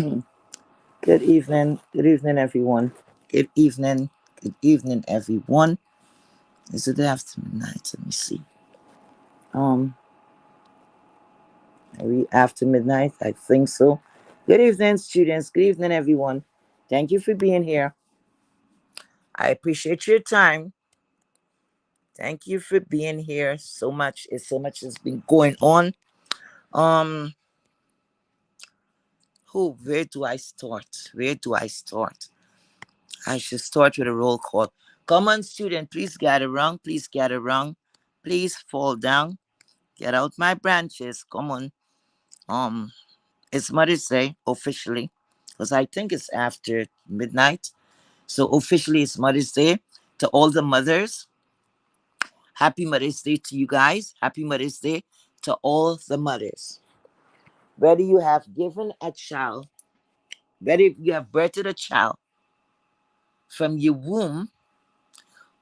Good evening, everyone. Good evening, everyone. Is it after midnight? Let me see. Um, maybe after midnight. I think so. Good evening, students. Good evening, everyone. Thank you for being here. I appreciate your time. Thank you for being here. So much has been going on. Um, where do I start? Where do I start? I should start with a roll call. Come on, student, please gather round. Please gather round. Please fall down. Get out my branches. Come on. Um, it's Mother's Day officially, because I think it's after midnight. So officially, it's Mother's Day to all the mothers. Happy Mother's Day to you guys. Happy Mother's Day to all the mothers. Whether you have given a child, whether you have birthed a child from your womb,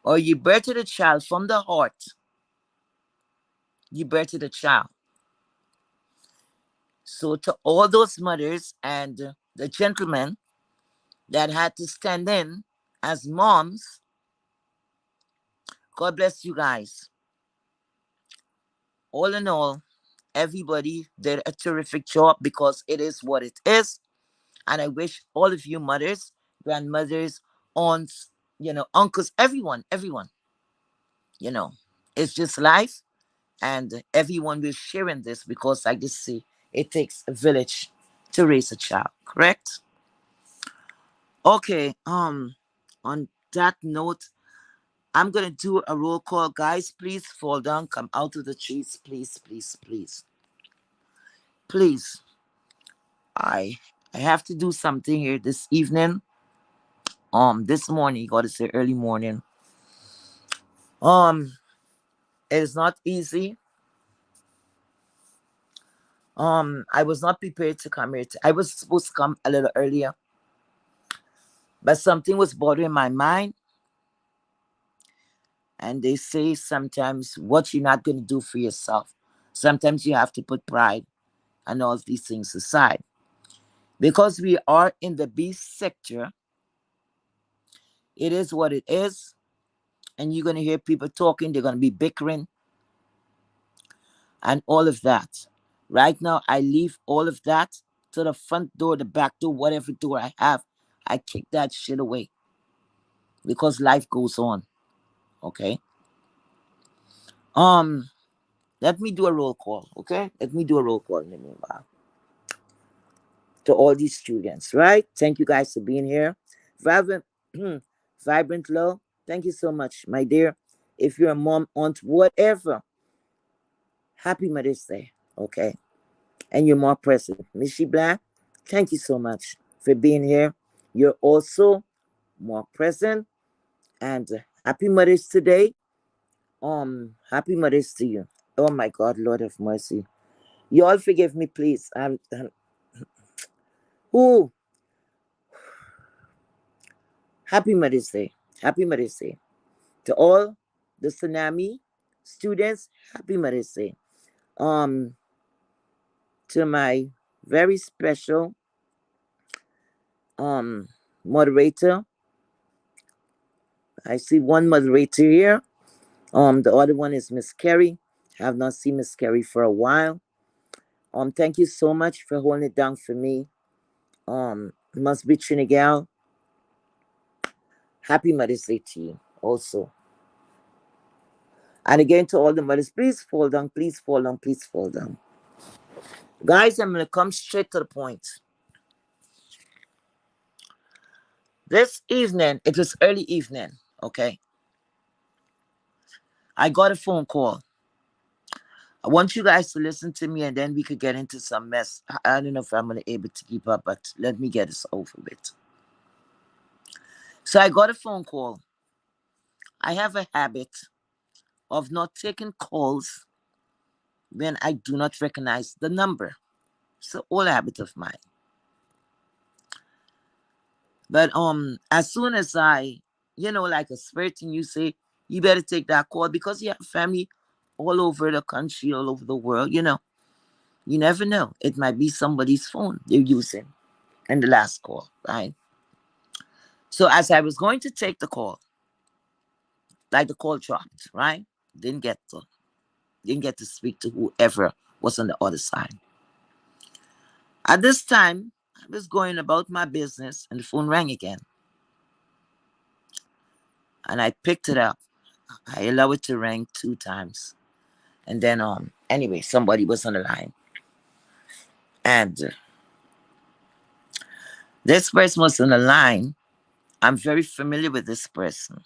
or you birthed a child from the heart, you birthed a child. So to all those mothers and the gentlemen that had to stand in as moms, God bless you guys. All in all, everybody did a terrific job because it is what it is. And I wish all of you mothers, grandmothers, aunts, uncles, everyone, you know, it's just life. And everyone will share in this because I just see it takes a village to raise a child, correct? Okay, on that note, I'm gonna do a roll call. Guys, please fall down, come out of the trees, please, please, please. Please. I have to do something here this evening. This morning, you gotta say early morning. Um, it is not easy. I was not prepared to come here. I was supposed to come a little earlier, but something was bothering my mind. And they say sometimes what you're not gonna do for yourself. Sometimes you have to put pride and all these things aside. Because we are in the beast sector, it is what it is. And you're going to hear people talking, they're going to be bickering and all of that. Right now, I leave all of that to the front door, the back door, whatever door I have. I kick that shit away because life goes on. Okay. Um, Let me do a roll call. Okay. Let me do a roll call in the meanwhile to all these students, right? Thank you guys for being here. Vibrant, Vibrant Low, thank you so much, my dear. If you're a mom, aunt, whatever, happy Mother's Day, okay? And you're more present. Missy Black, thank you so much for being here. You're also more present. And happy Mother's today. Happy Mother's to you. Oh my God, Lord of mercy. You all forgive me, please. Ooh, happy Mother's Day. Happy Mother's Day. To all the tsunami students, happy Mother's Day. Um, to my very special um moderator. I see one moderator here. The other one is Miss Kerry. I have not seen Miss Kerry for a while. Thank you so much for holding it down for me. Must be Trinigal. Happy Mother's Day to you also. And again to all the mothers, please fall down, please fall down, please fall down. Guys, I'm gonna come straight to the point. This evening, it was early evening, okay? I got a phone call. I want you guys to listen to me and then we could get into some mess. I don't know if I'm going to be able to keep up, but let me get this over with. So I got a phone call. I have a habit of not taking calls when I do not recognize the number. It's an old habit of mine. But as soon as like a spirit in you say, you better take that call because you have family all over the country, all over the world, you never know. It might be somebody's phone they're using. in the last call, right? So as I was going to take the call, like the call dropped, right? Didn't get to didn't get to speak to whoever was on the other side. At this time, I was going about my business and the phone rang again. And I picked it up. I allowed it to ring 2 times. And then anyway, somebody was on the line. And this person was on the line. I'm very familiar with this person.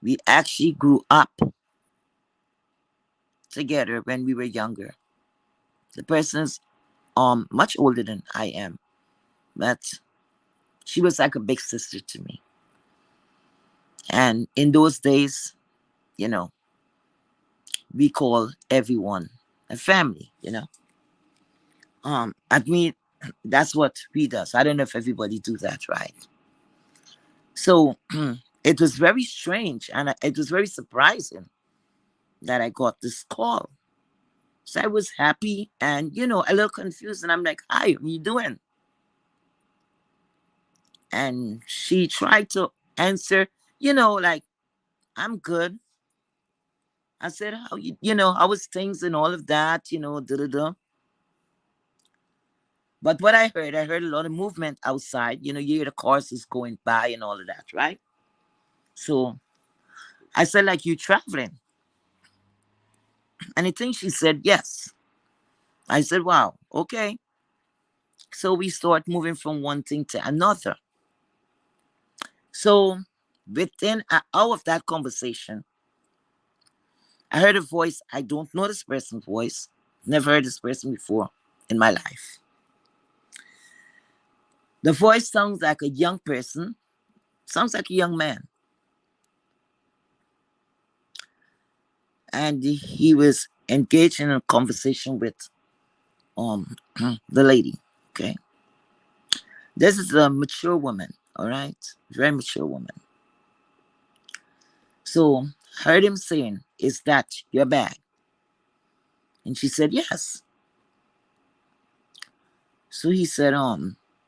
We actually grew up together when we were younger. The person's much older than I am, but she was like a big sister to me. And in those days, you know, we call everyone a family, you know. I mean, that's what we does. I don't know if everybody do that, right? So it was very strange and it was very surprising that I got this call. So I was happy and, a little confused. And I'm like, hi, what are you doing? And she tried to answer, like, I'm good. I said, how was things and all of that, da da da. But what I heard a lot of movement outside. You hear the cars is going by and all of that, right? So I said, like, you traveling? And I think she said, yes. I said, wow, okay. So we start moving from one thing to another. So within an hour of that conversation, I heard a voice. I don't know this person's voice. Never heard this person before in my life. The voice sounds like a young person, sounds like a young man. And he was engaged in a conversation with the lady. Okay. This is a mature woman, all right? Very mature woman. So heard him saying, is that your bag? And she said, yes. So he said,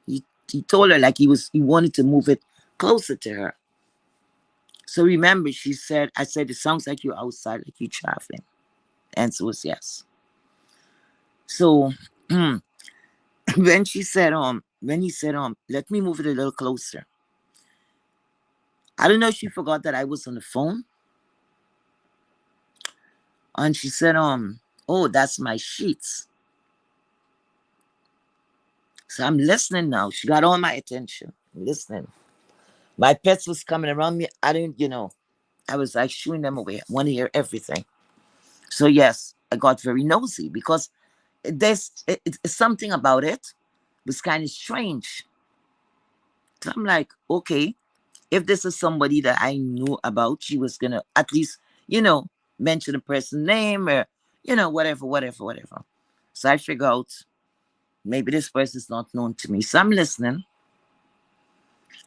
he told her like he wanted to move it closer to her. So remember, I said, it sounds like you're outside, like you're traveling. Answer was yes. So when he said, let me move it a little closer. I don't know if she forgot that I was on the phone. And she said, oh, that's my sheets. So I'm listening now. She got all my attention. I'm listening. My pets was coming around me. I didn't, I was like shooing them away. I want to hear everything. So yes, I got very nosy because something about it was kind of strange. So I'm like, okay, if this is somebody that I knew about, she was gonna at least, mention the person's name or, whatever, whatever, whatever. So I figure out maybe this person is not known to me. So I'm listening.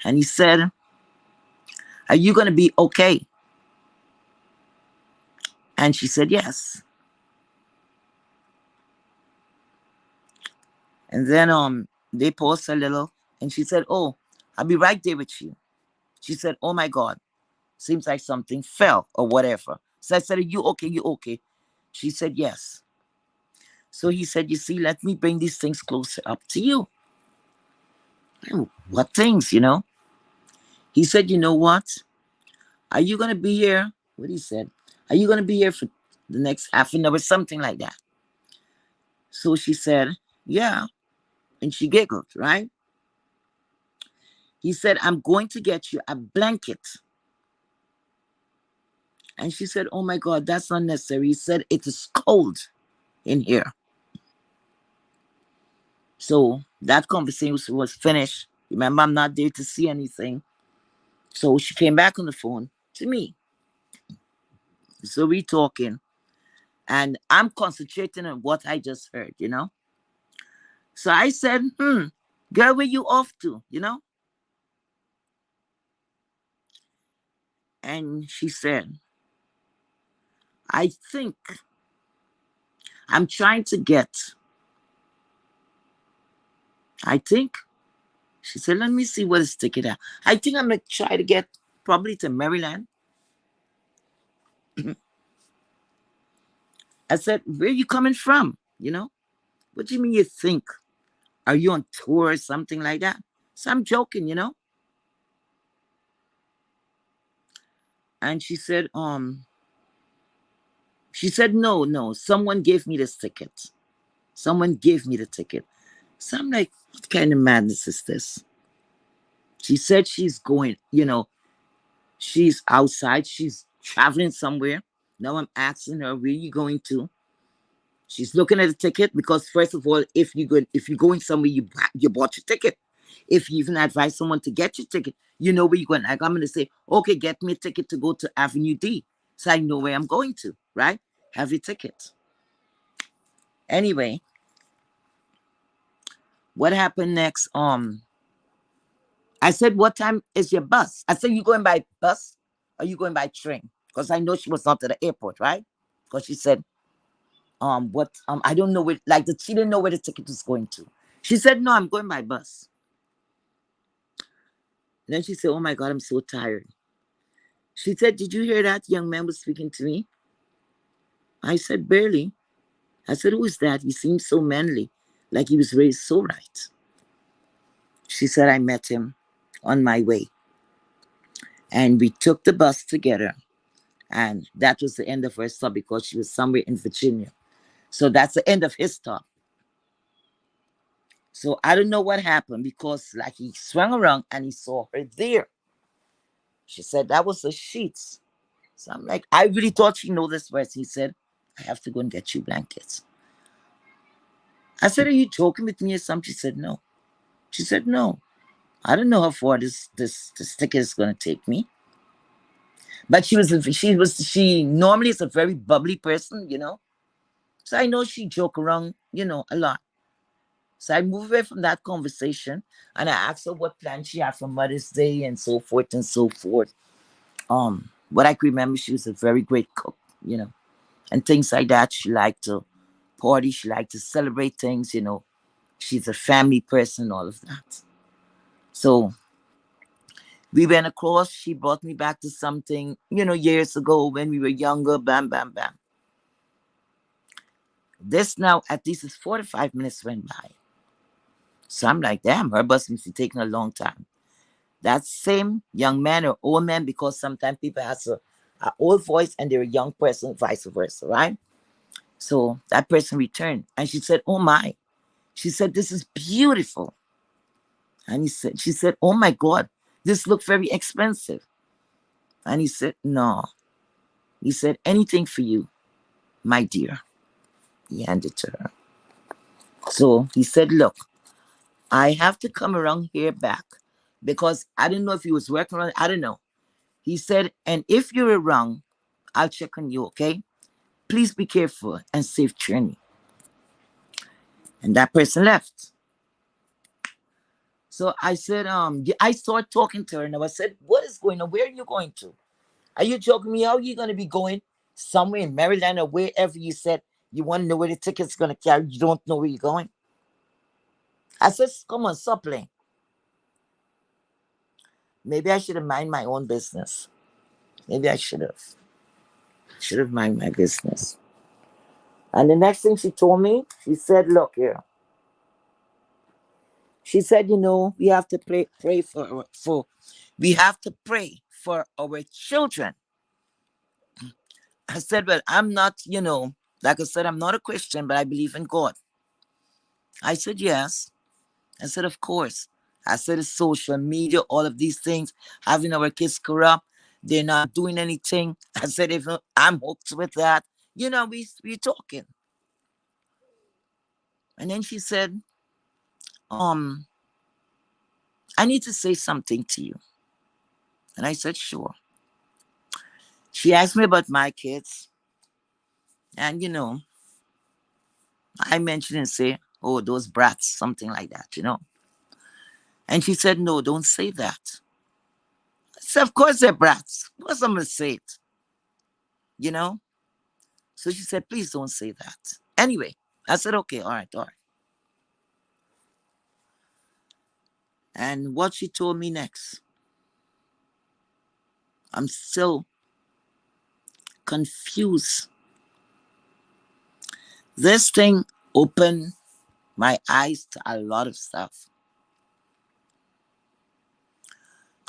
And he said, are you gonna be okay? And she said, yes. And then they paused a little and she said, oh, I'll be right there with you. She said, oh my God, seems like something fell or whatever. So I said, are you okay? You okay? She said, yes. So he said, you see, let me bring these things closer up to you. What things, He said, you know what? Are you going to be here? What he said, are you going to be here for the next half an hour? Something like that. So she said, yeah. And she giggled, right? He said, I'm going to get you a blanket. And she said, oh my God, that's unnecessary. He said, it is cold in here. So that conversation was finished. Remember, I'm not there to see anything. So she came back on the phone to me. So we talking. And I'm concentrating on what I just heard. So I said, girl, where you off to? And she said, I think I'm trying to get I think, she said, let me see what is ticket at. I think I'm going to try to get probably to Maryland. I said, where you coming from? What do you mean you think? Are you on tour or something like that? So I'm joking. And she said, no, no, someone gave me this ticket. Someone gave me the ticket. So I'm like, what kind of madness is this? She said she's going, she's outside, she's traveling somewhere. Now I'm asking her, where you going to? She's looking at the ticket because first of all, if you're going somewhere, you bought your ticket. If you even advise someone to get your ticket, you know where you're going. Like I'm gonna say, okay, get me a ticket to go to Avenue D. So I know where I'm going to, right? Have your ticket. Anyway, what happened next? I said, what time is your bus? I said, you going by bus or you going by train? Because I know she was not at the airport, right? Because she said, what I don't know where, like she didn't know where the ticket was going to. She said, no, I'm going by bus. And then she said, oh my God, I'm so tired. She said, did you hear that young man was speaking to me? I said, barely. I said, who is that? He seemed so manly, like he was raised so right. She said, I met him on my way. And we took the bus together. And that was the end of her stop because she was somewhere in Virginia. So that's the end of his stop. So I don't know what happened because like he swung around and he saw her there. She said that was the sheets. So I'm like, I really thought she know this person. He said, I have to go and get you blankets. I said, are you joking with me or something? She said, no. She said, no. I don't know how far this ticket is gonna take me. But she normally is a very bubbly person. So I know she joke around, a lot. So I moved away from that conversation and I asked her what plans she had for Mother's Day and so forth and so forth. What I can remember, she was a very great cook, and things like that. She liked to party, she liked to celebrate things. She's a family person, all of that. So we went across, she brought me back to something, years ago when we were younger, bam, bam, bam. This now, at least it's 45 minutes went by. So I'm like, damn, her bus must be taking a long time. That same young man or old man, because sometimes people have a old voice and they're a young person, vice versa, right? So that person returned and she said, oh my. She said, this is beautiful. And she said, oh my God, this looked very expensive. And he said, no. He said, anything for you, my dear. He handed to her. So he said, look, I have to come around here back because I didn't know if he was working on it. I don't know. He said, and if you're wrong, I'll check on you, okay? Please be careful and safe journey. And that person left. So I said, I started talking to her and I said, what is going on? Where are you going to? Are you joking me? How are you going to be going somewhere in Maryland or wherever you said you want to know where the ticket's going to carry? You don't know where you're going. I said, come on, stop playing. Maybe I should have mind my own business. Maybe I should have. Should have mind my business. And the next thing she told me, she said, look here. She said, we have to pray we have to pray for our children. I said, well, I'm not, like I said, I'm not a Christian, but I believe in God. I said, yes. I said, of course. I said, it's social media, all of these things, having our kids corrupt. They're not doing anything. I said, if I'm hooked with that, we talking. And then she said, um, I need to say something to you. And I said, sure. She asked me about my kids. And I mentioned and say, oh, those brats, something like that. And she said, no, don't say that. I said, of course they're brats. Of course I'm going to say it. You know? So she said, please don't say that. Anyway, I said, okay, all right, all right. And what she told me next, I'm still confused. This thing opened my eyes to a lot of stuff.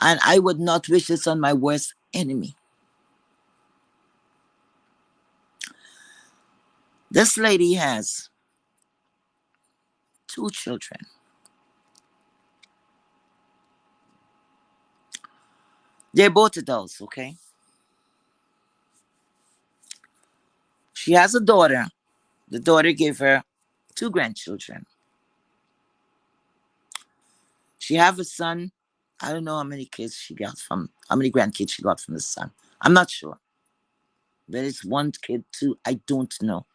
And I would not wish this on my worst enemy. This lady has 2 children. They're both adults, okay? She has a daughter. The daughter gave her 2 grandchildren. She have a son. I don't know how many grandkids she got from the son. I'm not sure. But it's one kid too. I don't know.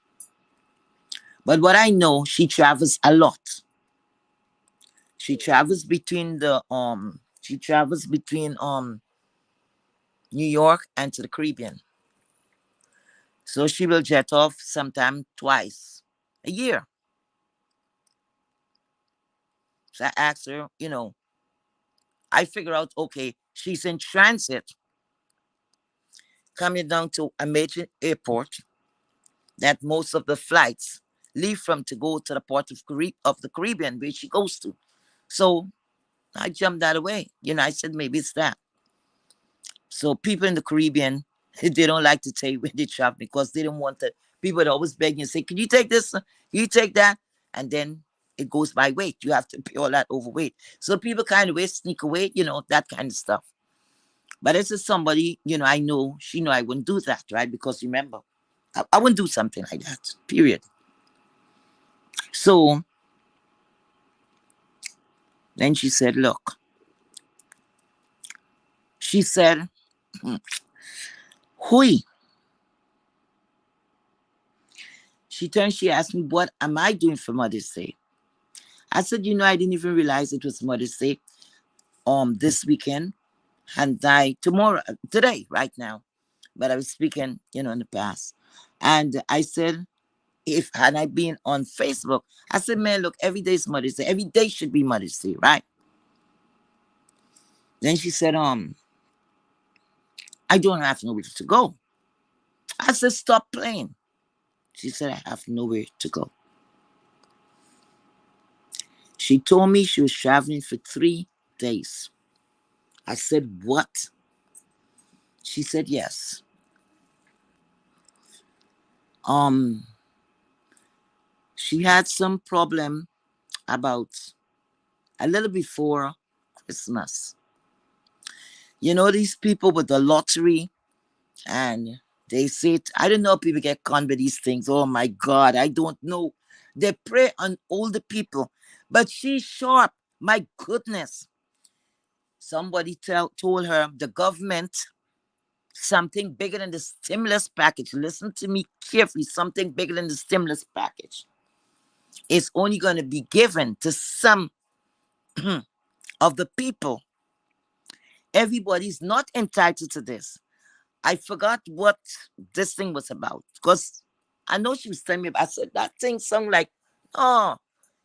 But what I know, she travels a lot. She travels between New York and to the Caribbean. So she will jet off sometime twice a year. So I asked her, I figure out, okay, she's in transit coming down to a major airport that most of the flights leave from to go to the port of the Caribbean where she goes to. So I jumped that away. I said maybe it's that. So people in the Caribbean, they don't like to take when they travel because they don't want to. People would always beg you and say, "Can you take this? Can you take that?" And then it goes by weight. You have to pay all that overweight. So people kind of sneak away, that kind of stuff. But this is somebody, I know, she know I wouldn't do that, right? Because remember, I wouldn't do something like that, period. So then she said, look, she said, Hui. She asked me, what am I doing for Mother's Day? I said, I didn't even realize it was Mother's Day this weekend. And today, right now. But I was speaking, in the past. And I said, if had I been on Facebook, I said, man, look, every day is Mother's Day. Every day should be Mother's Day, right? Then she said, I don't have nowhere to go. I said, stop playing. She said, I have nowhere to go. She told me she was traveling for 3 days. I said, what? She said, yes. She had some problem about a little before Christmas. These people with the lottery, and they say, I don't know if people get conned with these things. Oh my God, I don't know. They prey on older people. But she's sharp. My goodness. Somebody told her the government, something bigger than the stimulus package. Listen to me carefully. Something bigger than the stimulus package is only going to be given to some of the people. Everybody's not entitled to this. I forgot what this thing was about because I know she was telling me. I said that thing sounded like, oh,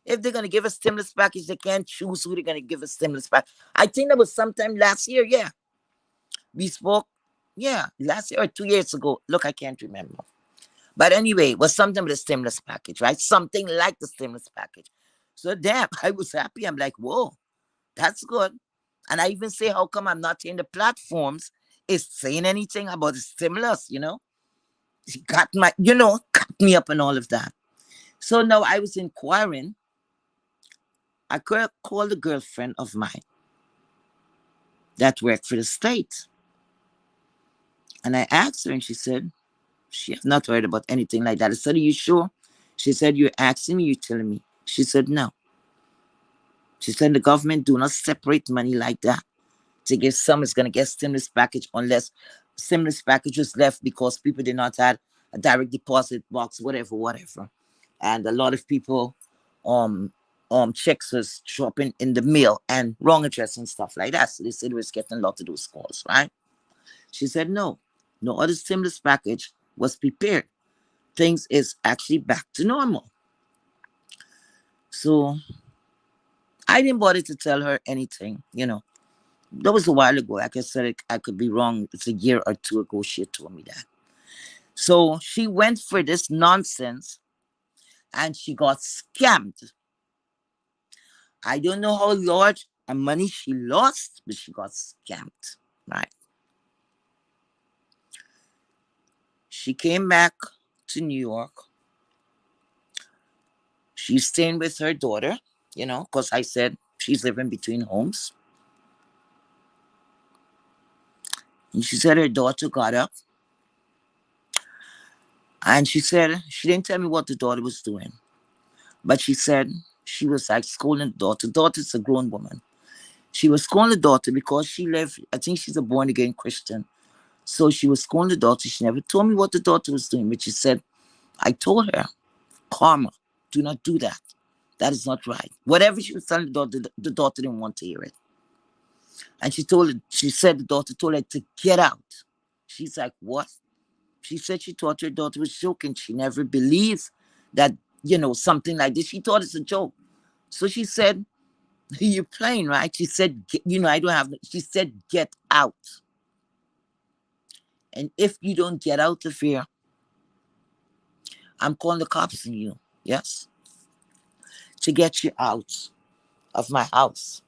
if they're gonna give a stimulus package, they can't choose who they're gonna give a stimulus package. I think that was sometime last year. Yeah, we spoke. Yeah, last year or 2 years ago. Look, I can't remember. But anyway, it was something with a stimulus package, right? Something like the stimulus package. So damn, I was happy. I'm like, whoa, that's good. And I even say, how come I'm not in the platforms is saying anything about the stimulus? She got cut me up and all of that. So now I was inquiring. I could call a girlfriend of mine that worked for the state. And I asked her and she said, she has not heard about anything like that. I said, are you sure? She said, you're asking me, you're telling me. She said, no. She said, the government do not separate money like that to give some is going to get stimulus package unless stimulus package was left because people did not have a direct deposit box, whatever. And a lot of people, checks was dropping in the mail and wrong address and stuff like that. So they said it was getting a lot of those calls, right? She said, no other stimulus package was prepared. Things is actually back to normal. So I didn't bother to tell her anything, That was a while ago. Like I said, I could be wrong. It's a year or two ago she had told me that. So she went for this nonsense and she got scammed. I don't know how large a money she lost, but she got scammed. Right. She came back to New York. She's staying with her daughter, because I said she's living between homes. And she said her daughter got up and she said she didn't tell me what the daughter was doing, but she said she was like scolding the daughter. The daughter's a grown woman. She was scolding the daughter because she lived, I think she's a born again Christian. So she was scolding the daughter. She never told me what the daughter was doing, but she said, I told her, Karma, do not do that. That is not right. Whatever she was telling the daughter didn't want to hear it. And she said the daughter told her to get out. She's like, what? She said she thought her daughter was joking. She never believed that, something like this. She thought it's a joke. So she said, you're playing, right? She said, I don't have, she said, get out. And if you don't get out of here, I'm calling the cops on you. Yes. To get you out of my house.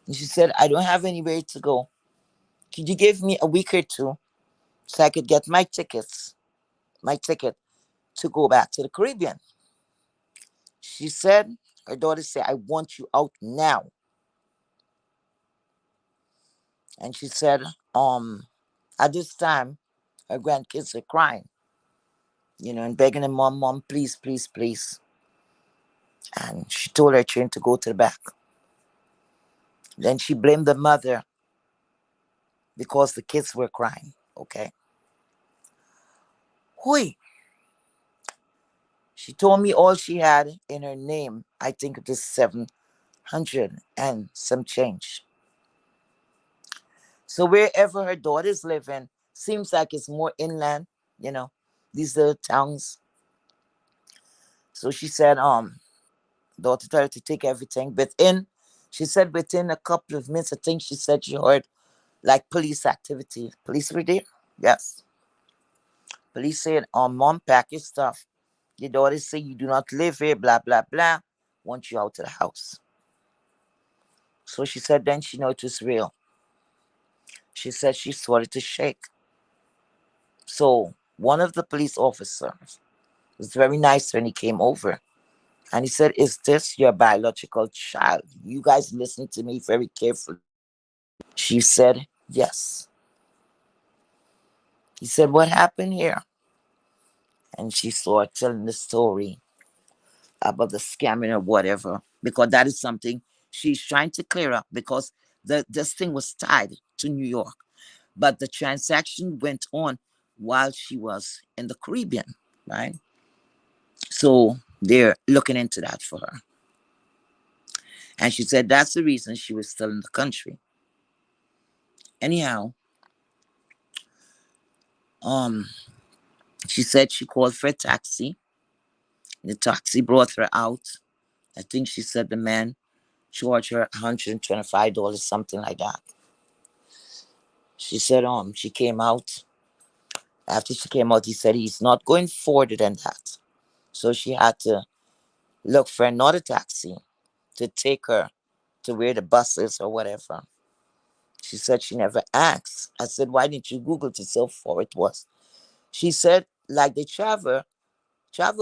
And she said, I don't have anywhere to go. Could you give me a week or two so I could get my ticket to go back to the Caribbean? She said, her daughter said, I want you out now. And she said, at this time, her grandkids are crying, and begging her mom, please, please, please. And she told her children to go to the back. Then she blamed the mother because the kids were crying. Okay. Hui. She told me all she had in her name, I think it is 700 and some change. So wherever her daughters live in, seems like it's more inland, you know, these little towns. So she said, daughter told her to take everything. She said within a couple of minutes, I think she said she heard like police activity. Police were there. Yes. Police said, mom, pack your stuff. Your daughter say you do not live here, blah, blah, blah. Want you out of the house. So she said then she know it was real. She said she started to shake. So one of the police officers was very nice when he came over. And he said, is this your biological child? You guys listen to me very carefully. She said, yes. He said, what happened here? And she started telling the story about the scamming or whatever, because that is something she's trying to clear up because this thing was tied to New York. But the transaction went on while she was in the Caribbean, right? So they're looking into that for her. And she said that's the reason she was still in the country. Anyhow, um, she said she called for a taxi. The taxi brought her out. I think she said the man charged her $125, something like that. She said she came out. After she came out, he said he's not going further than that. So she had to look for another taxi to take her to where the bus is or whatever. She said she never asked. I said, why didn't you Google to see how far it was? She said, like they travel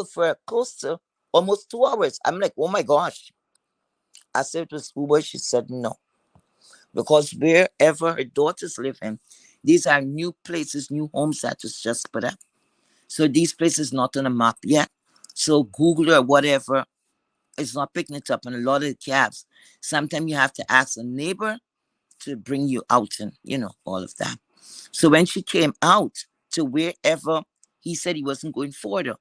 for close to almost 2 hours. I'm like, oh my gosh. I said it was Uber. She said no. Because wherever her daughters live in, these are new places, new homes that was just put up. So these places not on the map yet. So Google or whatever is not picking it up. And a lot of the cabs, sometimes you have to ask a neighbor to bring you out and, all of that. So when she came out to wherever he said he wasn't going further,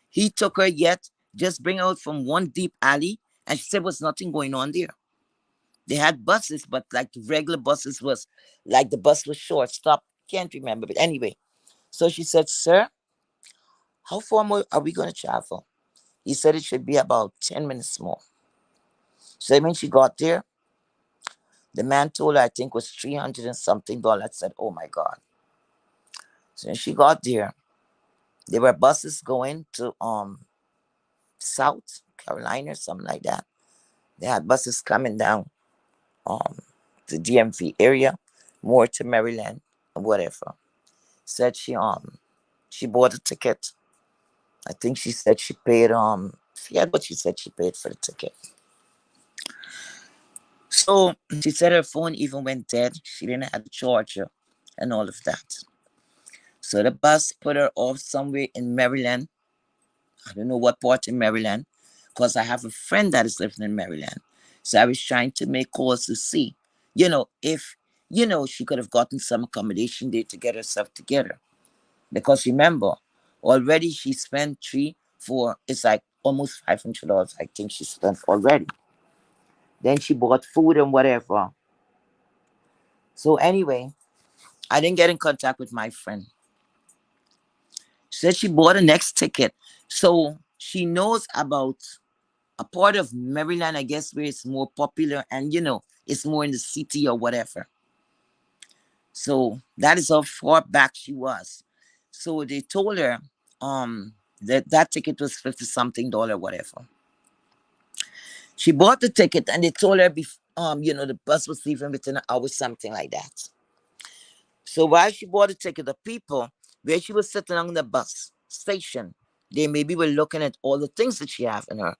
he took her yet, just bring her out from one deep alley, and she said was nothing going on there. They had buses, but like the regular buses was, like the bus was short, stop, can't remember. But anyway, so she said, sir, how far more are we going to travel? He said it should be about 10 minutes more. So when she got there, the man told her I think was 300 and something dollars. I said, oh my God. So when she got there, there were buses going to South Carolina or something like that. They had buses coming down um the DMV area, more to Maryland and whatever. Said she bought a ticket. I think she said she paid forget what she said she paid for the ticket. So she said her phone even went dead. She didn't have the charger and all of that. So the bus put her off somewhere in Maryland. I don't know what part in Maryland, because I have a friend that is living in Maryland. So I was trying to make calls to see, if, she could have gotten some accommodation there to get herself together. Because remember, already she spent it's like almost $500, I think she spent already. Then she bought food and whatever. So anyway, I didn't get in contact with my friend. She said she bought a next ticket. So she knows about a part of Maryland, I guess, where it's more popular and, it's more in the city or whatever. So that is how far back she was. So they told her that ticket was 50 something dollar, whatever. She bought the ticket and they told her, the bus was leaving within an hour, something like that. So while she bought the ticket, the people where she was sitting on the bus station, they maybe were looking at all the things that she have in her.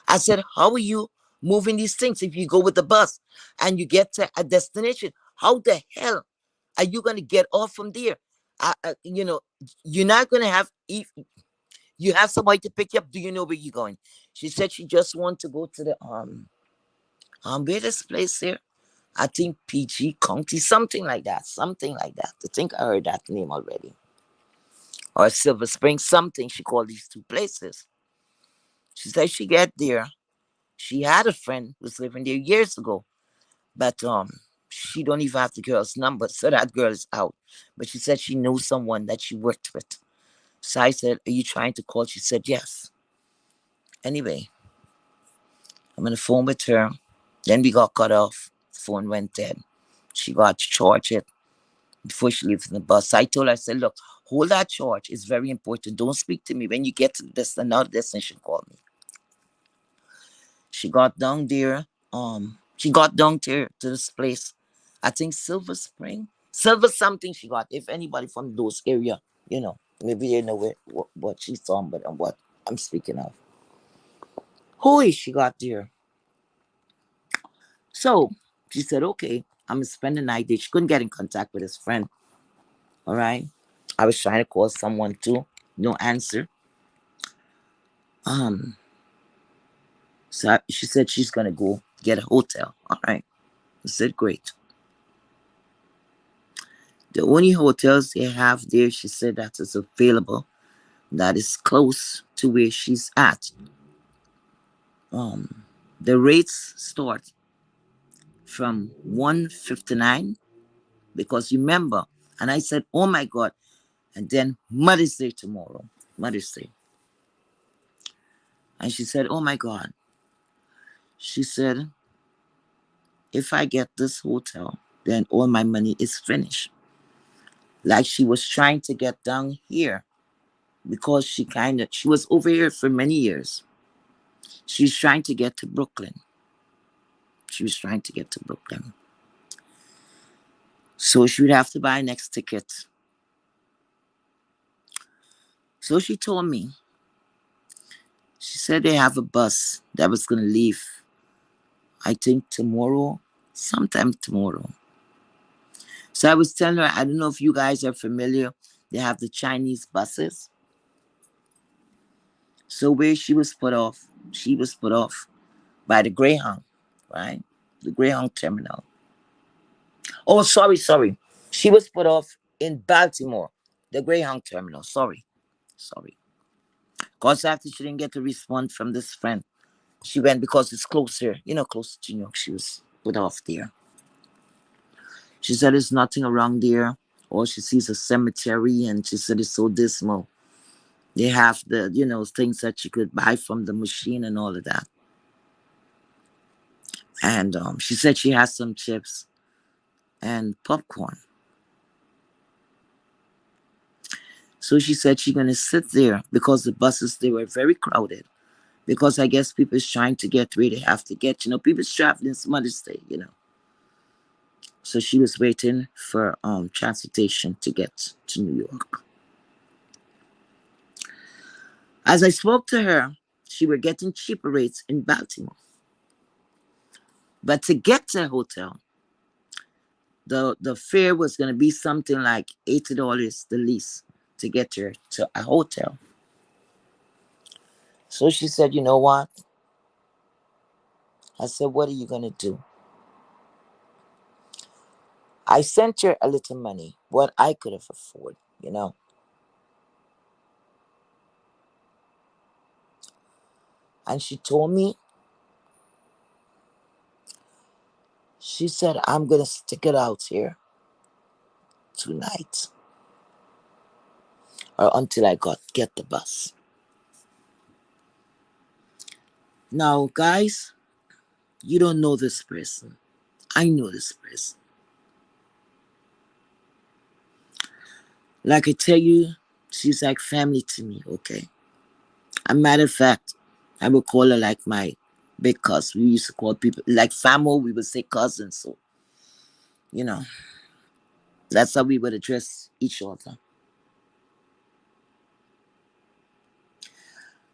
I said, how are you moving these things if you go with the bus and you get to a destination? How the hell are you going to get off from there? You're not going to have, if you have somebody to pick you up, do you know where you're going? She said she just want to go to the, where this place here? I think PG County, something like that. Something like that. I think I heard that name already. Or Silver Spring, something. She called these two places. She said she get there. She had a friend who was living there years ago. But she don't even have the girl's number. So that girl is out. But she said she knows someone that she worked with. So I said, are you trying to call? She said, yes. Anyway, I'm on the phone with her. Then we got cut off. Phone went dead. She got to charge it before she leaves the bus. I told her, I said, look, hold that charge. It's very important. Don't speak to me. When you get to this another destination, call me. She got down there. She got down there to this place. I think Silver Spring. Silver something she got. If anybody from those area, maybe they know what she's on, but what I'm speaking of. Who is she got there? So she said, okay, I'm gonna spend the night there. She couldn't get in contact with his friend. All right. I was trying to call someone too. No answer. Um, so she said she's gonna go get a hotel. All right. I said, great. The only hotels they have there, she said, that is available, that is close to where she's at. Um, the rates start from 159 because remember, and I said, oh my God, and then Mother's Day tomorrow, Mother's Day. And she said, oh my God. She said, if I get this hotel, then all my money is finished. Like she was trying to get down here because she was over here for many years. She's trying to get to Brooklyn. She was trying to get to Brooklyn. So she would have to buy next ticket. So she told me, she said they have a bus that was going to leave, I think tomorrow, sometime tomorrow. So I was telling her, I don't know if you guys are familiar, they have the Chinese buses. So where she was put off by the Greyhound, right? The Greyhound terminal. Oh, sorry. She was put off in Baltimore, the Greyhound terminal. Sorry. Because after she didn't get a response from this friend, she went because it's closer, closer to New York. She was put off there. She said there's nothing around there. Or she sees a cemetery and she said it's so dismal. They have the, things that you could buy from the machine and all of that. And she said she has some chips and popcorn. So she said she's gonna sit there because the buses they were very crowded. Because I guess people's trying to get where they have to get. People's traveling it's Mother's Day. So she was waiting for transportation to get to New York. As I spoke to her, she were getting cheaper rates in Baltimore. But to get to a hotel, the fare was going to be something like $80 the least to get her to a hotel. So she said, you know what? I said, what are you going to do? I sent her a little money, what I could have afforded. And she told me, she said, I'm going to stick it out here tonight or until I get the bus. Now, guys, you don't know this person. I know this person. Like I tell you, she's like family to me, okay? A matter of fact, I would call her like my big cousin. We used to call people like family, we would say cousins. So, you know, that's how we would address each other.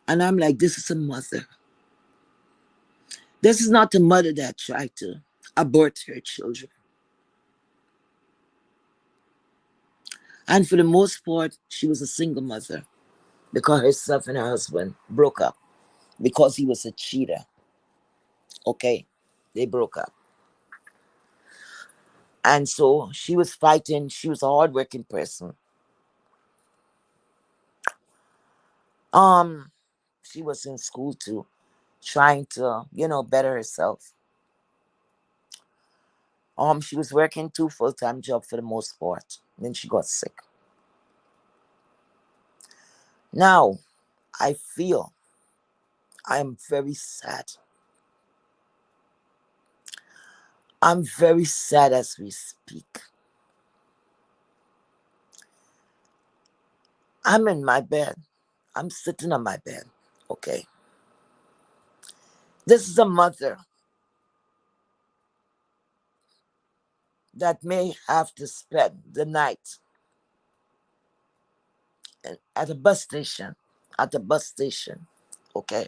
And I'm like, this is a mother. This is not a mother that tried to abort her children. And for the most part, she was a single mother because herself and her husband broke up because he was a cheater. Okay, they broke up. And so she was fighting. She was a hardworking person. Um, she was in school too, trying to, better herself. She was working 2 full-time jobs for the most part. Then she got sick. Now, I feel I am very sad. I'm very sad as we speak. I'm in my bed. I'm sitting on my bed. Okay. This is a mother that may have to spend the night at a bus station. At a bus station. Okay.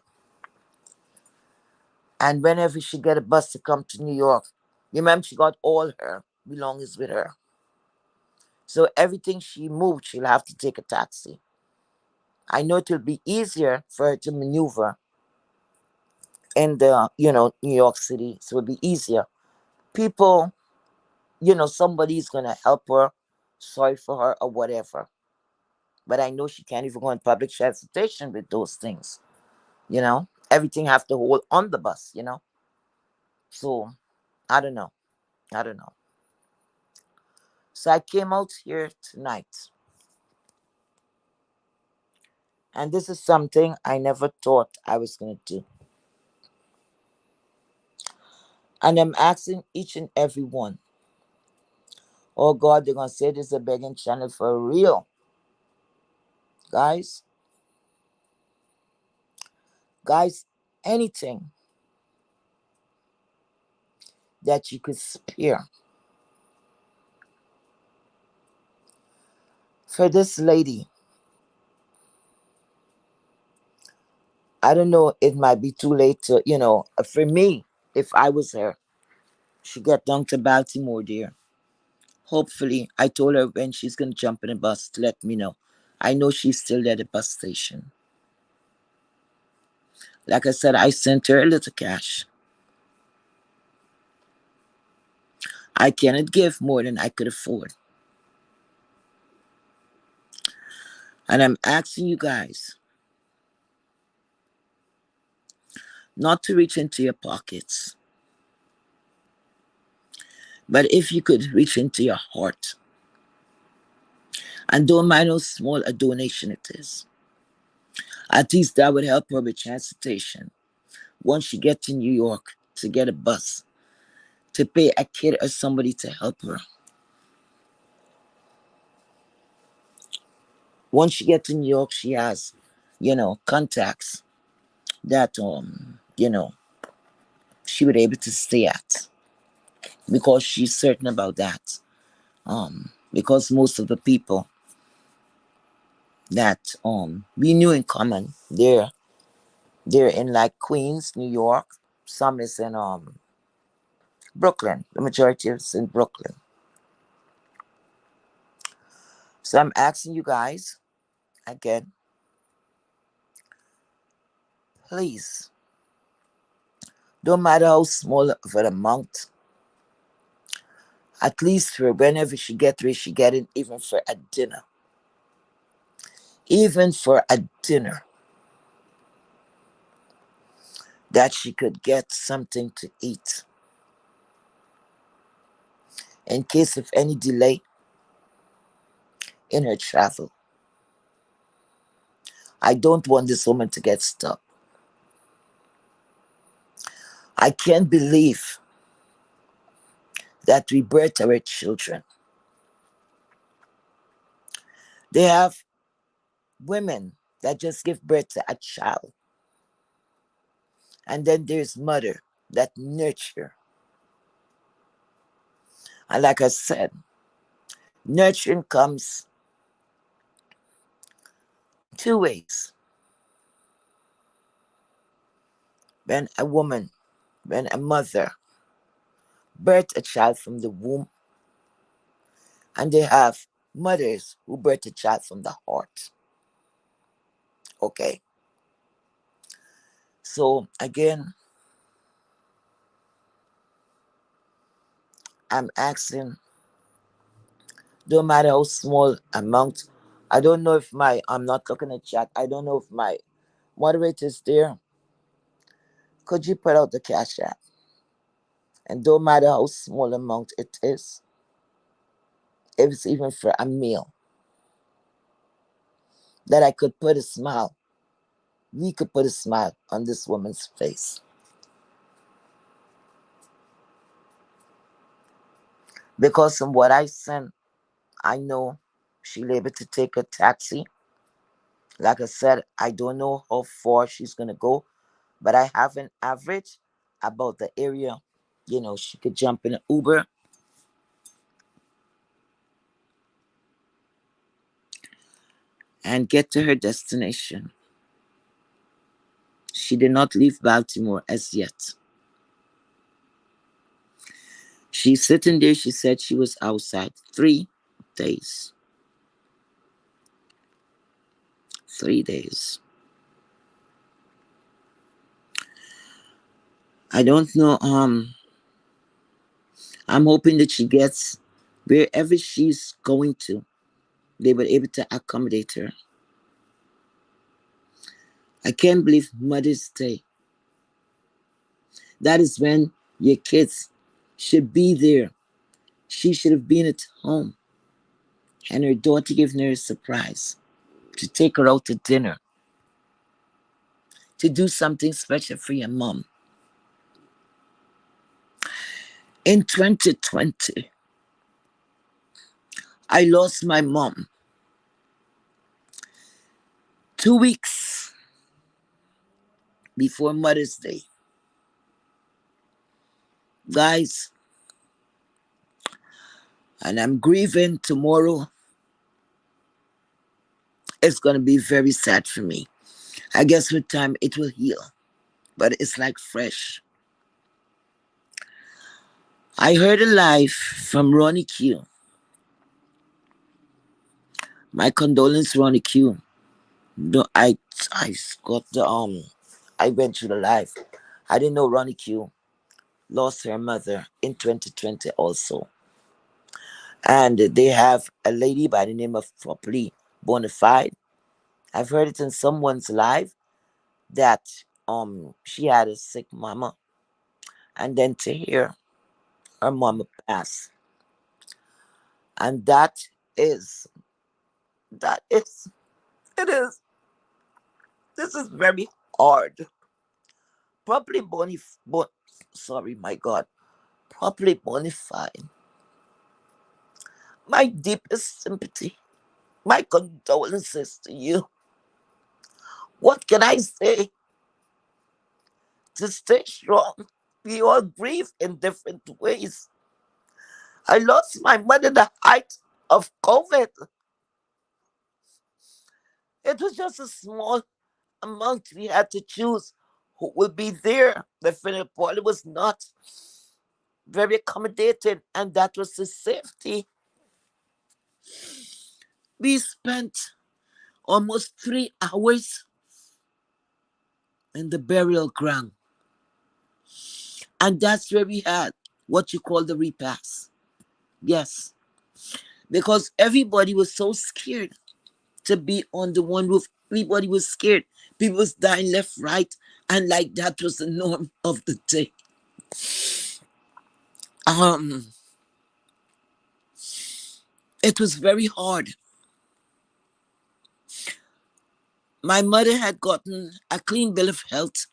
And whenever she get a bus to come to New York, remember she got all her belongings with her. So everything she moved, she'll have to take a taxi. I know it will be easier for her to maneuver in the, New York City. So it'll be easier. People, somebody's gonna help her, sorry for her or whatever. But I know she can't even go on public transportation with those things. Everything have to hold on the bus. So I don't know. I don't know. So I came out here tonight. And this is something I never thought I was going to do. And I'm asking each and every one. Oh God, they're going to say this is a begging channel for real. Guys, anything that you could spare for this lady. I don't know, it might be too late to, for me, if I was her, she get down to Baltimore, dear. Hopefully, I told her when she's going to jump in the bus to let me know. I know she's still at the bus station. Like I said, I sent her a little cash. I cannot give more than I could afford. And I'm asking you guys not to reach into your pockets, but if you could reach into your heart and don't mind how small a donation it is. At least that would help her with transportation. Once she gets to New York, to get a bus, to pay a kid or somebody to help her. Once she gets to New York, she has, contacts that she would be able to stay at, because she's certain about that. Because most of the people that we knew in common, they're in like Queens, New York. Some is in Brooklyn. The majority is in Brooklyn. So I'm asking you guys again, please, don't matter how small of an amount, at least for whenever she get where she get it, even for a dinner. Even for a dinner, that she could get something to eat in case of any delay in her travel. I don't want this woman to get stuck. I can't believe that we birth our children. They have women that just give birth to a child. And then there's mother that nurture. And like I said, nurturing comes two ways. When a woman, when a mother birth a child from the womb, and they have mothers who birth a child from the heart. Okay. So again, I'm asking, no matter how small amount, I don't know if I'm not looking at chat. I don't know if my moderator is there. Could you put out the cash app? And don't matter how small amount it is, if it's even for a meal, that I could put a smile. We could put a smile on this woman's face. Because from what I sent, I know she'll able to take a taxi. Like I said, I don't know how far she's gonna go, but I have an average about the area. She could jump in an Uber and get to her destination. She did not leave Baltimore as yet. She's sitting there. She said she was outside 3 days. 3 days. I don't know. I'm hoping that she gets wherever she's going to. They were able to accommodate her. I can't believe Mother's Day. That is when your kids should be there. She should have been at home. And her daughter giving her a surprise to take her out to dinner, to do something special for your mom. In 2020, I lost my mom 2 weeks before Mother's Day. Guys, and I'm grieving tomorrow. It's going to be very sad for me. I guess with time it will heal, but it's like fresh. I heard a live from Ronnie Q. My condolence, Ronnie Q. No, I got the I went through the life. I didn't know Ronnie Q lost her mother in 2020 also. And they have a lady by the name of Properly Bonafide. I've heard it in someone's live that she had a sick mama, and then to hear her mama pass. And is that is it is This is very hard. Properly sorry, my God. Properly bona fide. My deepest sympathy, my condolences to you. What can I say? To stay strong. We all grieve in different ways. I lost my mother the height of COVID. It was just a small amount we had to choose who will be there. The Philip Pauli was not very accommodating, and that was the safety. We spent almost 3 hours in the burial ground, and that's where we had what you call the repast. Yes, because everybody was so scared to be on the one roof. Everybody was scared. People was dying left, right, and like that was the norm of the day. Um, it was very hard. My mother had gotten a clean bill of health.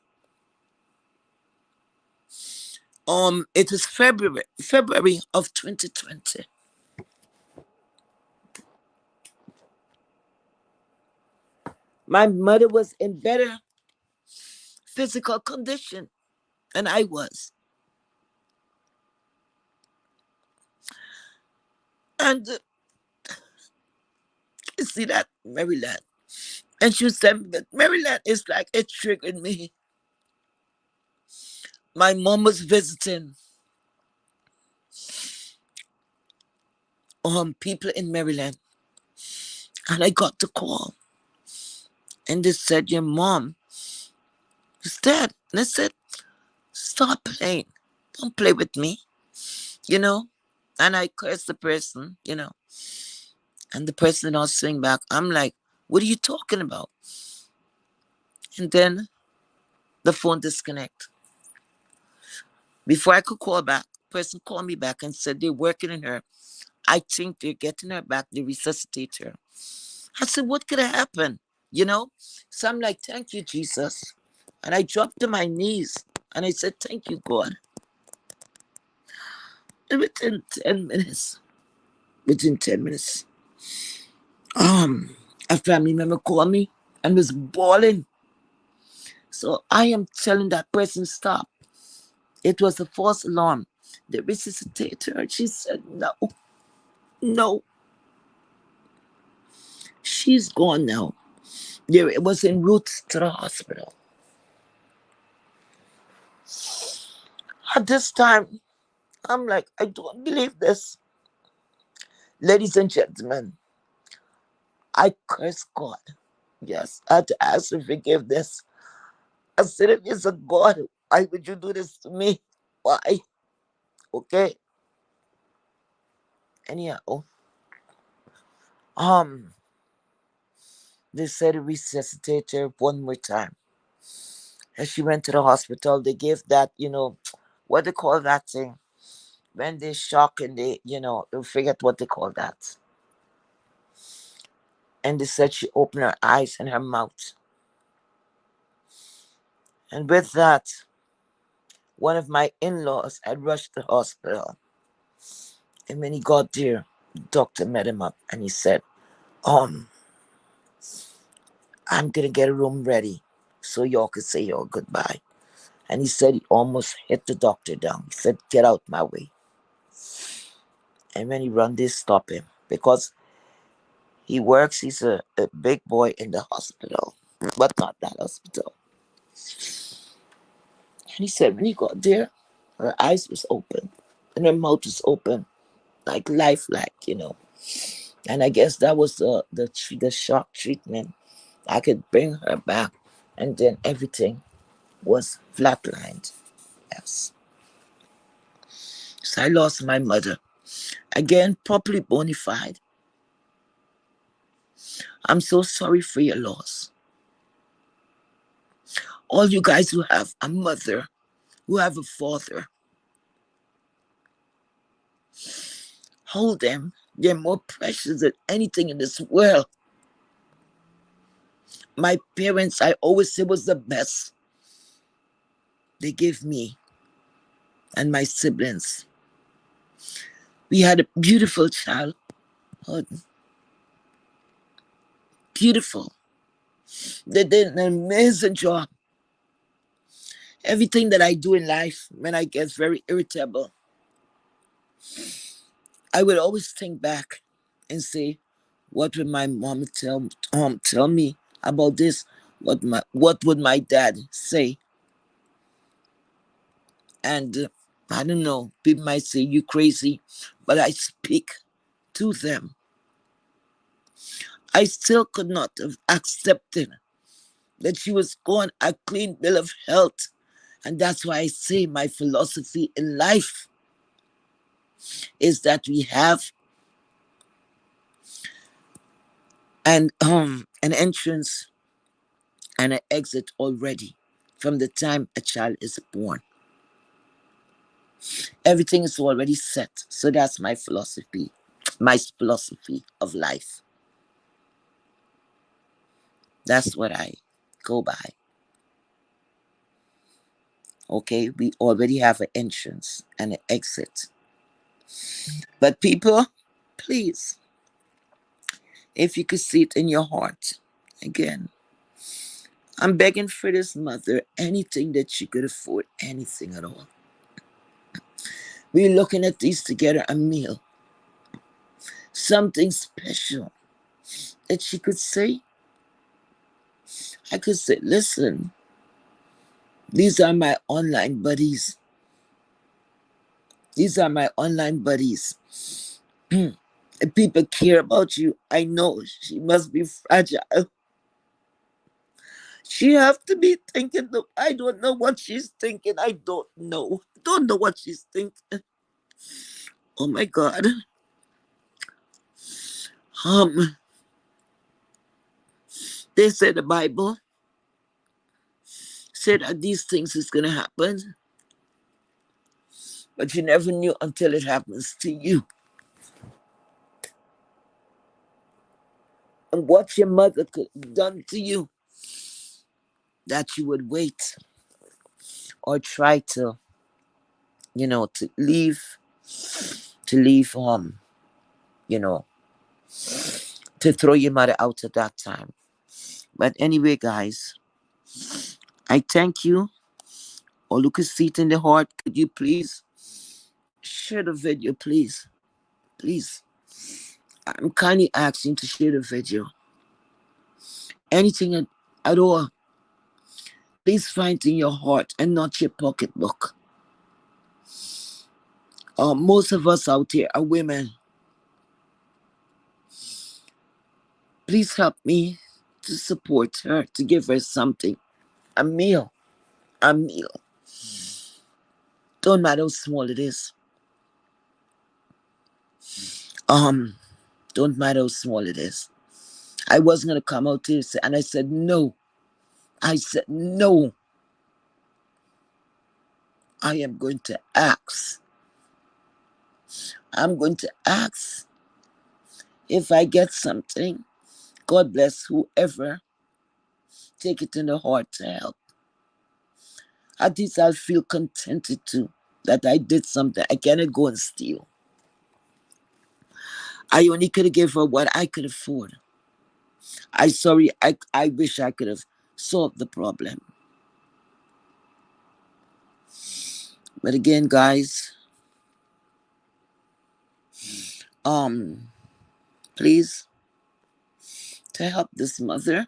It was February of 2020. My mother was in better physical condition than I was. And you see that, Maryland. And she said, but Maryland is like, it triggered me. My mom was visiting people in Maryland. And I got the call. And they said, your mom is dead. And I said, stop playing. Don't play with me, you know? And I cursed the person. And the person did not swing back. I'm like, what are you talking about? And then the phone disconnect. Before I could call back, person called me back and said they're working on her. I think they're getting her back. They resuscitate her. I said, what could have happened? So I'm like, thank you, Jesus. And I dropped to my knees and I said, thank you, God. And within 10 minutes, a family member called me and was bawling. So I am telling that person, stop. It was a false alarm. They resuscitated her. She said, no, no, she's gone now. There, it was en route to the hospital. At this time, I'm like, I don't believe this. Ladies and gentlemen, I curse God. Yes, I had to ask for forgiveness. I said, if it's a God, why would you do this to me? Why? Okay. Anyhow, um, they said to resuscitate her one more time. And she went to the hospital. They gave that, what they call that thing? When they shock and they forget what they call that. And they said she opened her eyes and her mouth. And with that, one of my in-laws had rushed to the hospital. And when he got there, the doctor met him up and he said, I'm gonna get a room ready so y'all could say your goodbye. And he said he almost hit the doctor down. He said, get out my way. And when he run, they stop him because he's a big boy in the hospital, but not that hospital. And he said when he got there, her eyes was open and her mouth was open, like lifelike. And I guess that was the shock treatment. I could bring her back, and then everything was flatlined. Yes. So I lost my mother. Again, properly bona fide. I'm so sorry for your loss. All you guys who have a mother, who have a father, hold them. They're more precious than anything in this world. My parents, I always say, was the best they gave me and my siblings. We had a beautiful childhood. Beautiful. They did an amazing job. Everything that I do in life, when I get very irritable, I would always think back and say, what would my mom tell me about this? What would my dad say? And I don't know, people might say you crazy, but I speak to them. I still could not have accepted that she was going a clean bill of health. And that's why I say my philosophy in life is that we have an entrance and an exit already from the time a child is born. Everything is already set. So that's my philosophy of life. That's what I go by. Okay, we already have an entrance and an exit. But people, please, if you could see it in your heart, again, I'm begging for this mother anything that she could afford, anything at all. We're looking at these together, a meal, something special that she could say. I could say, listen, these are my online buddies. These are my online buddies. If people care about you, I know she must be fragile. She have to be thinking, I don't know what she's thinking. I don't know. Don't know what she's thinking. Oh my God. Um, they said the Bible said that these things is gonna happen, but you never knew until it happens to you. And what your mother could have done to you, that you would wait or try to, to leave you know, to throw your mother out at that time. But anyway, guys, I thank you. Or look at seat in the heart. Could you please share the video, please? Please. I'm kindly asking to share the video. Anything at all. Please find in your heart and not your pocketbook. Most of us out here are women. Please help me to support her, to give her something. A meal. A meal. Don't matter how small it is. Um, don't matter how small it is. I wasn't gonna come out here and I said no. I said no. I am going to ask. I'm going to ask if I get something. God bless whoever take it in the heart to help. At least I'll feel contented too that I did something. I cannot go and steal. I only could have given her what I could afford. I wish I could have solved the problem. But again, guys, um, please to help this mother.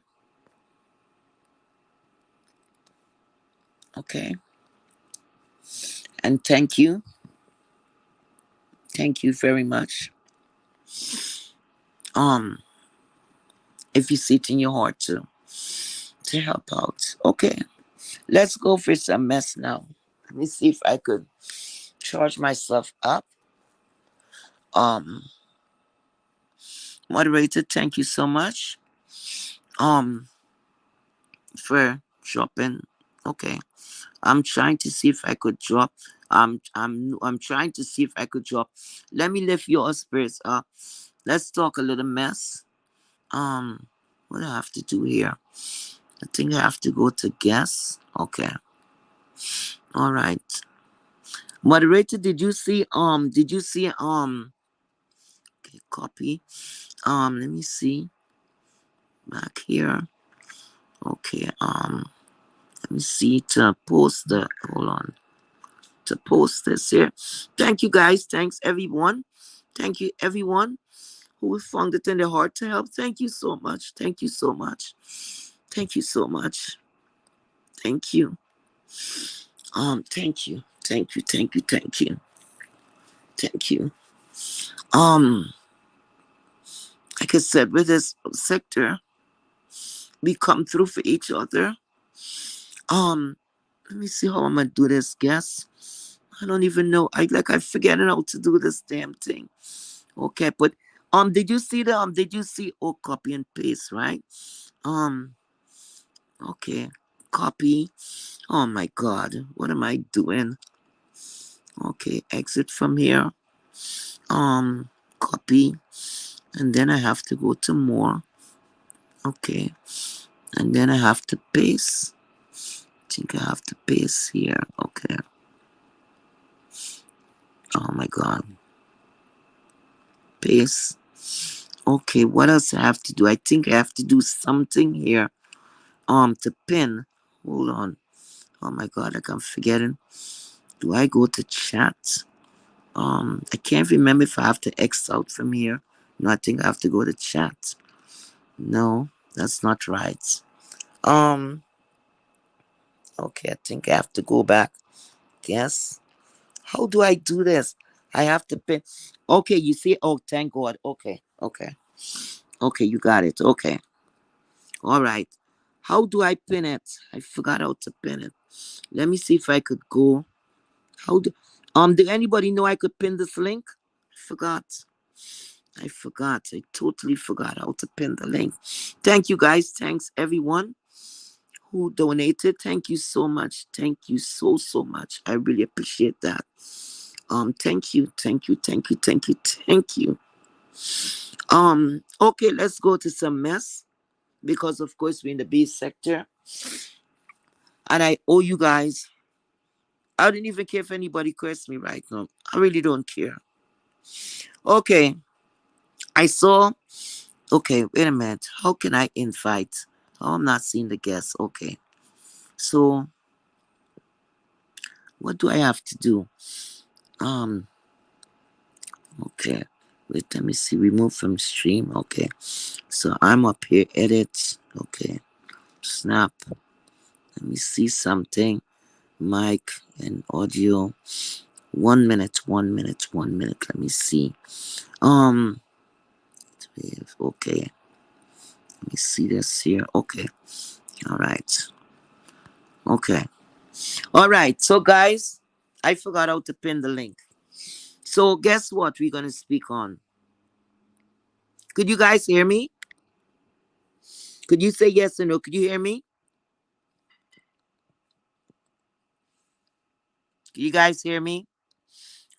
Okay. And thank you. Thank you very much. Um, if you see it in your heart to help out. Okay. Let's go for some mess now. Let me see if I could charge myself up. Um, Moderator, thank you so much. Um, for dropping. Okay. I'm trying to see if I could drop. I'm trying to see if I could drop. Let me lift your spirits up. Let's talk a little mess. Um, What do I have to do here? I think I have to go to guess. Okay. All right. Moderator, did you see okay, copy. Let me see. Back here. Okay, let me see to post the hold on. To post this here. Thank you guys. Thanks everyone. Thank you everyone who found it in their heart to help. Thank you so much. Thank you so much. Thank you so much. Thank you. Thank you. Thank you. Thank you. Thank you. Thank you. Um, like I said, with this sector, we come through for each other. Um, Let me see how I'm gonna do this, guess. I don't even know. I forgetting how to do this damn thing. Okay, but did you see copy and paste, right? Um, okay. Copy. Oh my god, what am I doing? Okay, exit from here. Copy. And then I have to go to more. Okay. And then I have to paste. I think I have to paste here. Okay. Oh my god. Paste. Okay, what else I have to do? I think I have to do something here. To pin. Hold on. Oh my god, I'm forgetting. Do I go to chat? I can't remember if I have to X out from here. No, I think I have to go to chat. No, that's not right. Um, okay, I think I have to go back. Yes. How do I do this? I have to pin. Okay, you see? Oh, thank God. Okay, okay. Okay, you got it. Okay. All right. How do I pin it? I forgot how to pin it. Let me see if I could go. How do did anybody know I could pin this link? I forgot. I forgot. I totally forgot how to pin the link. Thank you guys. Thanks everyone who donated. Thank you so much. Thank you so much. I really appreciate that. Thank you, thank you, thank you, thank you, thank you. Okay, let's go to some mess because of course we're in the B sector. And I owe you guys. I don't even care if anybody curses me right now. I really don't care. Okay. I saw. Okay, wait a minute. How can I invite? Oh, I'm not seeing the guests. Okay. So what do I have to do? Um, okay. Wait, let me see. Remove from stream. Okay. So I'm up here, edit. Okay. Snap. Let me see something. Mic and audio. 1 minute, 1 minute, 1 minute. Let me see. Um, okay. Let me see this here. Okay. All right. Okay. All right. So, guys, I forgot how to pin the link. So, guess what we're going to speak on? Could you guys hear me? Could you say yes or no? Could you hear me? Could you guys hear me?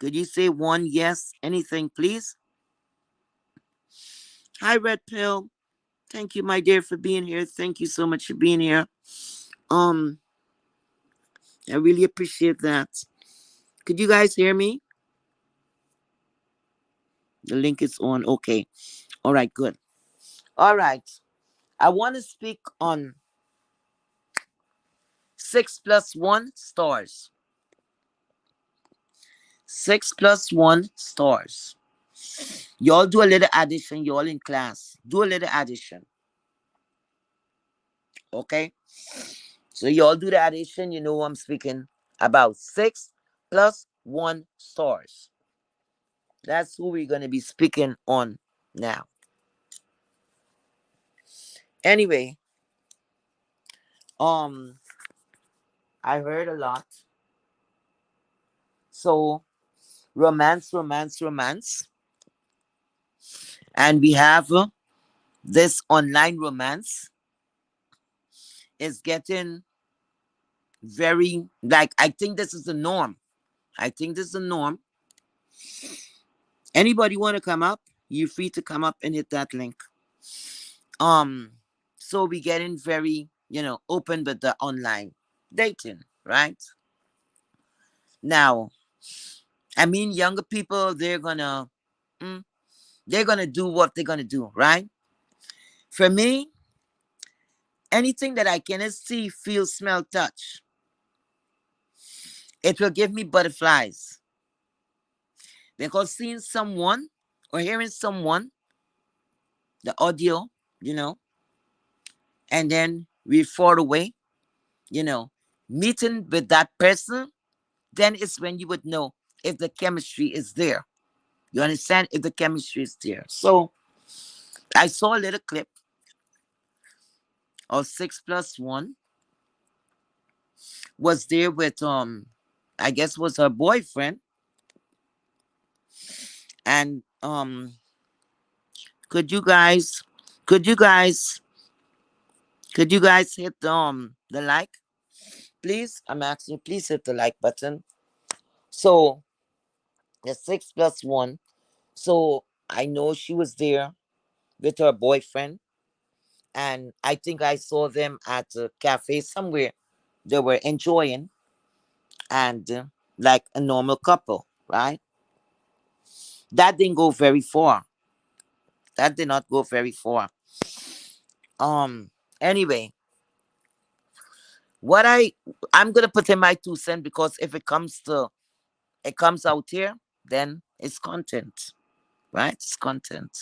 Could you say one yes? Anything, please? Hi, Red Pill. Thank you, my dear, for being here. Thank you so much for being here. Um, I really appreciate that. Could you guys hear me? The link is on. Okay. All right, good. All right. I want to speak on 6 plus 1 stars. 6 plus 1 stars. Y'all do a little addition. Y'all in class. Do a little addition. Okay. So y'all do the addition. You know what I'm speaking about. 6 plus 1 stars. That's who we're going to be speaking on now. Anyway, um, I heard a lot. So romance, romance, romance. And we have this online romance is getting very, like, I think this is the norm. I think this is the norm. Anybody want to come up? You're free to come up and hit that link. Um, So we getting very, open with the online dating, right? Now, I mean, younger people, mm, they're gonna do what they're gonna do, right? For me, anything that I can see, feel, smell, touch, it will give me butterflies. Because seeing someone or hearing someone, the audio, you know, and then we fall away, you know, meeting with that person, then it's when you would know if the chemistry is there. You understand? If the chemistry is there. So I saw a little clip of 6 plus 1 was there with I guess was her boyfriend. And could you guys could you guys could you guys hit the like? Please, I'm asking you, please hit the like button. So the 6 plus 1. So I know she was there with her boyfriend, and I think I saw them at a cafe somewhere. They were enjoying, and like a normal couple, right? That didn't go very far. That did not go very far. Anyway, what I'm gonna put in my 2 cents, because if it comes out here, then it's content, right? It's content.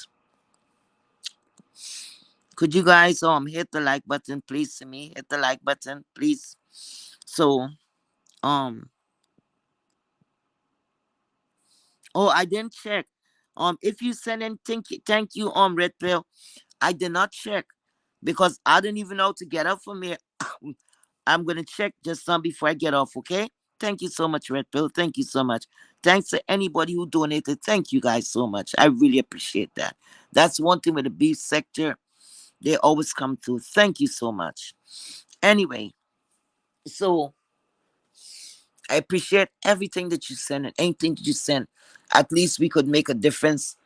Could you guys hit the like button, please? To me, hit the like button, please. So um oh, I didn't check. If you send in thank you, Red Pill. I did not check because I didn't even know to get up from here. I'm gonna check just before I get off, okay? Thank you so much, Red Pill. Thank you so much. Thanks to anybody who donated. Thank you guys so much. I really appreciate that. That's one thing with the beef sector. They always come through. Thank you so much. Anyway, so I appreciate everything that you send and anything that you send. At least we could make a difference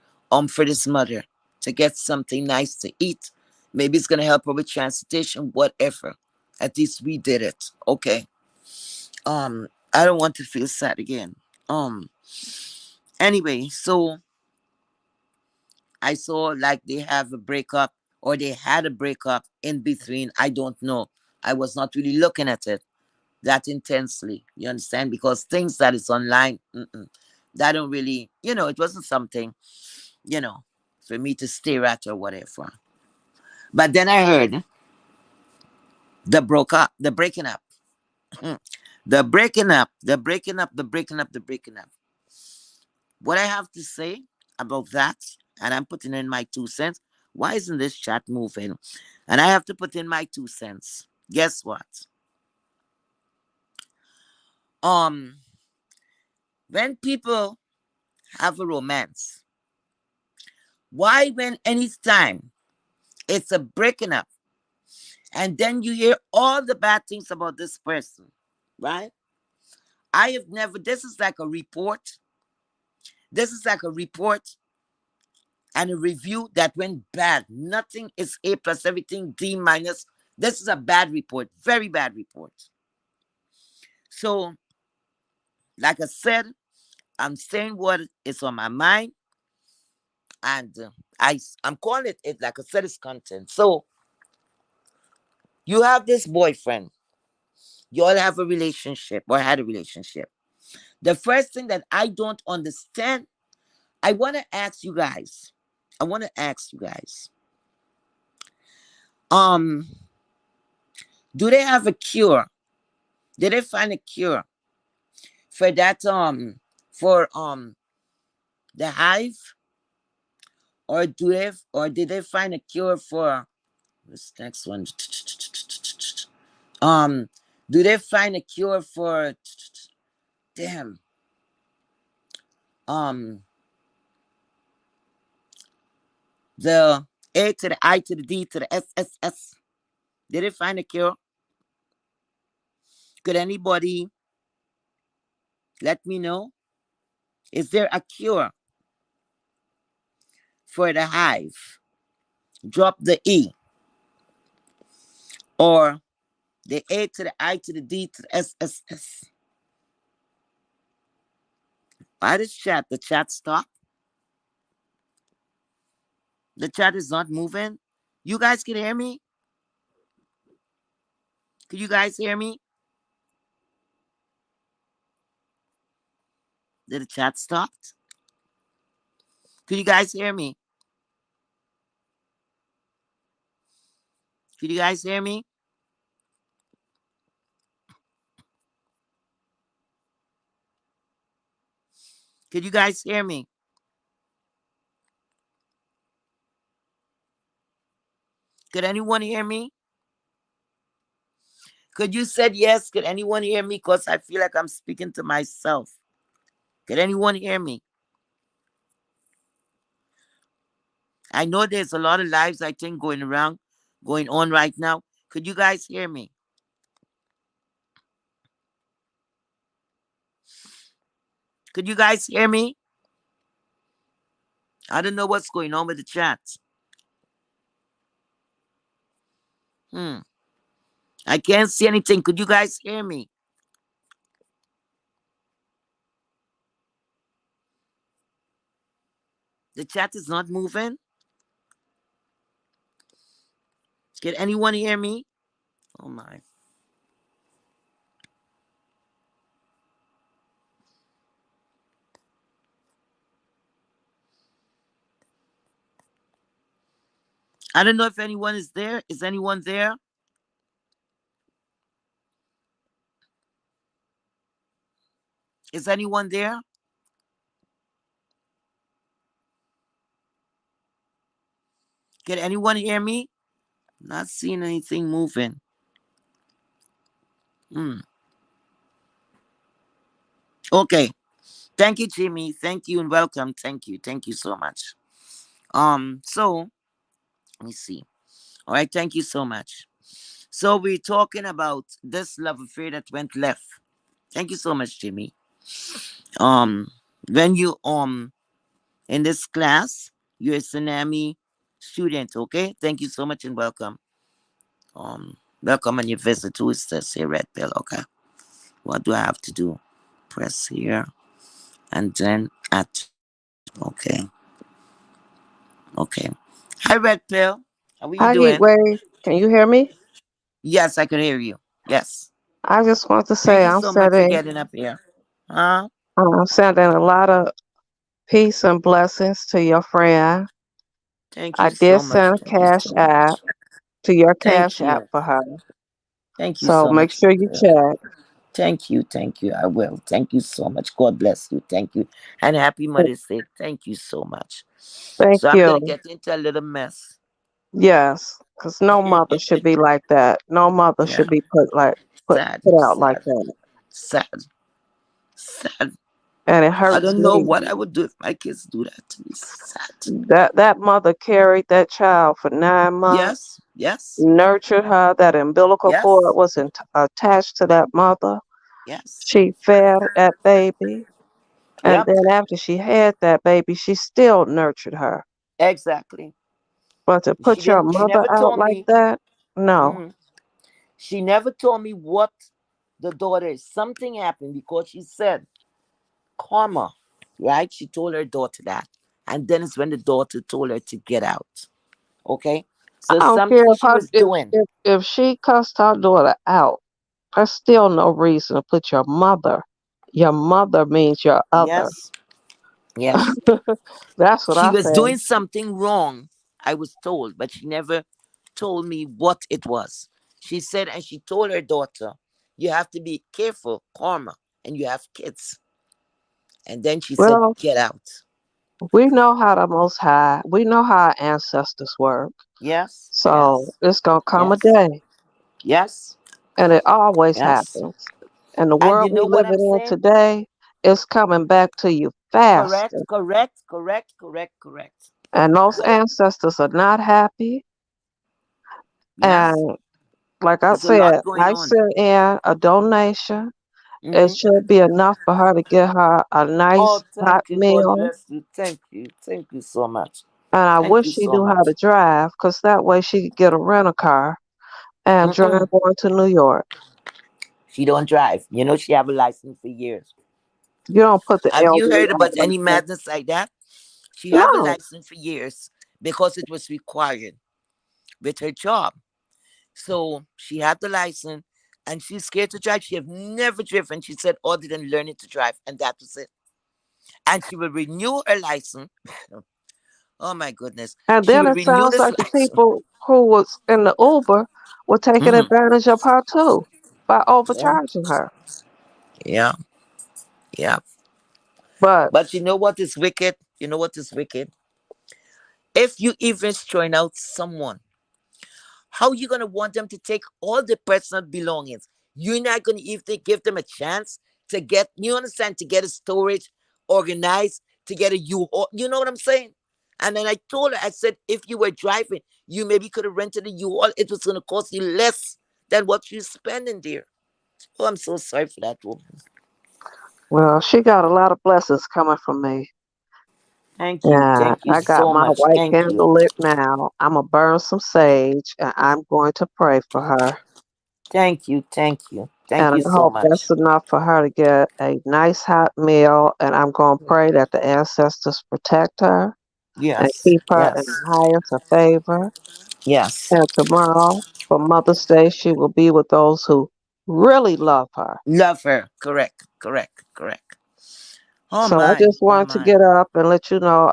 for this mother to get something nice to eat. Maybe it's gonna help her with transportation, whatever. At least we did it. Okay. I don't want to feel sad again. Anyway, so I saw like they have a breakup or they had a breakup in between. I don't know. I was not really looking at it that intensely. You understand? Because things that is online, that don't really, it wasn't something, you know, for me to stare at or whatever. But then I heard the breaking up, the breaking up, the breaking up, the breaking up, the breaking up. What I have to say about that, and I'm putting in my 2 cents. Why isn't this chat moving? And I have to put in my 2 cents. Guess what? Um, when people have a romance, why when anytime it's a breaking up, and then you hear all the bad things about this person, right? I have never, this is like a report. This is like a report and a review that went bad. Nothing is A plus, everything D minus. This is a bad report, very bad report. So, like I said, I'm saying what is on my mind, and I'm calling it like I said, it's content. So, you have this boyfriend, you all have a relationship or had a relationship. The first thing that I don't understand, I want to ask you guys. I want to ask you guys. Um, do they have a cure? Did they find a cure for that? For the hive, or did they find a cure for this next one? Um, do they find a cure for? Damn. Um, the A to the I to the D to the SSS. Did they find a cure? Could anybody let me know? Is there a cure for the hive? Drop the E. or the A to the I to the D to the S S S. Why does chat? The chat stop? The chat is not moving. You guys can hear me? Can you guys hear me? Did the chat stop? Can you guys hear me? Can you guys hear me? Can you guys hear me? Could anyone hear me? Could you said yes? Could anyone hear me? Because I feel like I'm speaking to myself. Could anyone hear me? I know there's a lot of lives I think going on right now. Could you guys hear me? Could you guys hear me? I don't know what's going on with the chat. Hmm. I can't see anything. Could you guys hear me? The chat is not moving. Can anyone hear me? Oh my. I don't know if anyone is there. Is anyone there? Is anyone there? Can anyone hear me? Not seeing anything moving. Hmm. Okay. Thank you, Jimmy. Thank you and welcome. Thank you. Thank you so much. So let me see. All right, thank you so much. So we're talking about this love affair that went left. Thank you so much, Jimmy. Um, when you in this class, you're a tsunami student, okay? Thank you so much and welcome. Welcome on your visit. Who is this here, Red Pill? Okay. What do I have to do? Press here and then at okay. Okay. Hi, Red Pill. How are you Hi, doing? Heatwave. Can you hear me? Yes, I can hear you. Yes. I just want to Thank say you so much for getting up here. Huh? I'm sending a lot of peace and blessings to your friend. Thank I you did so much. send a Thank you cash so app much. to your Thank cash app you. for her. Thank you So so make much. sure you check. Thank you. Thank you. I will. Thank you so much. God bless you. Thank you. And happy Mother's Day. Thank you so much. Thank So I'm going to you. get into a little mess. Yes, because no mother should be like that. No mother Yeah. should be Sad. put out like Sad. that. Sad. Sad. And it I hurts don't know me. what I would do if my kids do that to me. Sad. That mother carried that child for 9 months, Yes. Yes. nurtured her. That umbilical cord Yes. was attached to that mother. Yes. She fed that baby. And Yep. then after she had that baby, she still nurtured her. Exactly. But to She put your didn't. She mother never out told like me. that, no. Mhm. She never told me what the daughter is. Something happened because she said karma, right? She told her daughter that. And then it's when the daughter told her to get out. Okay? I So don't care something she was doing. if she cussed her daughter out. There's still no reason to put your mother. Your mother means your other. Yes. Yes. That's what She I was say. doing something wrong, I was told, but she never told me what it was. She said, and she told her daughter, you have to be careful, karma, and you have kids. And then she said, Well, get out. we know how the Most High, we know how our ancestors work. Yes. So Yes. it's gonna come a Yes. day, Yes. and it always Yes. happens. And the And you world we know what I'm living in saying? today is coming back to you fast. Correct, correct, correct, correct, correct. And those Correct. ancestors are not happy. Yes. And like I There's a lot said, going I on. sent in a donation. It Mm-hmm. should be enough for her to get her a nice Oh, hot thank you. God meal. bless you. Thank you. Thank you so much. And I Thank wish you she so knew how to much. drive, 'cause that way she could get a rental car. and drive Mm-mm. on to New York. She don't drive. You know she have a license for years. You don't put the Have you elderly heard on about like any that. madness like that? She have a No. license for years because it was required with her job. So she had the license and she's scared to drive. She have never driven. She said other than learning to drive, and that was it. And she will renew her license. Oh my goodness. And She then will it renew sounds this like the license. people who was in the Uber were taking Mhm. advantage of her too by Yeah. overcharging her. Yeah. Yeah. But But you know what is wicked? You know what is wicked? If you even join out someone, how you gonna want them to take all the personal belongings? You're not gonna even give them a chance to get, you understand, to get a storage organized, to get a U-Haul. You know what I'm saying? And then I told her, I said, if you were driving, you maybe could have rented a U-Haul. It was gonna cost you less than what you're spending there. Oh, I'm so sorry for that woman. well, she got a lot of blessings coming from me. Thank you. Yeah, Thank you I got so my much. white Thank you. candle lit now. I'm gonna burn some sage and I'm going to pray for her. Thank you. Thank you. Thank And you I so hope much. that's enough for her to get a nice hot meal. And I'm going to pray that the ancestors protect her and Yes. keep her in Yes. the highest of favor. Yes. And tomorrow, for Mother's Day, she will be with those who really love her. Love her. Correct. Correct. Correct. Oh So I my. just Oh wanted to my. get up and let you know,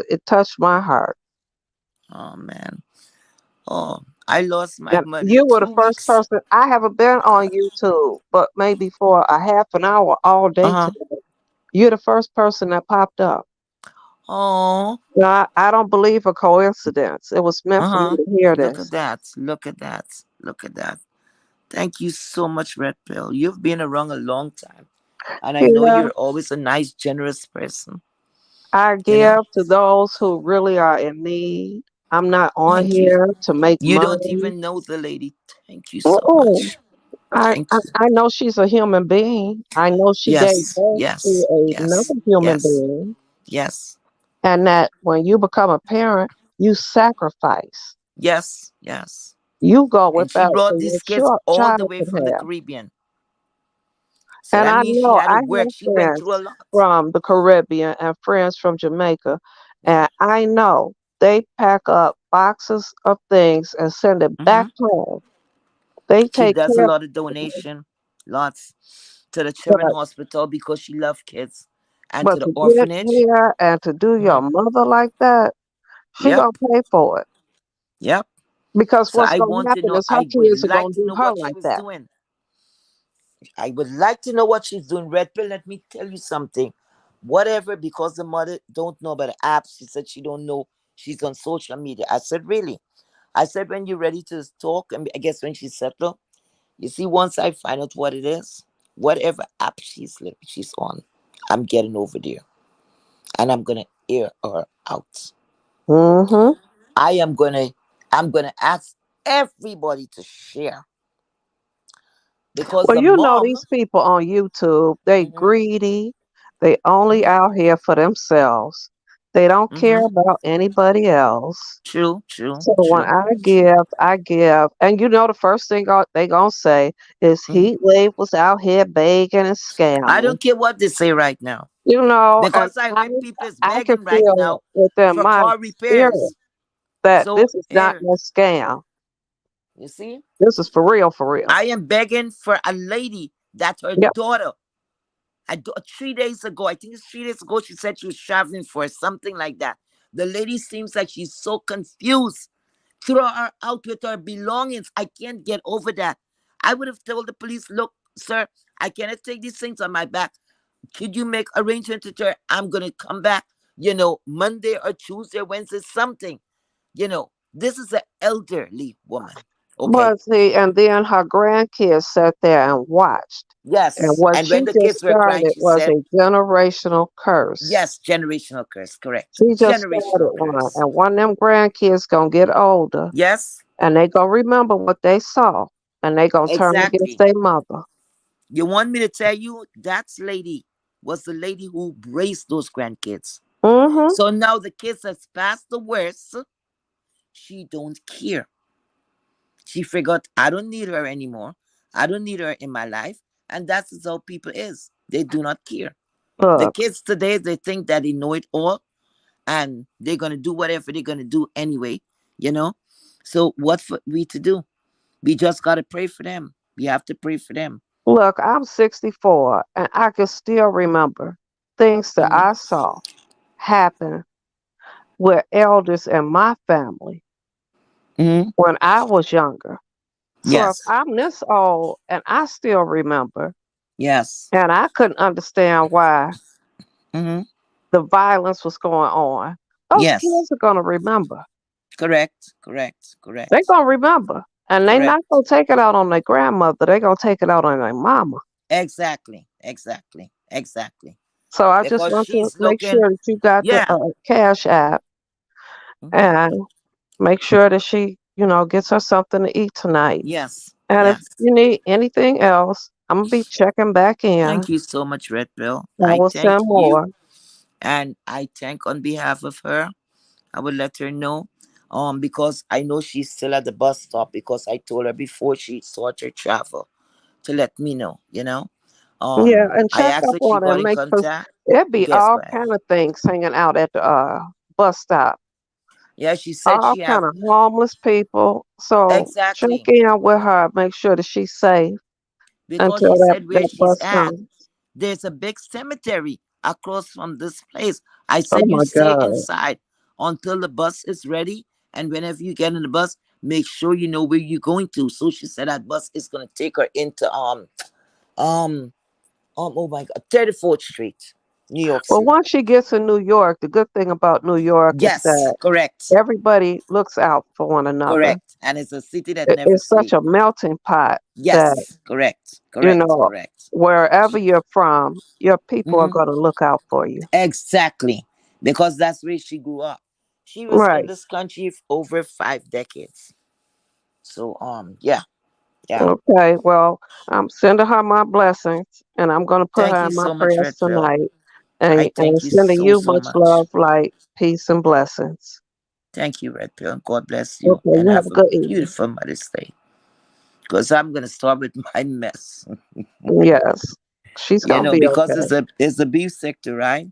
it touched my heart. Oh man. Oh, I lost my And mother you were the two first weeks. person. I haven't been on YouTube, but maybe for a half an hour all Uh day huh. today. You're the first person that popped up. Oh. No, I don't believe a coincidence. It was meant Uh for me huh. to hear Look at this. that. Look at that. Look at that. Thank you so much, Red Pill. You've been around a long time, and I know Yeah, you're always a nice, generous person. I You know. give to those who really are in need. I'm not on Thank you. here to make You don't money. even know the lady. Thank you so Oh, much. I, Thank I you. I know she's a human being. I know she gave Yes. birth Yes. to another Yes. human Yes. being, Yes. and that when you become a parent, you sacrifice. Yes. Yes. You go And she without so brought your these kids all the child way can from the have. Caribbean. So And that I means she know had to I work. have She went through a friends lot. from the Caribbean and friends from Jamaica, Yeah. and I know they pack up boxes of things and send it back Hmm. home. They She take does a care, lot of donation, lots, to the children but hospital because she loves kids, and to but the to get orphanage. here and to do Hmm. your mother like that, she Yep. gonna pay for it. Yep. Because So what's I gonna want to happen know. is her I would kids are like gonna to do know her what she like was that. doing. I would like to know what she's doing. Red Pill, let me tell you something. Whatever, because the mother don't know about the apps. She said she don't know she's on social media. I said, really? I said, when you're ready to talk, and I guess when she's settled, you see, once I find out what it is, whatever app she's on, I'm getting over there. And I'm gonna air her out. Hmm. I am gonna I'm gonna ask everybody to share because Well, the you know mom. these people on YouTube, they Hmm. greedy. They only Hmm. out here for themselves. They don't care Hmm. about anybody else. True, true, So when true, I true. give, I give. And you know the first thing they gonna say is Mhm. Heat Wave was out here begging and I scamming. don't care what they say right now You know, and because I heard people is I can begging right feel now within for my car spirit repairs. that So this is not here, no scam. you see, This is for real, for real. I am begging for a lady that her Yep. daughter. 3 days ago, I think it's 3 days ago, she said she was traveling for something like that. The lady seems like she's so confused. Throw her out with her belongings. I can't get over that. I would have told the police, look, sir, I cannot take these things on my back. Could you make arrangement with her? I'm gonna come back, Monday or Tuesday, Wednesday, something. This is an elderly woman. Okay. But see, and then her grandkids sat there and watched. And Yes. what And she when the just kids were crying, started she was said, a generational curse. yes, generational curse, correct. She just started Generational one. curse. And one of them grandkids gonna get older Yes, and they gonna remember what they saw and they gonna turn against exactly. their mother. You want me to tell you that lady was the lady who raised those grandkids. Mm-hmm. So now the kids has passed the worst. She don't care. She forgot I don't need her anymore. I don't need her in my life. And that's just how people is. They do not care. The Look, kids today, they think that they know it all and they're gonna do whatever they're gonna do anyway, you know. So what for we to do? We just gotta pray for them. We have to pray for them. look, I'm 64 and I can still remember things that Hmm. I saw happen with elders in my family Hmm. when I was younger. So if Yes. I'm this old and I still remember, Yes. and I couldn't understand why Hmm. the violence was going on, those Yes. kids are going to remember. Correct. Correct. They're Correct. going to remember. And they not Correct. going to take it out on their grandmother. They're going to take it out on their mama. Exactly. Exactly. Exactly. So I just Because want to she's make looking. sure that you got the Yeah. cash app Hmm. and make sure that she, gets her something to eat tonight. Yes. And if Yes. you need anything else, I'm going to be checking back in. Thank you so much, Red Bill. I I will thank send you, more. and I thank on behalf of her. I would let her know, because I know she's still at the bus stop because I told her before she start her travel to let me know. Yeah, and I check asked up her she on her got and in make cause contact. it be Yes, all go ahead. kind of things hanging out at the bus stop. Yeah, she said All she have kind of homeless people. So check exactly in with her, make sure that she's safe because until she that, said where that she's bus at. comes. There's a big cemetery across from this place. I Oh said you my stay God. inside until the bus is ready. And whenever you get in the bus, make sure you know where you're going to. So she said that bus is gonna take her into um oh my god, 34th Street, New York Well, City. once she gets in New York, the good thing about New York is Yes, that correct. everybody looks out for one another. Correct. And it's a city that never It's such sleep. a melting pot that, Yes, correct. you Correct. know, Correct. wherever you're from, your people are Hmm. going to look out for you. Exactly. Because that's where she grew up. She was in Right. this country over 5 decades. So yeah, yeah. Okay, well, I'm sending her my blessings, and I'm going to put Thank her you in my so much, prayers Red Pill. tonight, I and thank you sending so you so much much. love, light, peace, and blessings. Thank you, Red Pill. God bless you Okay, and you have have a a good evening. beautiful Mother's Day. Because I'm gonna start with my mess. Yes, she's going to be Because okay. it's a beef sector, right?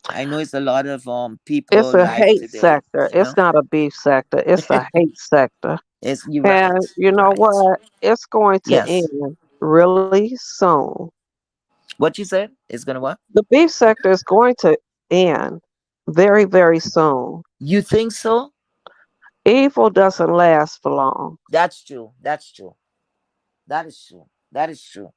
I know it's a lot of It's people a life hate today. sector. It's not a beef sector. It's a hate sector. It's you're right. And you You're know right. what? It's going to Yes. end really soon. What you said? It's gonna what? The beef sector is going to end very, very soon. You think so? Evil doesn't last for long. That's true. That's true. That is true. That is true.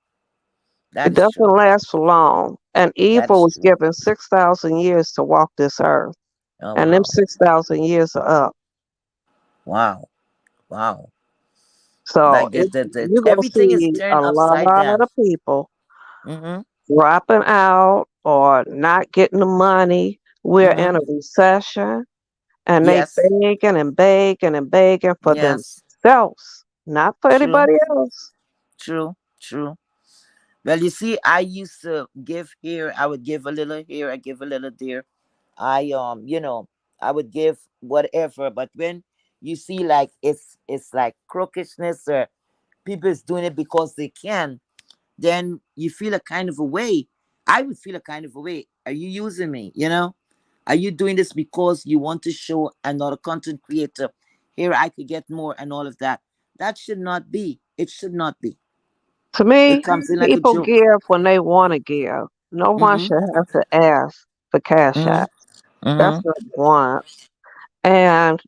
That It is doesn't true. last for long. And That evil is was true. given 6,000 years to walk this earth. Oh And them wow. 6,000 years are up. Wow. Wow. So Like the you're going to everything is see a turned lot upside down. of people Mm-hmm. dropping out or not getting the money. We're in Mm-hmm. a recession and they Yes. begging and begging for Yes. themselves, not for True. anybody else. True. True. Well, you see, I used to give here. I would give a little here. I give a little there. I would give whatever. But when you see like it's like crookishness or people is doing it because they can, then you feel a kind of a way. I would feel a kind of a way. Are you using me? Are you doing this because you want to show another content creator here I could get more and all of that? That should not be. It should not be. To It me, comes in like a people joke. give when they want to give. No one Mm-hmm. should have to ask for cash Mm-hmm. out. That's Mm-hmm. number one. And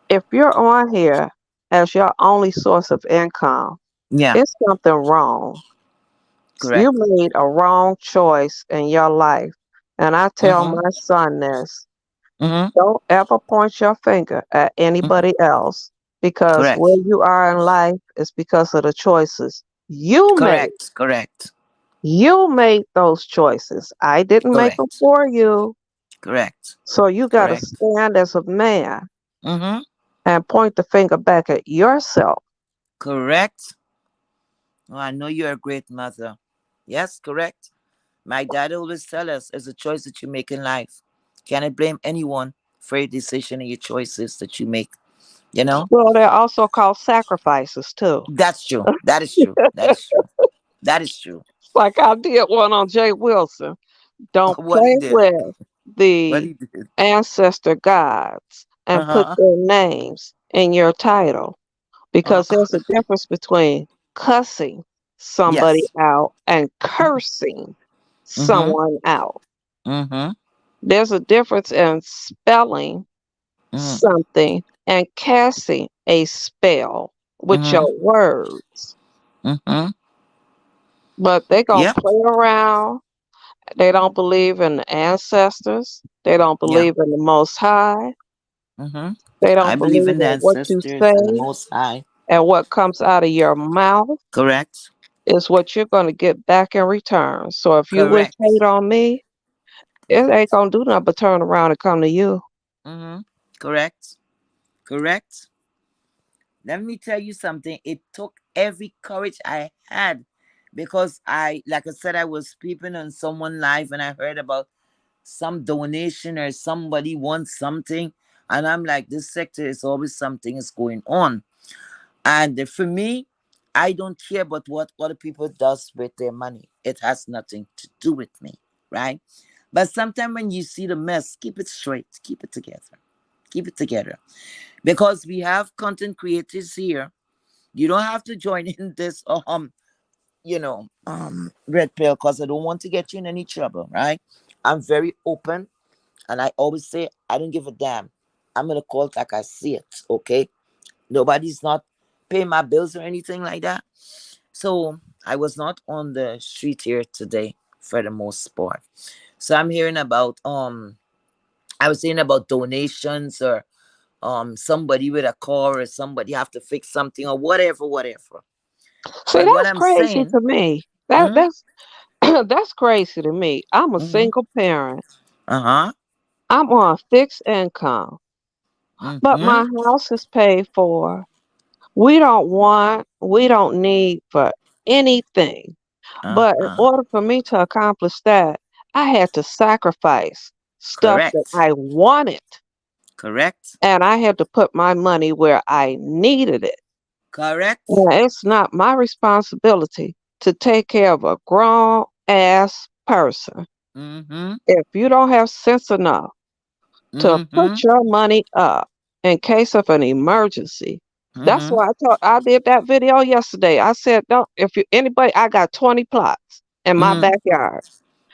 if you're on here as your only source of income, Yeah. it's something wrong. You Correct. made a wrong choice in your life. And I tell Mm-hmm. my son this: Mm-hmm. don't ever point your finger at Mm-hmm. anybody else because Correct. where you are in life is because of the choices you made. Correct. Correct. You made those choices. I didn't make them Correct. for you. Correct. So you got to Correct. stand as a man Mm-hmm. and point the finger back at yourself. Correct. Oh, I know you're a great mother. Yes, correct. My dad always tell us it's a choice that you make in life. Cannot blame anyone for your decision and your choices that you make. You know, Well, they're also called sacrifices too. that's true. That is true. That is true. That is true. Like I did one on Jay Wilson. Don't What he play did. with What the he did. ancestor gods Uh and put huh. their names in your title Uh, because there's a difference between cussing somebody yes. out and cursing Mm-hmm. someone out. Mm-hmm. There's a difference in spelling Mm-hmm. something and casting a spell with Mm-hmm. your words. Mm-hmm. But they gonna Yep. play around. They don't believe in the ancestors. They don't Yeah. believe in the Most High. Mm-hmm. They I don't believe believe in the in what you ancestors and the say Most High. and what comes out of your mouth Correct. is what you're going to get back in return. So if you wish Correct. hate on me, it ain't going to do nothing but turn around and come to you. Mm-hmm. Correct. Correct. Let me tell you something. It took every courage I had because like I said, I was peeping on someone live and I heard about some donation or somebody wants something. And I'm like, this sector is always something is going on. And for me, I don't care about what other people does with their money. It has nothing to do with me, right? But sometimes when you see the mess, keep it straight, keep it together, keep it together. Because we have content creators here. You don't have to join in this red pill because I don't want to get you in any trouble, right? I'm very open and I always say I don't give a damn. I'm gonna call it like I see it, okay? Nobody's not paying my bills or anything like that. So I was not on the street here today for the most part. So I'm hearing about I was saying about donations or somebody with a car or somebody have to fix something or whatever, whatever. See, But what that's I'm crazy saying, to me. mm, That's that's crazy to me. I'm a mm-hmm, single parent. uh-huh, I'm on fixed income, but mm-hmm, my house is paid for. We don't need for anything. But in uh-huh. order for me to accomplish that, I had to sacrifice stuff that Correct. I wanted, Correct. and I had to put my money where I needed it. Correct. Now, it's not my responsibility to take care of a grown ass person. Mm-hmm. If you don't have sense enough to put Mm-hmm. your money up in case of an emergency, that's Mm-hmm. why I did that video yesterday. I said, don't if you anybody I got 20 plots in my Mm-hmm. backyard.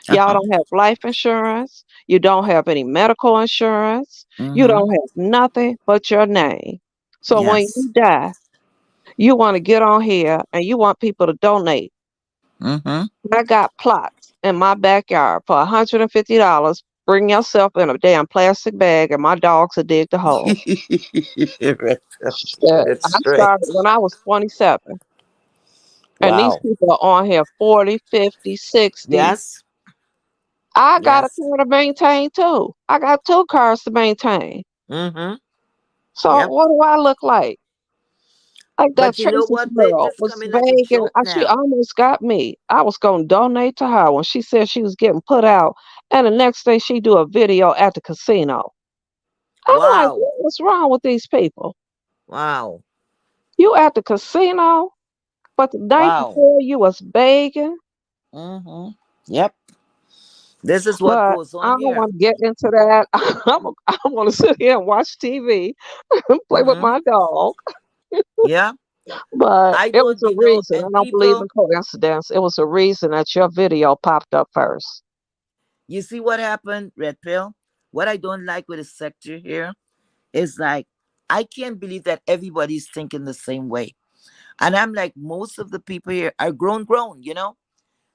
Y'all Uh-huh. don't have life insurance. You don't have any medical insurance. You Mm-hmm. don't have nothing but your name. So when Yes. you die, you want to get on here and you want people to donate. Mm-hmm. I got plots in my backyard for $150. Bring yourself in a damn plastic bag and my dogs will dig the hole. Right. Shit, It's I straight. started when I was 27. And these Wow. people are on here 40, 50, 60. Yes. I got a Yes. car to maintain too. I got two cars to maintain. Mm-hmm. So Yep. what do I look like? Like that But you know Tracy's what? girl This was coming like a vague and joke she now. almost got me. I was gonna donate to her when she said she was getting put out, and the next day she do a video at the casino. I'm like, Wow. what's wrong with these people? Wow. You at the casino, but the night Wow. before you was begging. Mm-hmm. Yep. This is what But goes I on don't here. want to get into that. I want to sit here and watch TV and play with Mm-hmm. my dog. Yeah. But I it was don't, a reason. I and don't believe in people, coincidence. It was a reason that your video popped up first. you see what happened, Red Pill? What I don't like with the sector here is like, I can't believe that everybody's thinking the same way. And I'm like, most of the people here are grown.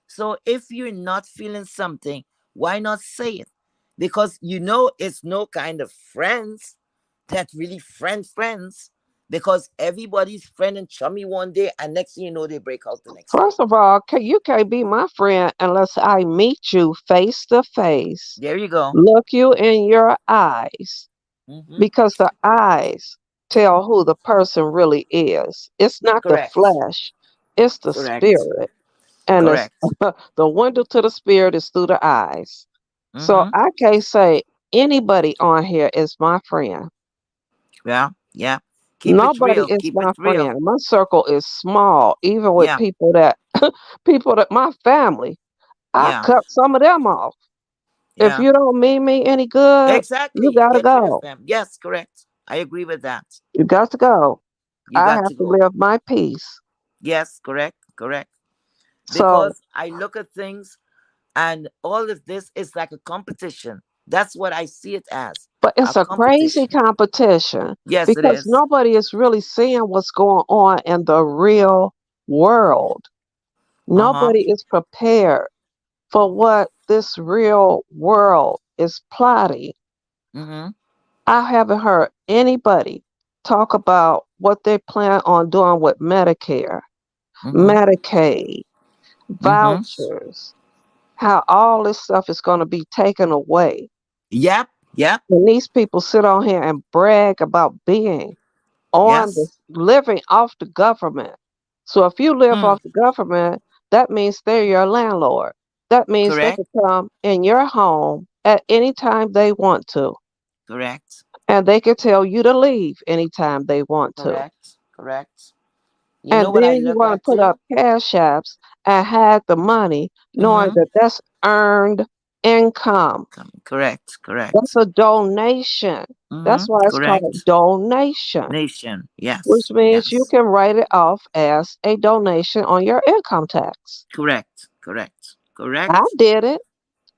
So if you're not feeling something, why not say it? Because it's no kind of friends that really friends. Because everybody's friend and chummy one day, and next thing you know, they break out the next day. First of all, you can't be my friend unless I meet you face to face, There you go. look you in your eyes, Mm-hmm. because the eyes tell who the person really is. It's not the Correct. flesh, it's the Correct. spirit. And it's, Correct. the window to the spirit is through the eyes. So Mm-hmm. I can't say anybody on here is my friend. Yeah. Yeah. Keep it Nobody real. is Keep it my real. friend. My circle is small, even with Yeah. people that my family. I Yeah. cut some of them off. If Yeah. you don't mean me any good, you Exactly. gotta Get rid of go. them. Yes, correct. I agree with that. You got to go. You I got have to to go. live my peace. Yes, correct. Correct. So, Because I look at things and all of this is like a competition. That's what I see it as, but a it's a crazy competition. competition Yes, it because is. nobody is really seeing what's going on in the real world. Uh-huh. Nobody is prepared for what this real world is plotting. Mm-hmm. I haven't heard anybody talk about what they plan on doing with Medicare, Mm-hmm. Medicaid, Mm-hmm. vouchers, how all this stuff is going to be taken away. Yep. Yep. And these people sit on here and brag about being on the Yes. living off the government. So if you live Mm. off the government, that means they're your landlord. That means they Correct. can come in your home at any time they want to. Correct. And they can tell you to leave anytime they want to. Correct. Correct. You know And what I then you look want to at put up too? cash apps and hide the money, knowing Mm-hmm. that that's earned income. Correct. That's Correct. a donation. Mm-hmm. That's why it's called Correct. donation, Nation. which Yes. means you Yes. can write it off as a donation on your income tax. Correct. Correct. I Correct. did it.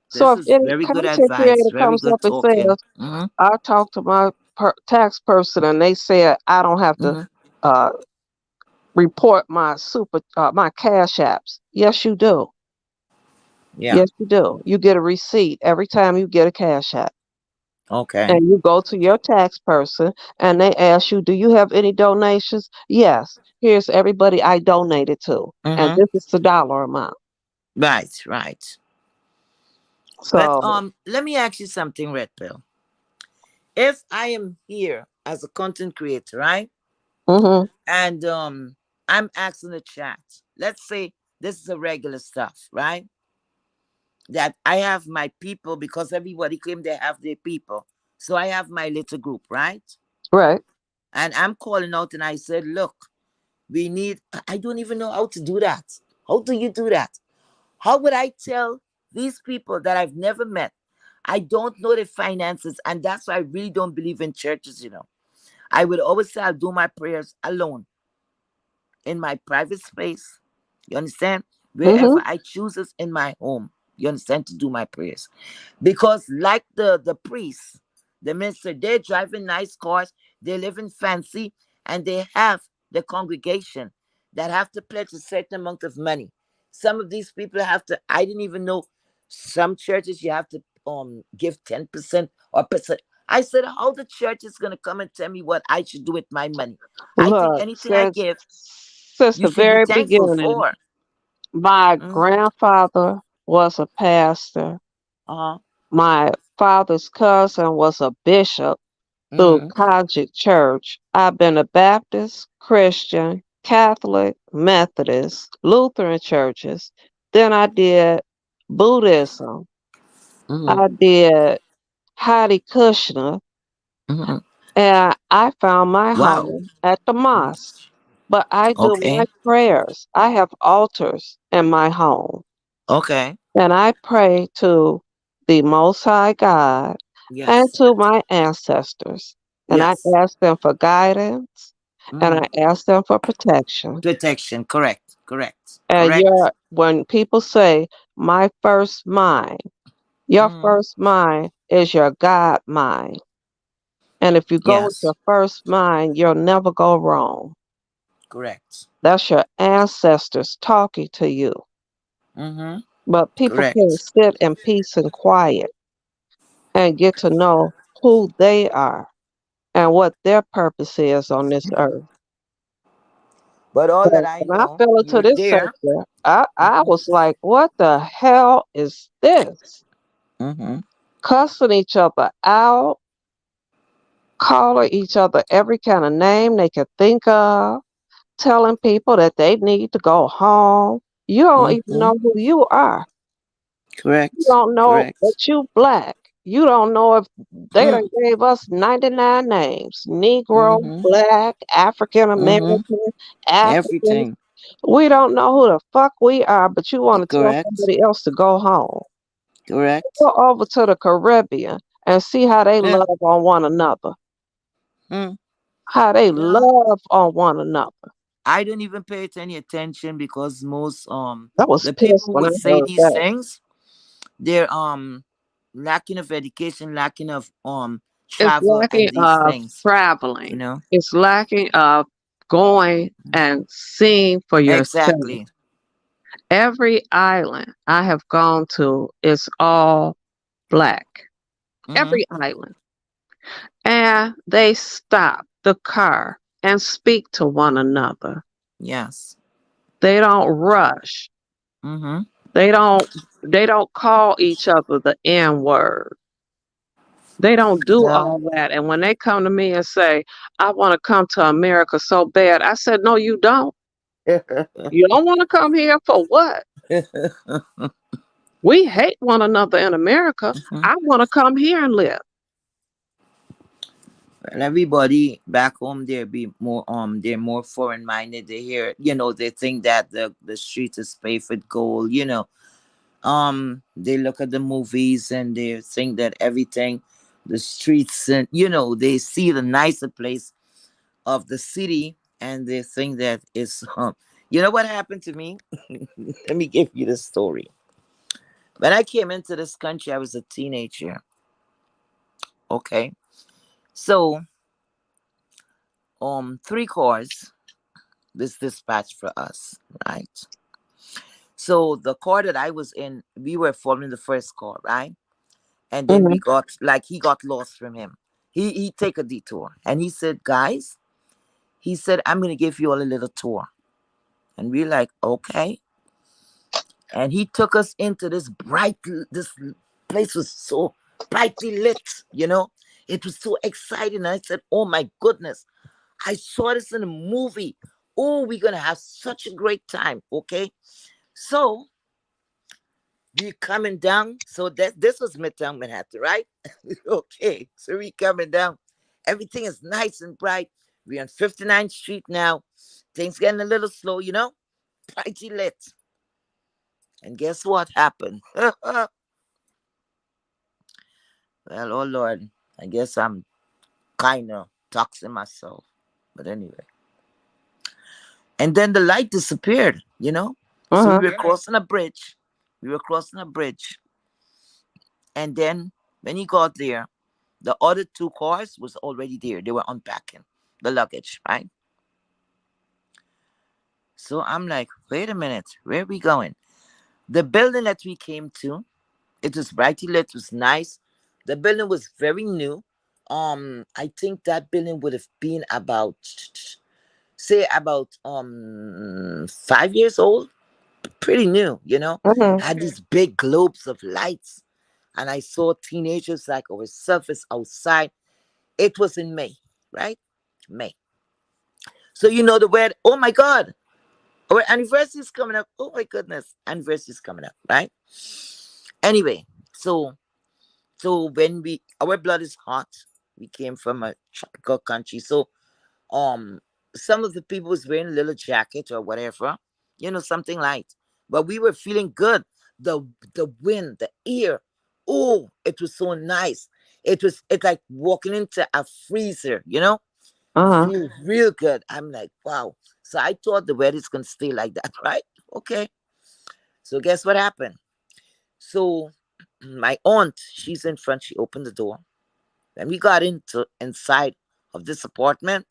So This if is any very good content advice. creator Very comes good up and talking. says, Mm-hmm. I talked to my tax person and they said I don't have to Mm-hmm. uh, report my cash apps. Yes, you do. Yeah. Yes, you do. You get a receipt every time you get a cash app. Okay. And you go to your tax person and they ask you, do you have any donations? Yes. Here's everybody I donated to. And Mm-hmm. this is the dollar amount. Right. Right. But So, let me ask you something, Red Pill. If I am here as a content creator, right? hmm And I'm asking the chat. Let's say this is a regular stuff, right? That I have my people because everybody claim they have their people. So I have my little group, right? right. And I'm calling out and I said, look, we need, I don't even know how to do that. How do you do that? How would I tell these people that I've never met? I don't know their finances. And that's why I really don't believe in churches. I would always say I'll do my prayers alone in my private space. You understand? hmm Wherever I choose is in my home. You understand? To do my prayers. Because like the priests, the minister, they're driving nice cars, they live in fancy, and they have the congregation that have to pledge a certain amount of money. Some of these people have to, I didn't even know some churches you have to give 10% or percent. I said, how the church is gonna come and tell me what I should do with my money? I think Look, anything I since give, since you the should be very thankful beginning, for. my Mm-hmm. grandfather was a pastor. Uh-huh. My father's cousin was a bishop through Mm-hmm. Kojic Church. I've been a Baptist, Christian, Catholic, Methodist, Lutheran churches. Then I did Buddhism. Mm-hmm. I did Hare Krishna, Mm-hmm. and I found my Wow. home at the mosque. But I do my Okay. prayers. I have altars in my home, Okay. and I pray to the Most High God and Yes. to my ancestors. And I Yes. ask them for guidance and Mm. I ask them for protection. Protection. Correct. Correct. And Correct. when people say, my first mind, your Mm. first mind is your God mind. And if you go with Yes. your first mind, you'll never go wrong. Correct. That's your ancestors talking to you. Mm-hmm. But people can't Correct. sit in peace and quiet and get to know who they are and what their purpose is on this earth. But all that So I when I know, fell into you're this there. sector, I Mm-hmm. was like, what the hell is this? Mm-hmm. Cussing each other out, calling each other every kind of name they could think of, telling people that they need to go home. You don't even Mm-hmm. know who you are. You Correct. don't know Correct. that you black. You don't know if they Mm, done gave us 99 names. Negro, mm-hmm. black, African Mm-hmm. American, African. Everything. We don't know who the fuck we are, but you want to tell Correct. somebody else to go home. Correct. Go over to the Caribbean and see how they Yeah. love on one another. Mm. How they Well, love on one another. I don't even pay it any attention because most I was the people pissed who when I would say heard these that. things, they're lacking of education, lacking of It's travel lacking and these of things, you traveling. know. It's lacking of going and seeing for yourself. Exactly. Every island I have gone to is all black. Mm-hmm. Every island. And they stop the car and speak to one another. Yes. They don't rush. Mm-hmm. They don't they don't call each other the N word. They don't do Well, all that. And when they come to me and say, I want to come to America so bad, I said, no, you don't. You don't want to come here for what? We hate one another in America. Mhm. I want to come here and live. Well, everybody back home, they're more foreign minded. They hear, they think that the street is paved with gold. They look at the movies and they think that everything, the streets, and they see the nicer place of the city, and they think that it's. You know what happened to me? Let me give you the story. When I came into this country, I was a teenager. Okay, so 3 cars this dispatch for us, right? So the car that I was in, we were following the first car, right? And then we Mhm. got like he got lost from him. He take a detour and he said, guys, he said, I'm gonna give you all a little tour. And we're like, okay. And he took us into this place was so brightly lit, you know. It was so exciting. I said, oh my goodness, I saw this in a movie. Oh, we're gonna have such a great time. Okay. So we coming down. So that this was Midtown Manhattan, right? Okay. So we coming down. Everything is nice and bright. We're on 59th Street now. Things getting a little slow, brightly lit. And guess what happened? Well, oh Lord, I guess I'm kind of toxing myself. But anyway. And then the light disappeared. So we Uh-huh. were crossing a bridge. We were crossing a bridge. And then when he got there, the other 2 cars was already there. They were unpacking the luggage, right? So I'm like, wait a minute, where are we going? The building that we came to, it was brightly lit, it was nice. The building was very new. I think that building would have been about, say, about 5 years old. Pretty new, Mhm. had these big globes of lights. And I saw teenagers like over surface outside. It was in May, right? May. So the word, oh my God, our anniversary is coming up. Oh my goodness, anniversary is coming up, right? Anyway, so when our blood is hot, we came from a tropical country. So um some of the people was wearing a little jacket or whatever, something light. But we were feeling good. The the wind, the air, oh, it was so nice. It's like walking into a freezer. Uh-huh. Feel real good. I'm like, wow. So I thought the weather's gonna stay like that, right? Okay. So guess what happened? So my aunt, she's in front, she opened the door. When we got inside of this apartment,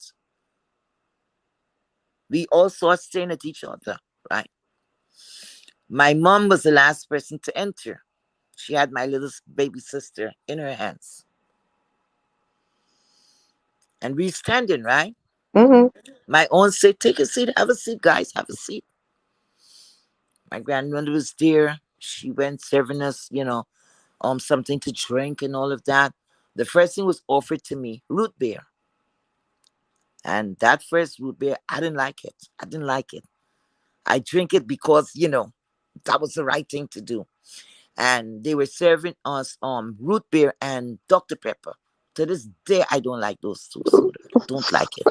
we all saw staring at each other, right? My mom was the last person to enter. She had my little baby sister in her hands. And we standing, right? Mhm. My aunt said, take a seat, have a seat, guys, have a seat. My grandmother was there. She went serving us, something to drink and all of that. The first thing was offered to me, root beer. And that first root beer, I didn't like it. I didn't like it. I drink it because, that was the right thing to do. and they were serving us root beer and Dr. Pepper. To this day, I don't like those two soda. Don't like it.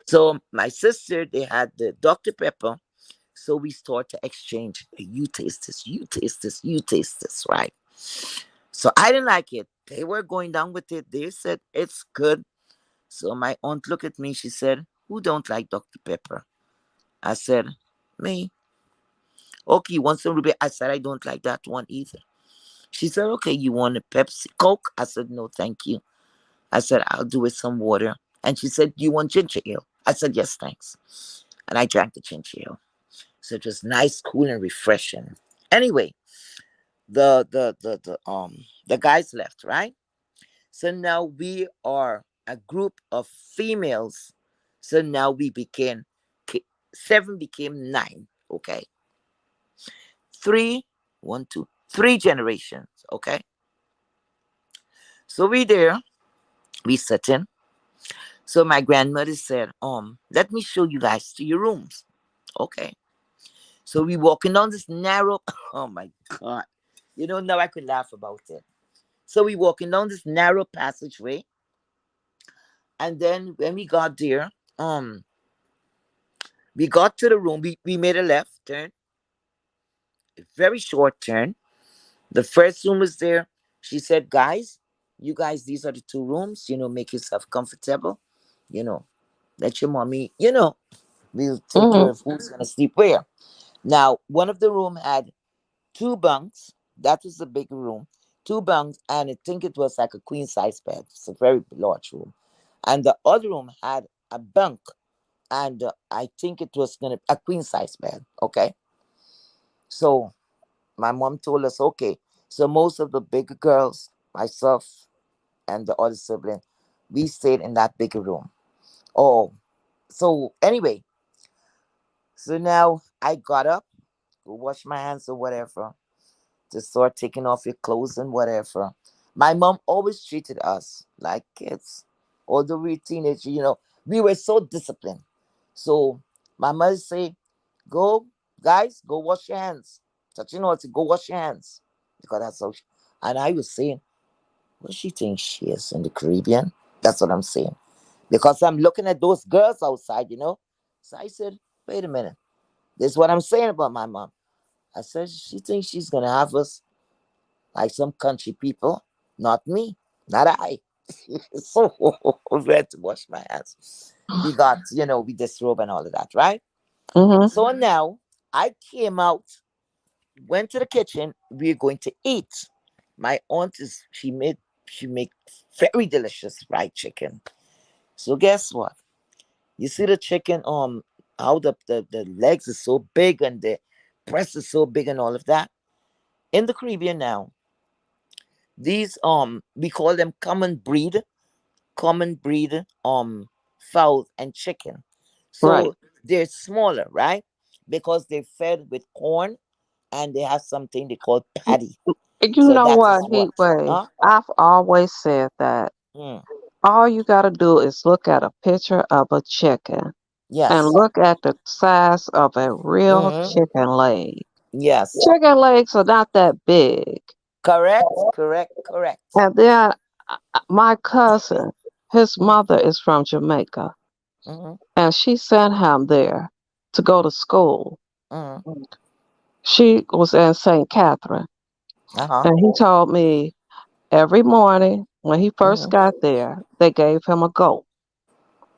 So my sister, they had the Dr. Pepper. So we start to exchange. You taste this, you taste this, you taste this, right? So I didn't like it. They were going down with it. They said it's good. So my aunt looked at me. She said, "Who don't like Dr. Pepper?" I said, "Me." "Okay, you want some Ruby?" I said, "I don't like that one either." She said, "Okay, you want a Pepsi Coke?" I said, "No, thank you." I said, "I'll do with some water." And she said, "Do you want ginger ale?" I said, "Yes, thanks." And I drank the ginger ale. So it was nice, cool, and refreshing. Anyway, the guys left, right? So now we are a group of females. So now we became seven became nine. Okay, three, one, two, three generations. Okay, so we there, we sitting. So my grandmother said, let me show you guys to your rooms. Okay. So we walking down this narrow. Oh my god, now I could laugh about it. So we walking down this narrow passageway, and then when we got there, we got to the room. We made a left turn, a very short turn. The first room was there. She said, "Guys, you guys, these are the two rooms. Make yourself comfortable. You know, let your mommy. We'll take care Mhm. of who's gonna sleep where." Now, one of the room had two bunks. That was a big room. Two bunks, and I think it was like a queen size bed. It's a very large room. And the other room had a bunk, and I think it was gonna a queen size bed. Okay, so my mom told us, okay, so most of the bigger girls, myself and the other sibling, we stayed in that bigger room. Oh, so anyway, so now I got up, go wash my hands or whatever, to start taking off your clothes and whatever. My mom always treated us like kids. Although we were teenagers, we were so disciplined. So my mother say, "Go, guys, go wash your hands." So to go wash your hands. Because that's how and I was saying, what she thinks she is in the Caribbean? That's what I'm saying. Because I'm looking at those girls outside. So I said, wait a minute. This is what I'm saying about my mom. I said, she thinks she's gonna have us like some country people, not me, not I. So we had to wash my hands. We got, we disrobe and all of that, right? Mhm. So now I came out, went to the kitchen. We're going to eat. My aunt she make very delicious fried chicken. So guess what? You see the chicken, how the legs are so big and the breast is so big and all of that. In the Caribbean now, these we call them common breed fowl and chicken. Right. So they're smaller, right? Because they're fed with corn and they have something they call patty. You So know that is what, what. Heatwave? Huh? I've always said that Mm, all you got to do is look at a picture of a chicken and yes. look at the size of a real Mm-hmm. chicken leg. Yes. Chicken legs are not that big. Correct. Correct. Correct. And then my cousin, his Mm-hmm. mother is from Jamaica, Mm-hmm. and she sent him there to go to school. Mm-hmm. She was in St. Catherine, Uh-huh. and he told me every morning when he first Mm-hmm. got there, they gave him a goat.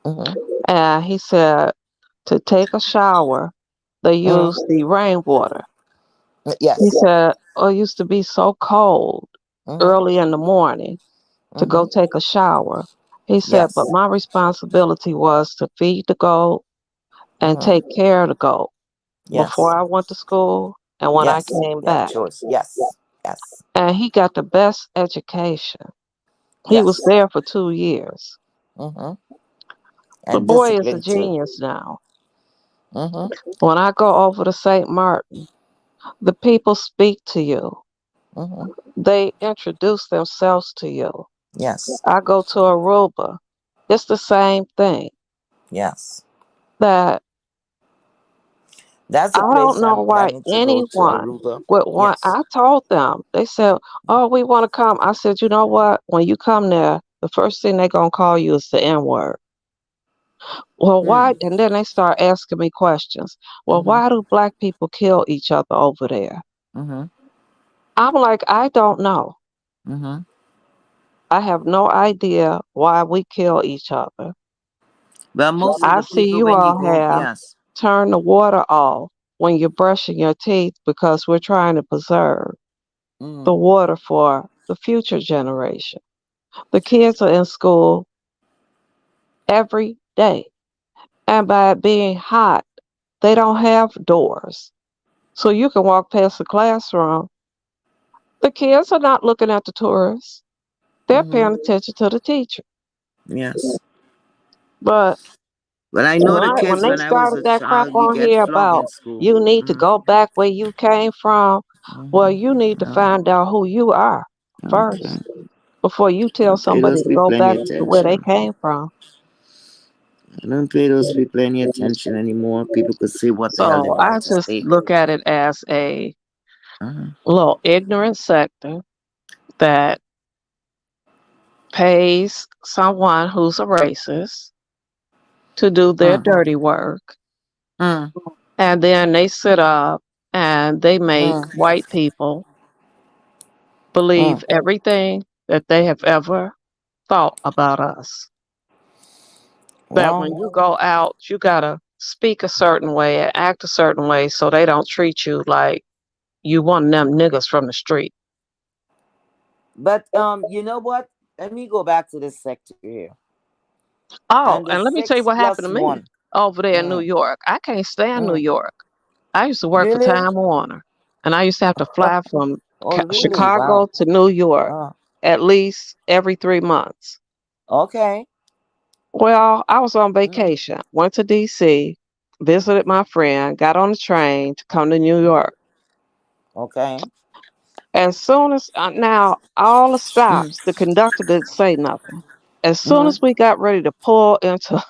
Mm-hmm. And he said to take a shower, they used Mm-hmm. the rainwater. He Yes. said, oh, it used to be so cold Mm-hmm. early in the morning to go Mm-hmm. take a shower. He said, but Yes. my responsibility was to feed the goat and Mm-hmm. take care of the goat before Yes. I went to school and when I Yes. came You have back. choice. Yes. Yes. And he got the best education. He was Yes. there for 2 years. Mm-hmm. The And boy is a discipline too. genius now. Mm-hmm. When I go over to St. Martin, the people speak to you. Mm-hmm. They introduce themselves to you. Yes. I go to Aruba. It's the same thing. Yes. That That's a I don't place know I'm why planning to go to, anyone Aruba. would want. Yes. I told them. They said, "Oh, we want to come." I said, "You know what? When you come there, the first thing they're gonna call you is the N word." Well, why? Hmm. And then they start asking me questions. Well, Mm-hmm. why do black people kill each other over there? Mm-hmm. I'm like, I don't know. Mm-hmm. I have no idea why we kill each other. But most of I the see people you when you all go, have yes. turned the water off when you're brushing your teeth because we're trying to preserve Mm. the water for the future generation. The kids are in school every day, and by it being hot, they don't have doors. So you can walk past the classroom. The kids are not looking at the tourists, they're Mm-hmm. paying attention to the teacher. Yes. But Well, I know the when kids they when I was started a that crap child, you on get here flogged in about school. you need to Mm-hmm. go back where you came from, well, Mm-hmm. you need to Yeah. find out who you are Okay. first before you tell Don't pay somebody those to go people any back to where they attention. came from. I don't pay those people any attention anymore. People could say what the hell they So I wanted to just say. look at it as a Uh-huh. little ignorant sector that pays someone who's a racist to do their Mm. dirty work. Mm. And then they sit up and they make Mm. white people Mm. believe everything that they have ever thought about us. That when Well, you go out, you gotta speak a certain way and act a certain way so they don't treat you like you one of them niggas from the street. but you know what? Let me go back to this sector here. And Oh, the and let me tell you six what happened plus to me one. over there in New Mm. York. I can't stand New Mm. York. I used to work for Really? Time Warner, and I used to have to fly from Oh, really? Chicago Wow. to New York Uh, at least every 3 months. okay. Well, I was on Mm. vacation, went to DC, visited my friend, got on the train to come to New Mm. York. Okay. As soon as now all the Mm. stops, the conductor didn't say nothing. As soon Mm-hmm. as we got ready to pull into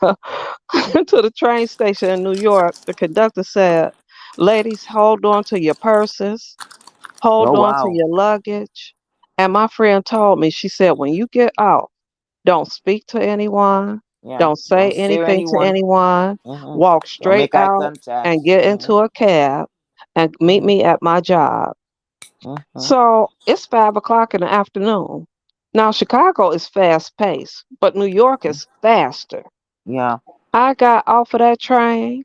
into the train station in New York, the conductor said, "Ladies, hold on to your purses, Oh, hold on to wow. your luggage." And my friend told me, she said, "When you get out, don't speak to anyone, Yeah. don't say Don't stare anything to anyone. anyone, Mm-hmm. walk Don't straight make eye out contact. and get Mm-hmm. into a cab and meet Mm-hmm. me at my job." Mm-hmm. So it's 5 o'clock in the afternoon. Now Chicago is fast paced, but New York is faster. Yeah. I got off of that train.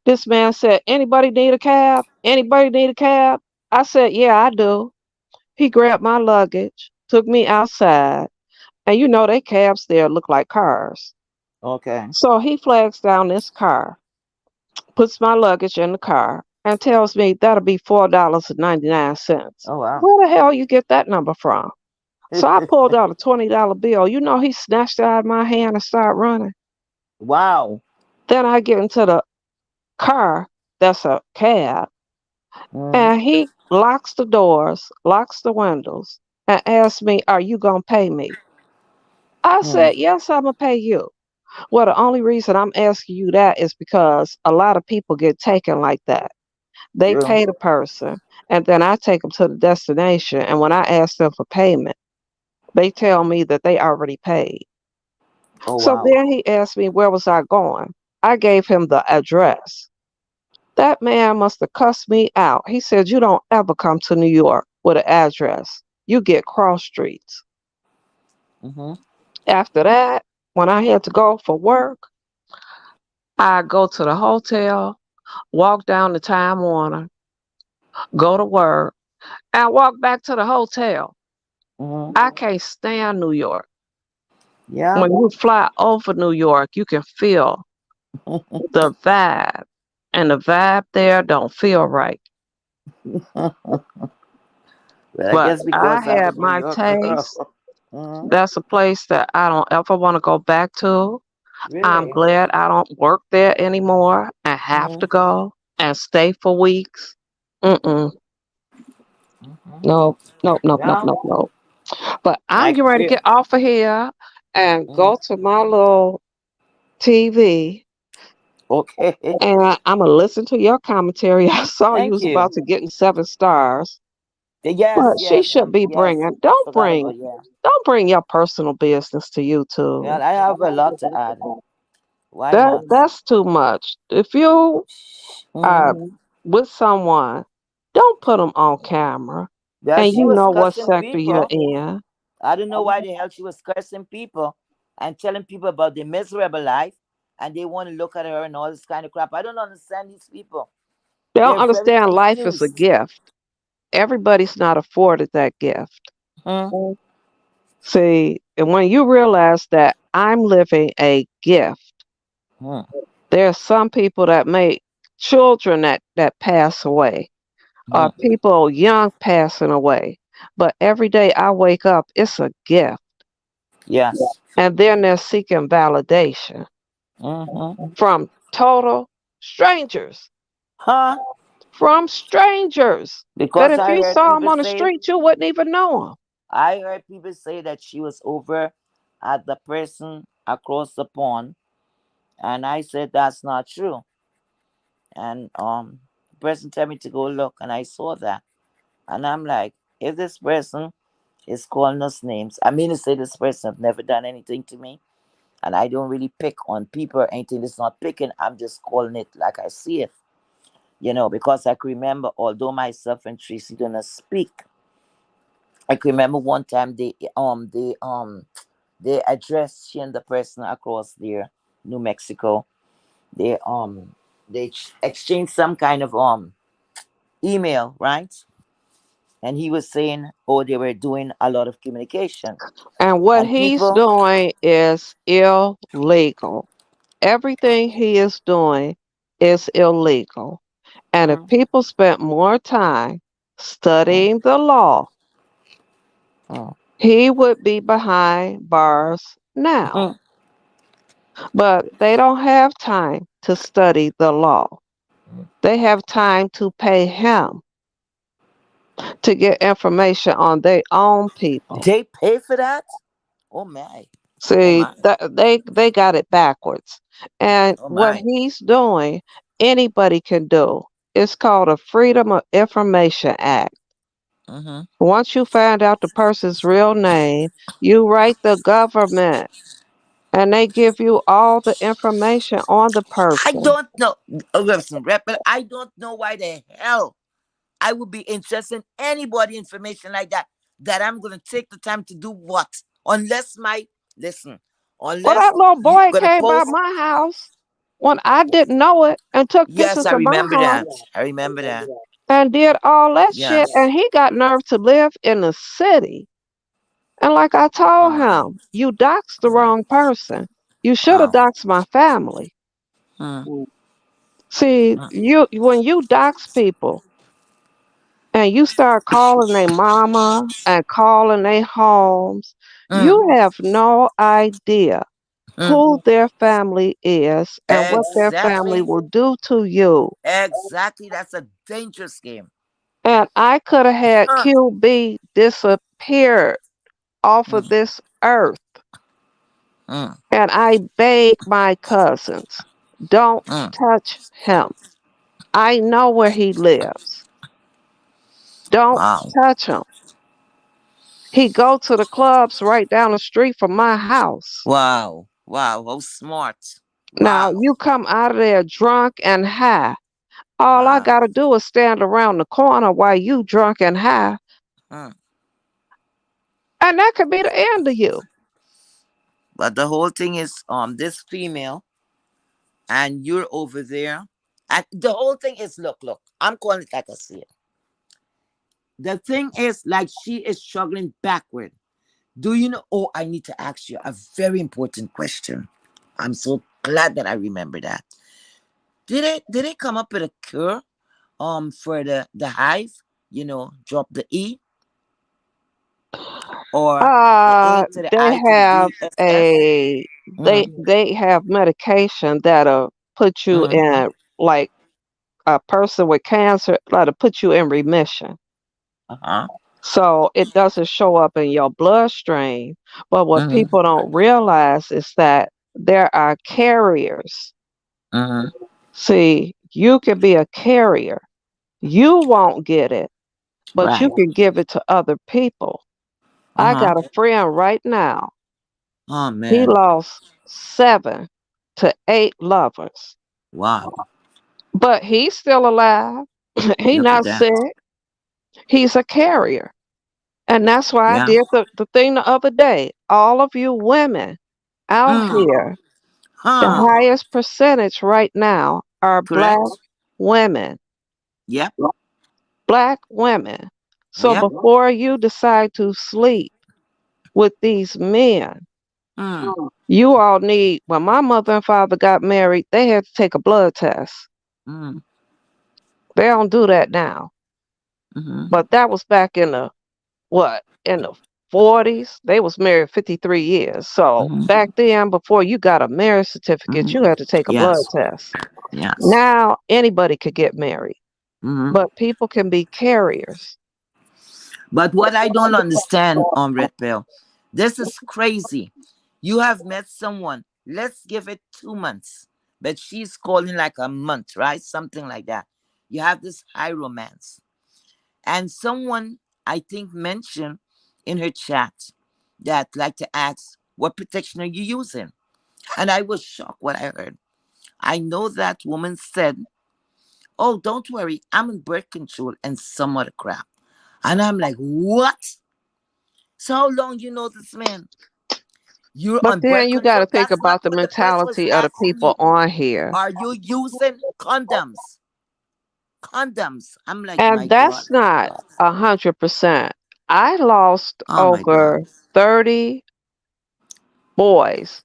This man said, "Anybody need a cab? Anybody need a cab?" I said, "Yeah, I do." He grabbed my luggage, took me outside, and you know they cabs there look like cars. Okay. So he flags down this car, puts my luggage in the car, and tells me that'll be $4.99. Oh, wow. Where the hell you get that number from? So I pulled out a $20 bill. You know, he snatched it out of my hand and started running. Wow. Then I get into the car that's a cab, Mm. and he locks the doors, locks the windows, and asks me, "Are you going to pay me?" I Mm. said, "Yes, I'm going to pay you." Well, the only reason I'm asking you that is because a lot of people get taken like that. They True. pay the person, and then I take them to the destination. And when I ask them for payment, they tell me that they already paid. Oh, So wow. then he asked me where was I going. I gave him the address. That man must have cussed me out. He said, "You don't ever come to New York with an address. You get cross streets." Mm-hmm. After that, when I had to go for work, I go to the hotel, walk down to Time Warner, go to work, and walk back to the hotel. Mm-hmm. I can't stand New York. Yeah. When you fly over New York, you can feel the vibe, and the vibe there don't feel right. Well, I But guess I because I'm a had New my York girl. taste. Mm-hmm. That's a place that I don't ever want to go back to. I'm Really? glad I don't work there anymore and have Mm-hmm. to go and stay for weeks. Mm-mm. Mm-hmm. No, no, no, no, Yeah. no, no. But I'm I getting ready to feel. get off of here and Mm-hmm. go to my little TV Okay. And I'm gonna listen to your commentary. I saw you Thank was you. about to get in 7 stars, Yes, but she yes, should be yes. bringing. Forgot about, yeah. Don't bring your personal business to YouTube. Well, I have a lot to add. Why That not? that's too much. If you are Mm-hmm. with someone, don't put them on camera, Yeah, and she you was know what cursing sector you're people. in. I don't know why the hell she was cursing people and telling people about their miserable life, and they want to look at her and all this kind of crap. I don't understand these people. They don't They're very understand life is a confused. gift. Everybody's not afforded that gift. Hmm. See, and when you realize that I'm living a gift, Hmm. there are some people that make children that pass away, or Hmm. people young passing away. But every day I wake up, it's a gift. Yes. And then they're seeking validation Hmm. from total strangers. Huh? From strangers. That Because if I you heard saw them people on the say, street, you wouldn't even know them. I heard people say that she was over at the person across the pond, and I said that's not true. And the person told me to go look, and I saw that, and I'm like, if this person is calling us names, I mean to say this person have never done anything to me, and I don't really pick on people or anything. It's not picking. I'm just calling it like I see it, because I can remember, although myself and Tracy don't speak, I can remember one time they addressed she and the person across there, New Mexico. They exchanged some kind of email, right? And he was saying, oh, they were doing a lot of communication, And what and he's people. doing is illegal. Everything he is doing is illegal. And if Mm, people spent more time mm, studying the law, mm, he would be behind bars now. mm, But they don't have time to study the law. mm. They have time to pay him to get information on their own people. They pay for that? Oh my! Oh See, my! they got it backwards. And Oh what my! he's doing, anybody can do. It's called a Freedom of Information Act. Mm-hmm. Once you find out the person's real name, you write the government and they give you all the information on the I person. don't know. Listen, but I don't know why the hell I would be interested in anybody information like that. That I'm gonna take the time to do what? Unless my listen, Well, that unless little you boy gonna came by post. my house when I didn't know it and took Yes, pictures I of my remember house that. I remember that. and did all that shit. Yes. And he got nerve to live in the city. And like I Oh told my. him, you doxed the Oh my. wrong person. You should have Wow. doxed my family. Mm, See, mm, you when you dox people and you start calling their mama and calling their homes, mm, you have no idea mm. who their family is and what their family Exactly. will do to you. Exactly. That's a dangerous game. And I could have had Huh. QB disappeared off Mm, of this earth. mm, And I beg my cousins, don't mm. touch him. I know where he lives. Don't Wow. touch him. He go to the clubs right down the street from my house. Wow. Wow. How smart. Now Wow. you come out of there drunk and high. All I Wow. gotta do is stand around the corner while you drunk and high, Mm. and that could be the end of you. But the whole thing is this female and you're over there. And the whole thing is look, I'm calling it like I see it. The thing is like she is struggling backward. Do you know? Oh, I need to ask you a very important question. I'm so glad that I remember that. Did they come up with a cure for the hive? Drop the E or the A to the They I to the have D S S. a Mm, they have medication that'll put you mm, in like a person with cancer that'll put you in remission. uh-huh. So it doesn't show up in your bloodstream. But what Mm, people don't realize is that there are carriers Mm-hmm. See, you can be a carrier. You won't get it, but you Right. can give it to other people. I Uh-huh. got a friend right now. Oh He man. lost 7 to 8 lovers, Wow. but he's still alive. He Look at not that. sick. He's a carrier. And that's why I Yeah. did the thing the other day. All of you women out Mm. here, the Huh. highest percentage right now are black Correct. women. Yep. Black women. So Yep. before you decide to sleep with these men, Mm. you all need, when my mother and father got married, they had to take a blood test. Mm. They don't do that now. Mm-hmm. But that was back in the what? In the 40s. They was married 53 years. So Mm-hmm. back then, before you got a marriage certificate, Mm-hmm. you had to take a blood Yes. test. Yes. Now anybody could get married, Mm-hmm. but people can be carriers. But what I don't understand on Red Pill, this is crazy. You have met someone, let's give it 2 months, but she's calling like a month, right? Something like that. You have this high romance. And someone, I think, mentioned in her chat that like to ask, what protection are you using? And I was shocked what I heard. I know that woman said, oh, don't worry, I'm on birth control and some other crap. And I'm like, what? So how long you know this man? You're But on then birth you got control? to think That's not about the what the person was mentality of the asking people you. on here. Are you using condoms? Condoms. I'm like, my And God, that's my not God. 100%. I lost Oh my God. over 30 boys,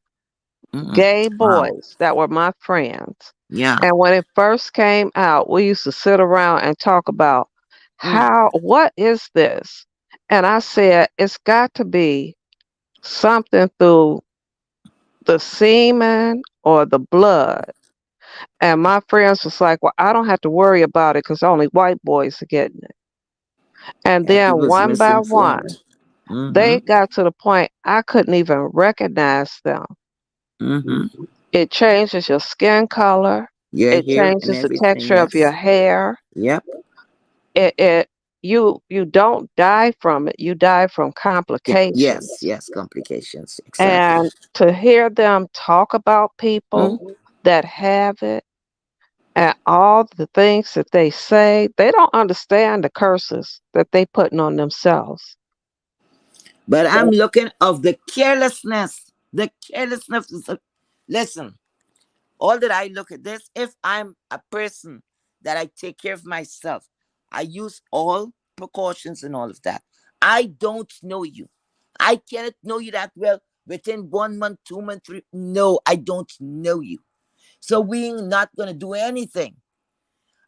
Mm-mm. gay Wow. boys that were my friends. Yeah. And when it first came out, we used to sit around and talk about Mm. what is this? And I said, it's got to be something through the semen or the blood. And my friends was like, well, I don't have to worry about it because only white boys are getting it. And And then he was one by misinformed. one, Mm-hmm. they got to the point I couldn't even recognize them. Mm-hmm. It changes your skin color. Your It hair and changes the everything, texture of your yes. hair. Yep. It you don't die from it. You die from Yes, complications. yes, complications. Exactly. And to hear them talk about Mm. people that have it and all the things that they say, they don't understand the curses that they putting on themselves. But I'm looking of the carelessness. The carelessness is listen, all that I look at this, if I'm a person that I take care of myself, I use all precautions and all of that. I don't know you. I cannot know you that well within 1 month, 2 months, three. No, I don't know you. So we're not gonna do anything.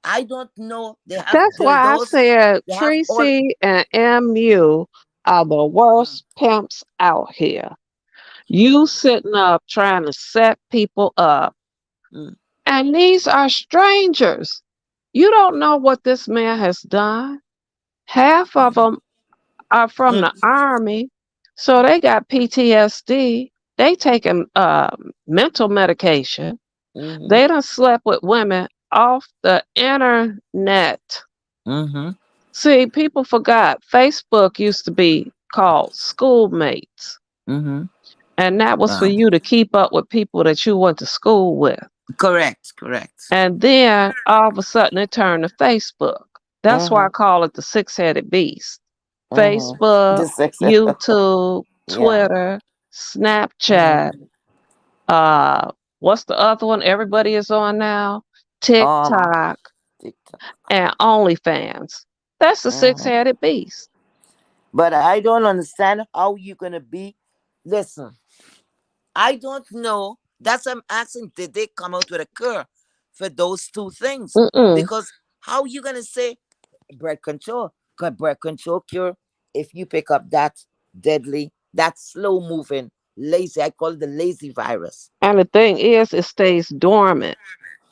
I don't know. They have That's why I dildos. said They have all. Tracy and MU are the Mm, worst pimps out here. You sitting up trying to set people up, mm, and these are strangers. You don't know what this man has done. Half of them are from mm, the army, so they got PTSD. They taking mental medication. mm-hmm, They done slept with women off the internet. mm-hmm. See, people forgot Facebook used to be called schoolmates, Mm-hmm. and that was for Wow. you to keep up with people that you went to school with. Correct. Correct. And then all of a sudden it turned to Facebook. That's why I Mm-hmm. call it the six headed beast. Mm-hmm. Facebook, The sex. YouTube, Yeah. Twitter, Snapchat, Mm-hmm. what's the other one everybody is on now? Um. TikTok TikTok. and OnlyFans. That's the six Mm-hmm. headed beast. But I don't understand how you gonna be. Listen, I don't know. That's what I'm asking. Did they come out with a cure for those two things? Mm-mm. Because how you gonna say birth control? Because birth control cure if you pick up that deadly, that slow moving, lazy. I call it the lazy virus. And the thing is, it stays dormant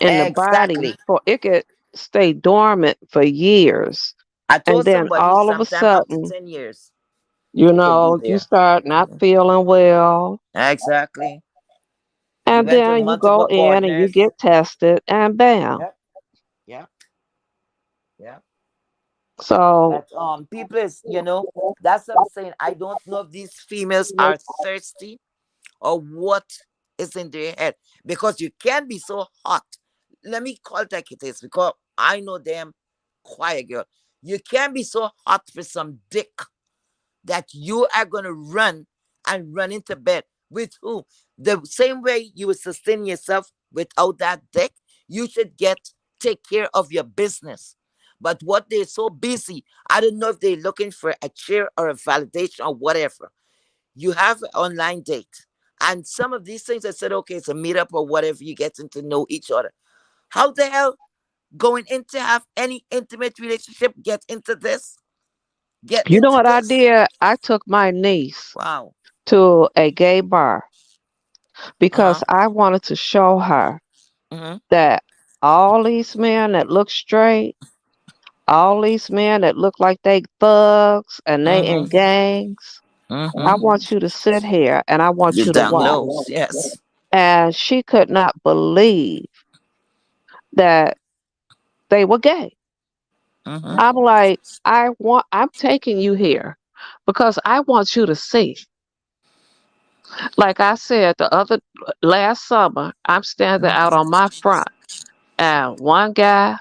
in the body Exactly. for it could stay dormant for years. I And told then somebody all of a sometime up to sudden, 10 years it could be you there. start not Mhm. feeling well. Exactly. He And went with then you multiple go in and you partners. get tested and bam. Yep, yep, yep. So But people is, that's what I'm saying. I don't know if these females are thirsty or what is in their head, because you can be so hot. Let me call it like it is, because I know them, quiet girl. You can be so hot for some dick that you are gonna run and run into bed with who? The same way you would sustain yourself without that dick, you should take care of your business. But what they're so busy, I don't know if they're looking for a cheer or a validation or whatever. You have an online date. And some of these things I said, okay, it's a meetup or whatever, you getting to know each other. How the hell going in to have any intimate relationship get into this? Get you know into what I this? did? I took my niece Wow. to a gay bar because Uh-huh. I wanted to show her Mm-hmm. that all these men that look straight, all these men that look like they thugs and they in Mm-hmm. gangs, I Mm-hmm. want you to sit here and I want You you to down watch. low. Yes. And she could not believe that they were gay. Mm-hmm. I'm like, I'm taking you here because I want you to see. Like I said the other last summer, I'm standing out on my front and one guy,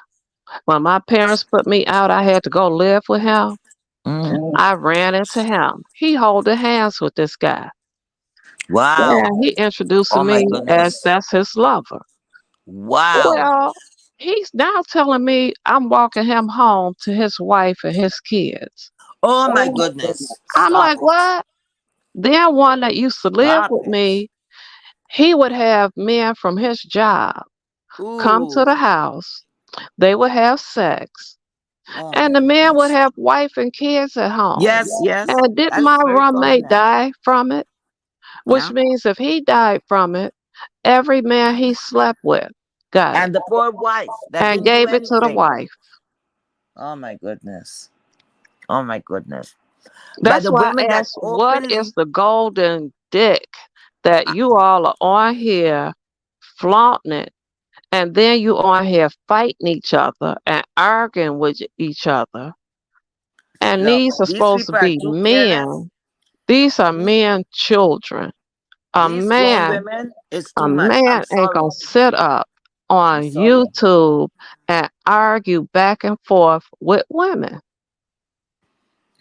when my parents put me out, I had to go live with him. Mm-hmm. I ran into him. He holding hands with this guy. Wow. And he introduced Oh my me as goodness. that's his lover. Wow. Well, he's now telling me I'm walking him home to his wife and his kids. Oh my goodness. I'm Stop like, it. what? Then one that used to live Stop with it. me, he would have men from his job come to Ooh. the house. They would have sex. Oh And my the man would goodness. have wife and kids at home. Yes, yes. And did That my is very common roommate now. die from it? Which Yeah. means if he died from it, every man he slept with got it And the poor wife that and didn't do gave it to the anything. wife. Oh my goodness. Oh my goodness. But That's the why I women that asked, what is openly, the golden dick that uh, you all are on here flaunting it, and then you on here fighting each other and arguing with each other? And look, these are these supposed to people are be too careless. men. These are These men children. A these grown man, women is a too much. I'm man ain't sorry. gonna sit up I'm on sorry. YouTube and argue back and forth with women.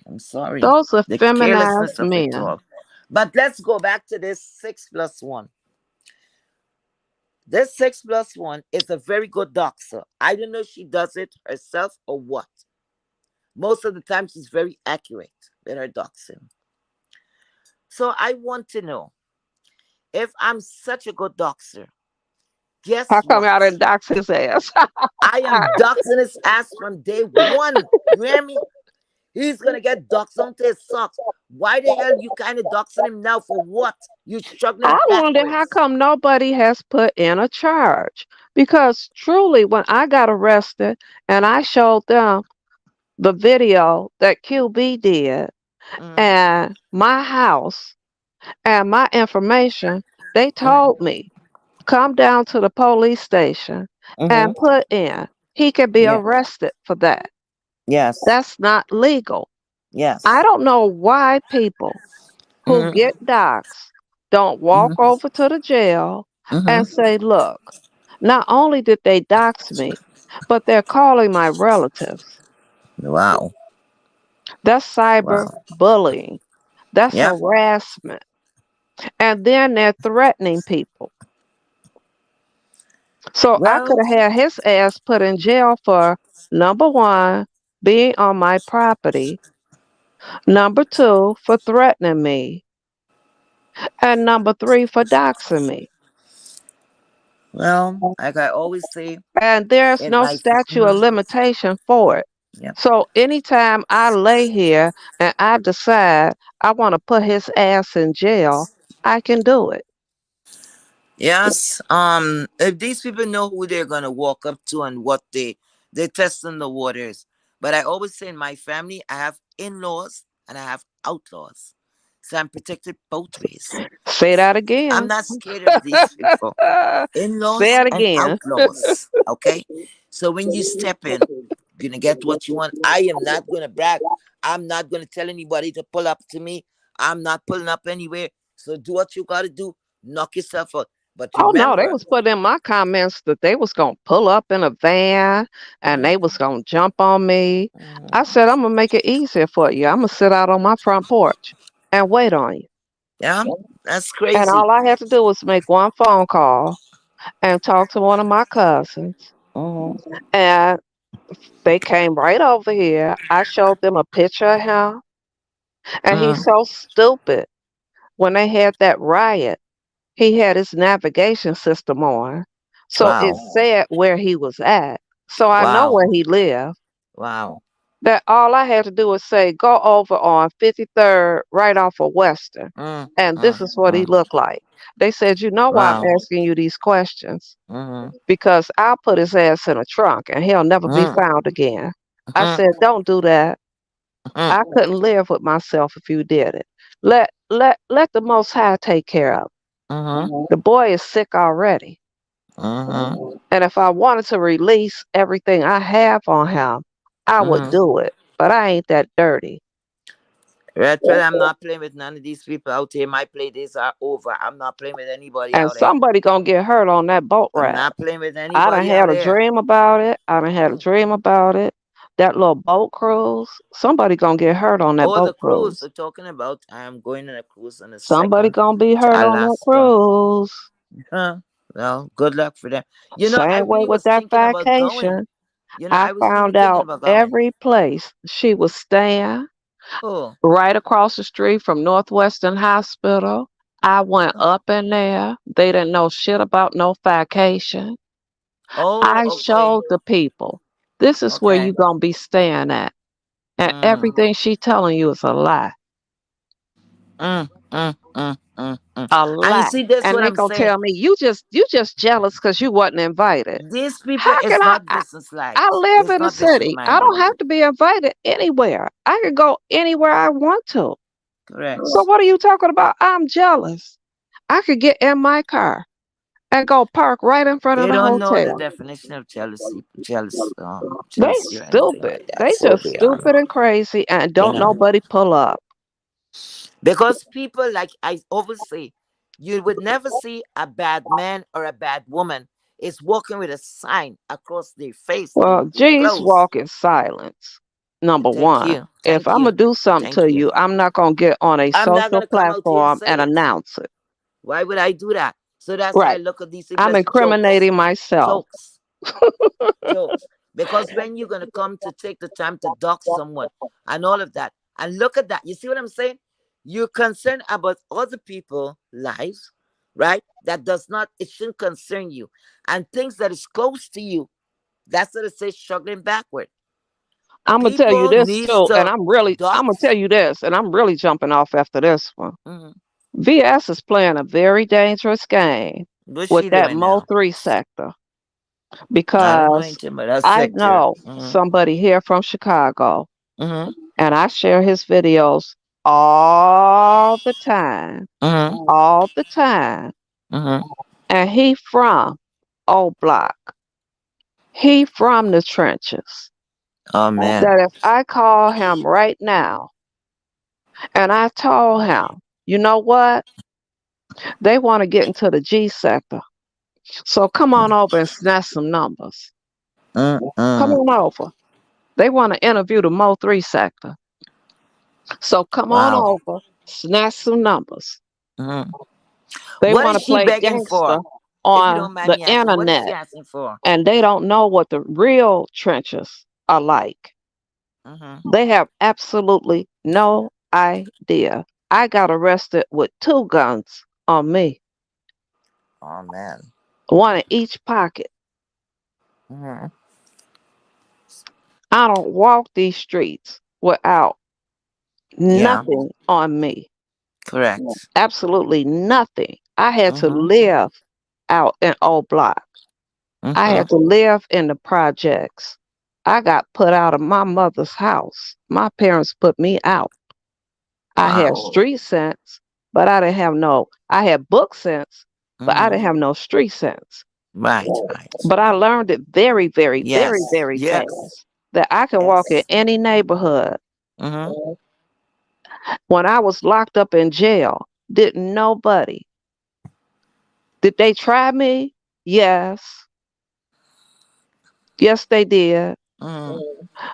I'm sorry. Those are The feminized carelessness of it men. all. But let's go back to this 6+1. This 6+1 is a very good doxer. I don't know if she does it herself or what. Most of the time, she's very accurate with her doxing. So I want to know, if I'm such a good doxer, guess How come what? y'all didn't dox his ass? I am doxing his ass from day one. You hear me? He's gonna get doxed onto his socks. Why the hell you kind of doxing him now for what? You I struggling wonder how backwards. come nobody has put in a charge. Because truly, when I got arrested and I showed them the video that QB did Mm-hmm. and my house and my information, they told me, come down to the police station and Mm-hmm. put in. He can be Yeah. arrested for that. Yes. That's not legal. I Yes. don't know why people who Mm-hmm. get doxxed don't walk Mm-hmm. over to the jail and Mm-hmm. say, look, not only did they dox me, but they're calling my relatives. Wow. That's cyber Wow. bullying. That's Yep. harassment. And then they're threatening people. So I could Well, have had his ass put in jail for number one, being on my property, number two, for threatening me, and number three, for doxing me. like I always say And there's in no my, statute of mhm. limitation for it. Yep. So anytime I lay here and I decide I want to put his ass in jail, I can do it. Yes. If these people know who they're gonna walk up to and what they're testing the waters. But I always say in my family, I have in-laws and I have outlaws. So I'm protected both ways. Say that I'm again. not scared of these people. Say In-laws it and again. outlaws. Okay? So when you step in, you're gonna get what you want. I am not gonna brag. I'm not gonna tell anybody to pull up to me. I'm not pulling up anywhere. So do what you gotta do. Knock yourself out. But Oh no, they remember, was putting in my comments that they was gonna pull up in a van and they mm, was gonna jump on me. I mm, said I'm gonna make it easier for you. I'm gonna sit out on my front porch and wait on you. yeah, that's And crazy. all I had to do was make one phone call and talk to one of my cousins. Mm, And they came right over here. I showed them a picture of him, and he's mm, so stupid. When they had that riot, he had his navigation system on. So it wow, said where he was at. So I know wow, where he lived. wow. That all I had to do was say, go over on 53rd right off of Western. Mm, And mm, this is what he mm, looked like. They said, you know why I'm wow. asking you these questions? Mm, Because I'll put his ass in a trunk and he'll never be mm, found again. I mm, said, don't do that. mm, I couldn't live with myself if you did it. Let the Most High take care of mm, it. The boy is sick already. mm, And if I wanted to release everything I have on him, I would mm. do it. But I ain't that dirty. Redfield, I'm not playing with none of these people out here. My play days are over. I'm not playing with anybody And out here. somebody gonna get hurt on that boat I'm ride. not playing with I done anybody out had a here. dream about it. I done had a dream about it. That little boat cruise. Somebody gonna get hurt on that Oh, the boat cruise cruise. they're talking about. I'm going on a cruise on the Somebody second gonna be to hurt on that Alaska. cruise. Huh. Well, good luck for them. I Same way really with was that thinking about going. vacation. I I was really found thinking out about going. every place she was staying Oh, right across the street from Northwestern Hospital. I went up in there. They didn't know shit about no vacation. oh, I okay, showed the people, this is where you okay. gonna be staying at. And Mm, everything she telling you is a lie. mm. A And you lie. see, that's And what they I'm gonna saying. tell me you just jealous because you wasn't invited. These people How is can I, not I business like. I live It's in a not business city. I minded. don't have to be invited anywhere. I can go anywhere I want to. So Correct. what are you talking about? I'm jealous. I could get in my car and go park right in front of They the don't know the hotel. definition of jealousy, They jealousy or anything stupid. like that. They So just they are, stupid and crazy and you don't know, nobody pull up. because people like I always say, you would never see a bad man or a bad woman is walking with a sign across their face Well, and their geez, clothes. walk in silence. Number Thank one. you, If thank I'm you, gonna do something thank to you. you, I'm not gonna get on a I'm not social gonna come out here and platform say and it. announce it. Why would I do that? So that's why I Right. look at these people I'm as jokes, incriminating myself. jokes, jokes. Because when you're gonna come to take the time to dock someone and all of that, and look at that, you see what I'm saying? You're concerned about other people's lives, right? That does not, it shouldn't concern you. And things that is close to you, that's what it says struggling backward. I'm gonna tell you People this needs too, and to I'm gonna tell dox. you this, and I'm really jumping off after this one. Mhm. VS is playing a very dangerous game What's with she that doing Mo now? 3 sector I don't know because anything about that I sector. know somebody here from Chicago, Mm-hmm. and I share his videos all the time, Mm-hmm. all the time. Mm-hmm. And he from Old Block. He from the trenches. Oh man. That if I call him right now and I told him, you know what? They want to get into the G sector. So come on over and snatch some numbers. Come Mm-mm. on over. They want to interview the Mo 3 sector. So come on Wow. over, snatch some numbers. Mm-hmm. They What want is to she play begging gangster for? If you on don't mind the me asking, what is she internet, asking for? and they don't know what the real trenches are like. Mm-hmm. They have absolutely no idea. I got arrested with 2 guns on me, Oh man. one in each pocket. Mm-hmm. I don't walk these streets without Yeah. nothing on me. Correct. Absolutely nothing. I had to Mm-hmm. live out in Old Block. I Mm-hmm. had to live in the projects. I got put out of my mother's house. My parents put me out. I had Wow. street sense, but I didn't have no. I had book sense, but I Mm-hmm. didn't have no street sense. Right, right. But I learned it very, very, very, Yes, very yes, fast that I can walk in yes. any neighborhood. Mm-hmm. When I was locked up in jail, didn't nobody, did they try me? Yes. Yes, they did. Mm-hmm.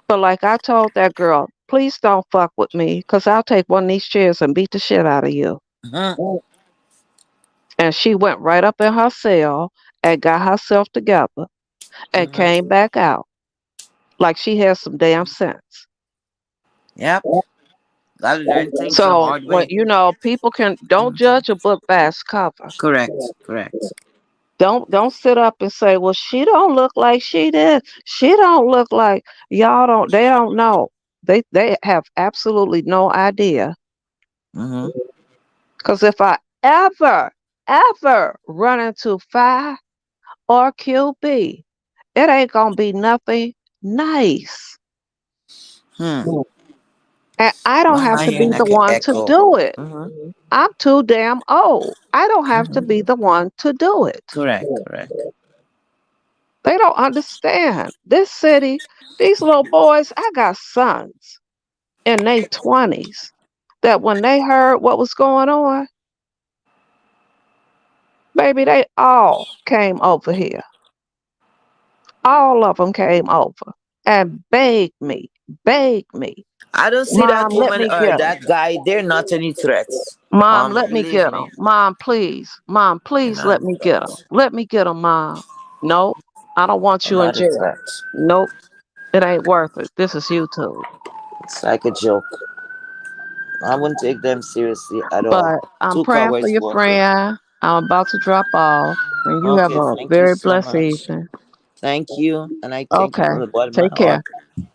But like I told that girl, please don't fuck with me because I'll take one of these chairs and beat the shit out of you. Mm-hmm. And she went right up in her cell and got herself together and Mm-hmm. came back out like she had some damn sense. Yep. Gotta learn things the So hard when way. people can don't Mhm. judge a book by its cover. Correct, correct. Don't sit up and say, well, she don't look like she did. She don't look like y'all don't they don't know. They have absolutely no idea. Mm-hmm. Cause if I ever run into Phi or QB, it ain't gonna be nothing nice. Hmm. And I don't Why am have I to be hearing the like an one to echo? do it. Mm-hmm. I'm too damn old. I don't have to be Mm-hmm. the one to do it. Correct, correct. They don't understand. This city, these little boys, I got sons in their 20s that when they heard what was going on, baby, they all came over here. All of them came over and begged me, I don't see that Mom, let woman me or get them. that guy. They're not any threats. Mom, let me Believe get me, them. Mom, they're please not let a me get them. threat. Let me get them, Mom. Nope, I don't want They're you in not a jail. threat. Nope, it ain't worth it. This is YouTube. It's like a joke. I wouldn't take them seriously at all. But I'm Two praying for cowards your walking. friend. I'm about to drop off, and you have Okay, a thank you very so blessed much. evening. Thank you, and I thank you from Okay, the bottom of my take heart. care.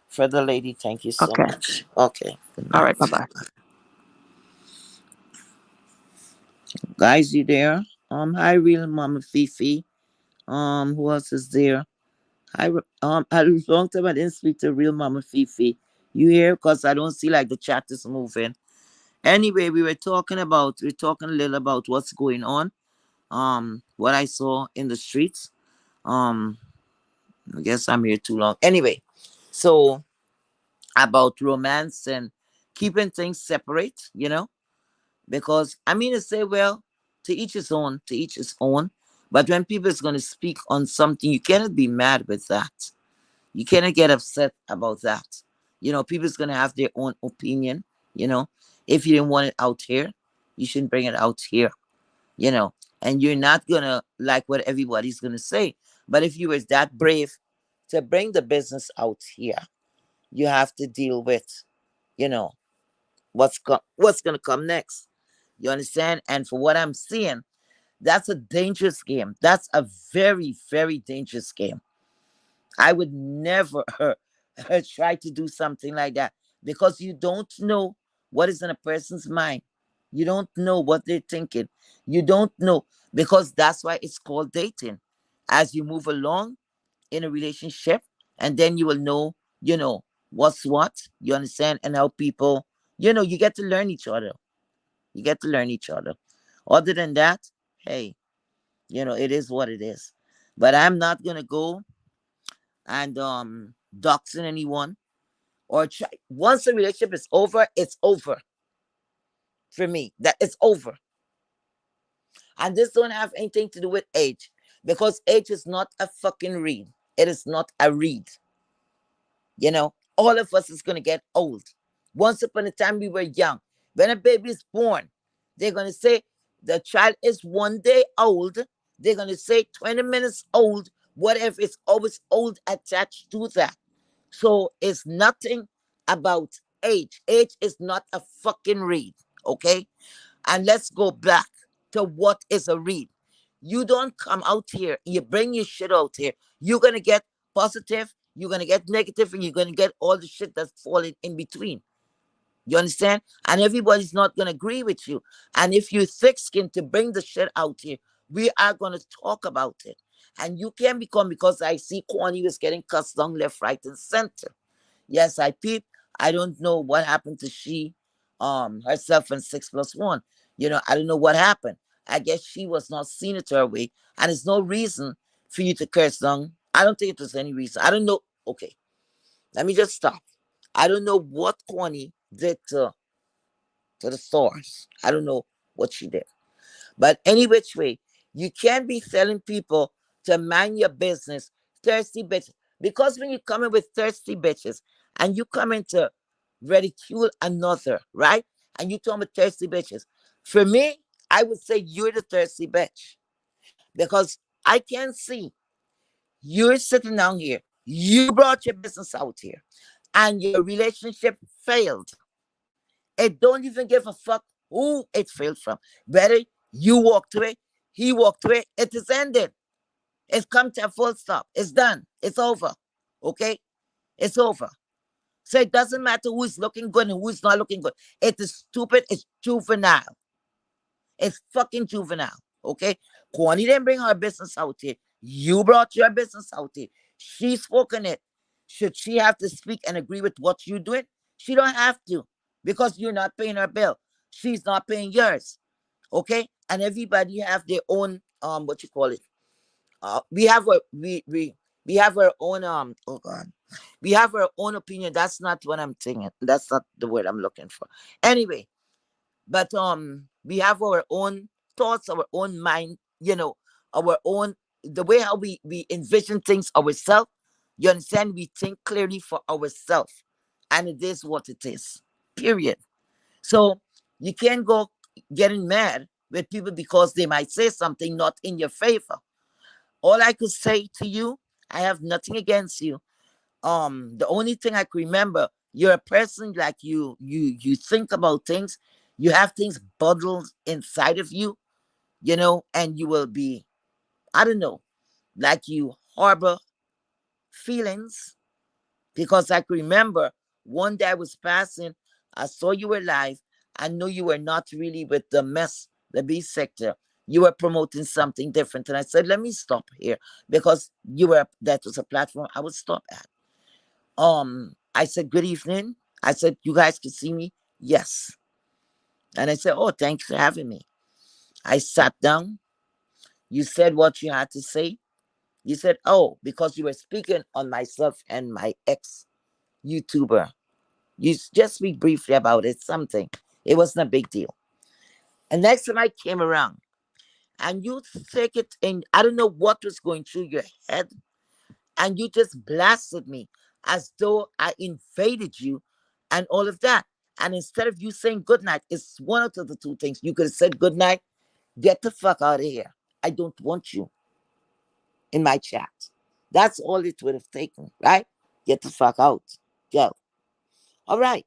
For the lady, thank you so Okay, much. Okay, good all right, bye night. bye. Guys, you there? Hi, real Mama Fifi. Who else is there? A long time I didn't speak to real Mama Fifi. You here? Cause I don't see like the chat is moving. Anyway, we're talking a little about what's going on. What I saw in the streets. Um, I guess I'm here too long. Anyway, so about romance and keeping things separate, because I mean to say, well, to each his own, to each his own. But when people is going to speak on something, you cannot be mad with that. You cannot get upset about that. People's going to have their own opinion. You know, if you didn't want it out here, you shouldn't bring it out here. You know, and you're not going to like what everybody's going to say. But if you were that brave to bring the business out here, you have to deal with, you know, what's going to come next. You understand? And for what I'm seeing, that's a dangerous game. That's a very, very dangerous game. I would never try to do something like that because you don't know what is in a person's mind. You don't know what they're thinking. You don't know because that's why it's called dating. As you move along in a relationship, and then you will know, what's what. You understand? And how people, you get to learn each other. You get to learn each other. Other than that, hey, it is what it is. But I'm not gonna go and doxing anyone or try. Once the relationship is over, it's over for me. That it's over, and this don't have anything to do with age because age is not a fucking read. It is not a read. All of us is gonna get old. Once upon a time, we were young. When a baby is born, they're gonna say the child is 1 day old. They're gonna say 20 minutes old. Whatever, it's always old attached to that. So it's nothing about age. Age is not a fucking read, okay? And let's go back to what is a read. You don't come out here, you bring your shit out here. You're gonna get positive, you're gonna get negative, and you're gonna get all the shit that's falling in between. You understand? And everybody's not gonna agree with you. And if you're thick skinned to bring the shit out here, we are gonna talk about it. And you can become because I see Kwani was getting cussed down left, right, and center. Yes, I peeped. I don't know what happened to she. herself and 6+1. I don't know what happened. I guess she was not seeing it her way, and there's no reason for you to curse down. I don't think it was any reason. I don't know. Okay, let me just stop. I don't know what Connie did to the stores. I don't know what she did. But any which way, you can't be telling people to mind your business, thirsty bitches. Because when you come in with thirsty bitches and you come in to ridicule another, right? And you tell me thirsty bitches. For me, I would say you're the thirsty bitch. Because I can see you're sitting down here. You brought your business out here. And your relationship failed. It don't even give a fuck who it failed from. Whether you walked away, he walked away, it is ended. It's come to a full stop. It's done. It's over. Okay? It's over. So it doesn't matter who's looking good and who's not looking good. It is stupid. It's juvenile. It's fucking juvenile. Okay? Kwani didn't bring her business out here. You brought your business out here. She spoken it. Should she have to speak and agree with what you're doing? She don't have to, because you're not paying her bill. She's not paying yours. Okay? And everybody have their own what you call it. We have a we have our own oh god. We have our own opinion. That's not what I'm thinking. That's not the word I'm looking for. Anyway, but we have our own thoughts, our own mind, our own, the way how we envision things ourselves. You understand? We think clearly for ourselves, and it is what it is, period. So you can't go getting mad with people because they might say something not in your favor. All I could say to you, I have nothing against you. The only thing I can remember, you're a person, like you think about things. You have things bundled inside of you, and you will be, I don't know, like you harbor feelings. Because I can remember one day I was passing, I saw you were live. I know you were not really with the B sector. You were promoting something different. And I said, let me stop here, because that was a platform I would stop at. I said, good evening. I said, you guys can see me? Yes. And I said, oh, thanks for having me. I sat down. You said what you had to say. You said, oh, because you were speaking on myself and my ex YouTuber. You just speak briefly about it, something. It wasn't a big deal. And next time I came around, and you take it in, I don't know what was going through your head, and you just blasted me as though I invaded you and all of that. And instead of you saying good night, it's one out of the two things. You could have said good night, get the fuck out of here. I don't want you in my chat. That's all it would have taken, right? Get the fuck out. Go. All right.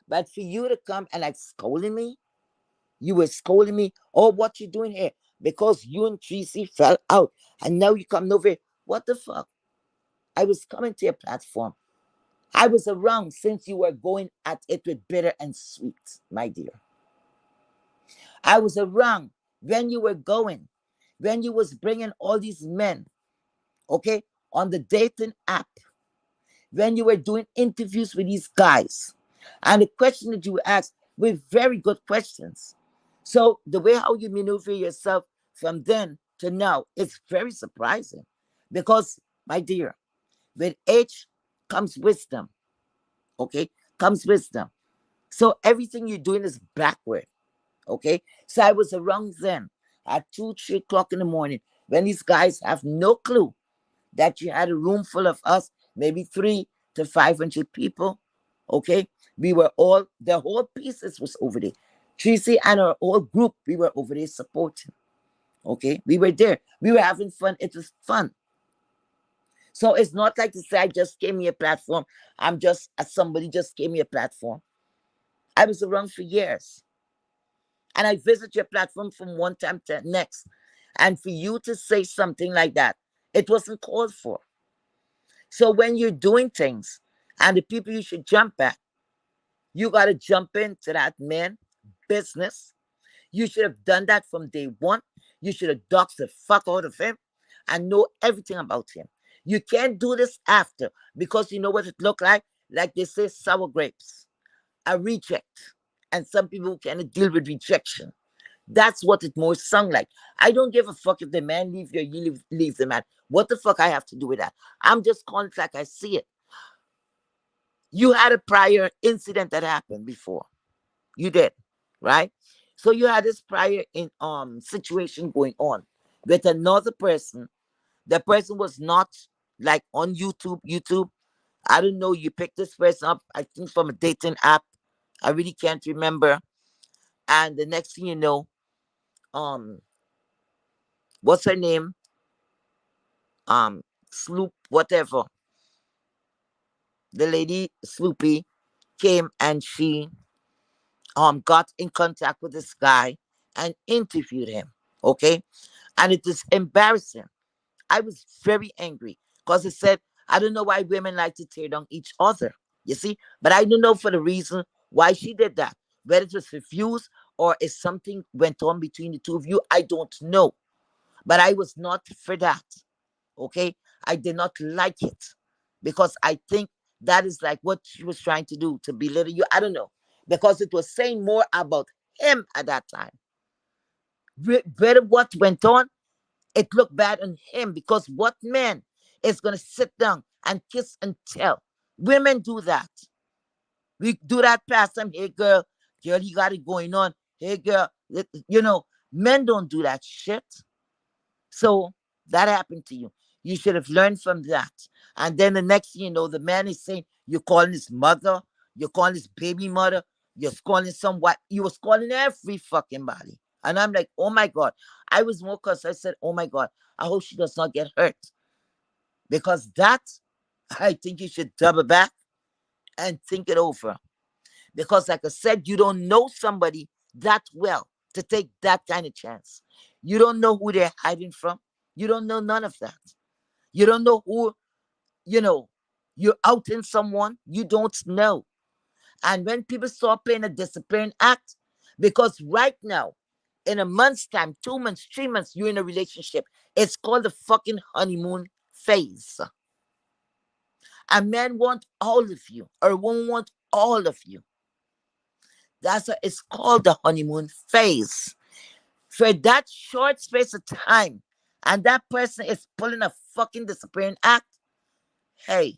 But for you to come and like scolding me, you were scolding me. Oh, what you doing here? Because you and Tracy fell out, and now you come over here. What the fuck? I was coming to your platform. I was around since you were going at it with bitter and sweet, my dear. I was around when you were going, when you was bringing all these men, okay, on the dating app, when you were doing interviews with these guys. And the question that you asked were very good questions. So the way how you maneuver yourself from then to now is very surprising. Because, my dear, with age comes wisdom. Okay? Comes wisdom. So everything you're doing is backward. Okay? So I was around then at 2, 3 o'clock in the morning when these guys have no clue that you had a room full of us, maybe 3 to 500 people. Okay? We were all, the whole pieces was over there. Tracy and our whole group, we were over there supporting. Okay? We were there. We were having fun. It was fun. So it's not like to say I just gave me a platform. I'm just somebody just gave me a platform. I was around for years. And I visit your platform from one time to the next. And for you to say something like that, it wasn't called for. So when you're doing things and the people you should jump at, you got to jump into that man business. You should have done that from day one. You should have doxed the fuck out of him and know everything about him. You can't do this after, because you know what it looked like? Like they say, sour grapes, a reject. and some people who cannot deal with rejection. That's what it more sound like. I don't give a fuck if the man leave you or you leave the man. What the fuck I have to do with that? I'm just calling it like I see it. You had a prior incident that happened before. You did, right? So you had this prior in situation going on with another person. The person was not like on YouTube. YouTube. I don't know. You picked this person up, I think from a dating app. I really can't remember. And the next thing you know, um, what's her name? Sloop, whatever. The lady Sloopy came and she got in contact with this guy and interviewed him. Okay. And it is embarrassing. I was very angry because it said, I don't know why women like to tear down each other. You see? But I don't know for the reason why she did that. Whether it was refused or if something went on between the two of you, I don't know. But I was not for that. Okay? I did not like it because I think that is like what she was trying to do to belittle you. I don't know. Because it was saying more about him at that time. Better what went on, it looked bad on him because what man is going to sit down and kiss and tell? Women do that. We do that past time. Hey, girl, you got it going on. Hey, girl, men don't do that shit. So that happened to you. You should have learned from that. And then the next thing you know, the man is saying, you're calling his mother, you're calling his baby mother, you're calling somewhat, you was calling every fucking body. And I'm like, oh my God. I was more because I said, oh my God, I hope she does not get hurt. Because that, I think you should double back and think it over. Because, like I said, you don't know somebody that well to take that kind of chance. You don't know who they're hiding from. You don't know none of that. You don't know who, you know, you're outing someone. You don't know. And when people start playing a disappearing act, because right now, in a month's time, 2 months, 3 months, you're in a relationship. It's called the fucking honeymoon phase. A man want all of you, or a woman want all of you. That's what it's called, the honeymoon phase. For that short space of time, and that person is pulling a fucking disappearing act, hey,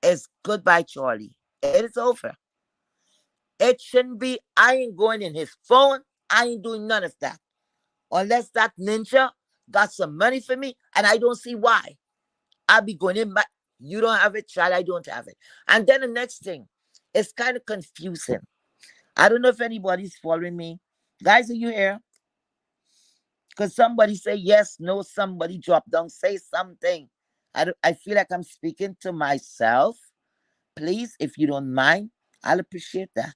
it's goodbye, Charlie. It is over. It shouldn't be. I ain't going in his phone. I ain't doing none of that. Unless that ninja got some money for me, and I don't see why. I'll be going in. You don't have it, child. I don't have it. And then the next thing, it's kind of confusing. I don't know if anybody's following me. Guys, are you here? Because somebody say yes, no, somebody drop down, say something. I feel like I'm speaking to myself. Please, if you don't mind, I'll appreciate that.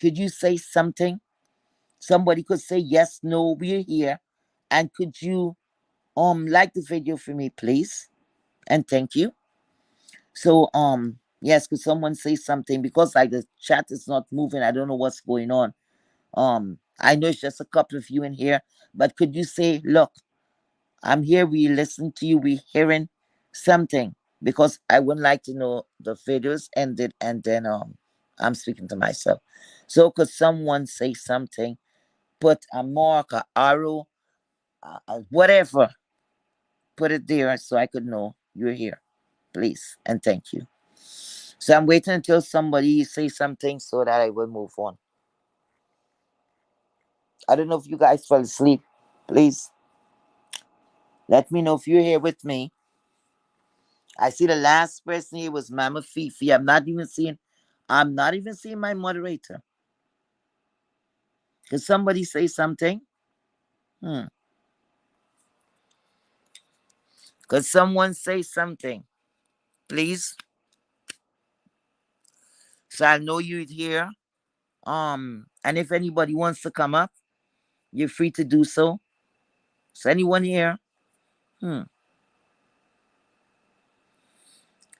Could you say something? Somebody could say yes, no, we're here. And could you like the video for me, please? And thank you. So yes, could someone say something? Because like the chat is not moving. I don't know what's going on. I know it's just a couple of you in here, but could you say, look, I'm here, we listen to you, we hearing something, because I would like to know the videos ended and then I'm speaking to myself. So could someone say something, put a mark, a arrow, whatever, put it there so I could know you're here, please, and thank you. So I'm waiting until somebody say something so that I will move on. I don't know if you guys fell asleep. Please let me know if you're here with me. I see the last person here was Mama Fifi. I'm not even seeing my moderator. Could somebody say something? Hmm. Could someone say something? Please. So I know you're here. And if anybody wants to come up, you're free to do so. Is anyone here? Hmm.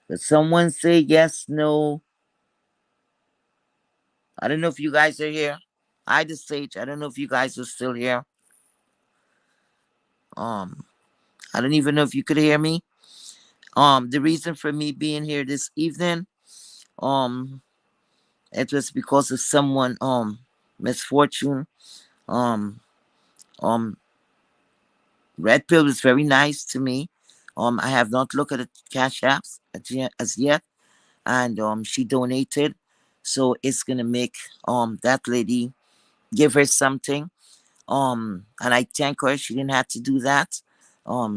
Could someone say yes, no? I don't know if you guys are here. I just Sage. I don't know if you guys are still here. Um, I don't even know if you could hear me. The reason for me being here this evening, um, It was because of someone misfortune. Um um Red Pill was very nice to me. I have not looked at the cash apps as yet, and she donated, so it's gonna make that lady, give her something. And I thank her. She didn't have to do that.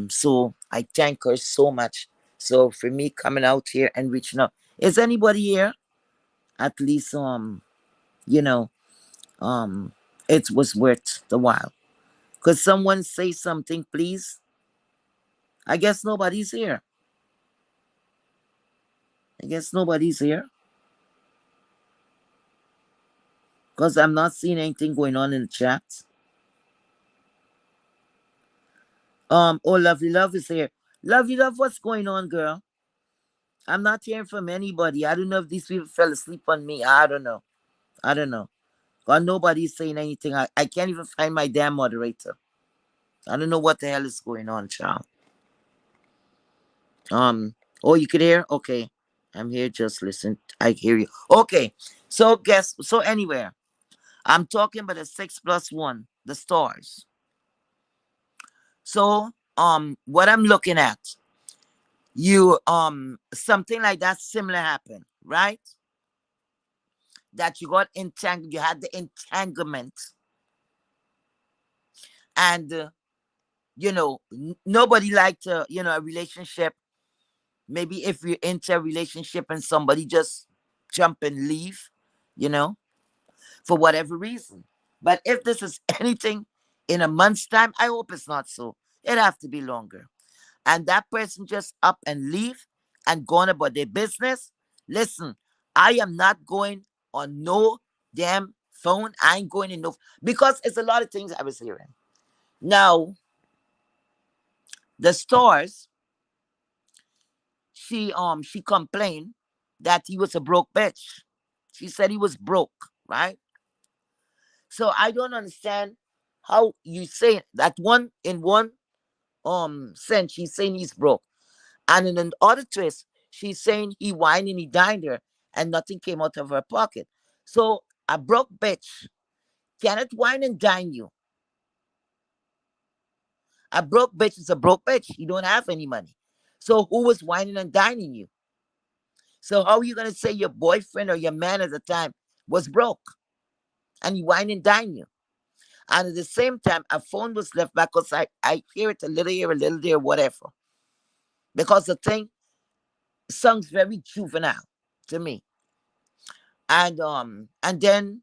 So I thank her so much. So for me coming out here and reaching out, is anybody here? At least you know, um, it was worth the while. Could someone say something, please? I guess nobody's here. I guess nobody's here because I'm not seeing anything going on in the chat. Oh, Lovely Love is here. Lovely Love, what's going on, girl? I'm not hearing from anybody. I don't know if these people fell asleep on me. I don't know. I don't know. God, nobody's saying anything. I can't even find my damn moderator. I don't know what the hell is going on, child. Oh, you could hear? Okay. I'm here, just listen. I hear you. Okay. So guess so anywhere. I'm talking about the 6 plus 1, the stars. So what I'm looking at, you something like that similar happened, right? That you got entangled, you had the entanglement, and nobody liked a relationship. Maybe if you're into a relationship and somebody just jump and leave, you know, for whatever reason. But if this is anything in a month's time, I hope it's not so. It have to be longer. And that person just up and leave and gone about their business. Listen, I am not going on no damn phone. I ain't going in no, because it's a lot of things I was hearing. Now, the stars, she complained that he was a broke bitch. She said he was broke, right? So I don't understand how you say that. One in one sense, she's saying he's broke, and in another twist, she's saying he whined and he dined her, and nothing came out of her pocket. So a broke bitch cannot wine and dine you. A broke bitch is a broke bitch. You don't have any money. So who was whining and dining you? So how are you gonna say your boyfriend or your man at the time was broke and he wine and dine you? And at the same time, a phone was left back because I hear it a little here, a little there, whatever. Because the thing sounds very juvenile to me. And then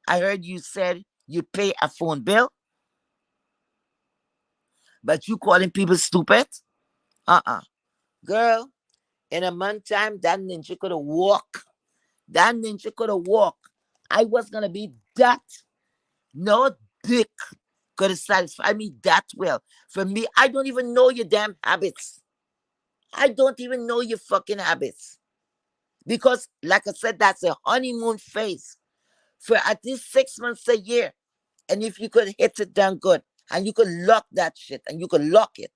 I heard you said you pay a phone bill, but you calling people stupid? Uh-uh. Girl, in a month time, that ninja could have walked. That ninja could have walked. I was gonna be that. No dick could have satisfied me that well. For me, I don't even know your damn habits. I don't even know your fucking habits. Because, like I said, that's a honeymoon phase for at least 6 months a year. And if you could hit it down good and you could lock that shit and you could lock it,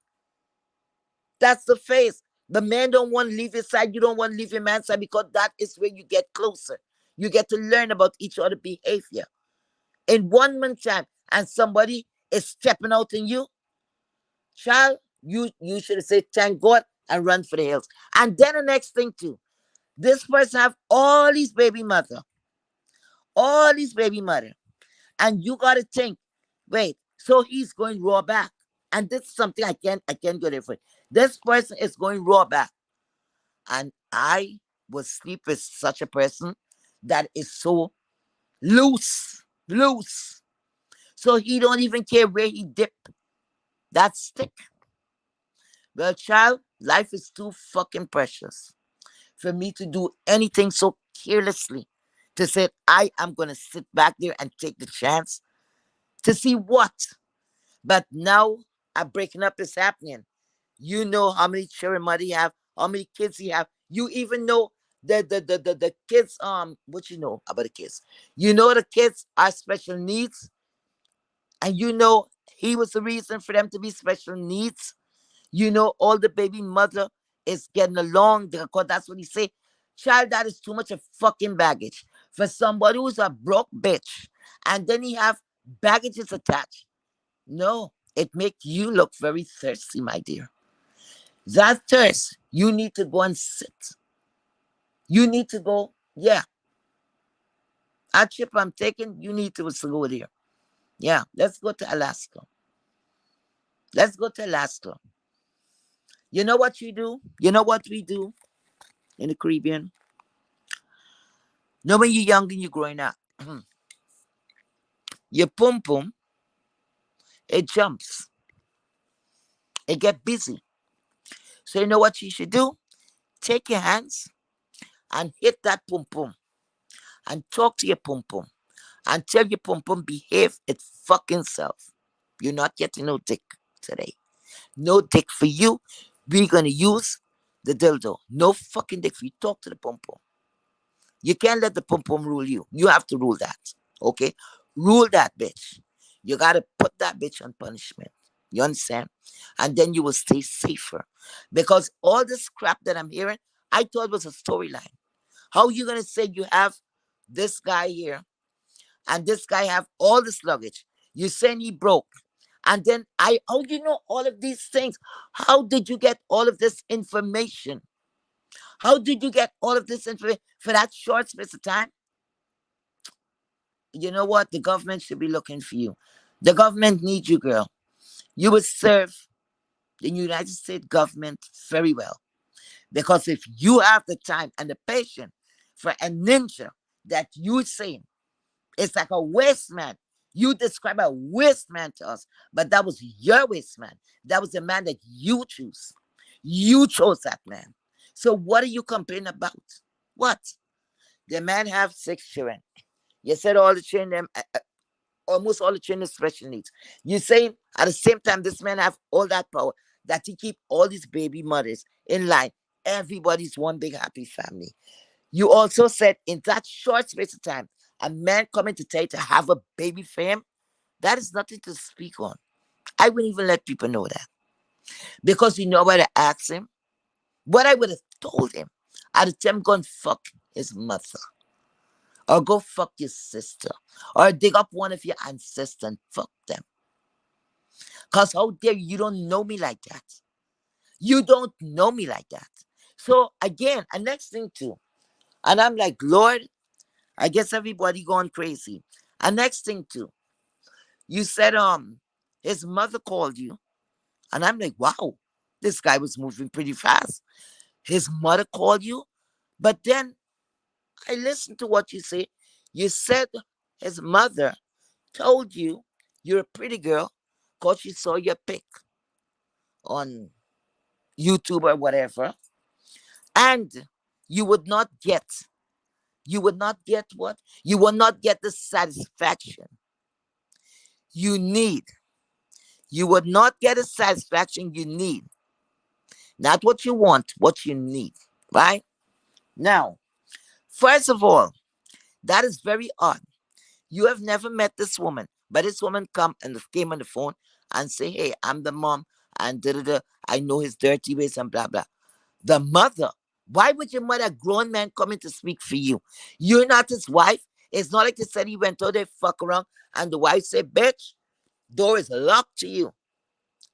that's the phase. The man don't want to leave your side. You don't want to leave your man's side, because that is where you get closer. You get to learn about each other behavior. In 1 month time, and somebody is stepping out in you, child, you should say thank God and run for the hills. And then the next thing too, this person have all these baby mother, and you gotta think, wait, so he's going raw back, and this is something I can't go there for. This person is going raw back, and I would sleep with such a person that is so loose, so he don't even care where he dip that stick. Well, child, life is too fucking precious for me to do anything so carelessly, to say I am going to sit back there and take the chance to see what. But now a breaking up is happening. You know how many children mother you have, how many kids you have. You even know the kids, what you know about the kids. You know the kids are special needs, and you know he was the reason for them to be special needs. You know all the baby mother is getting along, because that's what he say. Child, that is too much of fucking baggage for somebody who's a broke bitch, and then he have baggages attached. No, it makes you look very thirsty, my dear. That thirst, you need to go and sit. You need to go, yeah. That trip I'm taking, you need to go there. Yeah, let's go to Alaska. Let's go to Alaska. You know what you do? You know what we do in the Caribbean? Know when you're young and you're growing up, your pum pum, it jumps. It get busy. So you know what you should do? Take your hands and hit that pum pum and talk to your pum pum and tell your pum pum behave its fucking self. You're not getting no dick today. No dick for you. We're gonna use the dildo. No fucking dick for you. Talk to the pum pum. You can't let the pum pum rule you. You have to rule that. Okay? Rule that bitch. You gotta put that bitch on punishment. You understand? And then you will stay safer. Because all this crap that I'm hearing, I thought was a storyline. How you gonna say you have this guy here and this guy have all this luggage? You saying he broke. And then how you know all of these things? How did you get all of this information? How did you get all of this information for that short space of time? You know what? The government should be looking for you. The government needs you, girl. You would serve the United States government very well. Because if you have the time and the patience for a ninja that you saying, it's like a waste man. You describe a waste man to us, but that was your waste man. That was the man that you choose. You chose that man. So what are you complaining about? What? The man have 6 children. You said all the children, almost all the children with special needs. You saying at the same time this man have all that power that he keep all these baby mothers in line. Everybody's one big happy family. You also said in that short space of time, a man coming to tell you to have a baby for him, that is nothing to speak on. I wouldn't even let people know that. Because you know what I asked him? What I would have told him. I'd have told him go and fuck his mother. Or go fuck your sister. Or dig up one of your ancestors and fuck them. Because how dare you don't know me like that. You don't know me like that. So again, a next thing too. And I'm like, Lord, I guess everybody going crazy. And next thing too, you said his mother called you. And I'm like, wow, this guy was moving pretty fast. His mother called you. But then I listened to what you say. You said his mother told you you're a pretty girl because she saw your pic on YouTube or whatever. And you would not get, you would not get what? You will not get the satisfaction you need. You would not get the satisfaction you need. Not what you want, what you need. Right? Now, first of all, that is very odd. You have never met this woman, but this woman came on the phone and say, "Hey, I'm the mom, and da da da. I know his dirty ways and blah blah." The mother. Why would your mother, a grown man, coming to speak for you? You're not his wife. It's not like they said he went out there fuck around, and the wife said, "Bitch, door is locked to you.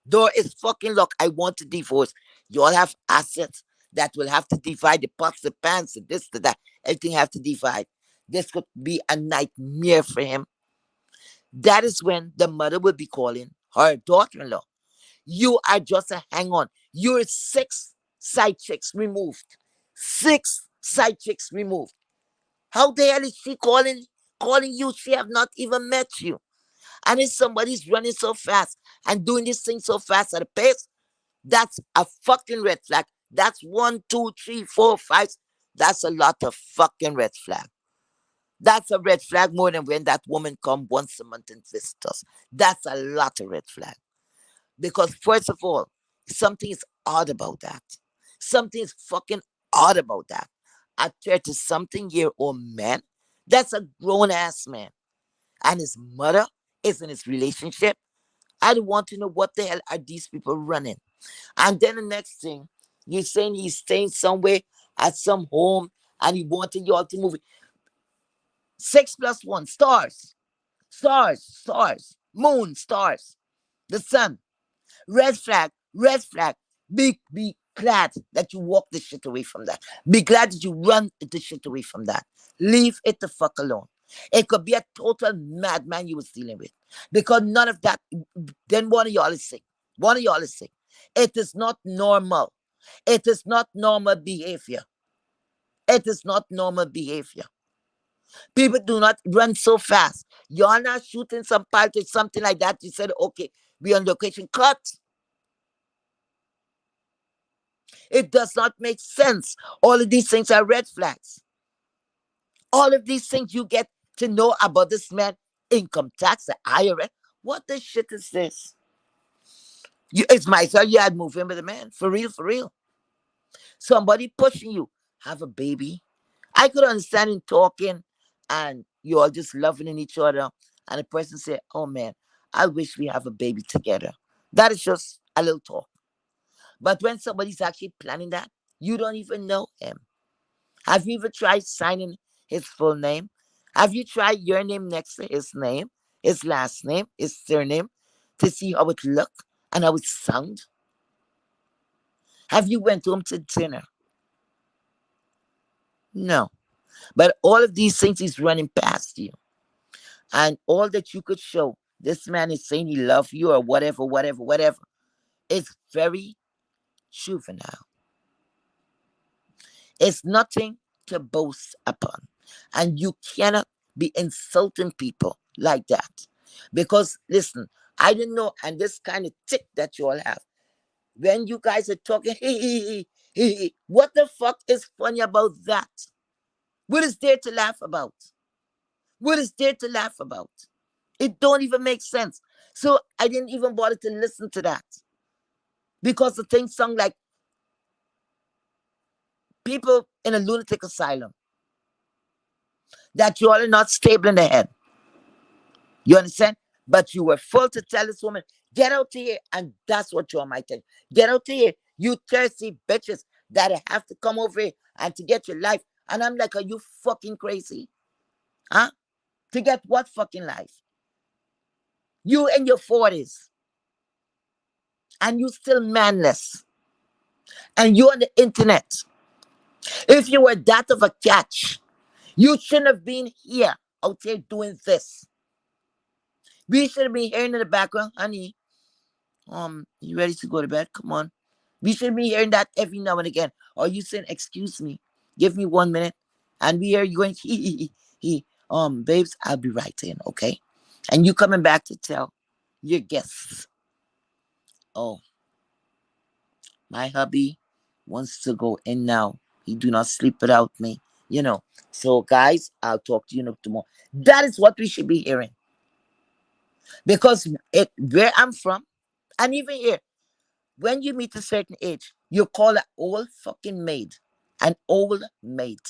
Door is fucking locked. I want to divorce. You all have assets that will have to divide the pots, the pans, the this, the that. Everything have to divide. This could be a nightmare for him." That is when the mother will be calling her daughter-in-law. You are just a hang on. You're 6 side chicks removed. 6 side chicks removed. How the hell is she calling you? She have not even met you. And if somebody's running so fast and doing this thing so fast at a pace, that's a fucking red flag. That's 1, 2, 3, 4, 5. That's a lot of fucking red flag. That's a red flag more than when that woman come once a month and visit us. That's a lot of red flag. Because first of all, something is odd about that. Something is fucking odd about that. A 30 something year old man, that's a grown ass man. And his mother is in his relationship. I want to know what the hell are these people running. And then the next thing, you're saying he's staying somewhere at some home and he wanted you all to move it. 6 plus 1, stars, stars, stars, moon, stars, the sun. Red flag, red flag. Be glad that you walk the shit away from that. Be glad that you run the shit away from that. Leave it the fuck alone. It could be a total madman you was dealing with. Because none of that, then one of y'all is sick. One of y'all is sick. It is not normal. It is not normal behavior. It is not normal behavior. People do not run so fast. You're not shooting some partridge, something like that. You said, okay, we on location. Cut. It does not make sense. All of these things are red flags. All of these things you get to know about this man, income tax, the IRS. What the shit is this? It's myself. You had moved in with a man. For real, for real. Somebody pushing you. Have a baby. I could understand in talking and you all just loving in each other. And the person said, oh man, I wish we have a baby together. That is just a little talk. But when somebody's actually planning that, you don't even know him. Have you ever tried signing his full name? Have you tried your name next to his name, his last name, his surname, to see how it look and how it sound? Have you went home to dinner? No. But all of these things is running past you. And all that you could show, this man is saying he loves you or whatever, whatever, whatever. It's very juvenile. It's nothing to boast upon. And you cannot be insulting people like that. Because, listen, I didn't know, and this kind of tick that you all have, when you guys are talking, what the fuck is funny about that? What is there to laugh about? What is there to laugh about? It don't even make sense. So I didn't even bother to listen to that. Because the thing sound like people in a lunatic asylum. That you all are not stable in the head. You understand? But you were full to tell this woman, get out here. And that's what you're my thing. Get out here. You thirsty bitches that have to come over here and to get your life. And I'm like, are you fucking crazy? Huh? To get what fucking life? You in your 40s. And you still manless. And you on the internet. If you were that of a catch, you shouldn't have been here out here doing this. We should have been hearing in the background, honey. You ready to go to bed? Come on. We should be hearing that every now and again. Or you saying, excuse me, give me 1 minute. And we hear you going, babes, I'll be right in, okay? And you coming back to tell your guests, oh, my hubby wants to go in now. He do not sleep without me. So guys, I'll talk to you tomorrow. That is what we should be hearing. Because where I'm from, and even here, when you meet a certain age, you call an old fucking maid. An old maid.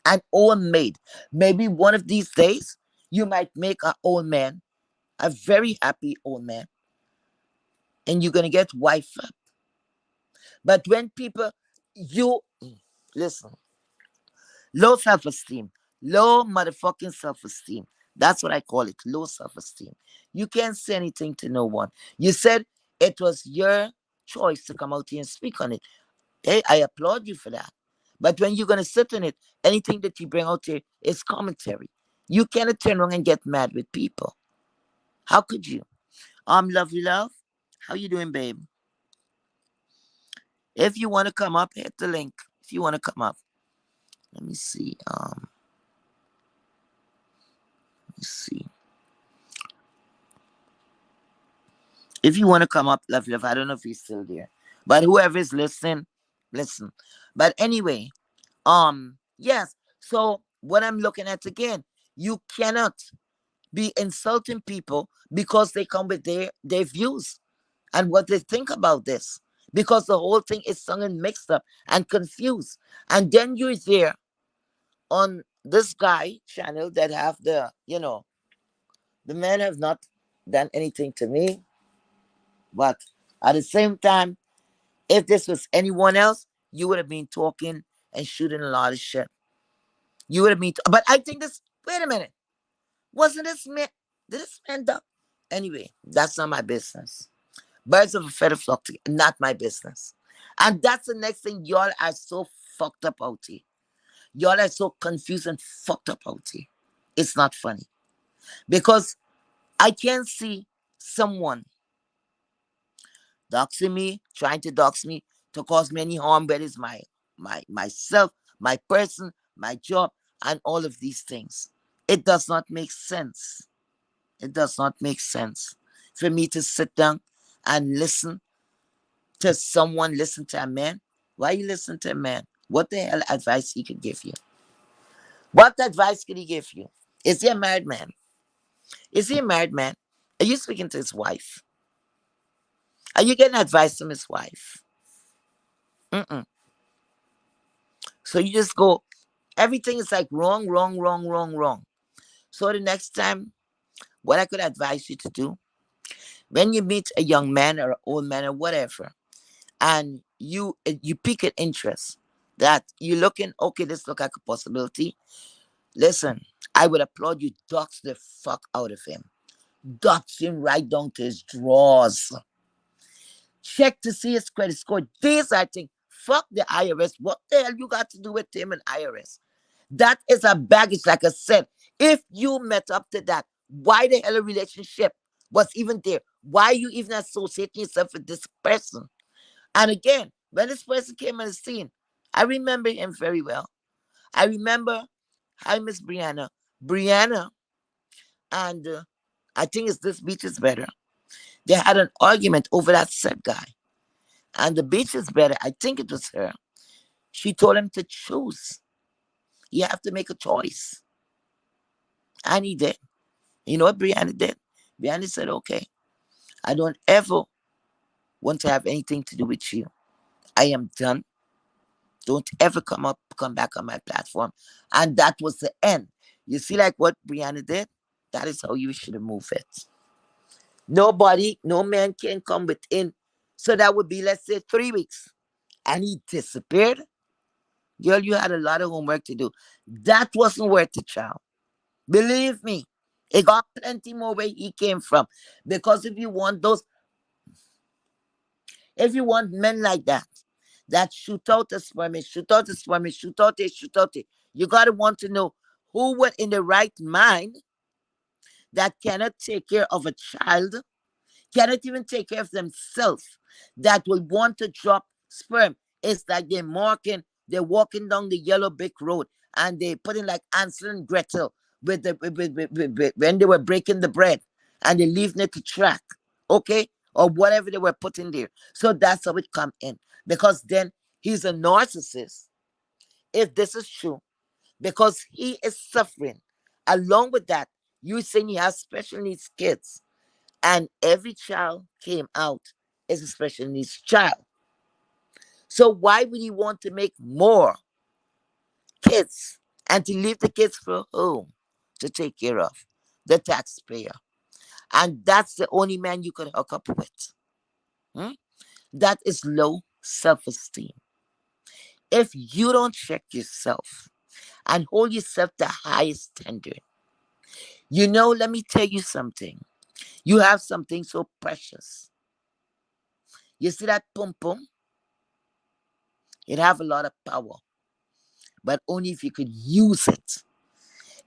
An old maid. Maybe one of these days, you might make an old man, a very happy old man, and you're going to get wife up. But when people, listen, low self-esteem, low motherfucking self-esteem. That's what I call it, low self-esteem. You can't say anything to no one. You said it was your choice to come out here and speak on it. Hey, I applaud you for that. But when you're going to sit in it, anything that you bring out here is commentary. You cannot turn around and get mad with people. How could you? Lovely love. How you doing, babe? If you want to come up, hit the link. If you want to come up. Let me see. See. If you want to come up, lovely love, I don't know if he's still there. But whoever is listening, listen. But anyway, yes. So what I'm looking at again, you cannot be insulting people because they come with their views and what they think about this. Because the whole thing is sung and mixed up and confused. And then you're there on this guy channel that have the men have not done anything to me. But at the same time, if this was anyone else, you would have been talking and shooting a lot of shit. You would have been. But I think this. Wait a minute. Wasn't this man? Did this man die? Anyway, that's not my business. Birds of a feather flock together, not my business. And that's the next thing. Y'all are so fucked up out here. Y'all are so confused and fucked up out here. It's not funny. Because I can see someone doxing me, trying to dox me to cause me any harm, whether it's myself, my person, my job, and all of these things. It does not make sense. It does not make sense for me to sit down and listen to someone, listen to a man. Why you listen to a man? What the hell advice he could give you? What advice could he give you? Is he a married man? Is he a married man? Are you speaking to his wife? Are you getting advice from his wife? Mm-mm. So you just go, everything is like wrong, wrong, wrong, wrong, wrong. So the next time, what I could advise you to do, when you meet a young man or an old man or whatever, and you pick an interest that you're looking, okay, this look like a possibility. Listen, I would applaud you. Dox the fuck out of him. Dox him right down to his drawers. Check to see his credit score. These I think, fuck the IRS. What the hell you got to do with him and IRS? That is a baggage, like I said. If you met up to that, why the hell a relationship was even there? Why you even associating yourself with this person? And again, when this person came on the scene, I remember him very well. I remember, hi, Miss Brianna. Brianna and I think it's This Beach is Better. They had an argument over that said guy. And The Beach is Better, I think it was her. She told him to choose. You have to make a choice. And he did. You know what Brianna did? Brianna said, okay, I don't ever want to have anything to do with you. I am done. Don't ever come back on my platform. And that was the end. You see, like what Brianna did? That is how you should have moved it. Nobody, no man can come within. So that would be, let's say, 3 weeks. And he disappeared. Girl, you had a lot of homework to do. That wasn't worth it, child. Believe me. It got plenty more where he came from. Because if you want men like that shoot out the sperm, shoot out the sperm, shoot out it, you gotta want to know who were in the right mind that cannot take care of a child, cannot even take care of themselves, that will want to drop sperm. It's like they're walking down the yellow brick road and they put in like Ansel and Gretel when they were breaking the bread and they leaving it to track, okay, or whatever they were putting there. So that's how it come in, because then he's a narcissist. If this is true, because he is suffering. Along with that, you saying he has special needs kids, and every child came out as a special needs child. So why would he want to make more kids and to leave the kids for whom to take care of? The taxpayer. And that's the only man you could hook up with. Hmm? That is low self-esteem. If you don't check yourself and hold yourself to highest standard, let me tell you something. You have something so precious. You see that pum pum? It have a lot of power, but only if you could use it.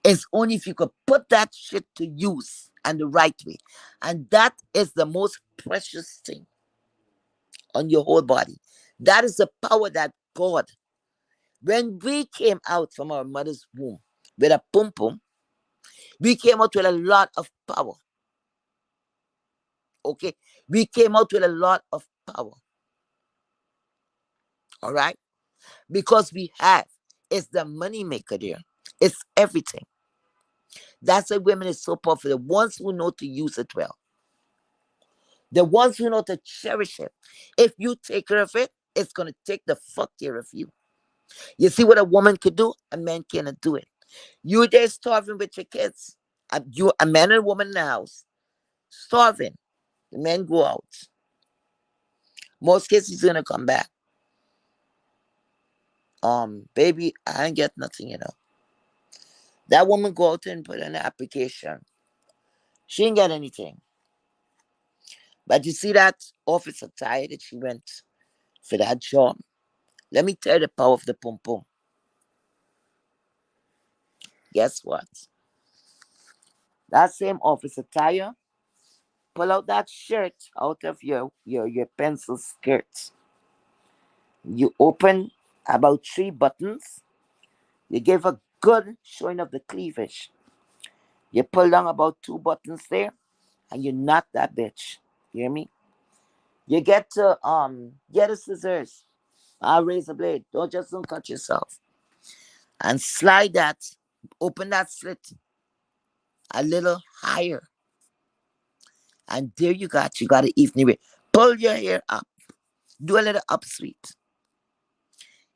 It's only if you could put that shit to use and the right way. And that is the most precious thing on your whole body. That is the power that God, when we came out from our mother's womb with a pum pum, we came out with a lot of power. Okay? We came out with a lot of power. All right? Because we have. It's the money maker there. It's everything. That's why women is so powerful. The ones who know to use it well. The ones who know to cherish it. If you take care of it, it's going to take the fuck care of you. You see what a woman could do? A man cannot do it. You there starving with your kids. A man and a woman in the house. Starving. The men go out. Most cases he's going to come back. Baby, I ain't get nothing. That woman go out and put in an application. She didn't get anything. But you see that office attire that she went for that job. Let me tell you the power of the pum pum. Guess what? That same office attire, pull out that shirt out of your pencil skirt. You open about 3 buttons. You give a good showing of the cleavage. You pull down about 2 buttons there, and you knot that bitch. You hear me? You get to get a scissors, a razor blade. Don't cut yourself. And slide that, open that slit a little higher. And there you got an evening wear. Pull your hair up. Do a little up sweet.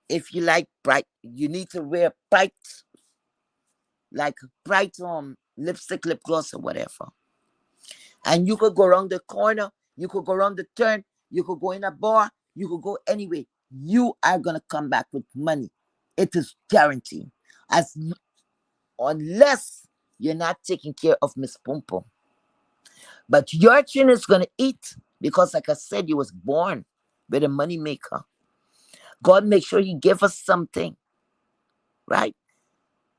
If you like bright, you need to wear bright, like bright lipstick, lip gloss, or whatever. And you could go around the corner, you could go around the turn, you could go in a bar, you could go anywhere. You are gonna come back with money. It is guaranteed. As unless you're not taking care of Miss Pum Pum. But your chin is gonna eat because, like I said, you was born with a money maker. God make sure He give us something, right?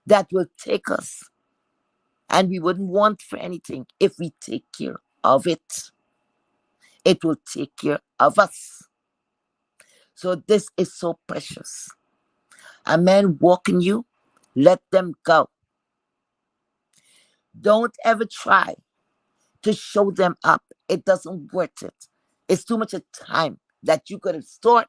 That will take us, and we wouldn't want for anything if we take care of it. It will take care of us. So this is so precious. A man walking you, let them go. Don't ever try to show them up. It doesn't worth it. It's too much of time that you could have stored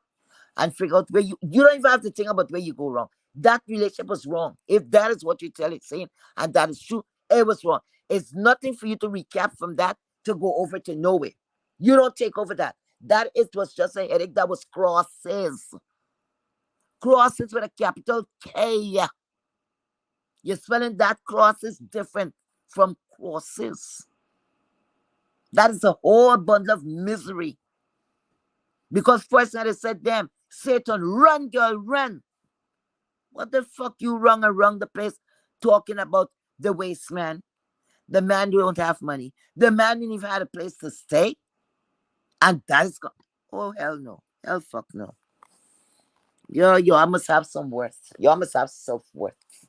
and figure out where you don't even have to think about where you go wrong. That relationship was wrong. If that is what you tell it saying, and that is true, it was wrong. It's nothing for you to recap from that to go over to nowhere. You don't take over that. That it was just a headache. That was crosses. Crosses with a capital K. You're spelling that cross is different from crosses. That is a whole bundle of misery. Because first I said, damn, Satan, run, girl, run. What the fuck you wrong around the place talking about the waste man? The man who don't have money. The man didn't even have a place to stay. And that is gone. Oh, hell no. Hell fuck no. Yo, I must have some worth. I must have self-worth.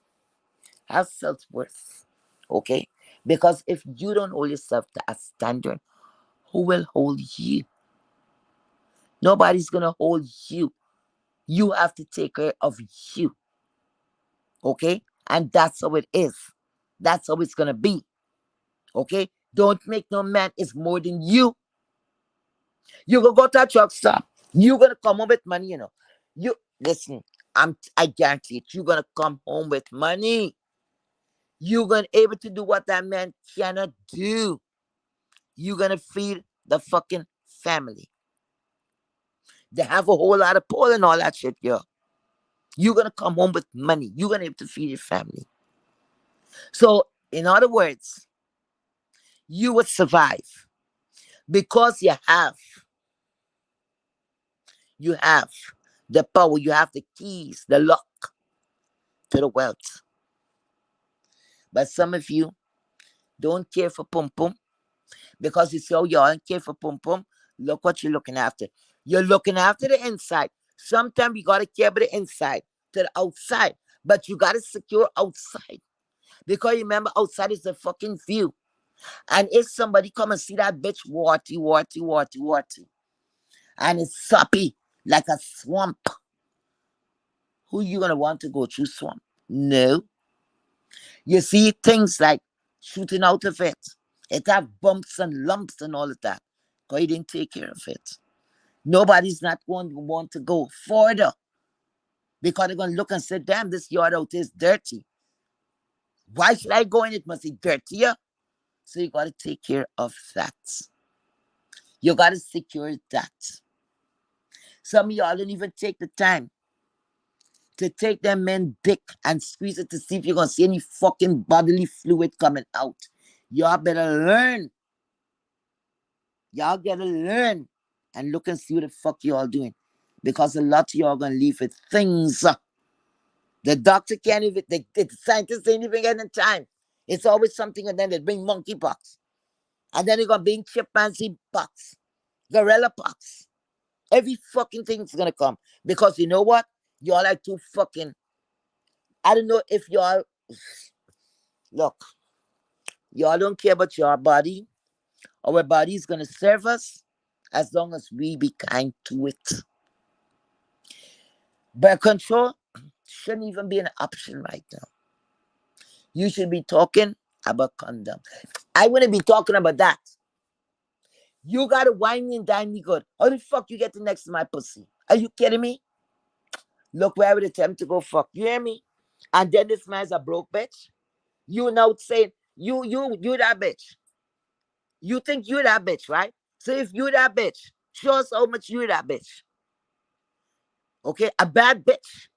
Have self-worth. Okay? Because if you don't hold yourself to a standard, who will hold you? Nobody's gonna hold you. You have to take care of you. Okay? And that's how it is. That's how it's gonna be. Okay? Don't make no man is more than you. You gonna go to a truck stop. You gonna come home with money, You listen, I guarantee it, you're gonna come home with money. You're gonna able to do what that man cannot do. You're gonna feed the fucking family. They have a whole lot of pull and all that shit, yo. You're gonna come home with money. You're gonna able to feed your family. So, in other words, you would survive because you have the power, you have the keys, the lock to the wealth. But some of you don't care for pum pum because you say, oh, y'all don't care for pum pum. Look what you're looking after. You're looking after the inside. Sometimes you gotta care about the inside to the outside, but you gotta secure outside because remember, outside is the fucking view. And if somebody come and see that bitch warty, warty, warty, warty, and it's soppy like a swamp, who you gonna want to go through swamp? No. You see things like shooting out of it. It have bumps and lumps and all of that. Because you didn't take care of it. Nobody's not going to want to go further. Because they're going to look and say, damn, this yard out is dirty. Why should I go in? It must be dirtier. So you got to take care of that. You got to secure that. Some of y'all don't even take the time to take that man dick and squeeze it to see if you're going to see any fucking bodily fluid coming out. Y'all better learn. Y'all gotta learn and look and see what the fuck y'all doing. Because a lot of y'all gonna leave with things The doctor can't even, the scientists ain't even getting time. It's always something, and then they bring monkeypox. And then they're going to bring chimpanzee pox, gorilla pox. Every fucking thing is going to come. Because you know what? Y'all are too fucking, I don't know if y'all, look, y'all don't care about your body. Our body is going to serve us as long as we be kind to it. Birth control shouldn't even be an option right now. You should be talking about condom. I wouldn't be talking about that. You gotta wine me and dine me good. How the fuck you get the next to my pussy? Are you kidding me? Look where I would attempt to go fuck. You hear me? And then this man's a broke bitch. You now saying you that bitch. You think you that bitch, right? So if you that bitch, show us how much you that bitch. Okay? A bad bitch.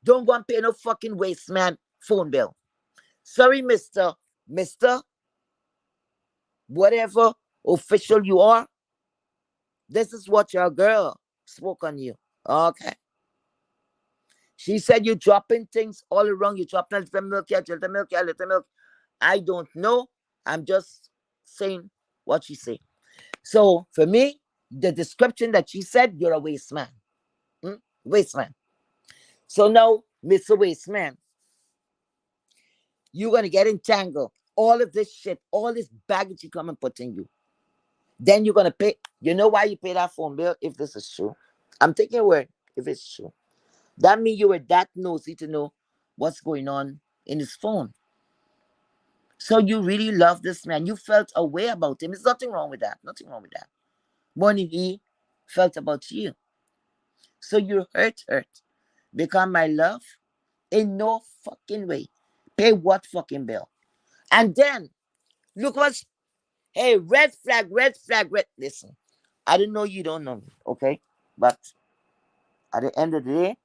Don't go and pay no fucking waste man phone bill. Sorry, Mister, whatever official you are. This is what your girl spoke on you. Okay. She said you dropping things all around. You dropping a little milk here, little milk here, little milk. I don't know. I'm just saying what she said. So for me, the description that she said, you're a waste man. Waste man. So now, Mr. Waste Man, you're gonna get entangled. All of this shit, all this baggage you come and put in you. Then you're gonna pay. You know why you pay that phone bill if this is true? I'm taking a word if it's true. That means you were that nosy to know what's going on in his phone. So you really love this man. You felt a way about him. There's nothing wrong with that. Nothing wrong with that. More than he felt about you. So you hurt. Because my love, in no fucking way. Pay what fucking bill? And then look what's, hey, red flag, red flag, red. Listen, I don't know you don't know me, okay? But at the end of the day,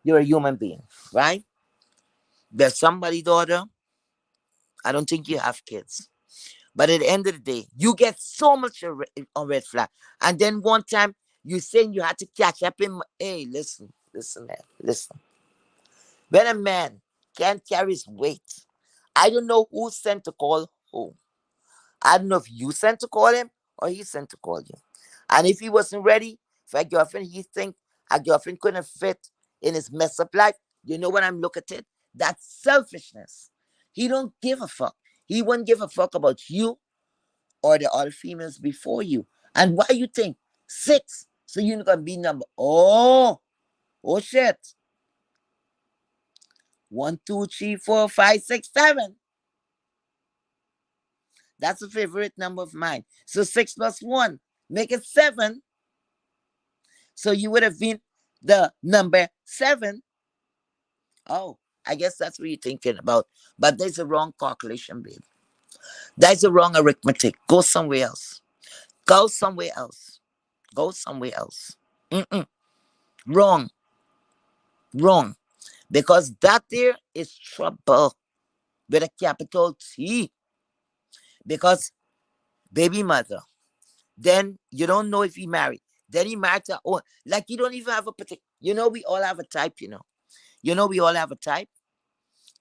you're a human being, right? There's somebody, daughter. I don't think you have kids. But at the end of the day, you get so much on red flag. And then one time you saying you had to catch up in. Hey, listen, man, listen. When a man can't carry his weight, I don't know who sent to call who. I don't know if you sent to call him or he sent to call you. And if he wasn't ready for a girlfriend, he think a girlfriend couldn't fit in his mess up life. You know what I'm looking at it? That's selfishness. He don't give a fuck. He wouldn't give a fuck about you or the other females before you. And why you think? Six. So you're gonna be number oh shit. One, two, three, four, five, six, seven. That's a favorite number of mine. So six plus one. Make it seven. So you would have been the number seven. Oh, I guess that's what you're thinking about. But there's a wrong calculation, babe. That's a wrong arithmetic. Go somewhere else. Go somewhere else. Go somewhere else. Mm-mm. Wrong. Wrong. Because that there is trouble with a capital T. Because baby mother, then you don't know if he married. Then he married to, oh, like you don't even have a particular, we all have a type, we all have a type.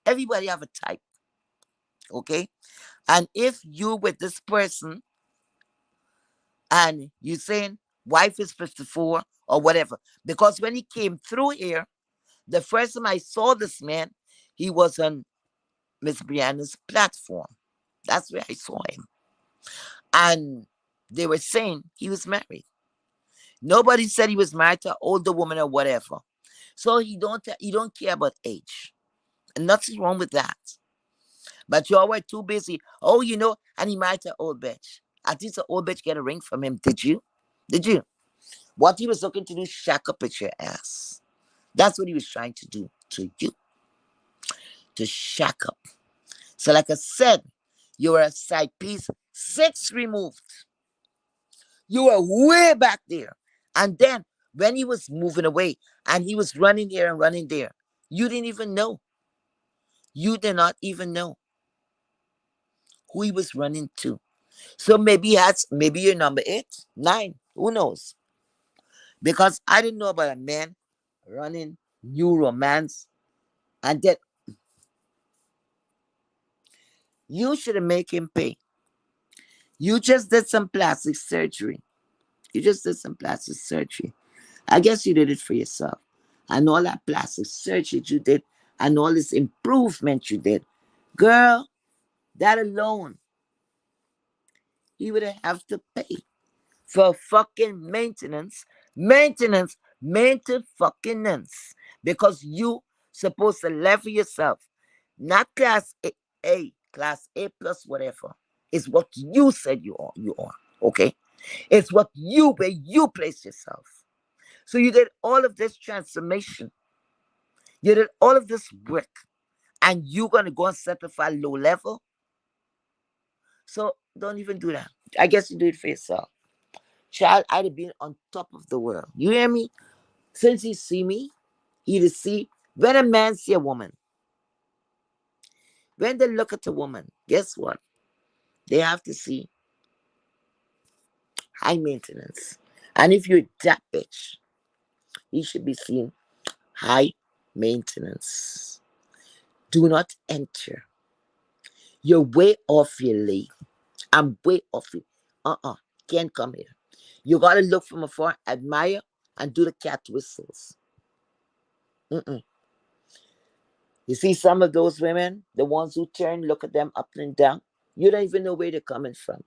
Everybody have a type, okay? And if you with this person and you saying wife is 54 or whatever, because when he came through here, the first time I saw this man, he was on Miss Brianna's platform. That's where I saw him. And they were saying he was married. Nobody said he was married to an older woman or whatever. So he don't care about age. And nothing wrong with that. But y'all were too busy. Oh, and he married an old bitch. At least the old bitch get a ring from him. Did you? Did you? What he was looking to do, shack up at your ass. That's what he was trying to do to you. To shack up. So like I said, you were a side piece. Six removed. You were way back there. And then when he was moving away and he was running here and running there, you didn't even know. You did not even know who he was running to. So maybe you're number 8, 9, who knows? Because I didn't know about a man running new romance, and then you should make him pay. You just did some plastic surgery. You just did some plastic surgery. I guess you did it for yourself. And all that plastic surgery you did, and all this improvement you did. Girl, that alone, he would have to pay for fucking maintenance, maintenance, fuckingness. Because you supposed to level yourself. Not class A, class A plus whatever. It's what you said you are. Okay? It's what you where you place yourself. So you did all of this transformation. You did all of this work. And you gonna go and settle for low level. So don't even do that. I guess you do it for yourself. Child, I'd have been on top of the world. You hear me? Since he see me, he to see when a man see a woman, when they look at a woman, guess what? They have to see high maintenance. And if you're that bitch, you should be seeing high maintenance. Do not enter. You're way off your league. I'm way off it. Can't come here. You gotta look from afar, admire, and do the cat whistles. Mm-mm. You see some of those women, the ones who turn, look at them up and down. You don't even know where they're coming from.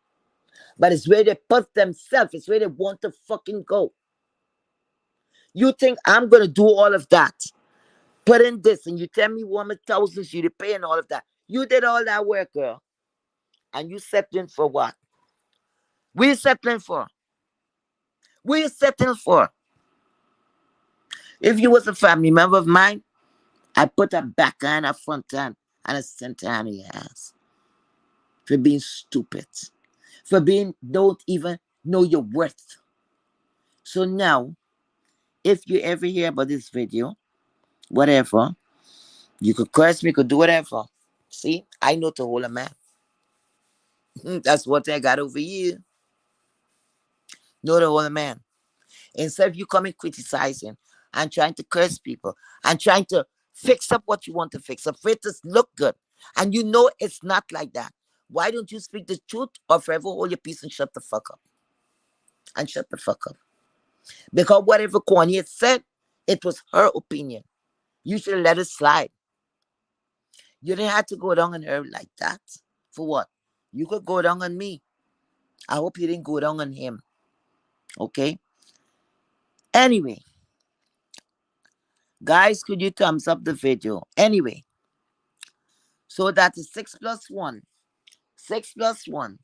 But it's where they put themselves. It's where they want to fucking go. You think I'm gonna do all of that? Put in this, and you tell me woman thousands you to pay and all of that. You did all that work, girl, and you settling for what? We're settling for. We're settling for. If you was a family member of mine, I put a backhand, a front hand, and a center hand in your ass for being stupid, for being don't even know your worth. So now, if you ever hear about this video, whatever, you could curse me, could do whatever. See, I know to hold a man. That's what I got over you. Know to hold a man. Instead of you coming criticizing and trying to curse people and trying to fix up what you want to fix up for it to look good. And you know it's not like that. Why don't you speak the truth or forever hold your peace and shut the fuck up? And shut the fuck up. Because whatever Kanye said, it was her opinion. You should have let it slide. You didn't have to go down on her like that. For what? You could go down on me. I hope you didn't go down on him. Okay? Anyway, guys, could you thumbs up the video? Anyway, so that is 6 plus 1. 6 plus 1.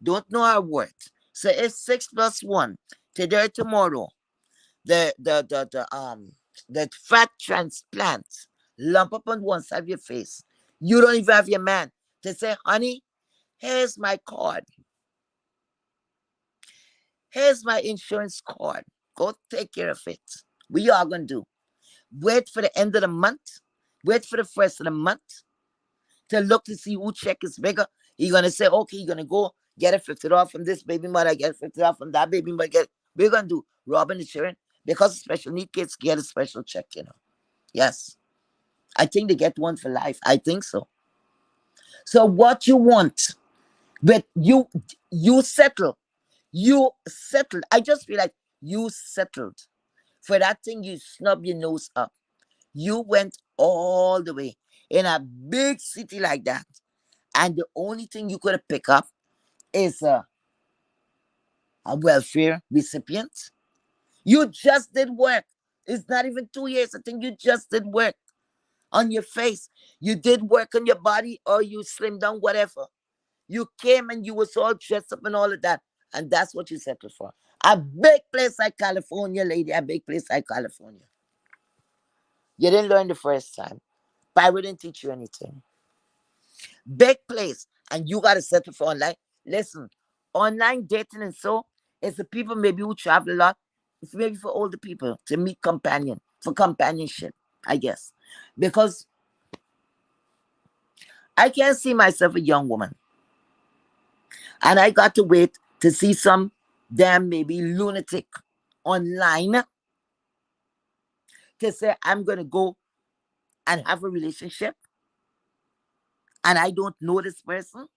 Don't know our words. So it's 6 plus 1. Today, tomorrow, the fat transplant lump up on one side of your face. You don't even have your man to say, honey, here's my card. Here's my insurance card. Go take care of it. We are gonna do. Wait for the end of the month. Wait for the first of the month to look to see who check is bigger. You're gonna say, okay, you're gonna go get a $50 from this baby mother, get a $50 from that baby mother. We're gonna do Robin the children because special need kids get a special check, you know. Yes. I think they get one for life. I think so. So what you want, but you settle. You settled. I just feel like you settled. For that thing you snub your nose up. You went all the way in a big city like that. And the only thing you could pick up is a welfare recipient. You just did work. It's not even 2 years. I think you just did work on your face. You did work on your body or you slimmed down, whatever. You came and you was all dressed up and all of that. And that's what you settled for. A big place like California, lady. A big place like California. You didn't learn the first time. Bible didn't teach you anything. Big place. And you got to settle for online. Listen, online dating and so, it's the people maybe who travel a lot. It's maybe for older people to meet companion, for companionship, I guess. Because I can't see myself a young woman. And I got to wait to see some damn maybe lunatic online to say I'm gonna go and have a relationship and I don't know this person.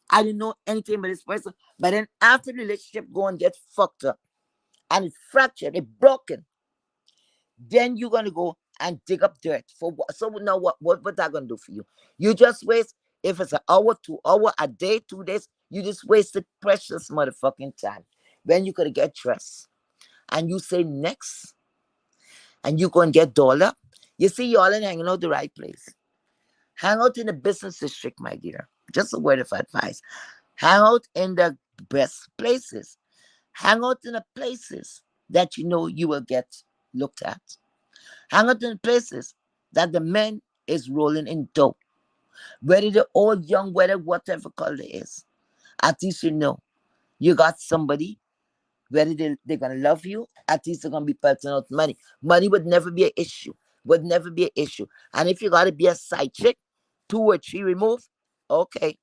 I didn't know anything about this person. But then after the relationship go and get fucked up and it's fractured, it's broken, then you're gonna go and dig up dirt for what? So now what that gonna do for you? You just waste, if it's an hour, 2 hour, a day, 2 days, you just wasted precious motherfucking time when you could get dressed and you say next and you go and get dollar. You see, you all ain't hanging out the right place. Hang out in the business district, my dear. Just a word of advice. Hang out in the best places. Hang out in the places that you know you will get looked at. Hang out in places that the men is rolling in dough. Whether they're old, young, whether whatever color it is. At least you know you got somebody, whether they're gonna love you, at least they're gonna be pelting out money. Money would never be an issue. Would never be an issue. And if you gotta be a side chick, 2 or 3 remove, okay.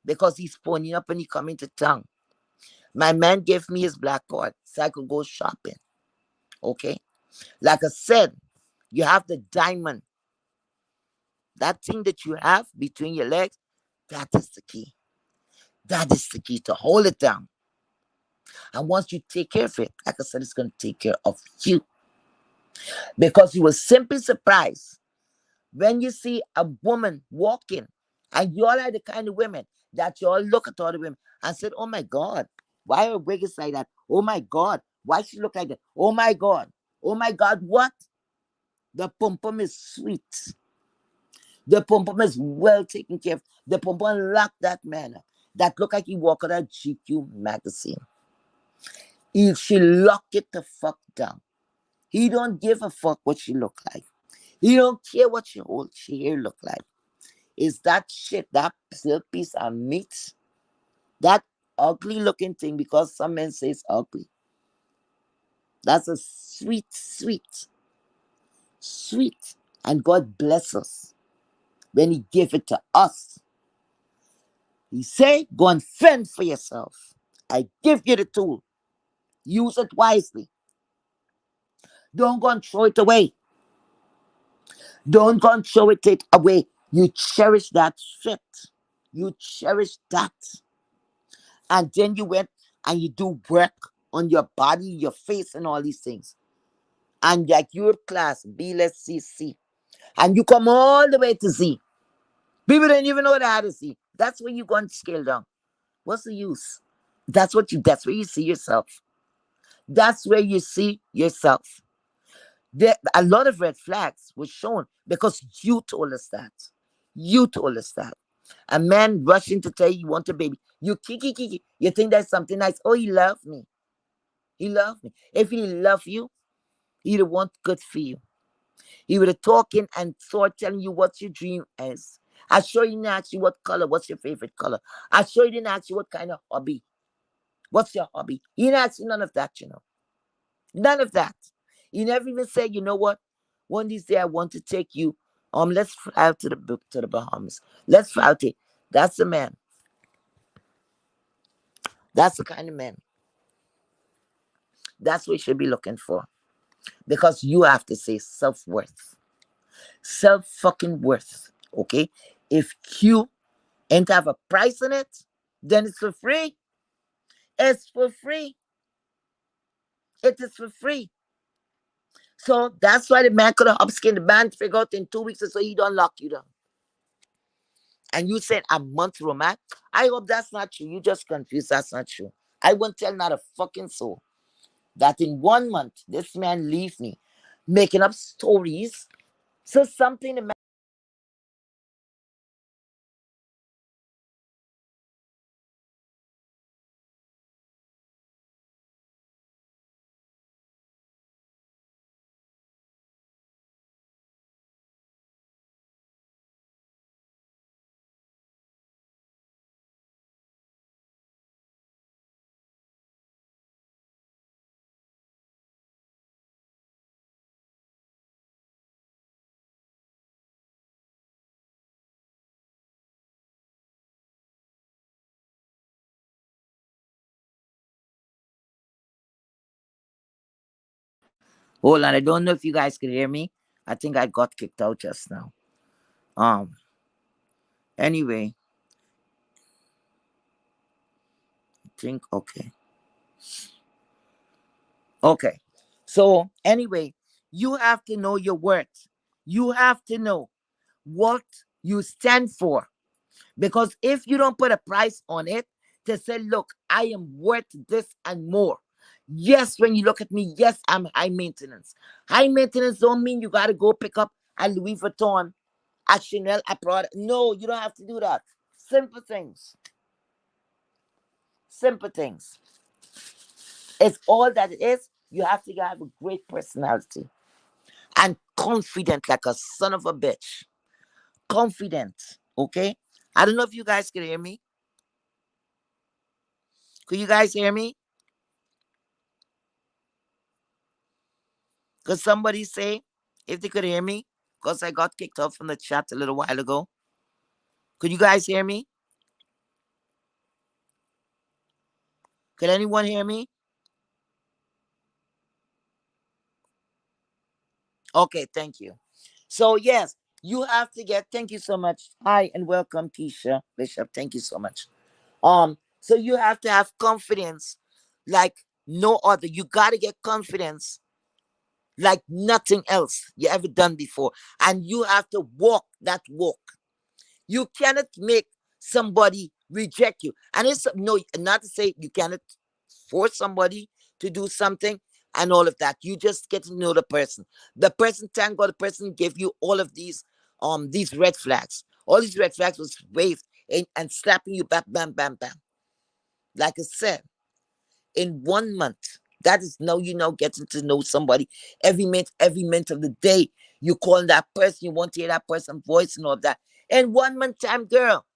Because he's phoning up and he coming to town. My man gave me his black card so I could go shopping. Okay. Like I said, you have the diamond. That thing that you have between your legs, that is the key. That is the key to hold it down. And once you take care of it, like I said, it's going to take care of you. Because you will simply surprise when you see a woman walking, and you all are the kind of women that you all look at all the women and said, oh my God, why her wig is like that? Oh my God, why she look like that? Oh my God. Oh my God, what? The pum pum is sweet. The pum pum is well taken care of. The pum pum lock that man up. That look like he walk out of GQ magazine. She lock it the fuck down. He don't give a fuck what she look like. He don't care what she hair look like. Is that shit, that little piece of meat, that ugly looking thing, because some men say it's ugly. That's a sweet, sweet, sweet. And God bless us when he give it to us. He say, go and fend for yourself. I give you the tool. Use it wisely. Don't go and throw it away. Don't go and throw it away. You cherish that shit. You cherish that. And then you went and you do work on your body, your face, and all these things. And like your class, B, let's see, C. And you come all the way to Z. People don't even know how to see. That's where you go and scale down. What's the use? That's where you see yourself. That's where you see yourself. There, a lot of red flags were shown because you told us that. You told us that. A man rushing to tell you want a baby. You kiki kiki. You think that's something nice. Oh, he loved me. He loved me. If he didn't love you, he'd want good for you. He would have talking and start telling you what your dream is. I sure he didn't ask you what color, what's your favorite color. I sure he didn't ask you what kind of hobby. What's your hobby? He didn't ask you none of that, you know. None of that. He never even said, you know what? One of these days I want to take you. Let's fly out to the Bahamas. Let's fly out. That's the man. That's the kind of man. That's what you should be looking for. Because you have to say self-worth. Self fucking worth. Okay? If you ain't have a price on it, then it's for free. It's for free. It is for free. So that's why the man could have upskinned the man figure out in 2 weeks or so he don't lock you down. And you said a month romance. I hope that's not true. You just confused. That's not true. I won't tell not a fucking soul that in 1 month this man leave me making up stories. So something the Hold on, I don't know if you guys could hear me. I think I got kicked out just now. Um. Anyway, I think okay. Okay. So anyway, you have to know your worth. You have to know what you stand for. Because if you don't put a price on it to say, look, I am worth this and more. Yes, when you look at me, yes, I'm high maintenance. High maintenance don't mean you gotta go pick up a Louis Vuitton, a Chanel, a Prada. No, you don't have to do that. Simple things. Simple things. It's all that it is. You have to have a great personality and confident like a son of a bitch. Confident. Okay? I don't know if you guys can hear me. Could you guys hear me? Could somebody say if they could hear me? Because I got kicked off from the chat a little while ago. Could you guys hear me? Could anyone hear me? Okay, thank you. So yes, you have to get thank you so much. Hi and welcome, Keisha Bishop. Thank you so much. So you have to have confidence like no other. You gotta get confidence like nothing else you ever done before. And you have to walk that walk. You cannot make somebody reject you. And it's no, not to say you cannot force somebody to do something and all of that. You just get to know the person. The person, thank God, the person gave you all of these red flags. All these red flags was waved and slapping you back, bam, bam, bam. Like I said, in 1 month, that is now you know getting to know somebody every minute of the day. You calling that person, you want to hear that person's voice and all that. In 1 month time, girl,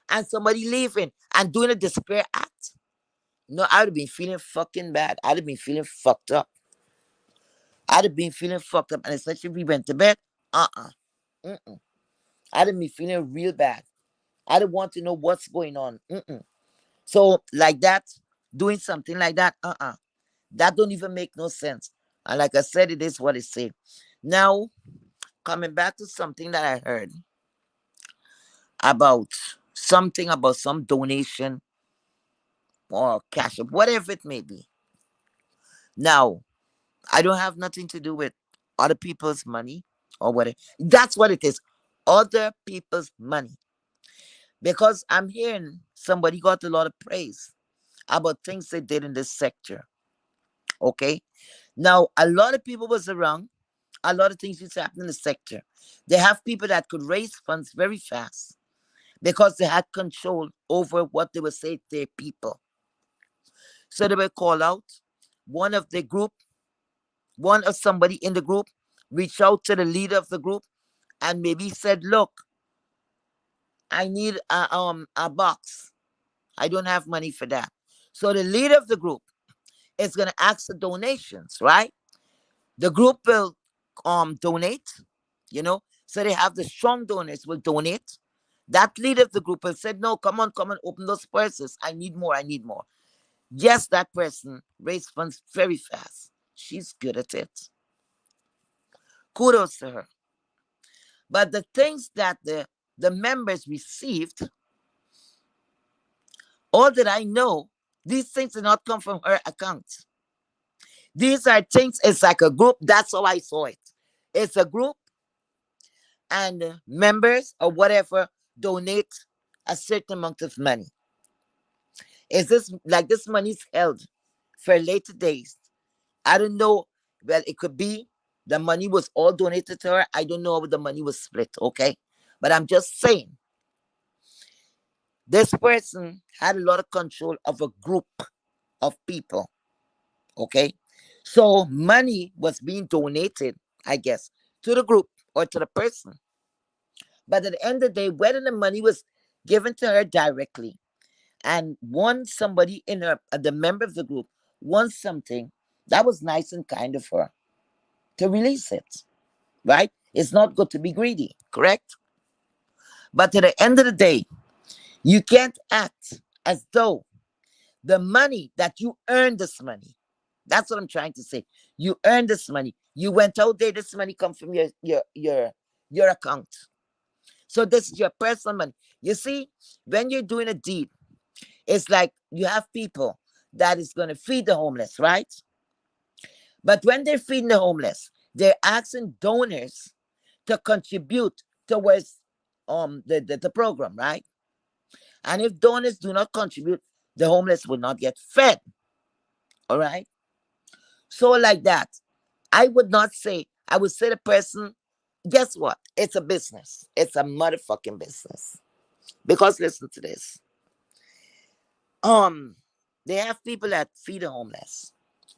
and somebody leaving and doing a despair act. No, I'd have been feeling fucking bad. I'd have been feeling fucked up. I'd have been feeling fucked up. And especially if we went to bed, uh-uh. Mm-mm. I'd have been feeling real bad. I don't want to know what's going on. Mm-mm. So like that, doing something like that, that don't even make no sense. And like I said, it is what it said. Now, coming back to something that I heard about something about some donation or cash up, whatever it may be. Now, I don't have nothing to do with other people's money or whatever. That's what it is. Other people's money. Because I'm hearing somebody got a lot of praise about things they did in this sector. Okay. Now, a lot of people was around. A lot of things used to happen in the sector. They have people that could raise funds very fast because they had control over what they would say to their people. So they will call out one of the group, one of somebody in the group, reach out to the leader of the group and maybe said, look, I need a box. I don't have money for that. So the leader of the group is gonna ask for donations, right? The group will donate, you know. So they have the strong donors will donate. That leader of the group will say, no, come on, open those purses. I need more, I need more. Yes, that person raised funds very fast. She's good at it. Kudos to her. But the things that the members received, all that I know, these things did not come from her account. These are things, it's like a group. That's how I saw it. It's a group, and members or whatever donate a certain amount of money. Is this like this money is held for later days? I don't know. Well, it could be the money was all donated to her. I don't know how the money was split, okay? But I'm just saying, this person had a lot of control of a group of people, okay? So money was being donated, I guess, to the group or to the person. But at the end of the day, whether the money was given to her directly and once somebody in her, the member of the group wants something, that was nice and kind of her to release it, right? It's not good to be greedy, correct? But at the end of the day, you can't act as though the money that you earn this money, that's what I'm trying to say. You earn this money. You went out there. This money come from your account. So this is your personal money. You see, when you're doing a deed, it's like you have people that is going to feed the homeless, right? But when they're feeding the homeless, they're asking donors to contribute towards the program, right? And if donors do not contribute, the homeless will not get fed. All right. So like that, I would not say, I would say the person, guess what? It's a business. It's a motherfucking business. Because listen to this. Um, they have people that feed the homeless,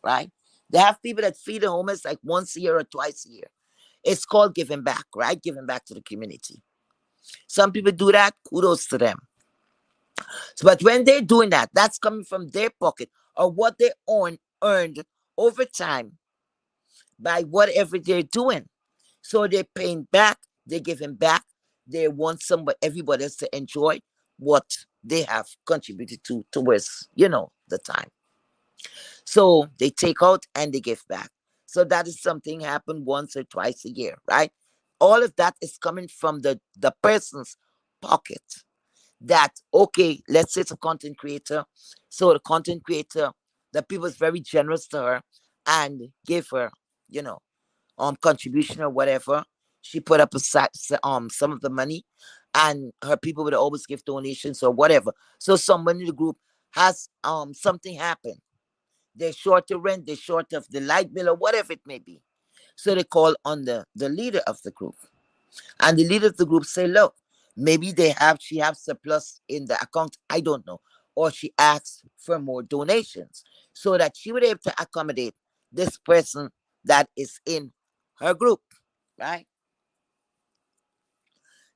right? They have people that feed the homeless like once a year or twice a year. It's called giving back, right? Giving back to the community. Some people do that, kudos to them. So, but when they're doing that, that's coming from their pocket or what they earned over time by whatever they're doing. So they're paying back, they're giving back. They want somebody, everybody else to enjoy what they have contributed to towards, the time. So they take out and they give back. So that is something happen once or twice a year, right? All of that is coming from the person's pocket. That okay, let's say it's a content creator. So the content creator, the people is very generous to her and give her, you know, contribution or whatever. She put up some of the money, and her people would always give donations or whatever. So someone in the group has something happen. They're short of rent, they're short of the light bill or whatever it may be. So they call on the leader of the group. And the leader of the group say, look, maybe she have surplus in the account, I don't know. Or she asks for more donations so that she would be able to accommodate this person that is in her group. Right?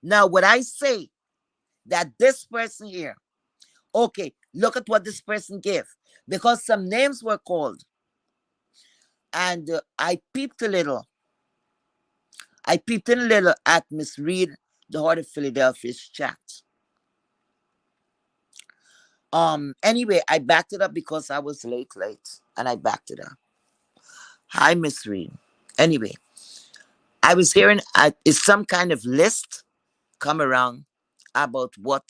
Now, what I say that this person here, okay, look at what this person gave. Because some names were called. And I peeped a little. I peeped in a little at Miss Reed, the Heart of Philadelphia's chat. Anyway, I backed it up because I was late, and I backed it up. Hi, Miss Reed. Anyway, I was hearing is some kind of list come around about what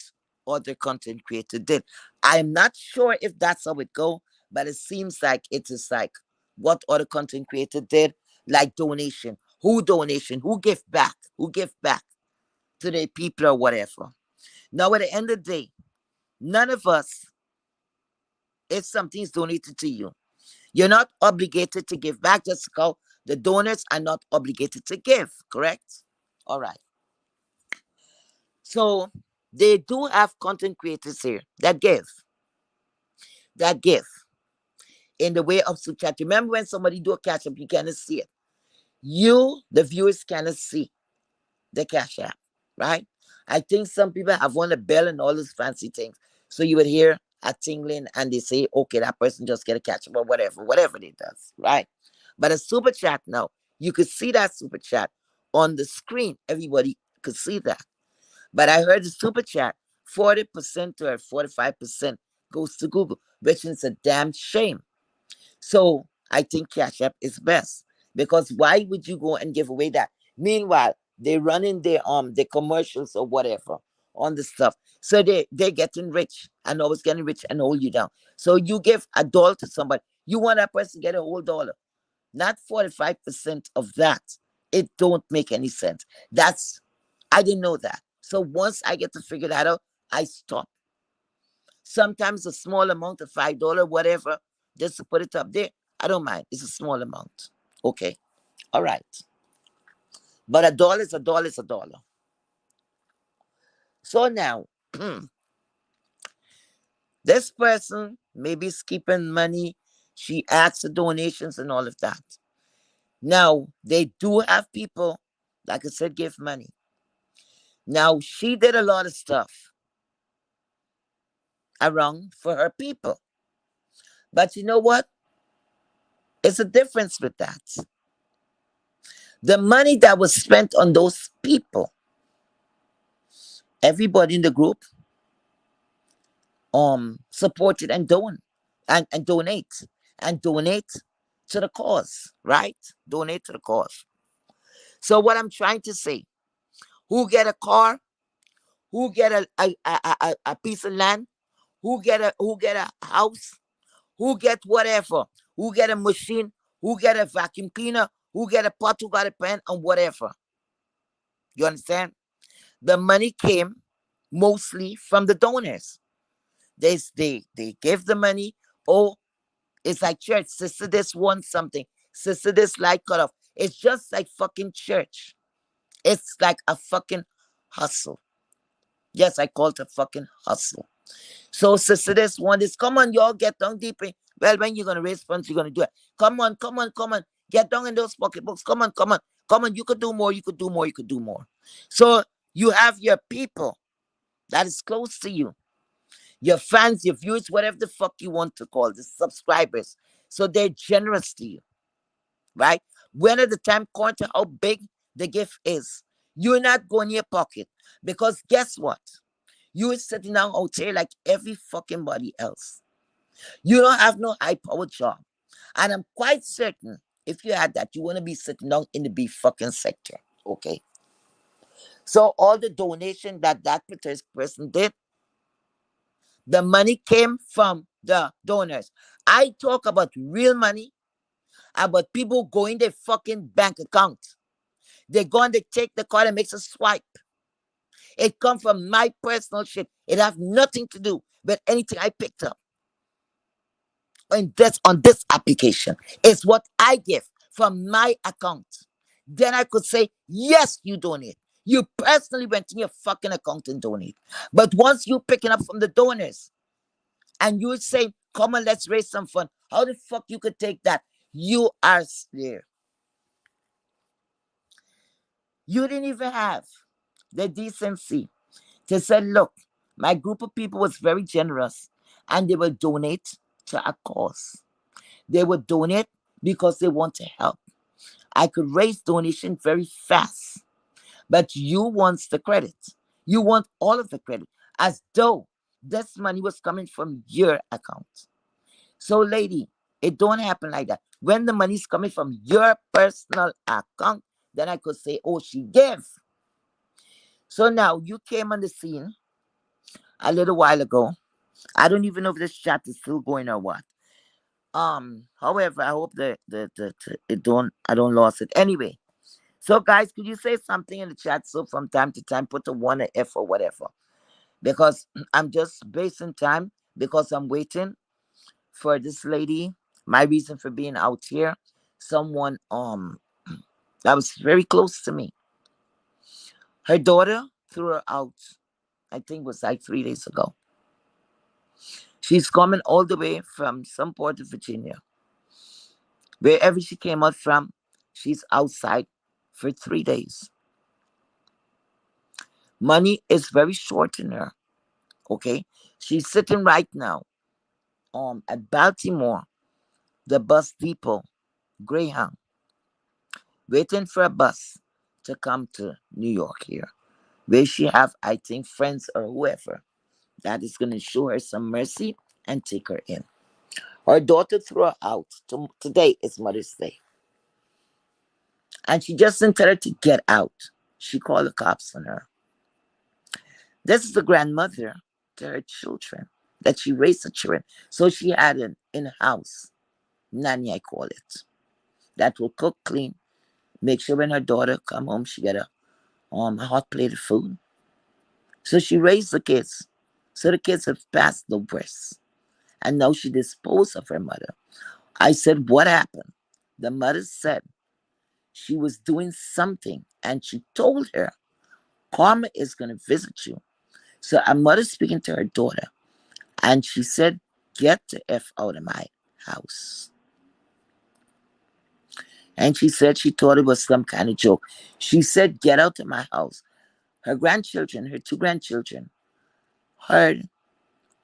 other content creator did. I'm not sure if that's how it go, but it seems like it is like what other content creator did, like donation, who give back to the people or whatever. Now, at the end of the day, none of us, if something's donated to you, you're not obligated to give back. Just how the donors are not obligated to give, correct? All right. So they do have content creators here that give in the way of super chat. Remember when somebody do a catch up, you cannot see it. You, the viewers, cannot see the cash app, right? I think some people have won a bell and all those fancy things. So you would hear a tingling and they say, okay, that person just get a catch up or whatever it does, right? But a super chat now, you could see that super chat on the screen. Everybody could see that. But I heard the super chat, 40% or 45% goes to Google, which is a damn shame. So I think Cash App is best because why would you go and give away that? Meanwhile, they're running their commercials or whatever on the stuff. So they're getting rich and always getting rich and hold you down. So you give a dollar to somebody, you want that person to get a whole dollar, not 45% of that. It don't make any sense. I didn't know that. So once I get to figure that out, I stop. Sometimes a small amount of $5, whatever, just to put it up there. I don't mind. It's a small amount. Okay. All right. But a dollar is a dollar is a dollar. So now, this person maybe is keeping money. She asks for donations and all of that. Now, they do have people, like I said, give money. Now, she did a lot of stuff around for her people. But you know what? It's a difference with that. The money that was spent on those people, everybody in the group supported and donate and donate to the cause, right? Donate to the cause. So what I'm trying to say, who get a car, who get a piece of land, who get a house, who get whatever, who get a machine, who get a vacuum cleaner, who get a pot, who got a pen, and whatever. You understand? The money came mostly from the donors. They gave the money. Oh, it's like church. Sister this wants something. Sister this light cut off. It's just like fucking church. It's like a fucking hustle. Yes, I call it a fucking hustle. So sister this one this. Come on, y'all, get down deep in. Well, when you're gonna raise funds, you're gonna do it. Come on, come on, come on. Get down in those pocketbooks. Come on, come on, come on. You could do more, you could do more, you could do more. So you have your people that is close to you, your fans, your viewers, whatever the fuck you want to call the subscribers. So they're generous to you, right? When at the time, according to how big the gift is, you're not going in your pocket. Because guess what? You're sitting down out here like every fucking body else. You don't have no high powered job. And I'm quite certain if you had that, you want to be sitting down in the beef fucking sector. Okay. So all the donation that particular person did, the money came from the donors. I talk about real money, about people going their fucking bank account. They're going to take the card and makes a swipe. It come from my personal shit. It have nothing to do with anything I picked up on this application. It's what I give from my account. Then I could say, yes, you donate. You personally went in your fucking account and donate. But once you picking up from the donors and you say, come on, let's raise some fund, how the fuck you could take that? You are there. You didn't even have the decency to say, look, my group of people was very generous and they will donate to a cause. They would donate because they want to help. I could raise donation very fast, but you want the credit. You want all of the credit as though this money was coming from your account. So, lady, it don't happen like that. When the money's coming from your personal account, then I could say, oh, she gave. So now you came on the scene a little while ago. I don't even know if this chat is still going or what. However, I hope that it don't I don't lost it. Anyway, so guys, could you say something in the chat so from time to time put a one, a F or whatever? Because I'm just basing time because I'm waiting for this lady. My reason for being out here, someone that was very close to me. Her daughter threw her out. I think it was like 3 days ago. She's coming all the way from some part of Virginia. Wherever she came out from, she's outside for 3 days. Money is very short in her. Okay. She's sitting right now at Baltimore, the bus depot, Greyhound, waiting for a bus to come to New York here. Where she have, I think, friends or whoever that is gonna show her some mercy and take her in. Her daughter threw her out. Today is Mother's Day. And she just didn't tell her to get out. She called the cops on her. This is the grandmother to her children that she raised the children. So she had an in-house nanny, I call it, that will cook, clean, make sure when her daughter come home she get a hot plate of food. So she raised the kids. So the kids have passed the worst. And now she disposed of her mother. I said, what happened? The mother said she was doing something and she told her, karma is going to visit you. So a mother speaking to her daughter, and she said, get the F out of my house. And she said she thought it was some kind of joke. She said, get out of my house. Her grandchildren, her two grandchildren, heard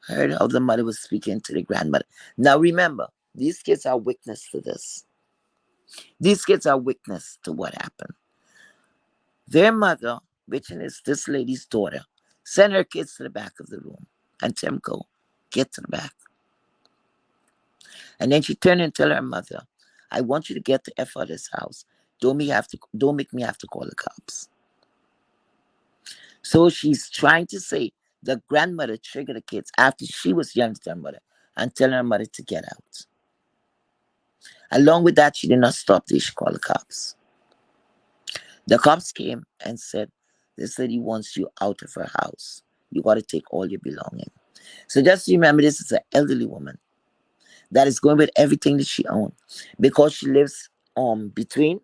how the mother was speaking to the grandmother. Now remember, these kids are witness to this. These kids are witness to what happened. Their mother, which is this lady's daughter, sent her kids to the back of the room and Tim go, get to the back. And then she turned and tell her mother, I want you to get the F out of this house. Don't make me have to call the cops. So she's trying to say the grandmother triggered the kids after she was young to her mother and telling her mother to get out. Along with that, she did not stop there. She called the cops. The cops came and said, this lady wants you out of her house. You got to take all your belongings. So just remember, this is an elderly woman that is going with everything that she owns because she lives between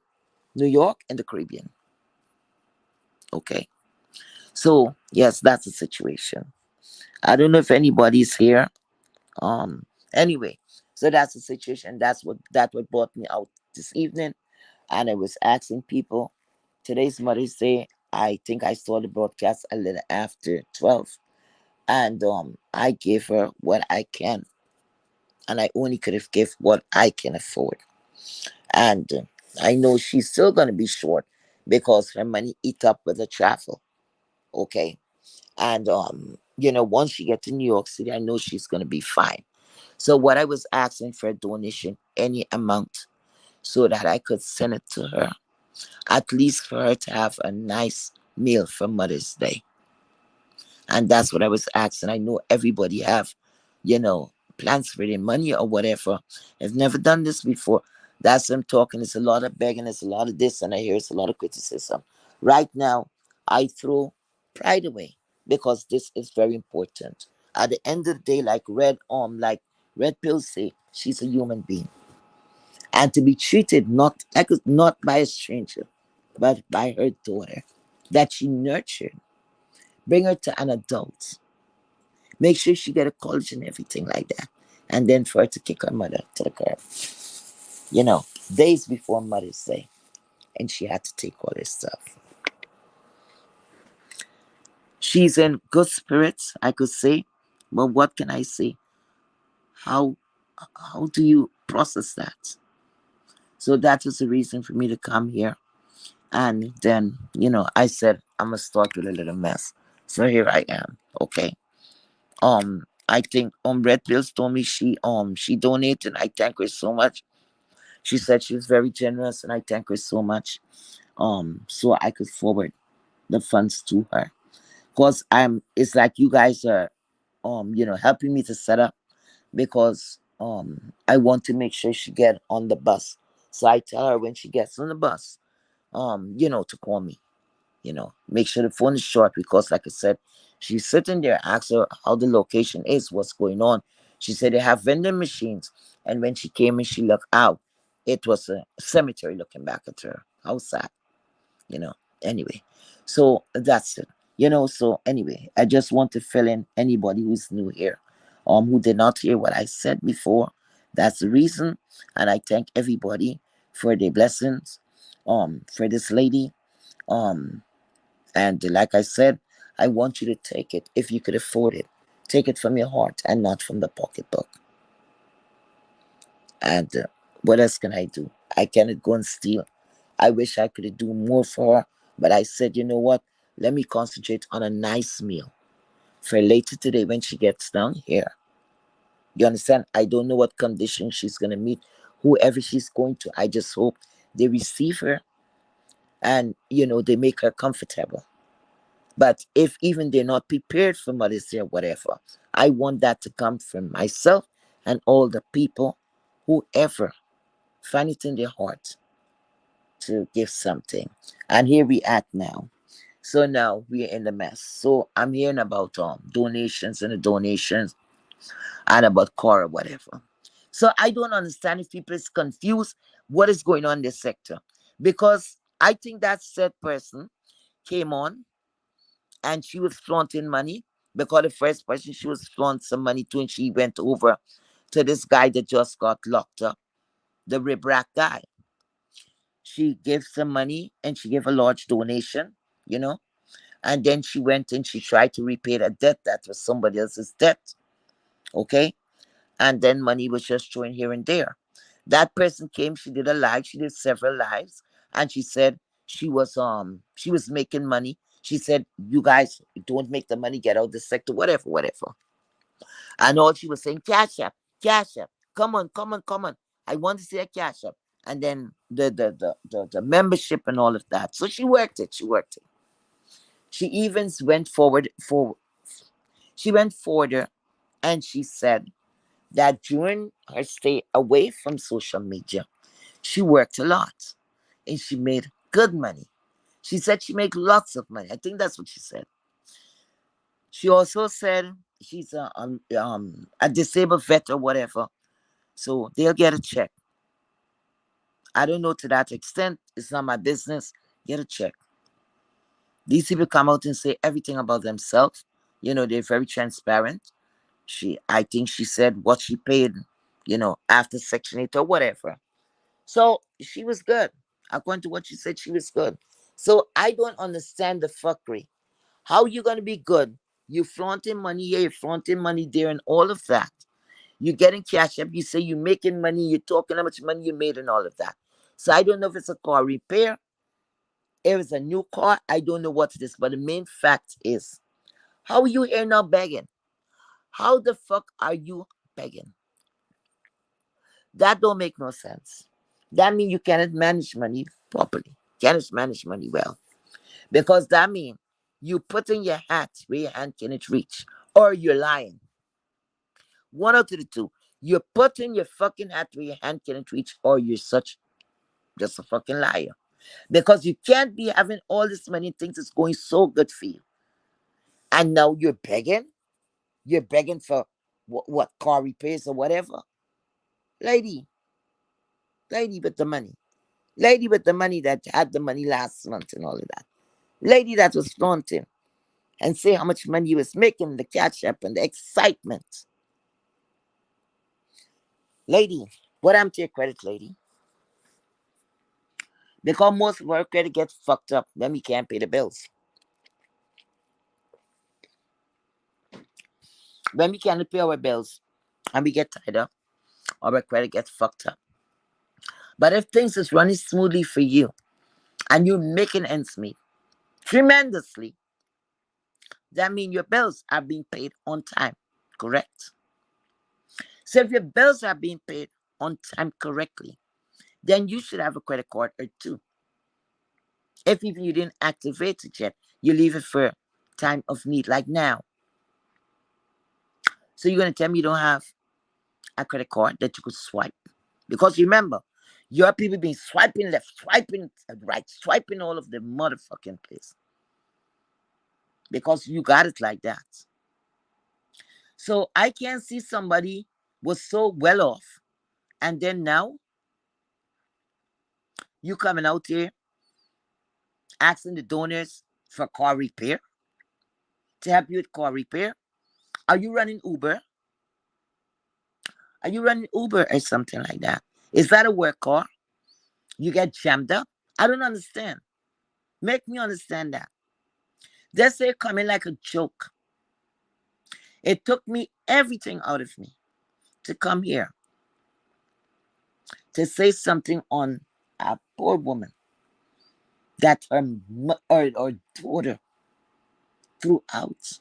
New York and the Caribbean. Okay. So yes, that's the situation. I don't know if anybody's here. Um anyway, so that's the situation. That's what brought me out this evening. And I was asking people, today's Mother's Day. I think I saw the broadcast a little after 12. And I gave her what I can. And I only could have give what I can afford. And I know she's still gonna be short because her money eat up with the travel. Okay. And once she get to New York City, I know she's gonna be fine. So what I was asking for a donation, any amount, so that I could send it to her, at least for her to have a nice meal for Mother's Day. And that's what I was asking. I know everybody have, plans for their money or whatever. I've never done this before. That's what I'm talking. It's a lot of begging, it's a lot of this, and I hear it's a lot of criticism. Right now, I throw pride away because this is very important. At the end of the day, like Red Pill say, she's a human being. And to be treated not by a stranger, but by her daughter that she nurtured. Bring her to an adult. Make sure she get a college and everything like that. And then for her to kick her mother to the curb. Days before Mother's Day. And she had to take all this stuff. She's in good spirits, I could say. But what can I say? How how do you process that? So that was the reason for me to come here. And then, I said I'm gonna start with a little mess. So here I am. Okay. I think Red Pills told me she donated. I thank her so much. She said she was very generous, and I thank her so much. So I could forward the funds to her because it's like you guys are helping me to set up because I want to make sure she get on the bus. So I tell her when she gets on the bus, to call me. Make sure the phone is short because, like I said, she's sitting there. Ask her how the location is, what's going on. She said they have vending machines, and when she came and she looked out, it was a cemetery looking back at her. How sad, you know. Anyway, so that's it. So anyway, I just want to fill in anybody who's new here, who did not hear what I said before. That's the reason, and I thank everybody for their blessings, for this lady, um and like I said, I want you to take it if you could afford it. Take it from your heart and not from the pocketbook. And what else can I do? I cannot go and steal. I wish I could do more for her, but I said, you know what? Let me concentrate on a nice meal for later today when she gets down here. You understand? I don't know what condition she's going to meet, whoever she's going to. I just hope they receive her and, they make her comfortable. But if even they're not prepared for Mother's Day or whatever, I want that to come from myself and all the people, whoever find it in their heart to give something. And here we at now. So now we're in the mess. So I'm hearing about donations and the donations and about car or whatever. So I don't understand if people is confused what is going on in this sector. Because I think that said person came on and she was flaunting money because the first person she was flaunting some money to, and she went over to this guy that just got locked up, the Ribrack guy. She gave some money and she gave a large donation, you know, and then she went and she tried to repay the debt that was somebody else's debt, okay? And then money was just thrown here and there. That person came, she did a live, she did several lives, and she said she was making money. She said, you guys don't make the money, get out of the sector, whatever, whatever. And all she was saying, cash up, come on, come on, come on. I want to see a cash up. and then the membership and all of that. So she worked it. She worked it. She even went forward for she went further, and she said that during her stay away from social media, she worked a lot and she made good money. She said she made lots of money. I think that's what she said. She also said she's a disabled vet or whatever, so they'll get a check. I don't know to that extent. It's not my business. Get a check. These people come out and say everything about themselves. They're very transparent. I think she said what she paid, after Section 8 or whatever. So she was good. According to what she said, she was good. So I don't understand the fuckery. How you gonna be good? You flaunting money here, you flaunting money there, and all of that. You getting cash up. You say you making money. You're talking how much money you made and all of that. So I don't know if it's a car repair, if it's a new car. I don't know what it is. But the main fact is, how are you here now begging? How the fuck are you begging? That don't make no sense. That means you cannot manage money properly. Cannot manage money well. Because that means you put in your hat where your hand cannot reach. Or you're lying. One out of the two. You're putting your fucking hat where your hand cannot reach, or you're such just a fucking liar. Because you can't be having all this money and things that's going so good for you. And now you're begging? You're begging for what car repairs or whatever? Lady, lady with the money. Lady with the money that had the money last month and all of that. Lady that was flaunting and say how much money you was making, the catch up and the excitement. Lady, what happened to your credit, lady? Because most of our credit gets fucked up when we can't pay the bills. When we can't pay our bills and we get tied up, our credit gets fucked up. But if things is running smoothly for you and you're making ends meet tremendously, that means your bills are being paid on time, correct? So if your bills are being paid on time correctly, then you should have a credit card or two. If even you didn't activate it yet, you leave it for time of need, like now. So you're gonna tell me you don't have a credit card that you could swipe? Because remember, your people been swiping left, swiping right, swiping all of the motherfucking place. Because you got it like that. So I can't see somebody was so well off, and then now you coming out here asking the donors for car repair, to help you with car repair. Are you running Uber? Are you running Uber or something like that? Is that a work car? You get jammed up? I don't understand. Make me understand that. They say coming like a joke. It took me everything out of me to come here to say something on a poor woman that her daughter threw out.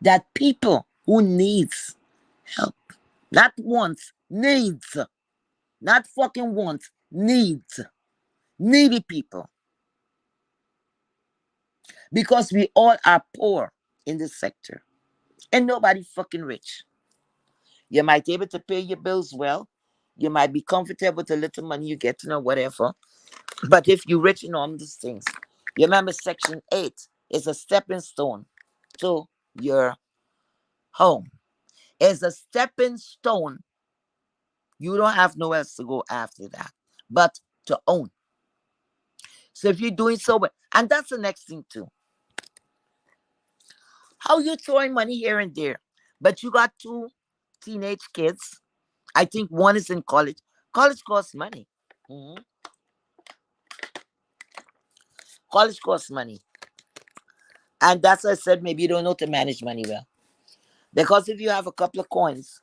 That people who needs help, not wants, needs, not fucking wants, needs, needy people. Because we all are poor in this sector. And nobody fucking rich. You might be able to pay your bills well. You might be comfortable with the little money you get or whatever. But if you're rich in all these things, you remember Section 8 is a stepping stone to your home. It's a stepping stone. You don't have nowhere else to go after that, but to own. So if you're doing so well, and that's the next thing too. How you throwing money here and there, but you got two teenage kids. I think one is in college. College costs money. Mhm. College costs money. And that's why I said maybe you don't know to manage money well. Because if you have a couple of coins,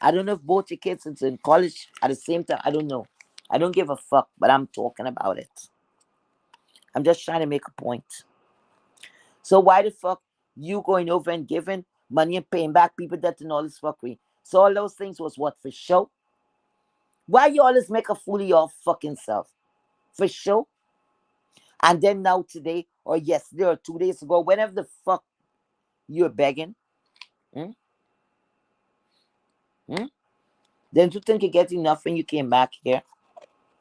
I don't know if both your kids is in college at the same time. I don't know. I don't give a fuck, but I'm talking about it. I'm just trying to make a point. So why the fuck you going over and giving money and paying back people that and all this fuckery? So all those things was what, for show? Why you always make a fool of your fucking self? For show? And then now today, or yesterday or 2 days ago, whenever the fuck you're begging, hmm? Hmm? Then you think you get enough when you came back here?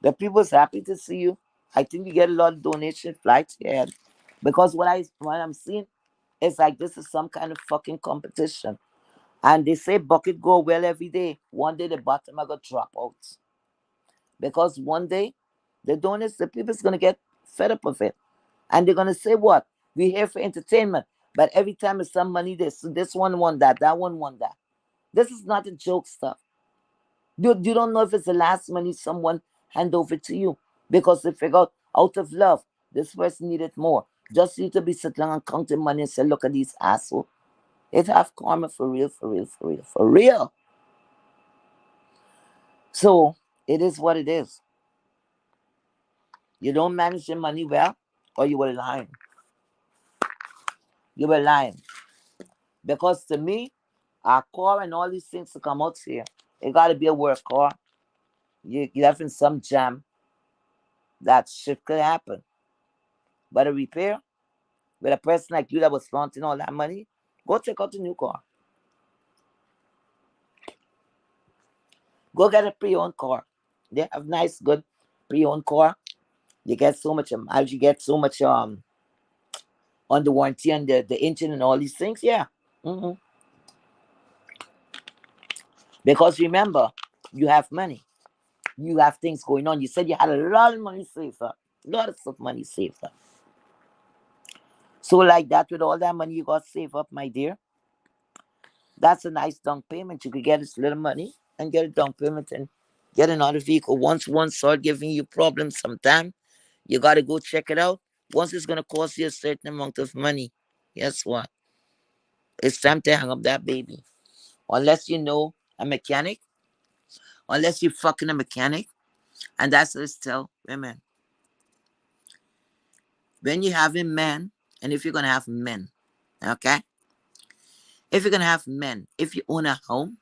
The people's happy to see you. I think you get a lot of donation flights here. Because what I'm seeing is like this is some kind of fucking competition. And they say bucket go well every day. One day the bottom are gonna drop out. Because one day the donors, the people's gonna get fed up of it. And they're gonna say what? We're here for entertainment. But every time it's some money this one won that one won that. This is not a joke stuff. You don't know if it's the last money someone hand over to you. Because they figure out of love, this person needed more. Just you to be sitting and counting money and say, look at these assholes. It have karma for real, for real, for real, for real. So it is what it is. You don't manage your money well, or you were lying. You were lying. Because to me, our core and all these things to come out here, it gotta be a work core. You having some jam, that shit could happen. But a repair with a person like you that was flaunting all that money, go take out a new car. Go get a pre-owned car. They have nice, good pre-owned car. You get so much as you get so much on the warranty and the engine and all these things. Yeah. Hmm. Because remember, you have money. You have things going on. You said you had a lot of money saved up. A lot of stuff money saved up. So like that, with all that money you got saved up, my dear, that's a nice down payment. You could get this little money and get a down payment and get another vehicle. Once one start giving you problems sometime, you gotta go check it out. Once it's gonna cost you a certain amount of money, guess what? It's time to hang up that baby. Unless you know a mechanic, unless you're fucking a mechanic, and that's what I tell women. When you're having men, and if you're gonna have men, okay? If you're gonna have men, if you own a home,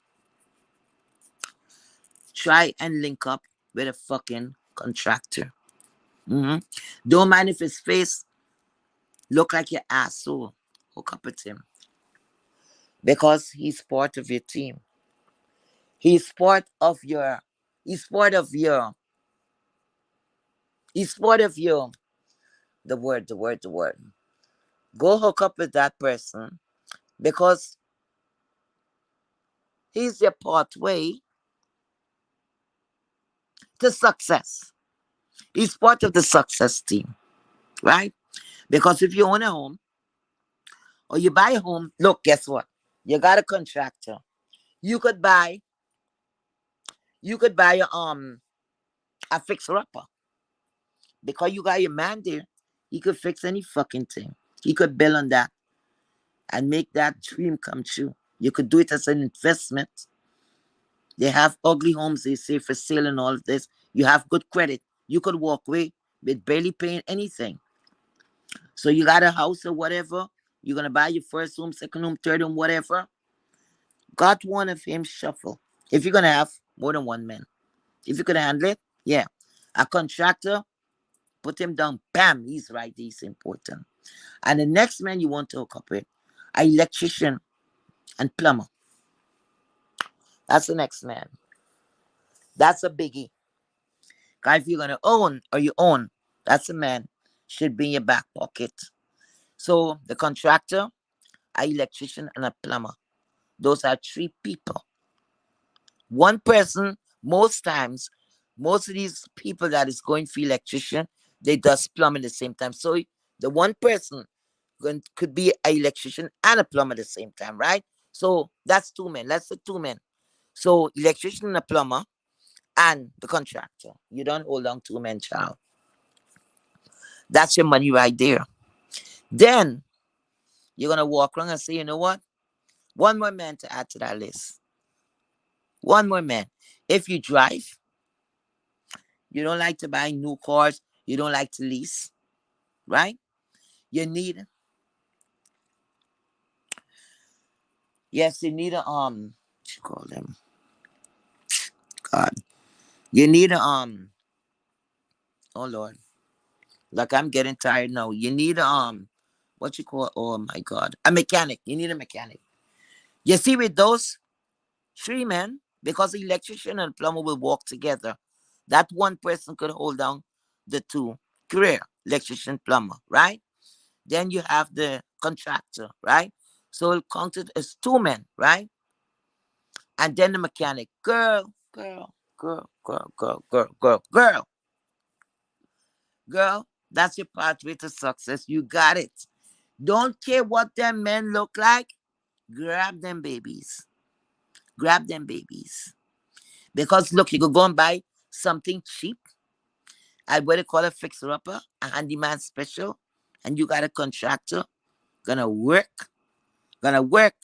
try and link up with a fucking contractor. Hmm. Don't mind if his face look like your asshole. Hook up with him because he's part of your team. He's part of your. He's part of your. He's part of your. The word. The word. The word. Go hook up with that person because he's your pathway to success. He's part of the success team, right? Because if you own a home or you buy a home, look, guess what? You got a contractor. You could buy. You could buy a fixer upper because you got your man there. He could fix any fucking thing. He could build on that and make that dream come true. You could do it as an investment. They have ugly homes, they say, for sale and all of this. You have good credit. You could walk away with barely paying anything. So you got a house or whatever. You're gonna buy your first home, second home, third home, whatever. Got one of him shuffle. If you're gonna have more than one man. If you could handle it, yeah. A contractor, put him down. Bam, he's right. He's important. And the next man you want to hook up with, an electrician and plumber. That's the next man. That's a biggie. Guy, if you're gonna own or you own, that's a man. Should be in your back pocket. So the contractor, an electrician, and a plumber. Those are three people. One person, most times, most of these people that is going for electrician, they does plumbing at the same time. So the one person could be an electrician and a plumber at the same time, right? So that's two men. That's the two men. So electrician and a plumber and the contractor. You don't hold on two men, child. That's your money right there. Then you're gonna walk around and say, you know what? One more man to add to that list. One more man. If you drive, you don't like to buy new cars, you don't like to lease, right? You need yes, you need a what you call them? God. You need oh Lord. Like I'm getting tired now. You need what you call, oh my God, a mechanic. You need a mechanic. You see, with those three men, because the electrician and plumber will work together, that one person could hold down the two career, electrician, plumber, right? Then you have the contractor, right? So it counted as two men, right? And then the mechanic. Girl, that's your pathway to success. You got it. Don't care what them men look like. Grab them babies. Grab them babies. Because look, you could go and buy something cheap. I what they call a fixer upper, a handyman special, and you got a contractor gonna work, gonna work.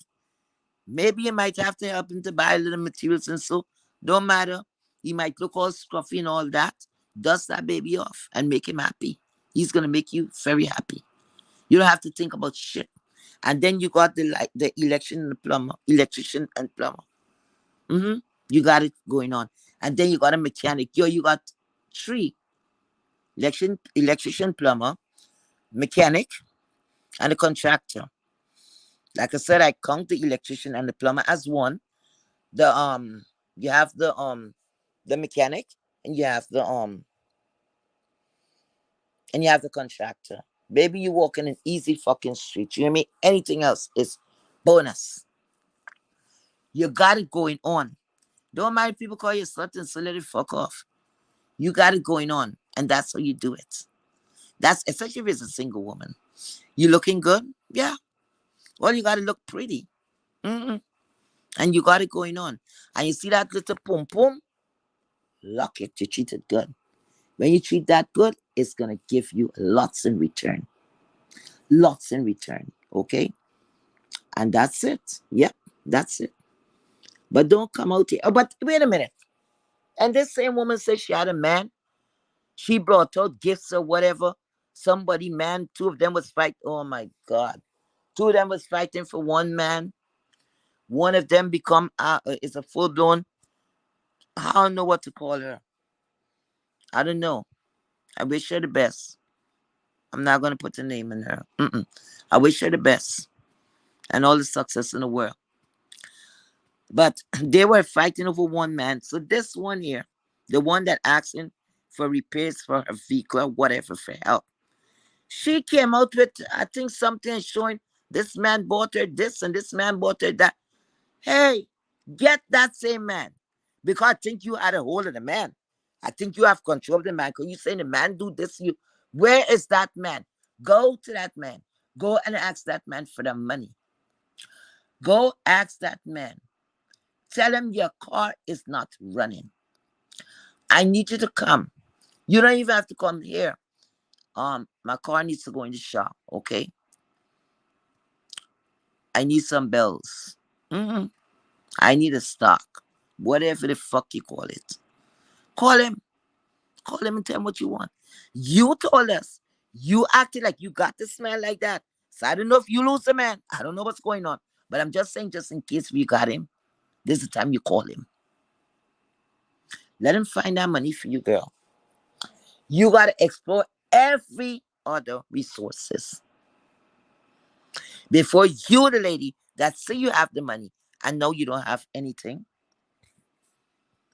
Maybe you might have to help him to buy a little materials and so. Don't matter. He might look all scruffy and all that. Dust that baby off and make him happy. He's gonna make you very happy. You don't have to think about shit. And then you got the election and the plumber, electrician and plumber. Mm-hmm. You got it going on. And then you got a mechanic. Yo, you got three: electrician, plumber, mechanic, and a contractor. Like I said, I count the electrician and the plumber as one. The you have the mechanic, and you have the contractor. Baby, you walk in an easy fucking street. You hear me? Anything else is bonus. You got it going on. Don't mind if people call you slut and so let it fuck off. You got it going on, and that's how you do it. That's especially if it's a single woman. You looking good? Yeah. Well, you got to look pretty. Mm-mm. And you got it going on. And you see that little pum pum? Lock it. You treat it good. When you treat that good, it's going to give you lots in return. Lots in return. Okay? And that's it. Yep. That's it. But don't come out here. Oh, but wait a minute. And this same woman said she had a man. She brought out gifts or whatever. Somebody, man, two of them was fighting. Oh my God. Two of them was fighting for one man. One of them become is a full blown. I don't know what to call her. I don't know. I wish her the best. I'm not gonna put a name in her. Mm-mm. I wish her the best and all the success in the world. But they were fighting over one man. So this one here, the one that asking for repairs for her vehicle or whatever for help, she came out with I think something showing this man bought her this and this man bought her that. Hey, get that same man. Because I think you had a hold of the man. I think you have control of the man. Because you saying the man do this, you where is that man? Go to that man. Go and ask that man for the money. Go ask that man. Tell him your car is not running. I need you to come. You don't even have to come here. My car needs to go in the shop, okay? I need some bells. Mm-hmm. I need a stock. Whatever the fuck you call it. Call him. Call him and tell him what you want. You told us. You acted like you got this man like that. So I don't know if you lose the man. I don't know what's going on. But I'm just saying, just in case you got him, this is the time you call him. Let him find that money for you, girl. You got to explore every other resources before you, the lady that say you have the money and know you don't have anything,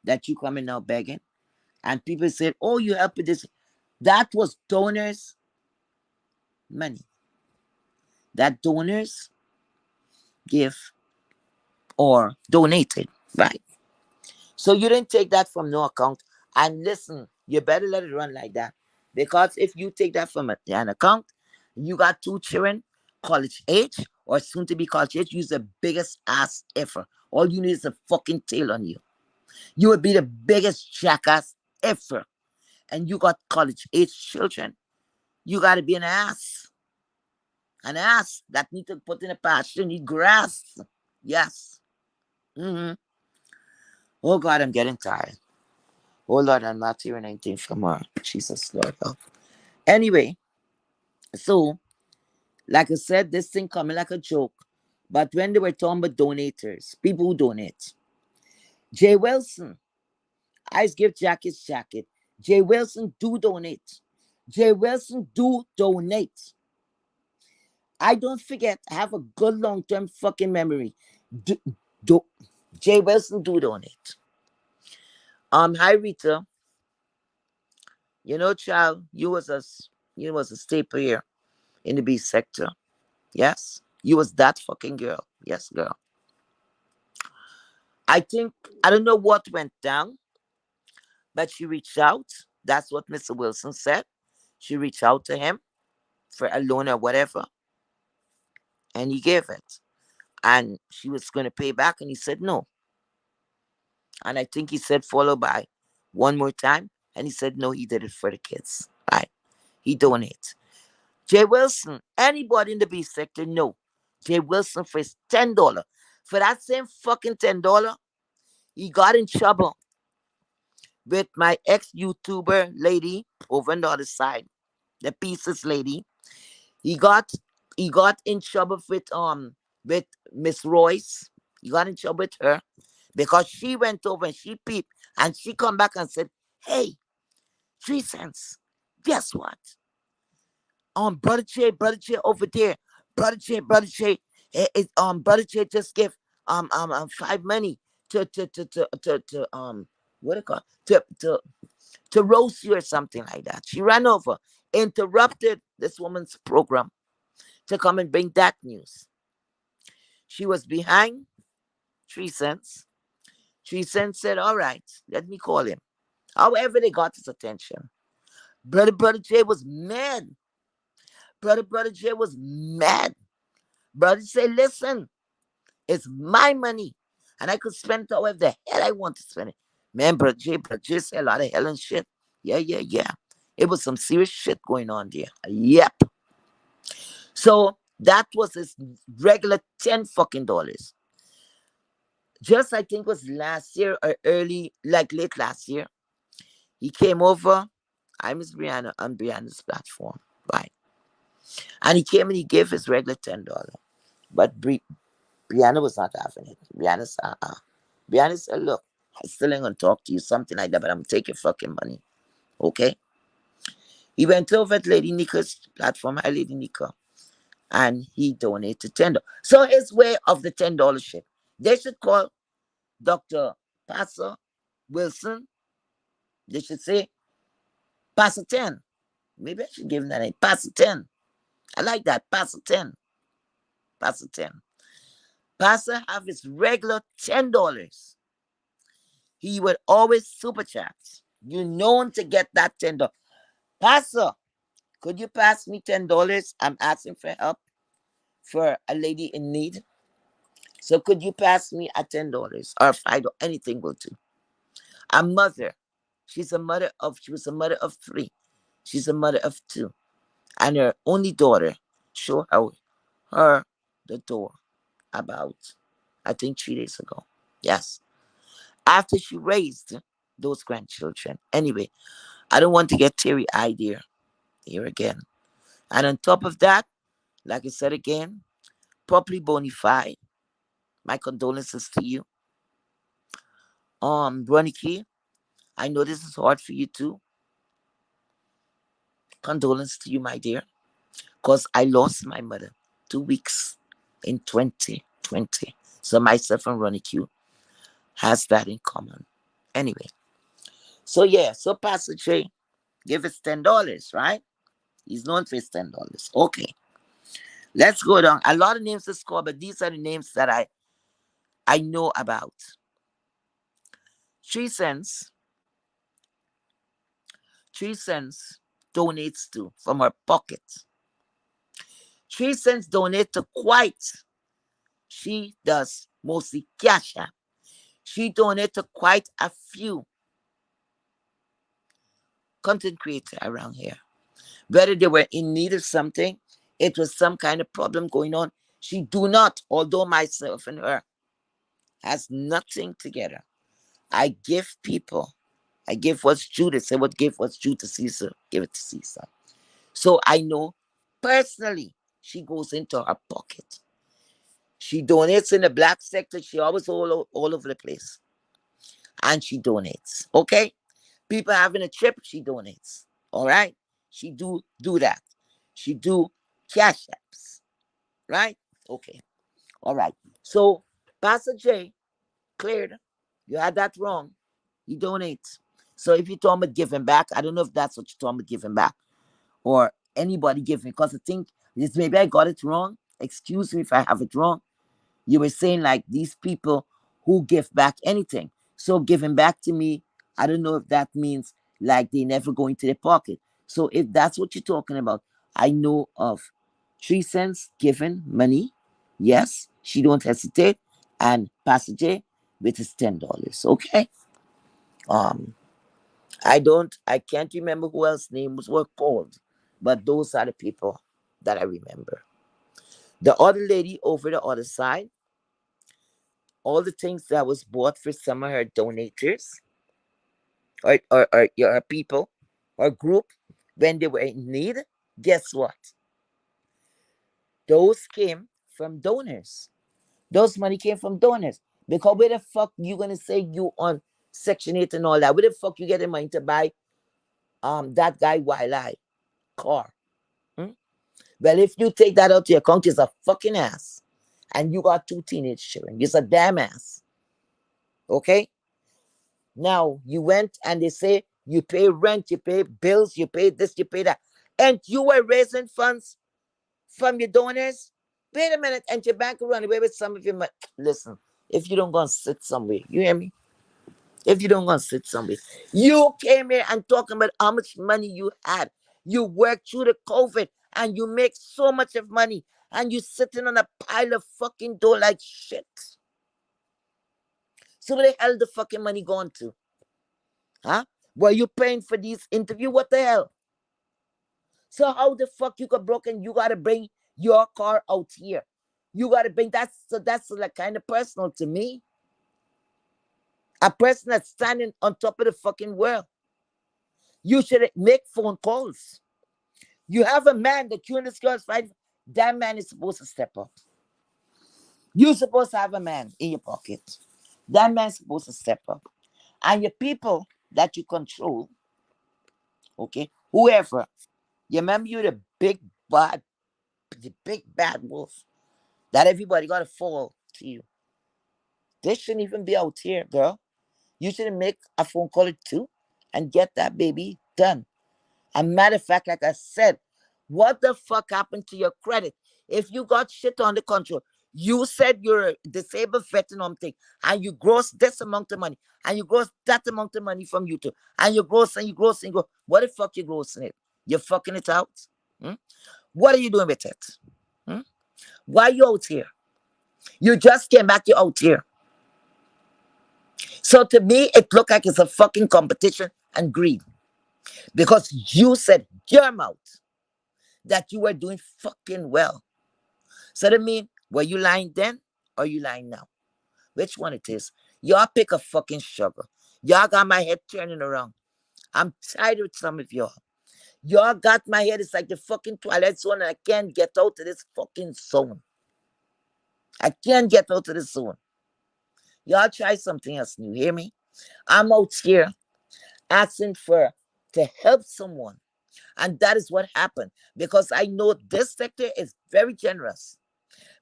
that you coming now begging. And people said, oh, you help with this. That was donors' money. That donors give or donated, right? So you didn't take that from no account. And listen, you better let it run like that. Because if you take that from an account, you got two children, college age, or soon to be college age, you're the biggest ass ever. All you need is a fucking tail on you. You would be the biggest jackass ever. And you got college age children. You got to be an ass. An ass that need to put in a pasture, need grass. Yes. Mm-hmm. Oh God, I'm getting tired. Oh Lord, I'm not hearing anything from her. Jesus, Lord help. Anyway, so like I said, this thing coming like a joke. But when they were talking about donators, people who donate, Jay Wilson, I give Jack his jacket. Jay Wilson do donate. Jay Wilson do donate. I don't forget. I have a good long term fucking memory. Do, do, Jay Wilson do donate. Hi Rita. You know, child, you was a staple here in the B sector. Yes, you was that fucking girl. Yes, girl. I think I don't know what went down, but she reached out. That's what Mr. Wilson said. She reached out to him for a loan or whatever, and he gave it. And she was going to pay back, and he said no. And I think he said followed by one more time, and he said no, he did it for the kids. Right? He donates. Jay Wilson, anybody in the B sector, no. Jay Wilson for his $10. For that same fucking $10, he got in trouble with my ex YouTuber lady over on the other side, the pieces lady. He got he got in trouble with Miss Royce. He got in trouble with her because she went over and she peeped and she come back and said, "Hey, 3 cents. Guess what? Brother J over there, Brother J, Brother J just give five money to what it called to roast you or something like that." She ran over, interrupted this woman's program to come and bring that news. She was behind 3 cents. 3 cents said, "All right, let me call him." However, they got his attention. Brother J was mad. Brother J was mad. Brother said, "Listen, it's my money, and I could spend it however the hell I want to spend it." Man, Brother J said a lot of hell and shit. Yeah, yeah, yeah. It was some serious shit going on there. Yep. So that was his regular 10 fucking dollars. Just I think was last year or early, like late last year. He came over. I Miss Brianna on Brianna's platform, right? And he came and he gave his regular $10. But Brianna was not having it. Brianna said, Brianna said, "Look, I still ain't gonna talk to you, something like that, but I'm gonna take your fucking money." Okay? He went over at Lady Nika's platform, Hi Lady Nika, and he donated $10. So his way of the $10 shit. They should call Dr. Pastor Wilson. They should say Pastor 10. Maybe I should give him that name. Pastor 10. I like that. Pastor 10. Pastor 10. Pastor have his regular $10. He would always super chat. You known to get that $10. Pastor, could you pass me $10? I'm asking for help for a lady in need. So could you pass me a $10 or $5? Anything will do. A mother. She was a mother of three. She's a mother of two. And her only daughter showed her the door about, I think, 3 days ago. Yes. After she raised those grandchildren. Anyway, I don't want to get teary eyed here again. And on top of that, like I said again, properly bona fide. My condolences to you. Ronnie, I know this is hard for you too. Condolence to you, my dear. Because I lost my mother 2 weeks in 2020. So myself and Ronnie Q has that in common. Anyway, so yeah, so Pastor J, give us $10, right? He's known for his $10. Okay, let's go down. A lot of names to score, but these are the names that I know about. 3 cents, 3 cents donates to from her pocket. 3 cents donate to quite. She does mostly cash app. She donated to quite a few content creators around here. Whether they were in need of something, it was some kind of problem going on. She do not, although myself and her has nothing together. I give people, I give what's due. They say what give what's due to Caesar, give it to Caesar. So I know personally she goes into her pocket. She donates in the black sector. She always all over the place. and she donates. Okay? People having a trip, she donates. All right? She do that. She do cash apps. Right? Okay. All right. So Pastor J cleared. You had that wrong. He donates. So if you told me giving back, I don't know if that's what you told me giving back or anybody giving, because I think this maybe I got it wrong. Excuse me if I have it wrong. You were saying like these people who give back anything. So giving back to me, I don't know if that means like they never go into their pocket. So if that's what you're talking about, I know of 3 cents given money. Yes, she don't hesitate. And Pastor J with his $10. Okay. Um, I can't remember who else names were called, but those are the people that I remember. The other lady over the other side, all the things that was bought for some of her donators or your people or group when they were in need, guess what? Those came from donors. Those money came from donors. Because where the fuck you gonna say you on Section 8 and all that? Where the fuck you getting money to buy that guy Wiley car? Hmm? Well, if you take that out to your account, you're a fucking ass. And you got two teenage children. You're a damn ass. Okay? Now you went and they say you pay rent, you pay bills, you pay this, you pay that. And you were raising funds from your donors. Wait a minute, and your bank will run away with some of your money. Listen, if you don't go and sit somewhere, you hear me? If you don't go and sit somewhere, you came here and talking about how much money you had. You worked through the COVID and you make so much of money and you sitting on a pile of fucking dough like shit. So where the hell the fucking money gone to? Huh? Were you paying for these interview? What the hell? So how the fuck you got broken? You gotta bring your car out here. You gotta bring that's like kind of personal to me. A person that's standing on top of the fucking world. You should make phone calls. You have a man that you and this girl's fighting. That man is supposed to step up. You're supposed to have a man in your pocket. That man's supposed to step up. And your people that you control, okay, whoever, you remember you're the big bad wolf that everybody got to fall to you. They shouldn't even be out here, girl. You should make a phone call or two and get that baby done. A matter of fact, like I said, what the fuck happened to your credit? If you got shit under control, you said you're a disabled veteran or something, and you gross this amount of money, and you gross that amount of money from YouTube, and you gross and you gross and you go, what the fuck you grossing it? You're fucking it out? Hmm? What are you doing with it? Hmm? Why you out here? You just came back, you out here. So to me, it looked like it's a fucking competition and greed. Because you said your mouth that you were doing fucking well. So that mean, were you lying then or you lying now? Which one it is? Y'all pick a fucking sugar. Y'all got my head turning around. I'm tired with some of y'all. Y'all got my head. It's like the fucking Twilight Zone and I can't get out of this fucking zone. I can't get out of this zone. Y'all try something else new. Hear me? I'm out here asking for to help someone. And that is what happened. Because I know this sector is very generous.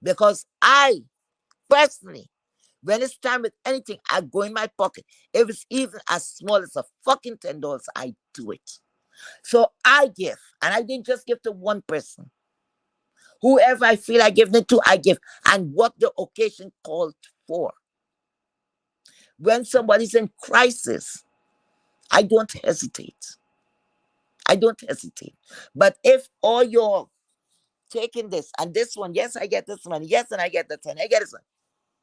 Because I personally, when it's time with anything, I go in my pocket. If it's even as small as a fucking $10, I do it. So I give. And I didn't just give to one person. Whoever I feel I give it to, I give. And what the occasion called for. When somebody's in crisis, I don't hesitate. I don't hesitate. But if all you're taking this and this one, yes, I get this money, yes, and I get that 10, I get this one.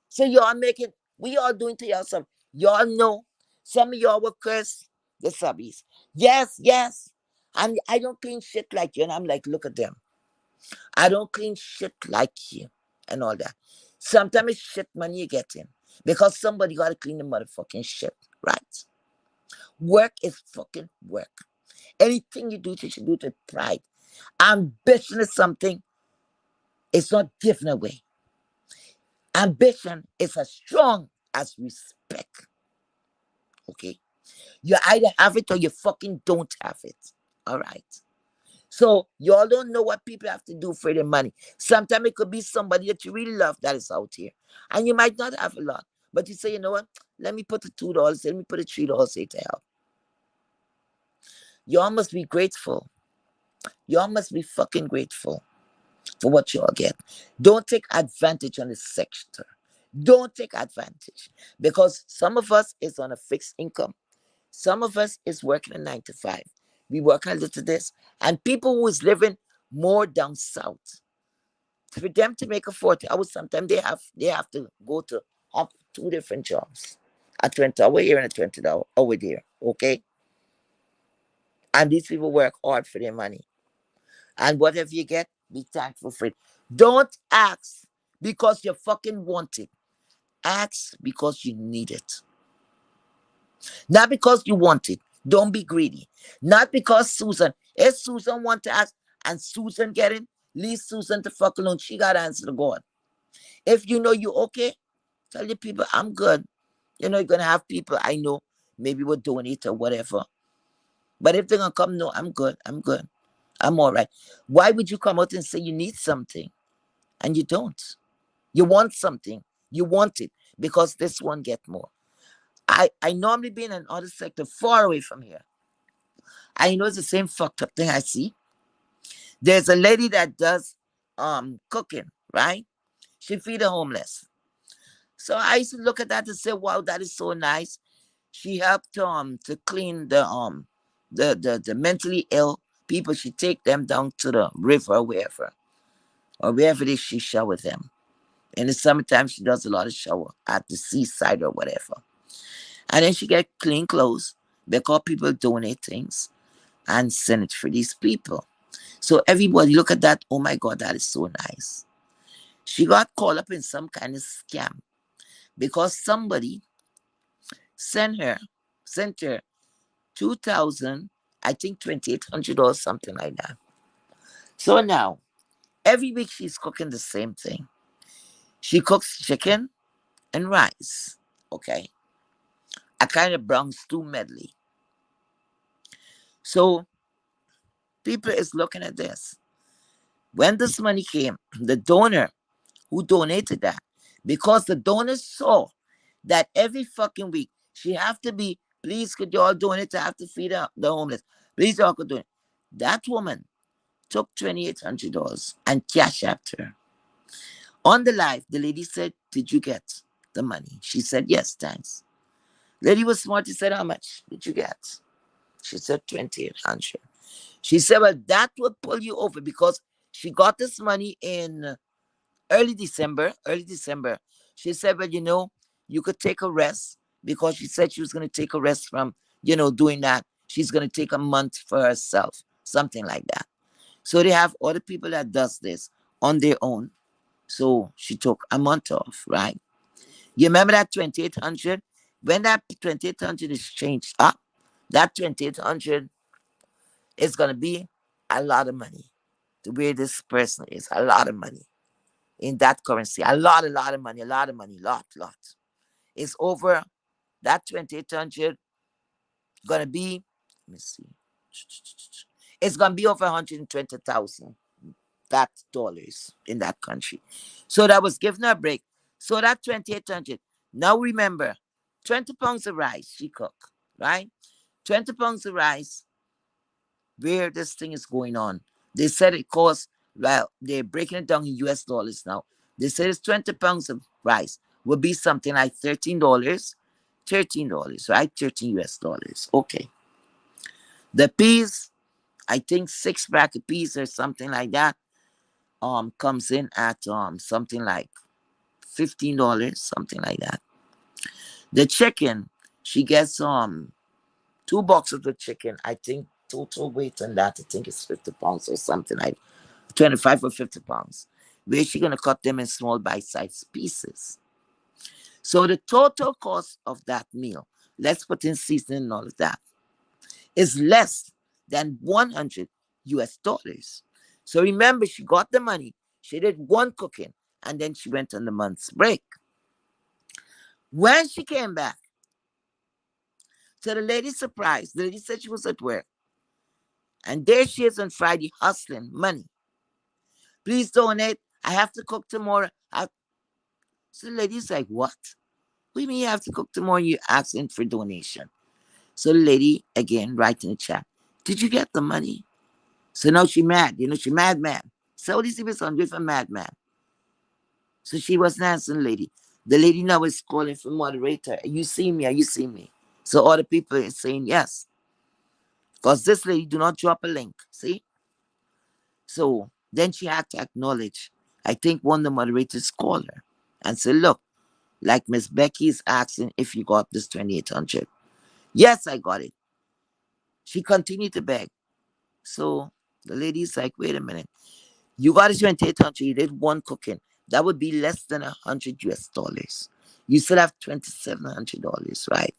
So y'all making, we all doing to y'all some. Y'all know some of y'all will curse the subbies. Yes, yes. And I don't clean shit like you. And I'm like, look at them. I don't clean shit like you and all that. Sometimes it's shit money you get in because somebody got to clean the motherfucking shit, right? Work is fucking work. Anything you should do it with pride. Ambition is something, it's not given away. Ambition is as strong as respect. Okay? You either have it or you fucking don't have it. All right. So y'all don't know what people have to do for their money. Sometimes it could be somebody that you really love that is out here. And you might not have a lot. But you say, you know what? Let me put the $2, let me put the $3 here to help. Y'all must be grateful. Y'all must be fucking grateful for what y'all get. Don't take advantage on the sector. Don't take advantage. Because some of us is on a fixed income. Some of us is working a 9 to 5. We work a little this. And people who is living more down south, for them to make a 40 hours, sometimes they have to go to up 2 different jobs. A 20 hour here and a 20 hour over there. Okay? And these people work hard for their money. And whatever you get, be thankful for it. Don't ask because you fucking want it. Ask because you need it. Not because you want it. Don't be greedy. Not because Susan. If Susan want to ask and Susan get it, leave Susan to fuck alone. She got to answer to God. If you know you okay, tell your people, I'm good. You know, you're going to have people I know maybe will donate or whatever. But if they're going to come, no, I'm good. I'm good. I'm all right. Why would you come out and say you need something and you don't? You want something. You want it because this one get more. I normally be in another sector far away from here. I know it's the same fucked up thing I see. There's a lady that does cooking, right? She feed the homeless. So I used to look at that and say, wow, that is so nice. She helped to clean the mentally ill people. She take them down to the river or wherever it is she shower them. In the summertime she does a lot of shower at the seaside or whatever. And then she get clean clothes because people donate things and send it for these people. So everybody look at that. Oh my God, that is so nice. She got caught up in some kind of scam because somebody sent her, sent her 2,000, I think $2,800 something like that. So now, every week she's cooking the same thing. She cooks chicken and rice. Okay. A kind of brown stew medley. So people is looking at this. When this money came, the donor who donated that, because the donor saw that every fucking week she have to be, please could you all donate to have to feed the homeless. Please y'all could donate. That woman took $2,800 and cash apped her. On the live, the lady said, did you get the money? She said, yes, thanks. Lady was smart. She said, how much did you get? She said, 2,800. She said, well, that would pull you over because she got this money in early December. Early December. She said, well, you could take a rest because she said she was going to take a rest from, doing that. She's going to take a month for herself, something like that. So they have other people that does this on their own. So she took a month off, right? You remember that 2,800? When that 2,800 is changed up, that 2,800 is going to be a lot of money. The way this person is, a lot of money in that currency. A lot of money, lot. It's over that 2,800 going to be, let me see. It's going to be over 120,000 that dollars in that country. So that was giving her a break. So that 2,800. Now remember, 20 pounds of rice she cooked, right? 20 pounds of rice, where this thing is going on. They said it costs, well, they're breaking it down in US dollars now. They said it's 20 pounds of rice would be something like $13. $13, right? 13 US dollars. Okay. The peas, I think 6 pack of peas or something like that, comes in at something like $15, something like that. The chicken, she gets 2 boxes of chicken. I think total weight on that, I think it's 50 pounds or something like 25 or 50 pounds. Where she gonna cut them in small bite-sized pieces. So the total cost of that meal, let's put in seasoning and all of that, is less than 100 US dollars. So remember, she got the money, she did one cooking, and then she went on the month's break. When she came back, To the lady's surprise, the lady said she was at work. And there she is on Friday hustling money. Please donate. I have to cook tomorrow. So the lady's like, what? What do you mean you have to cook tomorrow? You're asking for donation. So the lady, again, writes in the chat, did you get the money? So now she mad. She mad. So these people are with a madman. So she wasn't answering the lady. The lady now is calling for moderator. You see me? You see me? So all the people are saying yes. Because this lady do not drop a link. See? So then she had to acknowledge. I think one of the moderators called her and said, look, like Miss Becky is asking if you got this 2,800. Yes, I got it. She continued to beg. So the lady's like, wait a minute. You got it 2,800. You did one cooking. That would be less than 100 US dollars. You still have $2,700, right?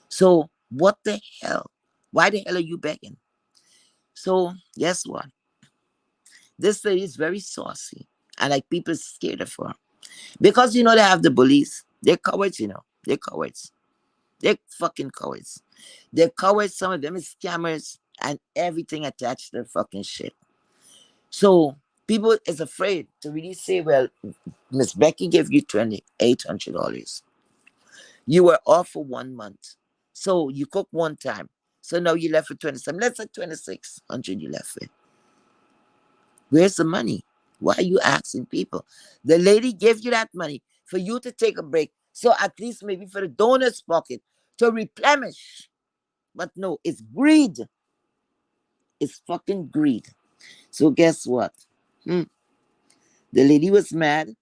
So what the hell? Why the hell are you begging? So guess what? This lady is very saucy. And like people scared of her. Because they have the bullies. They're cowards. They're cowards. They're fucking cowards. They're cowards. Some of them is scammers and everything attached to their fucking shit. So people is afraid to really say, well, Miss Becky gave you $2,800. You were off for 1 month. So you cook one time. So now you left with 27. Let's say 2,600 you left with. Where's the money? Why are you asking people? The lady gave you that money for you to take a break. So at least maybe for the donor's pocket to replenish. But no, it's greed. It's fucking greed. So guess what? The lady was mad.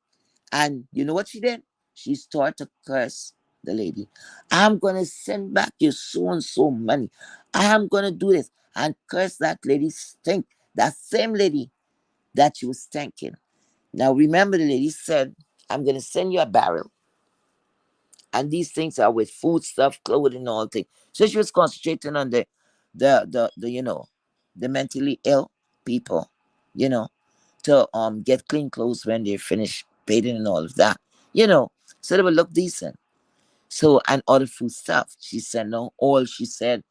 And you know what she did? She started to curse the lady. I'm going to send back your so-and-so money. I'm going to do this. And curse that lady stink. That same lady that she was thanking. Now remember the lady said, I'm going to send you a barrel. And these things are with food stuff, clothing, all things. So she was concentrating on the mentally ill people, you know, to get clean clothes when they're finished bathing and all of that, so they would look decent. So and other food stuff. She sent down oil, she sent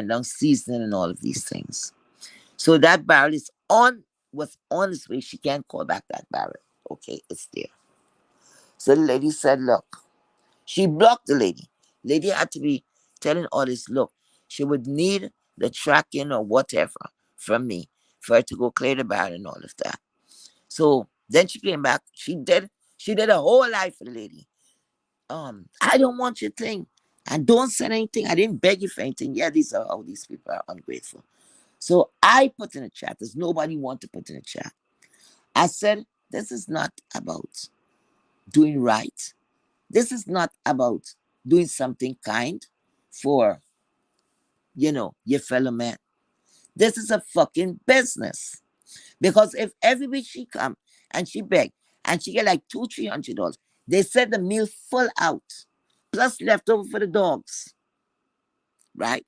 down seasoning and all of these things. So that barrel was on its way. She can't call back that barrel. Okay, it's there. So the lady said, look, she blocked the lady. Lady had to be telling all this, look, she would need the tracking or whatever from me for her to go clear the barrel and all of that. So then she came back. She did a whole life for the lady. I don't want your thing. And don't send anything. I didn't beg you for anything. Yeah, these are all these people are ungrateful. So I put in a chat. There's nobody want to put in a chat. I said, this is not about doing right. This is not about doing something kind for, your fellow man. This is a fucking business. Because if every week she come and she beg and she get like $200-300, they said the meal full out, plus leftover for the dogs, right?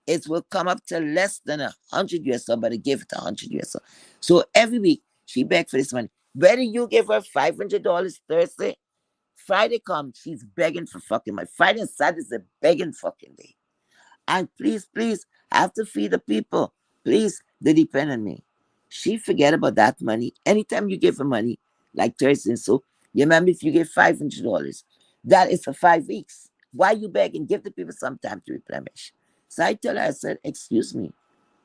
It will come up to less than 100 US dollars, but they give it 100 US dollars. So every week she beg for this money. Whether you give her $500 Thursday, Friday comes, she's begging for fucking money. Friday and Saturday is a begging fucking day. And please, I have to feed the people. Please, they depend on me. She forget about that money. Anytime you give her money, like Thursday and so, you remember if you give $500, that is for 5 weeks. Why you begging? Give the people some time to replenish. So I tell her, I said, excuse me,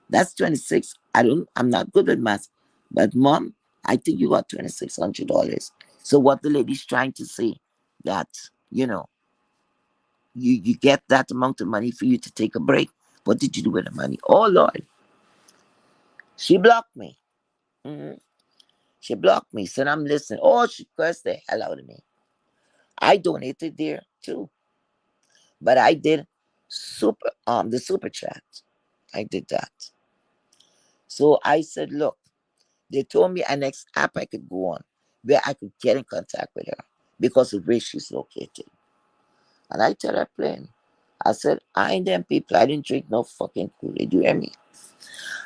that's 26. I'm not good with math. But mom, I think you got $2,600. So what the lady's trying to say, that, you get that amount of money for you to take a break. What did you do with the money? Oh Lord. She blocked me. Mhm. She blocked me. Said I'm listening. Oh, she cursed the hell out of me. I donated there too. But I did the super chat. I did that. So I said, look, they told me an next app I could go on where I could get in contact with her because of where she's located. And I tell her plain. I said, I ain't them people. I didn't drink no fucking Kool-Aid. Do you hear me?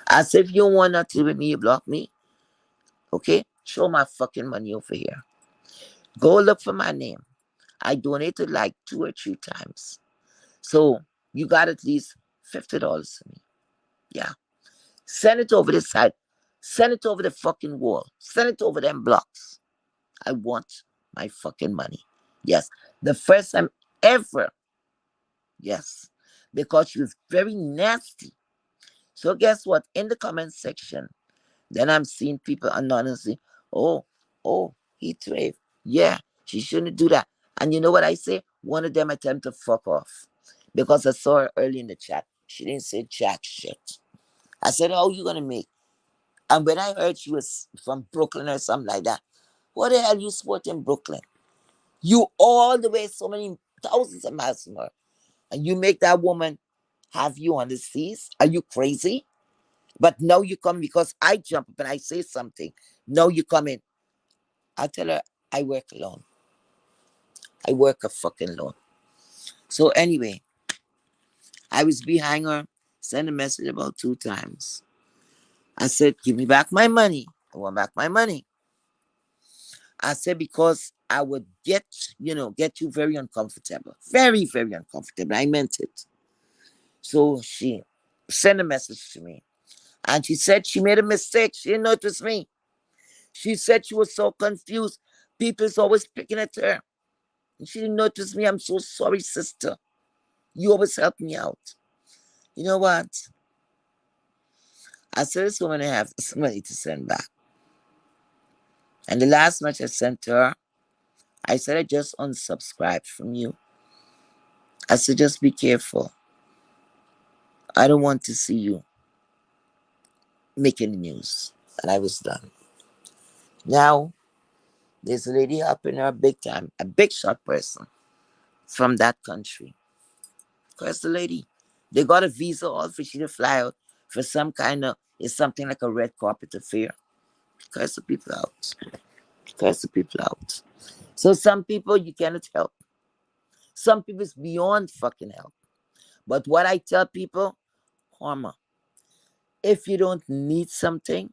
I said, if you don't want nothing with me, you block me. Okay? Show my fucking money over here. Go look for my name. I donated like 2 or 3 times. So You got at least $50 for me. Yeah. Send it over the side. Send it over the fucking wall. Send it over them blocks. I want my fucking money. Yes. The first time ever. Yes. Because she was very nasty. So guess what? In the comment section, then I'm seeing people anonymously, oh, oh, heat wave. Yeah, she shouldn't do that. And you know what I say? One of them attempt to fuck off. Because I saw her early in the chat. She didn't say jack shit. I said, oh, you gonna make? And when I heard she was from Brooklyn or something like that, what the hell you support in Brooklyn? You all the way so many thousands of miles from her. And you make that woman have you on the seas? Are you crazy? But now you come because I jump up and I say something. No, you come in. I tell her I work alone. I work a fucking alone. So anyway, I was behind her, sent a message about 2 times. I said, give me back my money. I want back my money. I said, because I would get you very uncomfortable. Very, very uncomfortable. I meant it. So she sent a message to me. And she said she made a mistake. She didn't know it was me. She said she was so confused. People's always picking at her. And she didn't notice me. I'm so sorry, sister. You always help me out. You know what? I said this woman I have some money to send back. And the last much I sent to her, I said I just unsubscribed from you. I said just be careful. I don't want to see you making the news. And I was done. Now there's a lady helping her big time, a big shot person from that country. Because the lady, they got a visa all for she to fly out for some kind of, it's something like a red carpet affair. Curse the people out. Curse the people out. So some people you cannot help. Some people it's beyond fucking help. But what I tell people, karma, if you don't need something,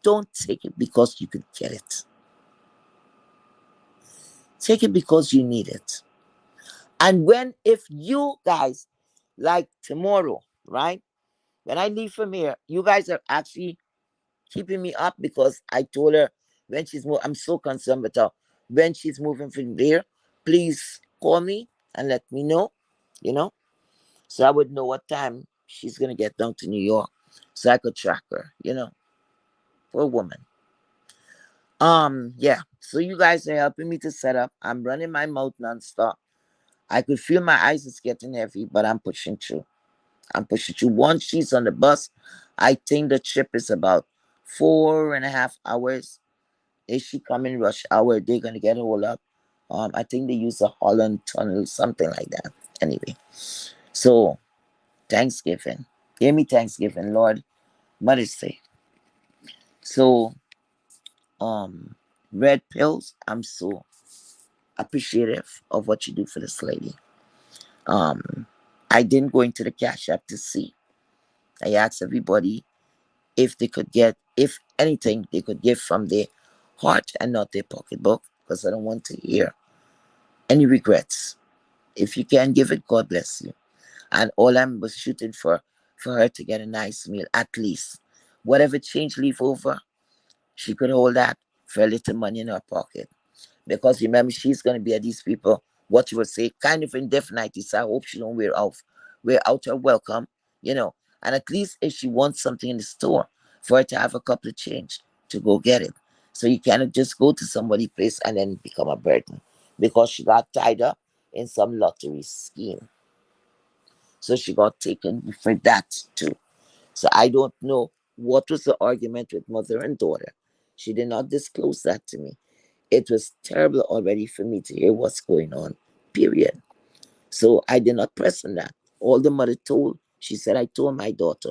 don't take it because you could get it. Take it because you need it. And if you guys, like tomorrow, right? When I leave from here, you guys are actually keeping me up because I told her when she's moving, I'm so concerned with her. When she's moving from there, please call me and let me know, you know, so I would know what time she's going to get down to New York so I could track her, for a woman. Yeah. So you guys are helping me to set up. I'm running my mouth nonstop. I could feel my eyes is getting heavy, but I'm pushing through. I'm pushing through. Once she's on the bus, I think the trip is about 4.5 hours. If she come in rush hour, they're gonna get hold up. I think they use the Holland Tunnel, something like that. Anyway, so Thanksgiving. Give me Thanksgiving, Lord. Mother's Day. So, um, red pills. I'm so appreciative of what you do for this lady. Um, I didn't go into the cash app to see. I asked everybody if they could get, if anything, they could give from their heart and not their pocketbook, because I don't want to hear any regrets. If you can give it, God bless you. And all I was shooting for her to get a nice meal, at least. Whatever change leave over, she could hold that for a little money in her pocket. Because remember, she's gonna be at these people, what you would say, kind of indefinite. So I hope she don't wear out her welcome, you know. And at least if she wants something in the store, for her to have a couple of change to go get it. So you cannot just go to somebody's place and then become a burden. Because she got tied up in some lottery scheme. So she got taken for that too. So I don't know what was the argument with mother and daughter. She did not disclose that to me. It was terrible already for me to hear what's going on, period. So I did not press on that. All the mother told, she said, I told my daughter,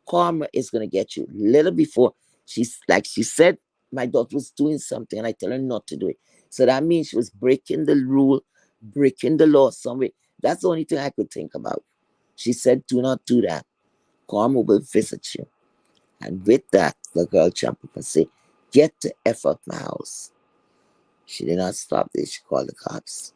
karma is going to get you. Little before, she said, my daughter was doing something and I tell her not to do it. So that means she was breaking the rule, breaking the law some way. That's the only thing I could think about. She said, do not do that. Karma will visit you. And with that, the girl jumped up and said, get the F out my house. She did not stop there. She called the cops.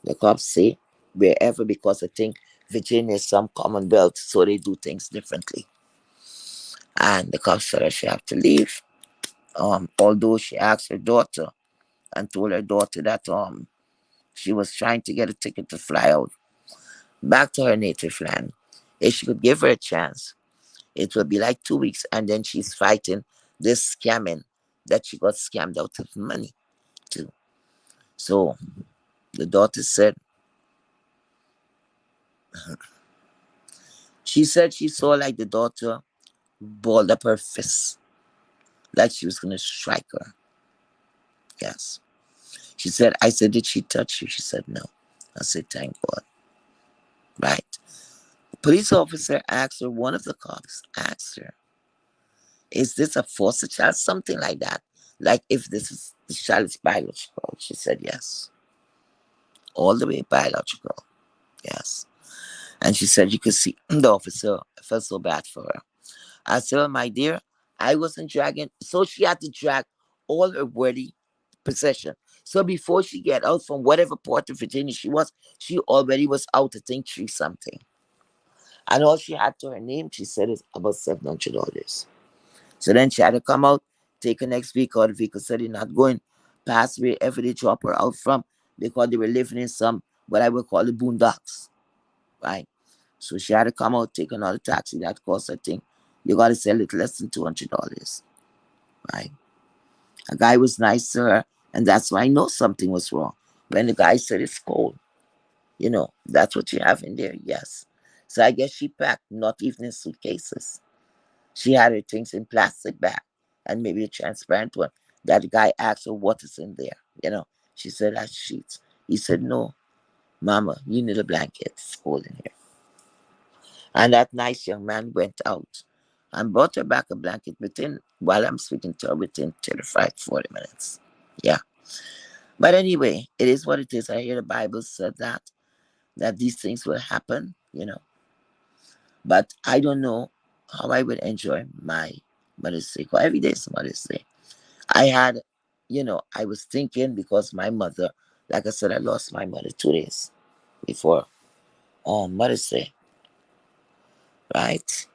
The cops say wherever, because I think Virginia is some Commonwealth, so they do things differently. And the cops told her she had to leave. Although she asked her daughter and told her daughter that she was trying to get a ticket to fly out back to her native land. If she could give her a chance, it would be like 2 weeks, and then she's fighting this scamming that she got scammed out of money too. So the daughter said, she said she saw like the daughter balled up her fist, like she was gonna strike her. Yes. She said, I said, did she touch you? She said, no. I said, thank God. Right. Police officer asked her, one of the cops asked her, is this a foster child? Something like that. Like if this child is biological. She said, yes. All the way biological. Yes. And she said, you could see the officer felt so bad for her. I said, well, my dear, I wasn't dragging. So she had to drag all her worthy possession. So before she get out from whatever port of Virginia she was, she already was out, I think, 3 something. And all she had to her name, she said, is about $700. So then she had to come out, take her next vehicle. The vehicle said they're not going past wherever they drop her out from, because they were living in some, what I would call the boondocks, right? So she had to come out, take another taxi. That cost, I think, you got to sell it less than $200, right? A guy was nice to her, and that's why I know something was wrong. When the guy said it's cold, that's what you have in there, yes. So I guess she packed not even in suitcases. She had her things in plastic bag and maybe a transparent one. That guy asked her what is in there. She said that's sheets. He said, no, mama, you need a blanket. It's cold in here. And that nice young man went out and brought her back a blanket while I'm speaking to her, within 35, 40 minutes. Yeah. But anyway, it is what it is. I hear the Bible said that these things will happen. But I don't know how I would enjoy my Mother's Day. 'Cause every day is Mother's Day. I had, I was thinking, because my mother, like I said, I lost my mother 2 days before Mother's Day, right?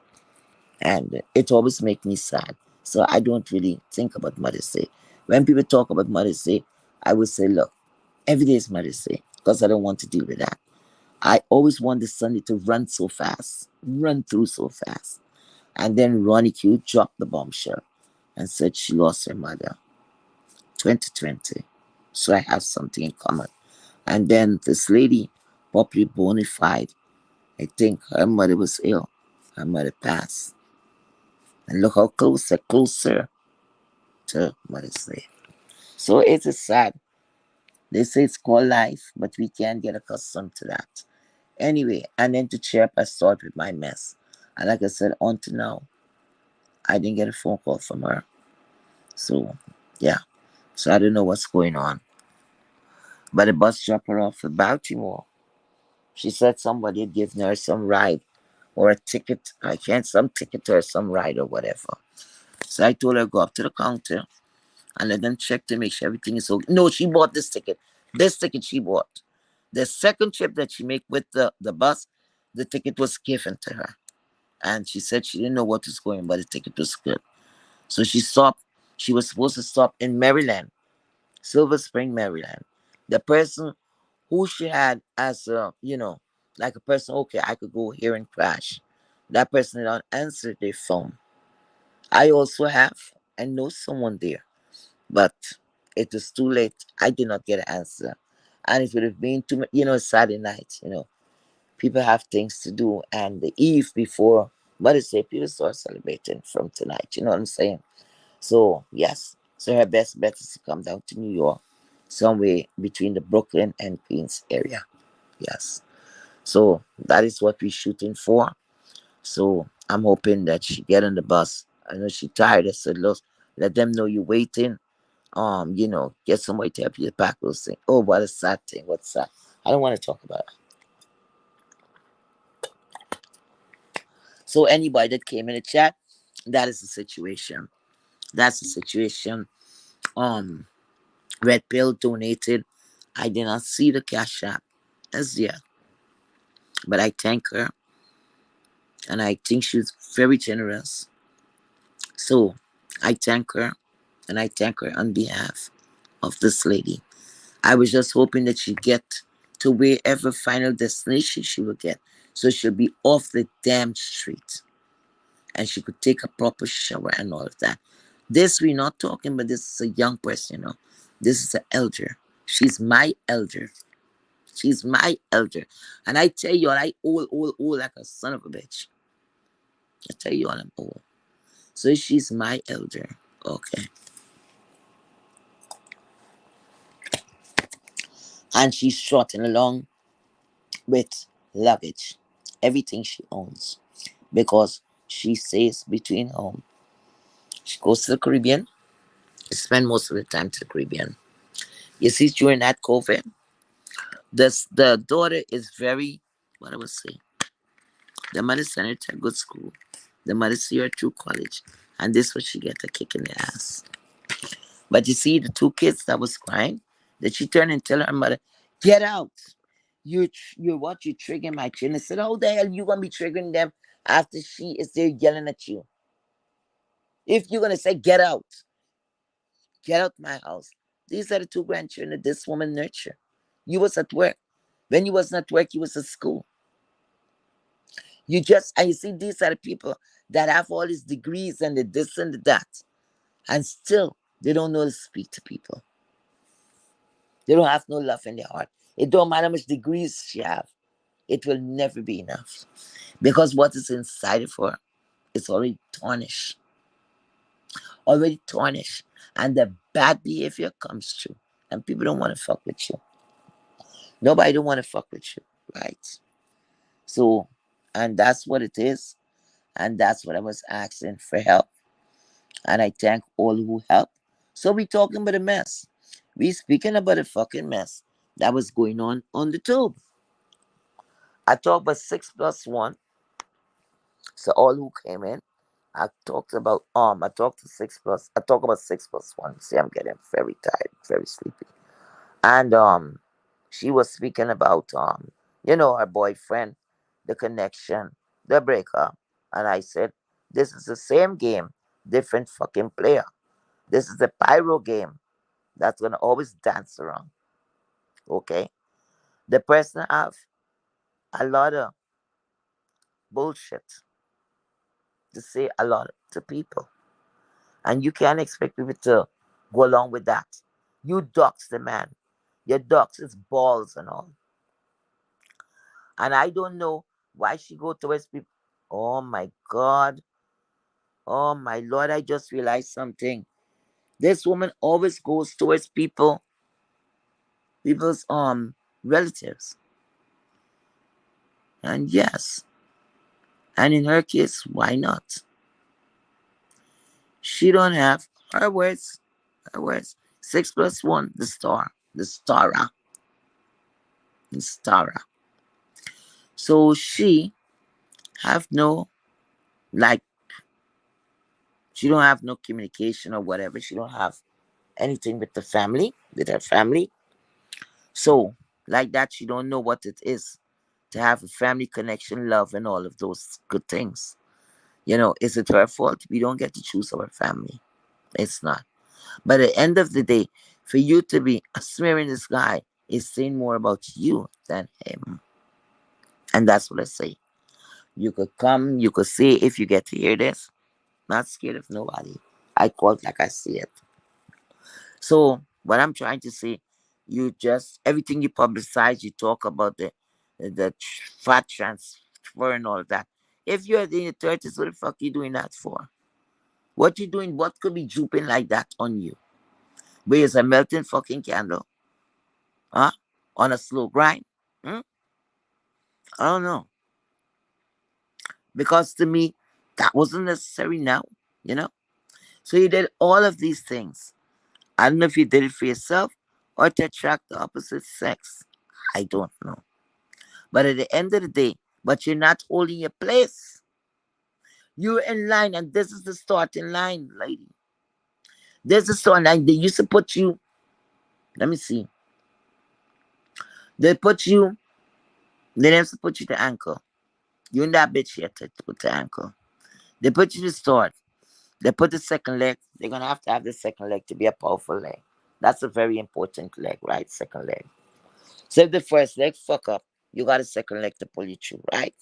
And it always makes me sad. So I don't really think about Mother's Day. When people talk about Mother's Day, I would say, look, every day is Mother's Day, because I don't want to deal with that. I always want the Sunday to run so fast, run through so fast. And then Ronnie Q dropped the bombshell and said she lost her mother 2020. So I have something in common. And then this lady, Poppy Bonafide, I think her mother was ill. Her mother passed. And look how closer to Mother's Day. So it is sad. They say it's called life, but we can't get accustomed to that. Anyway, and then to cheer up, I start with my mess. And like I said, on to now, I didn't get a phone call from her. So, yeah. So I don't know what's going on. But the bus dropped her off in Baltimore. She said somebody had given her some ride or a ticket. I can't, some ticket or some ride or whatever. So I told her go up to the counter and let them check to make sure everything is okay. No, she bought this ticket. This ticket she bought. The second trip that she made with the bus, the ticket was given to her. And she said she didn't know what was going, but the ticket was good. So she stopped. She was supposed to stop in Maryland, Silver Spring, Maryland. The person who she had as like a person, okay, I could go here and crash. That person did not answer their phone. I also have, I know someone there, but it was too late. I did not get an answer. And it would have been too much, Saturday night, people have things to do. And the eve before Mother's Day, people start celebrating from tonight. You know what I'm saying? So, yes. So her best bet is to come down to New York, somewhere between the Brooklyn and Queens area. Yes. So that is what we're shooting for. So I'm hoping that she get on the bus. I know she tired. I said, look, let them know you're waiting. Get somebody to help you to pack those things. Oh, what a sad thing. What's that? I don't want to talk about it. So anybody that came in the chat, that is the situation. That's the situation. Um, Red Pill donated. I did not see the cash app as yet. But I thank her, and I think she's very generous. So I thank her, and I thank her on behalf of this lady. I was just hoping that she'd get to wherever final destination she would get. So she'll be off the damn street and she could take a proper shower and all of that. This we're not talking, but this is a young person, you know. This is an elder. She's my elder. She's my elder. And I tell you all, I old like a son of a bitch. I tell you all, I'm old. So she's my elder. Okay. And she's trotting along with luggage, everything she owns, because she stays between home. She goes to the Caribbean, spend most of the time to the Caribbean. You see, during that COVID, the daughter is very, what I would say, the mother sent her to a good school. The mother see her through college, and this was she get a kick in the ass. But you see, the two kids that was crying, that she turned and tell her mother, "Get out! You're what? You triggering my children." I said, "How the hell you gonna be triggering them after she is there yelling at you? If you're gonna say get out my house." These are the two grandchildren that this woman nurtured. You was at work. When you wasn't at work, you was at school. And you see, these are the people that have all these degrees and the this and the that, and still they don't know to speak to people. They don't have no love in their heart. It don't matter how much degrees she have. It will never be enough. Because what is inside of her is already tarnished. Already tarnished. And the bad behavior comes through. And people don't want to fuck with you. Nobody don't want to fuck with you. Right? So, and that's what it is. And that's what I was asking for help. And I thank all who helped. So we talking about a mess. We speaking about a fucking mess that was going on the tube. I talked about 6 plus 1. So all who came in, I talked to 6 plus. I talk about 6 plus 1. See, I'm getting very tired, very sleepy. And she was speaking about her boyfriend, the connection, the breakup. And I said, this is the same game, different fucking player. This is the pyro game that's gonna always dance around. Okay? The person have a lot of bullshit to say a lot to people. And you can't expect people to go along with that. You dox the man. Your dox his balls and all. And I don't know why she go towards people. Oh my God. Oh my Lord, I just realized something. This woman always goes towards people's relatives. And yes. And in her case, why not? She don't have her words. Her words. 6 plus 1, the star. The stara. The stara. So she have no, like, she don't have no communication or whatever. She don't have anything with the family, with her family. So like that, she don't know what it is to have a family connection, love, and all of those good things. Is it her fault? We don't get to choose our family. It's not. But at the end of the day, for you to be smearing this guy is saying more about you than him. And that's what I say. You could come, you could say if you get to hear this. Not scared of nobody. I call it like I see it. So what I'm trying to say, you just everything you publicize, you talk about the fat transfer and all that. If you're in your 30s, what the fuck you doing that for? What you doing? What could be drooping like that on you? Where's a melting fucking candle? Huh? On a slow grind? Hmm? I don't know. Because to me, that wasn't necessary now, you know? So you did all of these things. I don't know if you did it for yourself or to attract the opposite sex. I don't know. But at the end of the day, but you're not holding your place. You're in line, and this is the starting line, lady. This is the starting line. They used to put you, let me see. They put you Then they have to put you to ankle. You and that bitch here to put to ankle. They put you to start. They put the second leg. They're gonna have to have the second leg to be a powerful leg. That's a very important leg, right? Second leg. So if the first leg fuck up, you got a second leg to pull you through, right?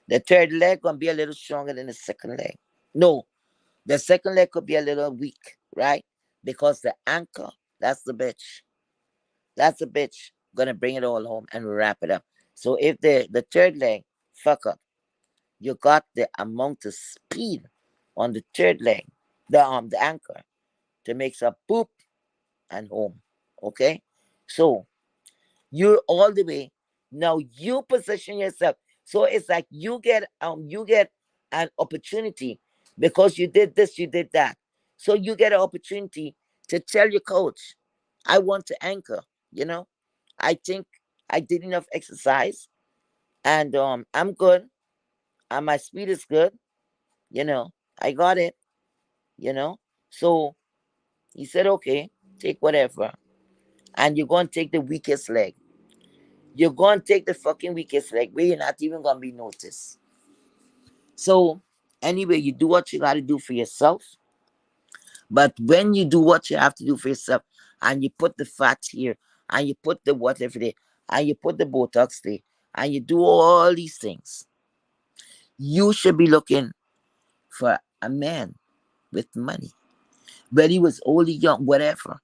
The third leg gonna be a little stronger than the second leg. No, the second leg could be a little weak, right? Because the anchor, that's the bitch. That's the bitch gonna bring it all home and wrap it up. So if the third leg fuck up, you got the amount of speed on the third leg, the anchor, to make a boop and home. Okay? So you're all the way. Now you position yourself. So it's like you get an opportunity because you did this, you did that. So you get an opportunity to tell your coach, I want to anchor, you know. I think I did enough exercise and I'm good and my speed is good, you know. I got it, you know. So he said, okay, take whatever. And you're gonna take the weakest leg. You're gonna take the fucking weakest leg where you're not even gonna be noticed. So anyway, you do what you gotta do for yourself. But when you do what you have to do for yourself and you put the fat here and you put the whatever there and you put the Botox there and you do all these things, you should be looking for a man with money. Whether he was old or young, whatever.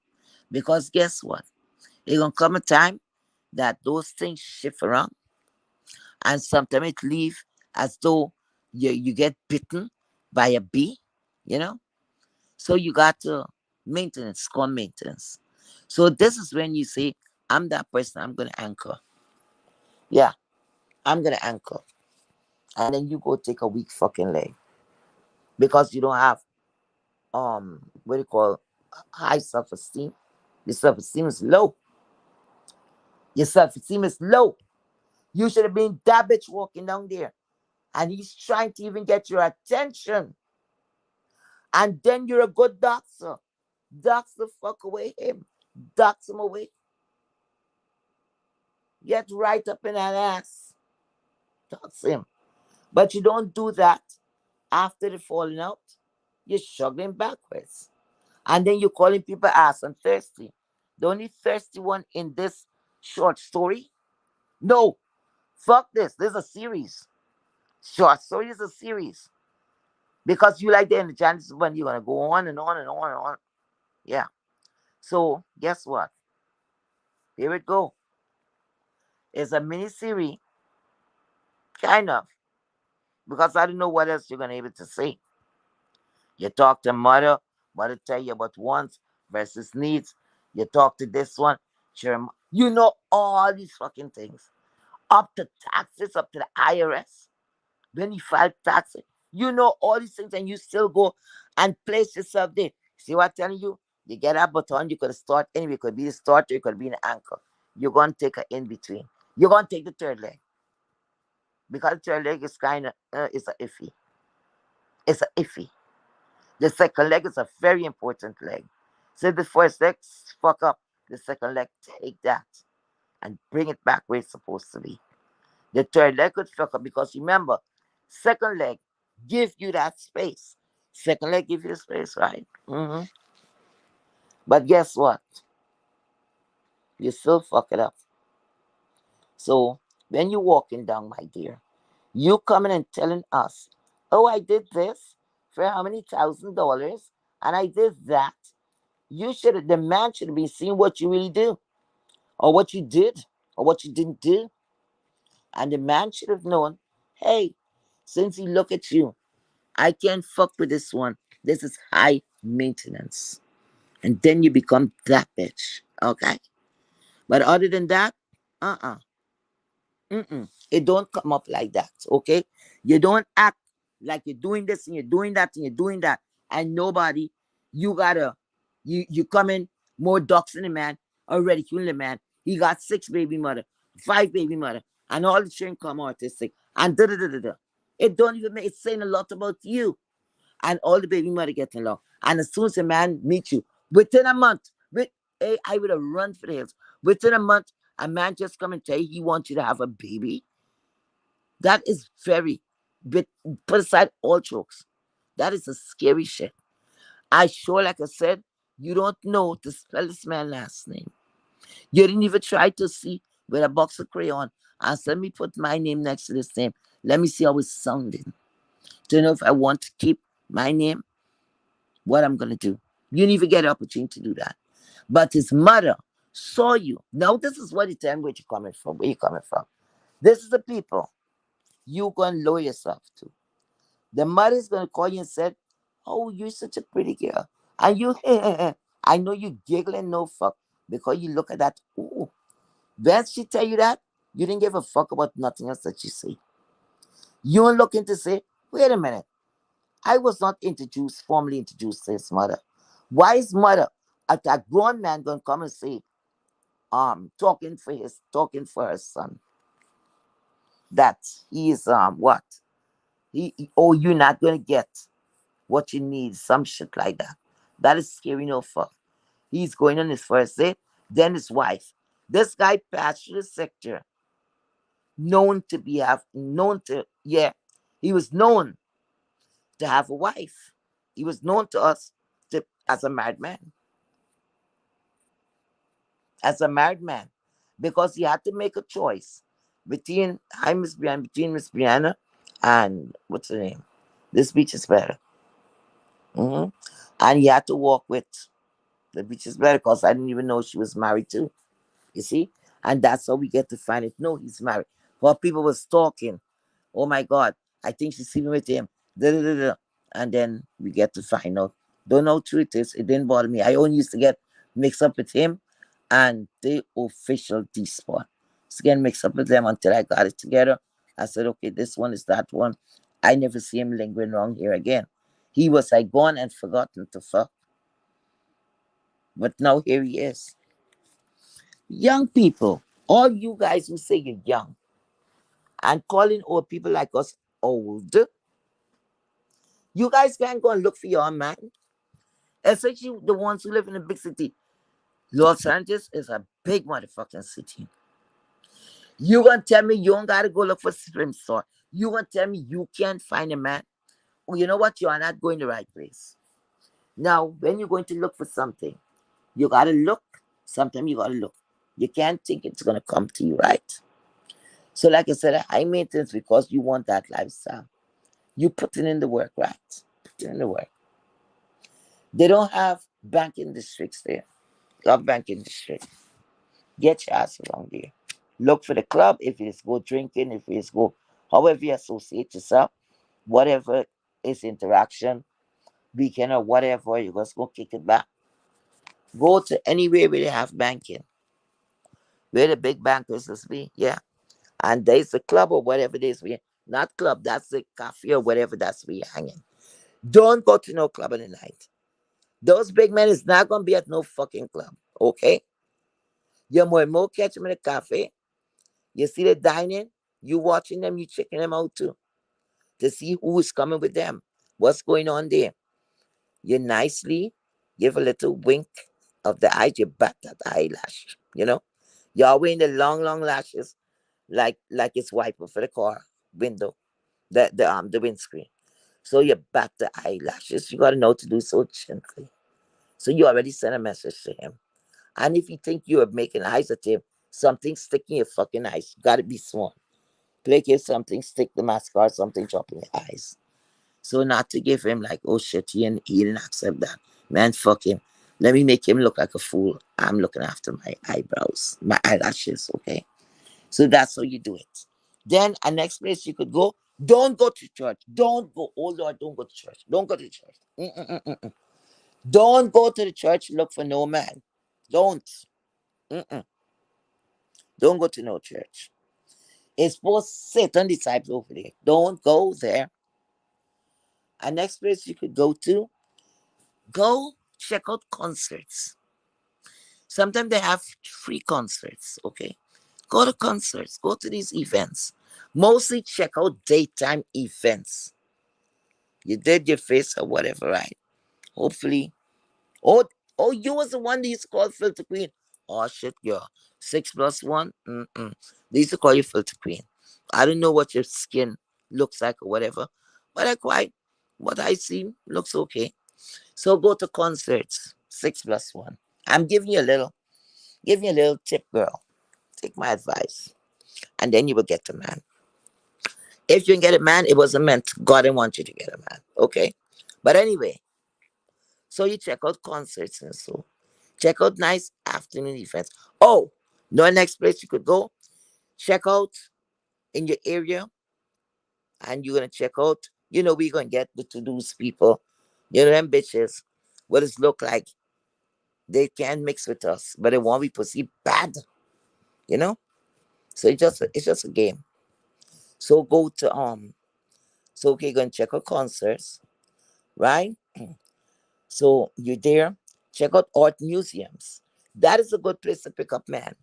Because guess what? There's gonna come a time that those things shift around and sometimes it leave as though you get bitten by a bee, you know? So you got to maintenance, call maintenance. So this is when you say, I'm that person, I'm gonna anchor. Yeah, I'm gonna anchor. And then you go take a weak fucking leg. Because you don't have what do you call high self-esteem. Your self-esteem is low. Your self-esteem is low. You should have been that bitch walking down there. And he's trying to even get your attention. And then you're a good doctor. Dox the fuck away him. Dox him away. Get right up in that ass. Dox him. But you don't do that after the falling out. You're struggling backwards. And then you're calling people ass and thirsty. The only thirsty one in this short story? No. Fuck this. This is a series. Short story is a series. Because you like the energy, and this is when you're gonna go on and on and on and on. Yeah. So guess what? Here it go. It's a mini series, kind of, because I don't know what else you're gonna be able to say. You talk to mother, mother tell you about wants versus needs. You talk to this one, sure, you know all these fucking things. Up to taxes, up to the IRS. When you file taxes, you know all these things, and you still go and place yourself there. See what I'm telling you? You get a button, you could start anyway. It could be the starter, it could be an anchor. You're gonna take an in between. You're gonna take the third leg because the third leg is kind of it's a iffy. It's a iffy. The second leg is a very important leg. So if the first leg fuck up, the second leg take that and bring it back where it's supposed to be. The third leg could fuck up because remember, second leg give you that space. Second leg give you the space, right? But guess what? You still fuck it up. So when you walking down, my dear, you coming and telling us, oh, I did this for how many $1,000 and I did that. You should have, the man should have been seeing what you really do or what you did or what you didn't do. And the man should have known, hey, since he look at you, I can't fuck with this one. This is high maintenance. And then you become that bitch. Okay? But other than that, uh-uh. Mm-mm. It don't come up like that. Okay? You don't act like you're doing this and you're doing that and you're doing that. And nobody, you gotta, you come in more ducks than a man, already killing the man. He got 6 baby mother, 5 baby mother, and all the children come autistic. And da da da da da. It don't even make it's saying a lot about you. And all the baby mother getting along. And as soon as a man meets you, within a month, I would have run for the hills. Within a month, A man just come and tell you he wants you to have a baby. That is very, but put aside all jokes. That is a scary shit. I sure, like I said, you don't know to spell this man's last name. You didn't even try to see with a box of crayon and let me put my name next to this name. Let me see how it's sounding. To know if I want to keep my name, what I'm gonna do. You didn't even get an opportunity to do that. But his mother saw you. Now this is what you tell me where you're coming from. Where you coming from? This is the people you gonna lower yourself to. The mother's gonna call you and said, "Oh, you're such a pretty girl," and you, I know you giggling no fuck because you look at that. Ooh, when she tell you that, you didn't give a fuck about nothing else that she say. You ain't looking to say, "Wait a minute, I was not introduced, formally introduced to his mother. Why is mother, a grown man, gonna come and say, talking for her son that he is what oh, you're not gonna get what you need, some shit like that. That is scary no fuck. He's going on his first date, then his wife. This guy passed through the sector, known to, yeah, he was known to have a wife. He was known to us as a married man, because he had to make a choice between Miss Brianna and what's her name. This beach is better. hmm And he had to walk with the beach is better because I didn't even know she was married too. You see? And that's how we get to find it. No, he's married. While people was talking, oh my God, I think she's sleeping with him. Da, da, da, da. And then we get to find out. Don't know who it is. It didn't bother me. I only used to get mixed up with him and the official D spot. So get mixed up with them until I got it together. I said, okay, this one is that one. I never see him lingering around here again. He was like gone and forgotten to fuck. But now here he is. Young people, all you guys who say you're young and calling old people like us old, you guys can't go and look for your man. Especially the ones who live in a big city. Los Angeles is a big motherfucking city. You gonna tell me you don't gotta go look for swim store. You gonna tell me you can't find a man? Well, you know what? You are not going the right place. Now, when you're going to look for something, you gotta look. Sometimes you gotta look. You can't think it's gonna come to you, right? So, like I said, high maintenance because you want that lifestyle. You putting in the work, right? Put in the work. They don't have banking districts there. Love banking district. Get your ass around there. Look for the club if it's go drinking, if it's go however you associate yourself, whatever is interaction, weekend or whatever, you just go kick it back. Go to anywhere where they have banking, where the big bankers must be, yeah. And there's a club or whatever it is, we not club, that's the cafe or whatever that's where you're hanging. Don't go to no club in the night. Those big men is not gonna be at no fucking club, okay? You're more catch them in a cafe. You see the dining, you watching them, you checking them out too to see who is coming with them, what's going on there. You nicely give a little wink of the eye, you bat that eyelash, you know. You're wearing the long, long lashes like it's wiper for the car window, the windscreen. So you bat the eyelashes. You gotta know to do so gently. So you already sent a message to him. And if you think you are making eyes at him, something sticking your fucking eyes. You gotta be smart. Click here something, stick the mascara, something drop in your eyes. So not to give him like, oh shit, he didn't accept that. Man, fuck him. Let me make him look like a fool. I'm looking after my eyebrows, my eyelashes, okay? So that's how you do it. Then a next place you could go, don't go to church. Don't go. Oh Lord, don't go to church. Don't go to church. Mm-mm-mm-mm. Don't go to the church, look for no man. Don't. Mm-mm. Don't go to no church. It's for Satan disciples over there. Don't go there. A next place you could go to, go check out concerts. Sometimes they have free concerts, okay? Go to concerts, go to these events. Mostly check out daytime events. You did your face or whatever, right? Hopefully. Oh, oh, you was the one that used to call Filter Queen. Oh shit, girl. 6 plus 1. Mm-mm. They used to call you filter queen. I don't know what your skin looks like or whatever, but I quite what I see looks okay. So go to concerts. 6 plus 1. I'm giving you a little tip, girl. Take my advice, and then you will get a man. If you can get a man, it wasn't meant. God didn't want you to get a man. Okay, but anyway, so you check out concerts and so check out nice afternoon events. Oh, no, next place you could go. Check out in your area, and you're gonna check out. You know, we're gonna get the to do's people. You know them bitches. What does look like they can mix with us, but they want we perceived bad. You know, so it's just a game. So go to So okay, you're gonna check out concerts, right? So you're there. Check out art museums. That is a good place to pick up, man.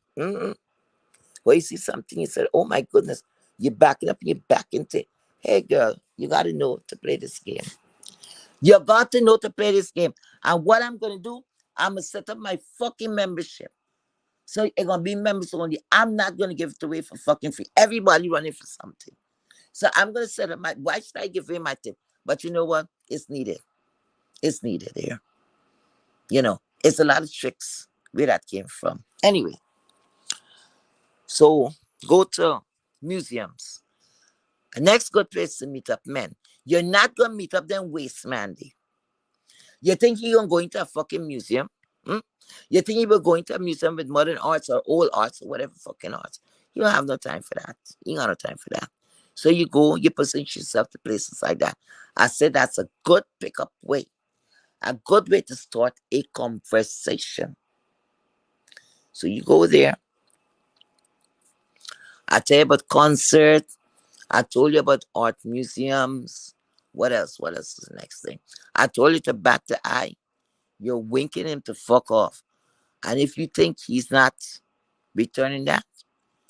Where you see something, you said, "Oh my goodness," you're backing up and you're back into. Hey, girl, you got to know to play this game. You got to know to play this game. And what I'm gonna do, I'm gonna set up my fucking membership. So it's gonna be members only. I'm not gonna give it away for fucking free. Everybody running for something. So I'm gonna set up my. Why should I give away my tip? But you know what? It's needed. It's needed here. It's a lot of tricks where that came from. Anyway, so go to museums. The next good place to meet up men. You're not gonna meet up them waste Mandy. You think you're gonna go into a fucking museum? Hmm? You think you were going to a museum with modern arts or old arts or whatever fucking arts? You don't have no time for that. You ain't got no time for that. So you go, you position yourself to places like that. I said that's a good pickup way, a good way to start a conversation. So you go there. I tell you about concerts. I told you about art museums. What else? What else is the next thing? I told you to bat the eye. You're winking him to fuck off. And if you think he's not returning that,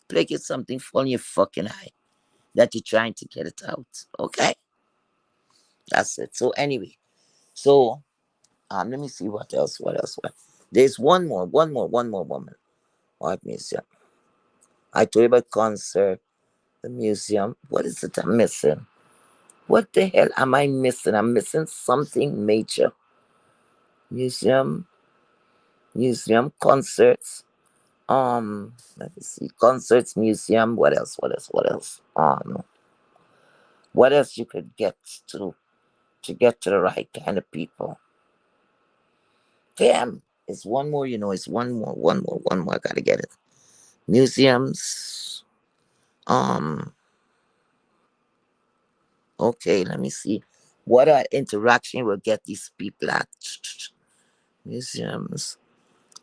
click it something for your fucking eye that you're trying to get it out. Okay? That's it. So anyway, so let me see what else. What else? What? There's one more woman. Art museum. I told you about concert, the museum. What is it I'm missing? What the hell am I missing? I'm missing something major. Museum, concerts. Let me see. Concerts, museum. What else? What else? What else? What else you could get to get to the right kind of people? Damn, it's one more. It's one more. I gotta get it. Museums. Um. Okay, let me see. What interaction will get these people at? Museums,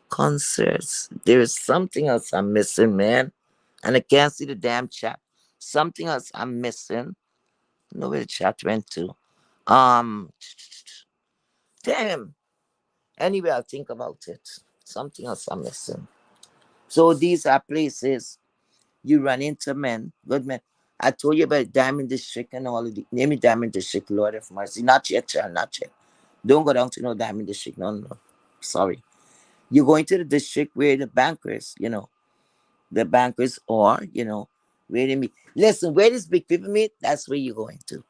concerts. There is something else I'm missing, man. And I can't see the damn chat. Something else I'm missing. Know where the chat went to. Um, damn. Anyway, I'll think about it. Something else I'm missing. So these are places you run into men, good men. I told you about Diamond District and all of the name it Diamond District, Lord of Mercy. Not yet, child, not yet. Don't go down to no Diamond District. No, no, no. Sorry. You go into the district where the bankers, the bankers are, where they meet. Listen, where these big people meet, that's where you're going to.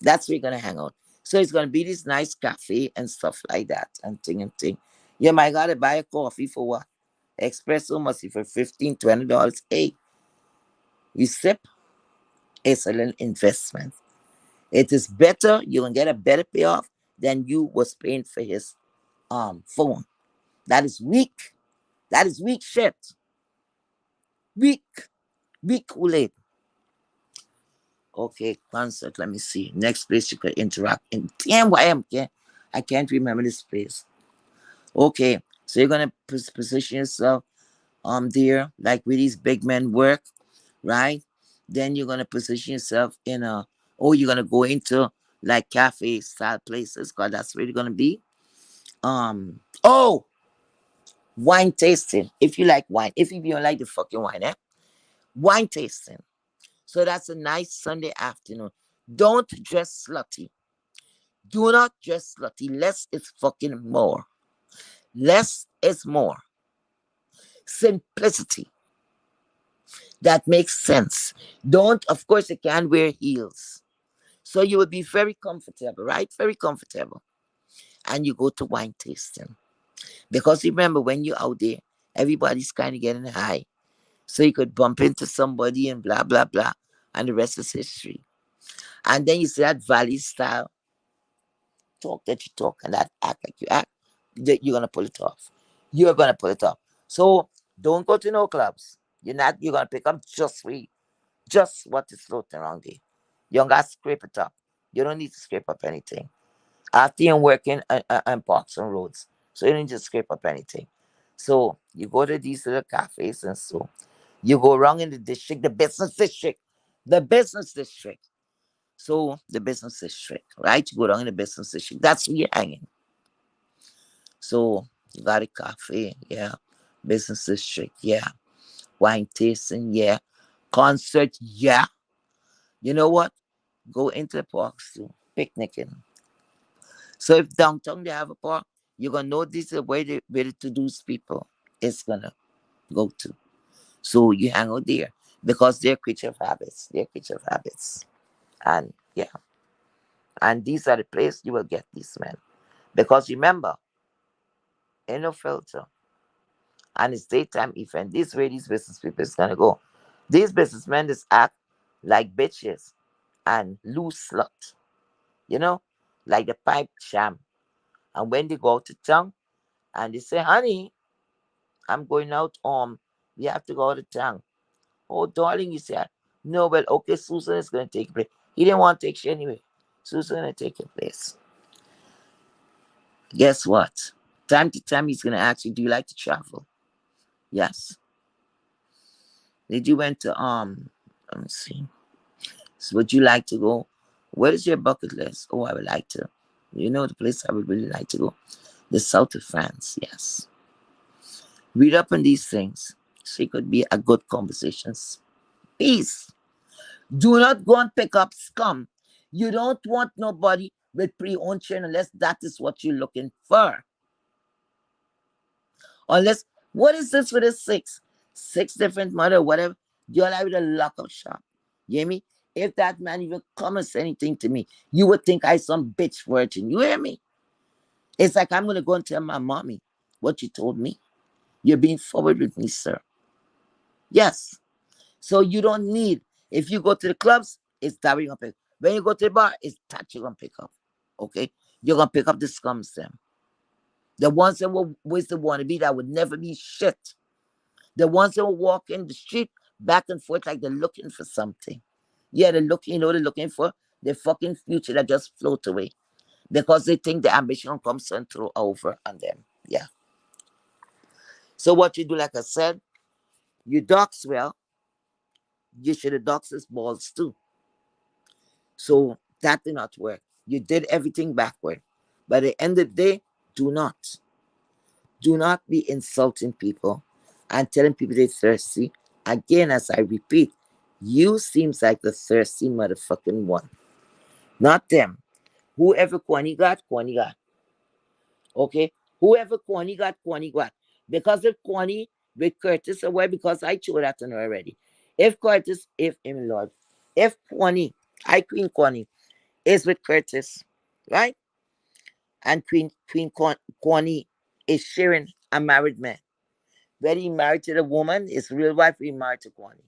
That's where you're gonna hang out. So it's gonna be this nice cafe and stuff like that and thing and thing. You might gotta buy a coffee for what? Espresso must be for $15, $20. Hey, you sip, it's a little investment. It is better, you can get a better payoff than you was paying for his phone. That is weak. That is weak shit. Weak. Weak Kool-Aid. Okay, concert. Let me see. Next place you could interact in. Damn, why I can't remember this place. Okay, so you're gonna position yourself there, like where these big men work, right? Then you're gonna position yourself in a. Oh, you're gonna go into like cafe style places, cause that's where you're gonna be. Oh, wine tasting. If you like wine, if you don't like the fucking wine, wine tasting. So that's a nice Sunday afternoon. Don't dress slutty. Do not dress slutty. Less is fucking more. Less is more. Simplicity. That makes sense. Don't, of course, you can't wear heels. So you will be very comfortable, right? Very comfortable. And you go to wine tasting. Because remember, when you're out there, everybody's kind of getting high. So you could bump into somebody and blah, blah, blah. And the rest is history. And then you see that valley style talk that you talk and that act like you act. You're going to pull it off. You're going to pull it off. So don't go to no clubs. You're going to pick up just what is floating around there. You don't got to scrape it up. You don't need to scrape up anything. After you're working on parks and roads, so you don't need to scrape up anything. So you go to these little cafes and so you go around in the district, the business district, the business district. So the business district, right? You go down in the business district. That's where you're hanging. So you got a cafe, yeah. Business district, yeah. Wine tasting, yeah. Concert, yeah. You know what? Go into the parks too. Picnicking. So if downtown they have a park, you're gonna know this is where the to do's people is gonna go to. So you hang out there because they're creature of habits. They're creature of habits. And yeah. And these are the places you will get these men. Because remember, in no filter and it's daytime event, this way these business people is gonna go. These businessmen just act like bitches and loose slut, you know, like the pipe sham. And when they go out to town and they say, honey, I'm going out, we have to go out of town. Oh, darling, you said, no, well, okay, Susan is gonna take place. He didn't want to take shit anyway. Susan gonna take your place. Guess what? Time to time he's gonna ask you, do you like to travel? Yes. Did you went to let me see. So would you like to go? What is your bucket list? Oh, I would like to. You know the place I would really like to go? The south of France, yes. Read up on these things. So it could be a good conversation. Peace. Do not go and pick up scum. You don't want nobody with pre-owned children unless that is what you're looking for. Unless, what is this with the six? Six different mother, whatever. You're like with a lock up shop. You hear me? If that man even come and say anything to me, you would think I some bitch virgin. You hear me? It's like I'm gonna go and tell my mommy what you told me. You're being forward with me, sir. Yes. So you don't need, if you go to the clubs, it's that you're gonna pick. When you go to the bar, it's that you're gonna pick up. Okay? You're gonna pick up the scums them. The ones that will always the wannabe that would never be shit. The ones that will walk in the street back and forth like they're looking for something. Yeah, they're looking, you know, they're looking for the fucking future that just float away. Because they think the ambition comes and throw over on them. Yeah. So what you do, like I said, you dox well, you should have doxed his balls too. So that did not work. You did everything backward. By the end of the day, do not. Do not be insulting people and telling people they're thirsty. Again, as I repeat, you seems like the thirsty motherfucking one. Not them. Whoever Kwani got. Okay? Whoever Kwani got. Because if Kwani with Curtis away, because I told that to her already. If Curtis, if Lord, if Kwani, I Queen Kwani, is with Curtis, right? And Kwani is sharing a married man. Whether he married to the woman, his real wife, he married to Kwani.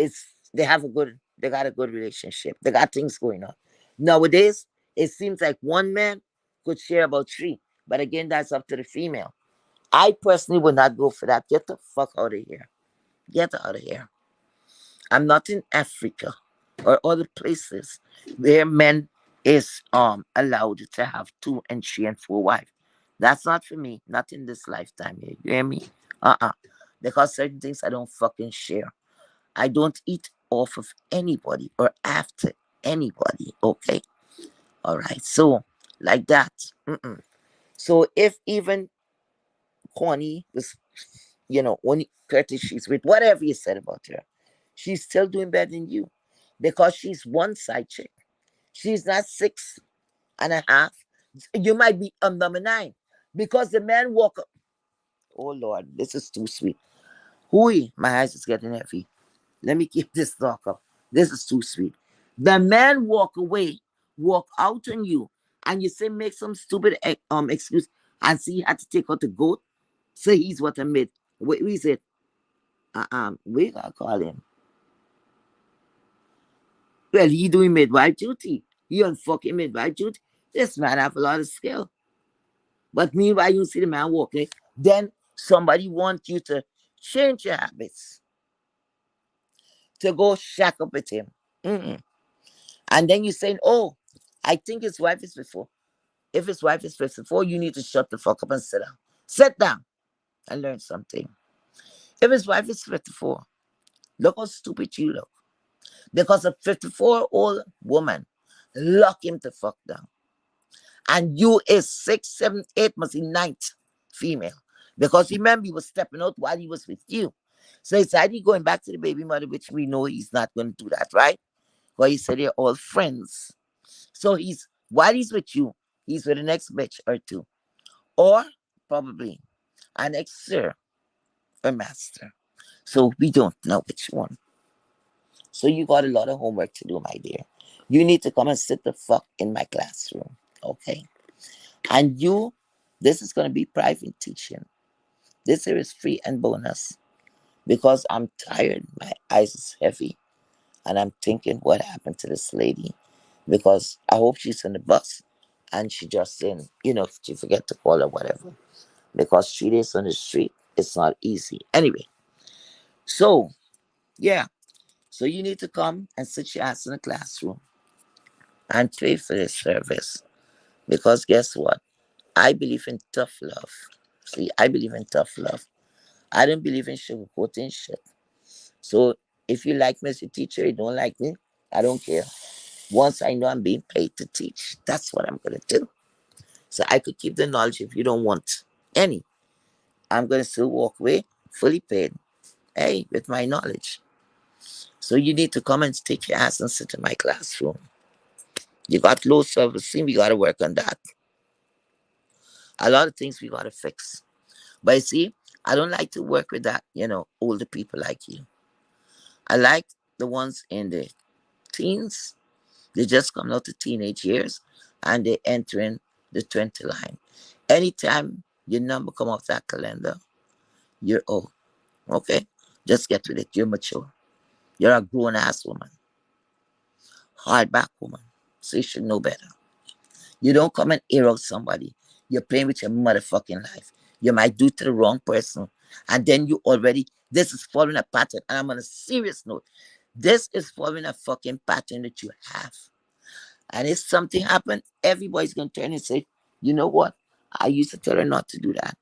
It's they got a good relationship. They got things going on. Nowadays, it seems like one man could share about three. But again, that's up to the female. I personally would not go for that. Get the fuck out of here. Get out of here. I'm not in Africa or other places where men is allowed to have two and three and four wives. That's not for me. Not in this lifetime. You hear me? Uh-uh. Because certain things I don't fucking share. I don't eat off of anybody or after anybody. Okay. All right. So like that. Mm-mm. So if even Connie was, when Curtis she's with, whatever you said about her, she's still doing better than you because she's one side chick. She's not 6.5. You might be number 9 because the man walk up. Oh Lord, this is too sweet. Hooey, my eyes is getting heavy. Let me keep this talk up. This is too sweet. The man walk away, walk out on you, and you say make some stupid excuse, and see he had to take out the goat. Say he's what I made. Wait, we said, we gotta call him. Well, he doing midwife duty. He on fucking midwife duty. This man have a lot of skill. But meanwhile, you see the man walking, then somebody want you to change your habits, to go shack up with him. Mm-mm. And then you're saying, oh, I think his wife is before. If his wife is 54, you need to shut the fuck up and sit down. Sit down and learn something. If his wife is 54, look how stupid you look. Because a 54-year-old woman lock him the fuck down. And you is 6, 7, 8, must be ninth female. Because remember, he was stepping out while he was with you. So it's either going back to the baby mother, which we know he's not going to do that, right? Well, he said they're all friends. So while he's with you, he's with the next bitch or two. Or probably an ex sir or master. So we don't know which one. So you got a lot of homework to do, my dear. You need to come and sit the fuck in my classroom. Okay? And this is going to be private teaching. This here is free and bonus. Because I'm tired. My eyes is heavy. And I'm thinking what happened to this lady. Because I hope she's in the bus. And she just in, she forget to call or whatever. Because 3 days on the street, it's not easy. Anyway, so, yeah. So you need to come and sit your ass in the classroom and pay for this service. Because guess what? I believe in tough love. See, I believe in tough love. I don't believe in sugarcoating shit. So if you like me as a teacher, you don't like me, I don't care. Once I know I'm being paid to teach, that's what I'm going to do. So I could keep the knowledge if you don't want any. I'm going to still walk away fully paid, hey, with my knowledge. So you need to come and take your ass and sit in my classroom. You got low self-esteem, we got to work on that. A lot of things we got to fix. But you see, I don't like to work with that, older people like you. I like the ones in the teens. They just come out to teenage years and they enter in the 20 line. Anytime your number come off that calendar, you're old. Okay? Just get with it. You're mature. You're a grown ass woman. Hardback woman. So you should know better. You don't come and air out somebody. You're playing with your motherfucking life. You might do it to the wrong person. And then this is following a pattern. And I'm on a serious note. This is following a fucking pattern that you have. And if something happened, everybody's going to turn and say, you know what? I used to tell her not to do that.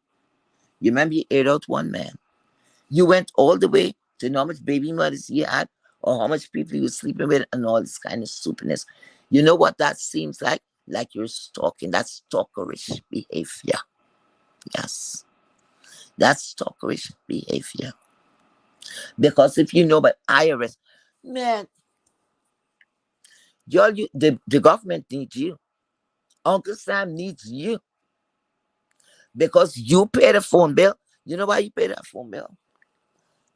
You remember you aired out one man. You went all the way to know how much baby mothers you had or how much people you were sleeping with and all this kind of stupidness. You know what that seems like? Like you're stalking. That's stalkerish behavior. Yes. That's stalkerish behavior. Because if you know about IRS, man, the government needs you. Uncle Sam needs you. Because you pay the phone bill. You know why you pay that phone bill?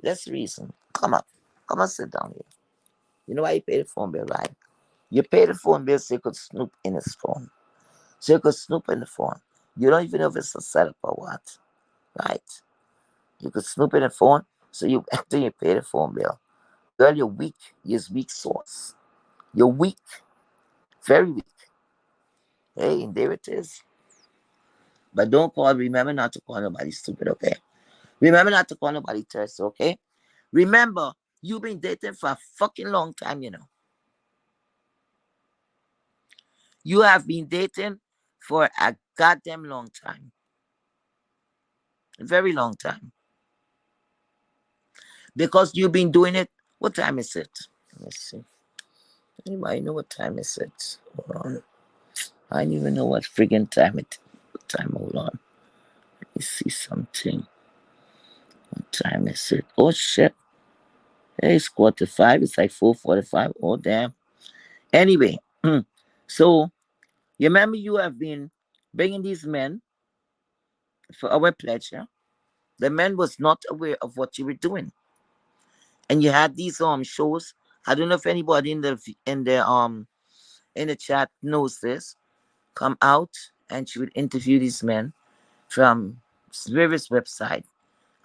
Let's reason. Come up. Come and sit down here. You know why you pay the phone bill, right? You pay the phone bill so you could snoop in his phone. So you could snoop in the phone. You don't even know if it's a setup or what. Right? You could snoop in the phone, so you after you pay the phone bill. Girl, you're weak. You're weak sauce. You're weak. Very weak. Hey, and there it is. But remember not to call nobody stupid, okay? Remember not to call nobody thirsty, okay? Remember, you've been dating for a fucking long time, You have been dating for a goddamn long time. A very long time. Because you've been doing it. What time is it? Let me see. Anybody know what time is it? Hold on. I don't even know what friggin' time it is. What time? Hold on. Let me see something. What time is it? Oh shit. Hey, it's 4:45. It's like 4:45. Oh damn. Anyway, so you remember you have been bringing these men for our pleasure. The men was not aware of what you were doing. And you had these shows. I don't know if anybody in the chat knows this. Come out and she would interview these men from various websites.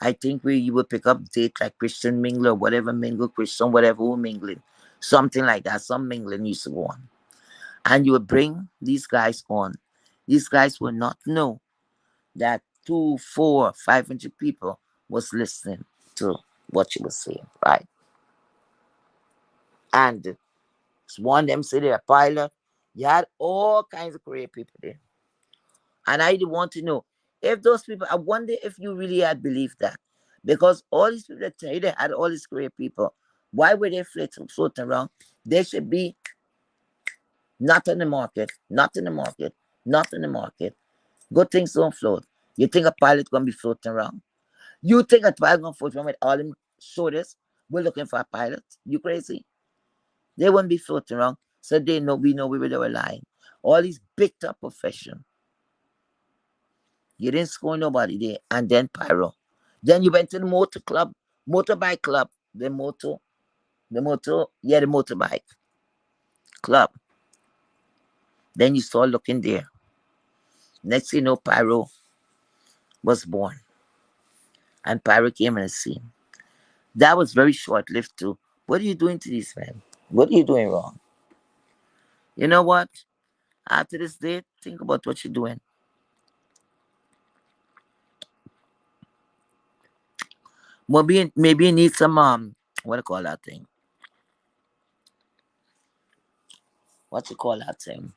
I think where you would pick up date like Christian Mingle or whatever Mingle, Christian, whatever who mingling. Something like that. Some mingling used to go on. And you would bring these guys on. These guys would not know that 2, 4, 500 people was listening to what you were saying, right? And one of them said they're a pilot. You had all kinds of career people there. And I want to know if those people, I wonder if you really had believed that. Because all these people that tell you they had all these career people, why were they floating around? They should be not in the market, not in the market, not in the market. Good things don't float. You think a pilot gonna be floating around? You think a pilot gonna float around with all them shoulders? We're looking for a pilot. You crazy? They wouldn't be floating around. So we know we were lying. All these big top profession. You didn't score nobody there. And then pyro. Then you went to the motor club, motorbike club, the motorbike club. Then you start looking there. Next thing you know, Pyro was born. And Pyro came in the scene. That was very short lived too. What are you doing to these men? What are you doing wrong? You know what? After this day, think about what you're doing. Maybe you need some what do you call that thing? What you call that thing?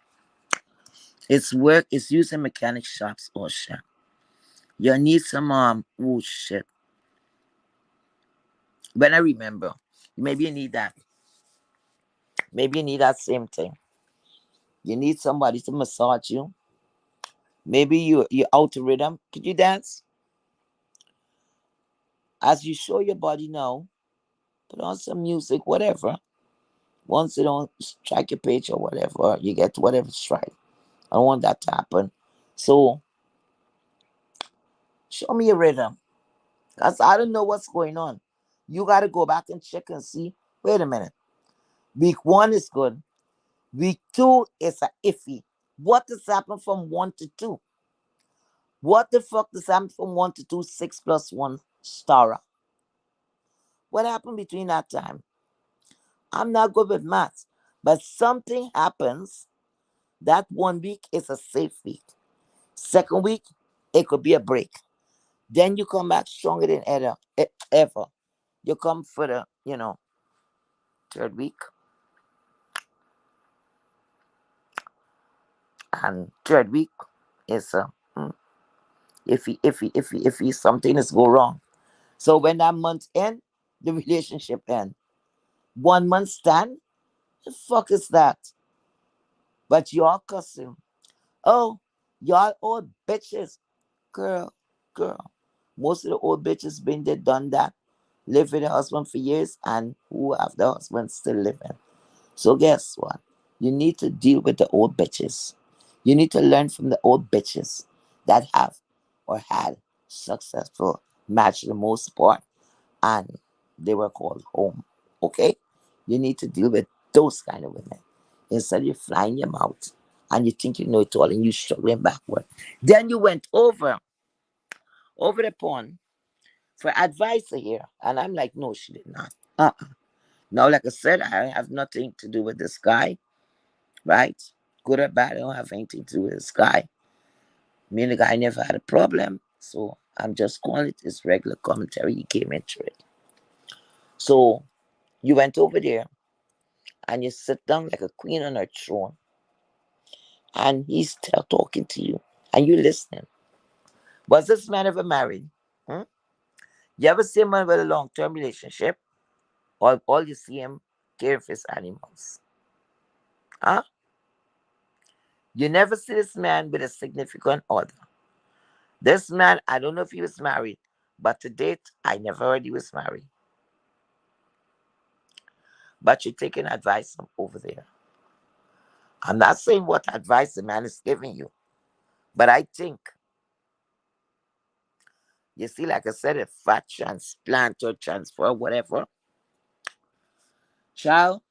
It's work, it's used in mechanic shops or shit. You need some oh shit. When I remember, maybe you need that. Maybe you need that same thing. You need somebody to massage you. Maybe you out of rhythm. Could you dance? As you show your body now, put on some music, whatever. Once you don't strike your page or whatever, you get whatever strike. I don't want that to happen. So show me a rhythm. Because I don't know what's going on. You gotta go back and check and see. Wait a minute. Week 1 is good. Week 2 is a iffy. What has happened from 1 to 2? What the fuck does happen from 1 to 2? 6 plus 1 star. What happened between that time? I'm not good with maths. But something happens. That 1 week is a safe week. Second week, it could be a break. Then you come back stronger than ever. You come for the, third week. And third week is if something is go wrong. So when that month end, the relationship end. 1 month stand, the fuck is that? But y'all cussing. Oh, y'all old bitches. Girl, girl. Most of the old bitches been there, done that. Live with the husband for years and who have the husband still living. So guess what? You need to deal with the old bitches. You need to learn from the old bitches that have or had successful match the most part and they were called home. Okay? You need to deal with those kind of women. Instead of you flying your mouth and you think you know it all and you struggling backward. Then you went over the pond for advice here. And I'm like, no, she did not. Now, like I said, I have nothing to do with this guy, right? Good or bad, I don't have anything to do with this guy. Me and the guy never had a problem. So I'm just calling it his regular commentary. He came into it. So you went over there and you sit down like a queen on her throne. And he's still talking to you. And you listening. Was this man ever married? Hmm? You ever see a man with a long-term relationship? Or all you see him care for his animals? Huh? You never see this man with a significant other. This man, I don't know if he was married, but to date, I never heard he was married. But you're taking advice from over there. I'm not saying what advice the man is giving you, but I think You see, like I said, a fat transplant or transfer, whatever. Child,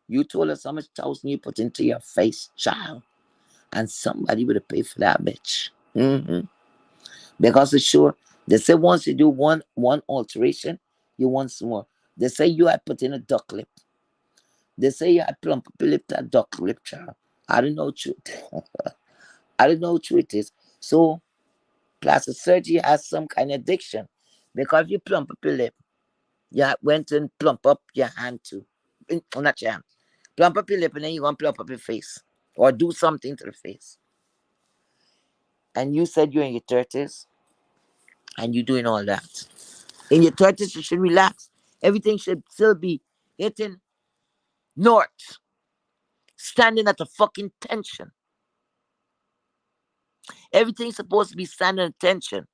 you told us how much thousand you put into your face, child. And somebody would have paid for that bitch. Because it's sure, they say once you do one alteration, you want some more. They say you had put in a duck lip. They say you had plump up your lip that duck lip, child. I don't know truth. I don't know true it is. So plastic surgery has some kind of addiction. Because if you plump up your lip, you went and plump up your hand too. Not your hand. Plump up your lip and then you want to plump up your face. Or do something to the face. And you said you're in your 30s and you're doing all that. In your 30s, you should relax. Everything should still be hitting north, standing at a fucking tension. Everything's supposed to be standing at tension.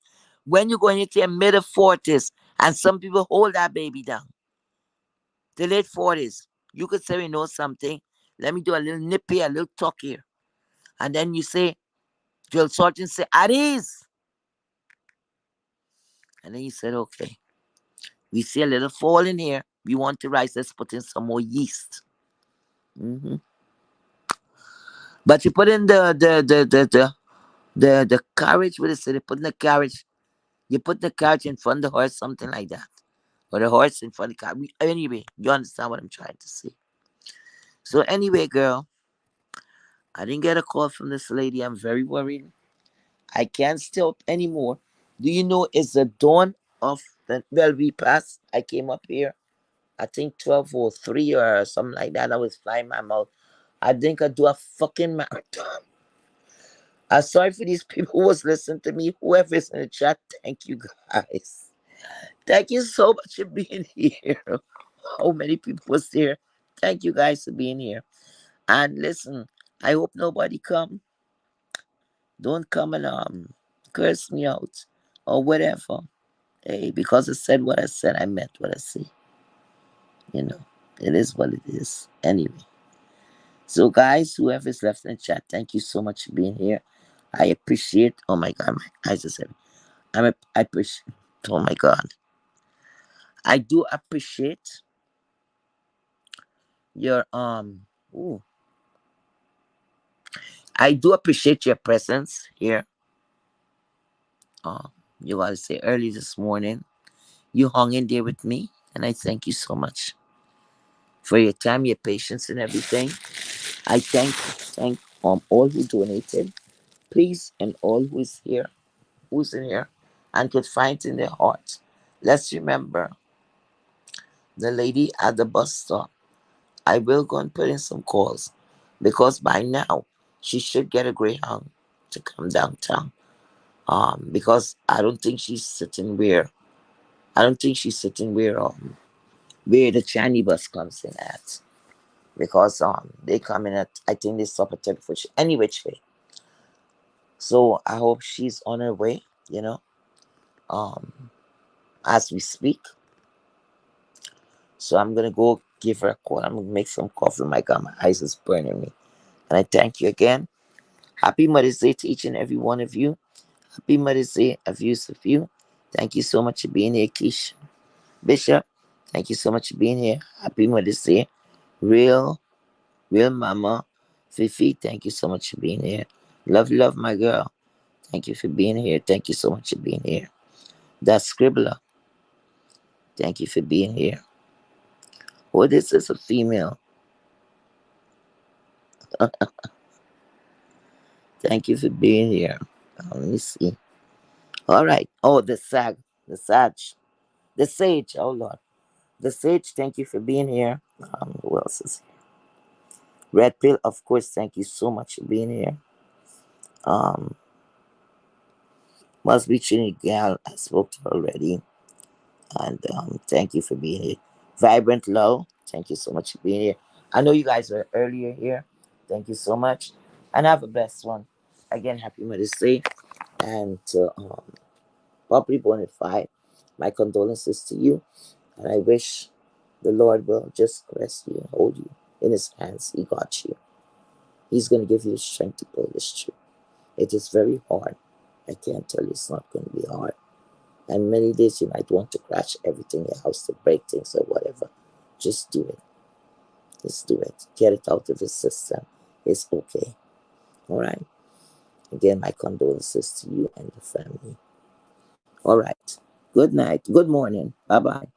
When you go into your middle 40s, and some people hold that baby down, the late 40s, you could say, you know something, let me do a little nip here, a little tuck here. And then you say, drill sergeant say, at ease. And then you said, okay, we see a little fall in here. We want to rise, let's put in some more yeast. hmm But you put in the carriage, what is it? They put in the carriage. You put the carriage in front of the horse, something like that. Or the horse in front of the car. Anyway, you understand what I'm trying to say. So anyway, girl, I didn't get a call from this lady. I'm very worried. I can't stay up anymore. Do you know it's the dawn of the well we passed? I came up here. I think 12:03 or something like that. I was flying my mouth. I think I do a fucking marathon. I'm sorry for these people who was listening to me. Whoever is in the chat, thank you guys. Thank you so much for being here. How many people was there? Thank you guys for being here. And listen, I hope nobody come. Don't come and curse me out or whatever. Hey, because I said what I said, I meant what I say. You know, it is what it is. Anyway. So guys, whoever's left in the chat, thank you so much for being here. I appreciate. Oh my God, my eyes are heavy. I appreciate. Oh my God, I do appreciate your Ooh, I do appreciate your presence here. You gotta say early this morning. You hung in there with me, and I thank you so much for your time, your patience, and everything. I thank all who donated, please, and all who's in here, and could find in their hearts. Let's remember the lady at the bus stop. I will go and put in some calls because by now she should get a Greyhound to come downtown. Because I don't think she's sitting where the Channy bus comes in at. Because they come in at, I think they stop at 34 any which way. So I hope she's on her way, um as we speak. So I'm gonna go give her a call. I'm gonna make some coffee. My God, my eyes is burning me. And I thank you again. Happy Mother's Day to each and every one of you. Happy Mother's Day of you. Thank you so much for being here, Keisha. Bishop, thank you so much for being here. Happy Mother's Day. Real, real mama. Fifi, thank you so much for being here. Love, my girl. Thank you for being here. Thank you so much for being here. That scribbler, thank you for being here. Oh, this is a female. Thank you for being here. Let me see. All right. Oh, the sage. Oh Lord, the sage. Thank you for being here. Who else is here? Red pill. Of course. Thank you so much for being here. Um, must be Trini Gal. I spoke to her already, and thank you for being here. Vibrant Low. Thank you so much for being here. I know you guys were earlier here. Thank you so much, and have a blessed one. Again, happy Mother's Day, and Poppy Bonify. My condolences to you, and I wish the Lord will just caress you and hold you in His hands. He got you. He's going to give you the strength to pull this through. It is very hard. I can't tell you it's not going to be hard. And many days you might want to crash everything in your house to break things or whatever. Just do it. Just do it. Get it out of your system. It's okay. All right. Again, my condolences to you and your family. All right. Good night. Good morning. Bye bye.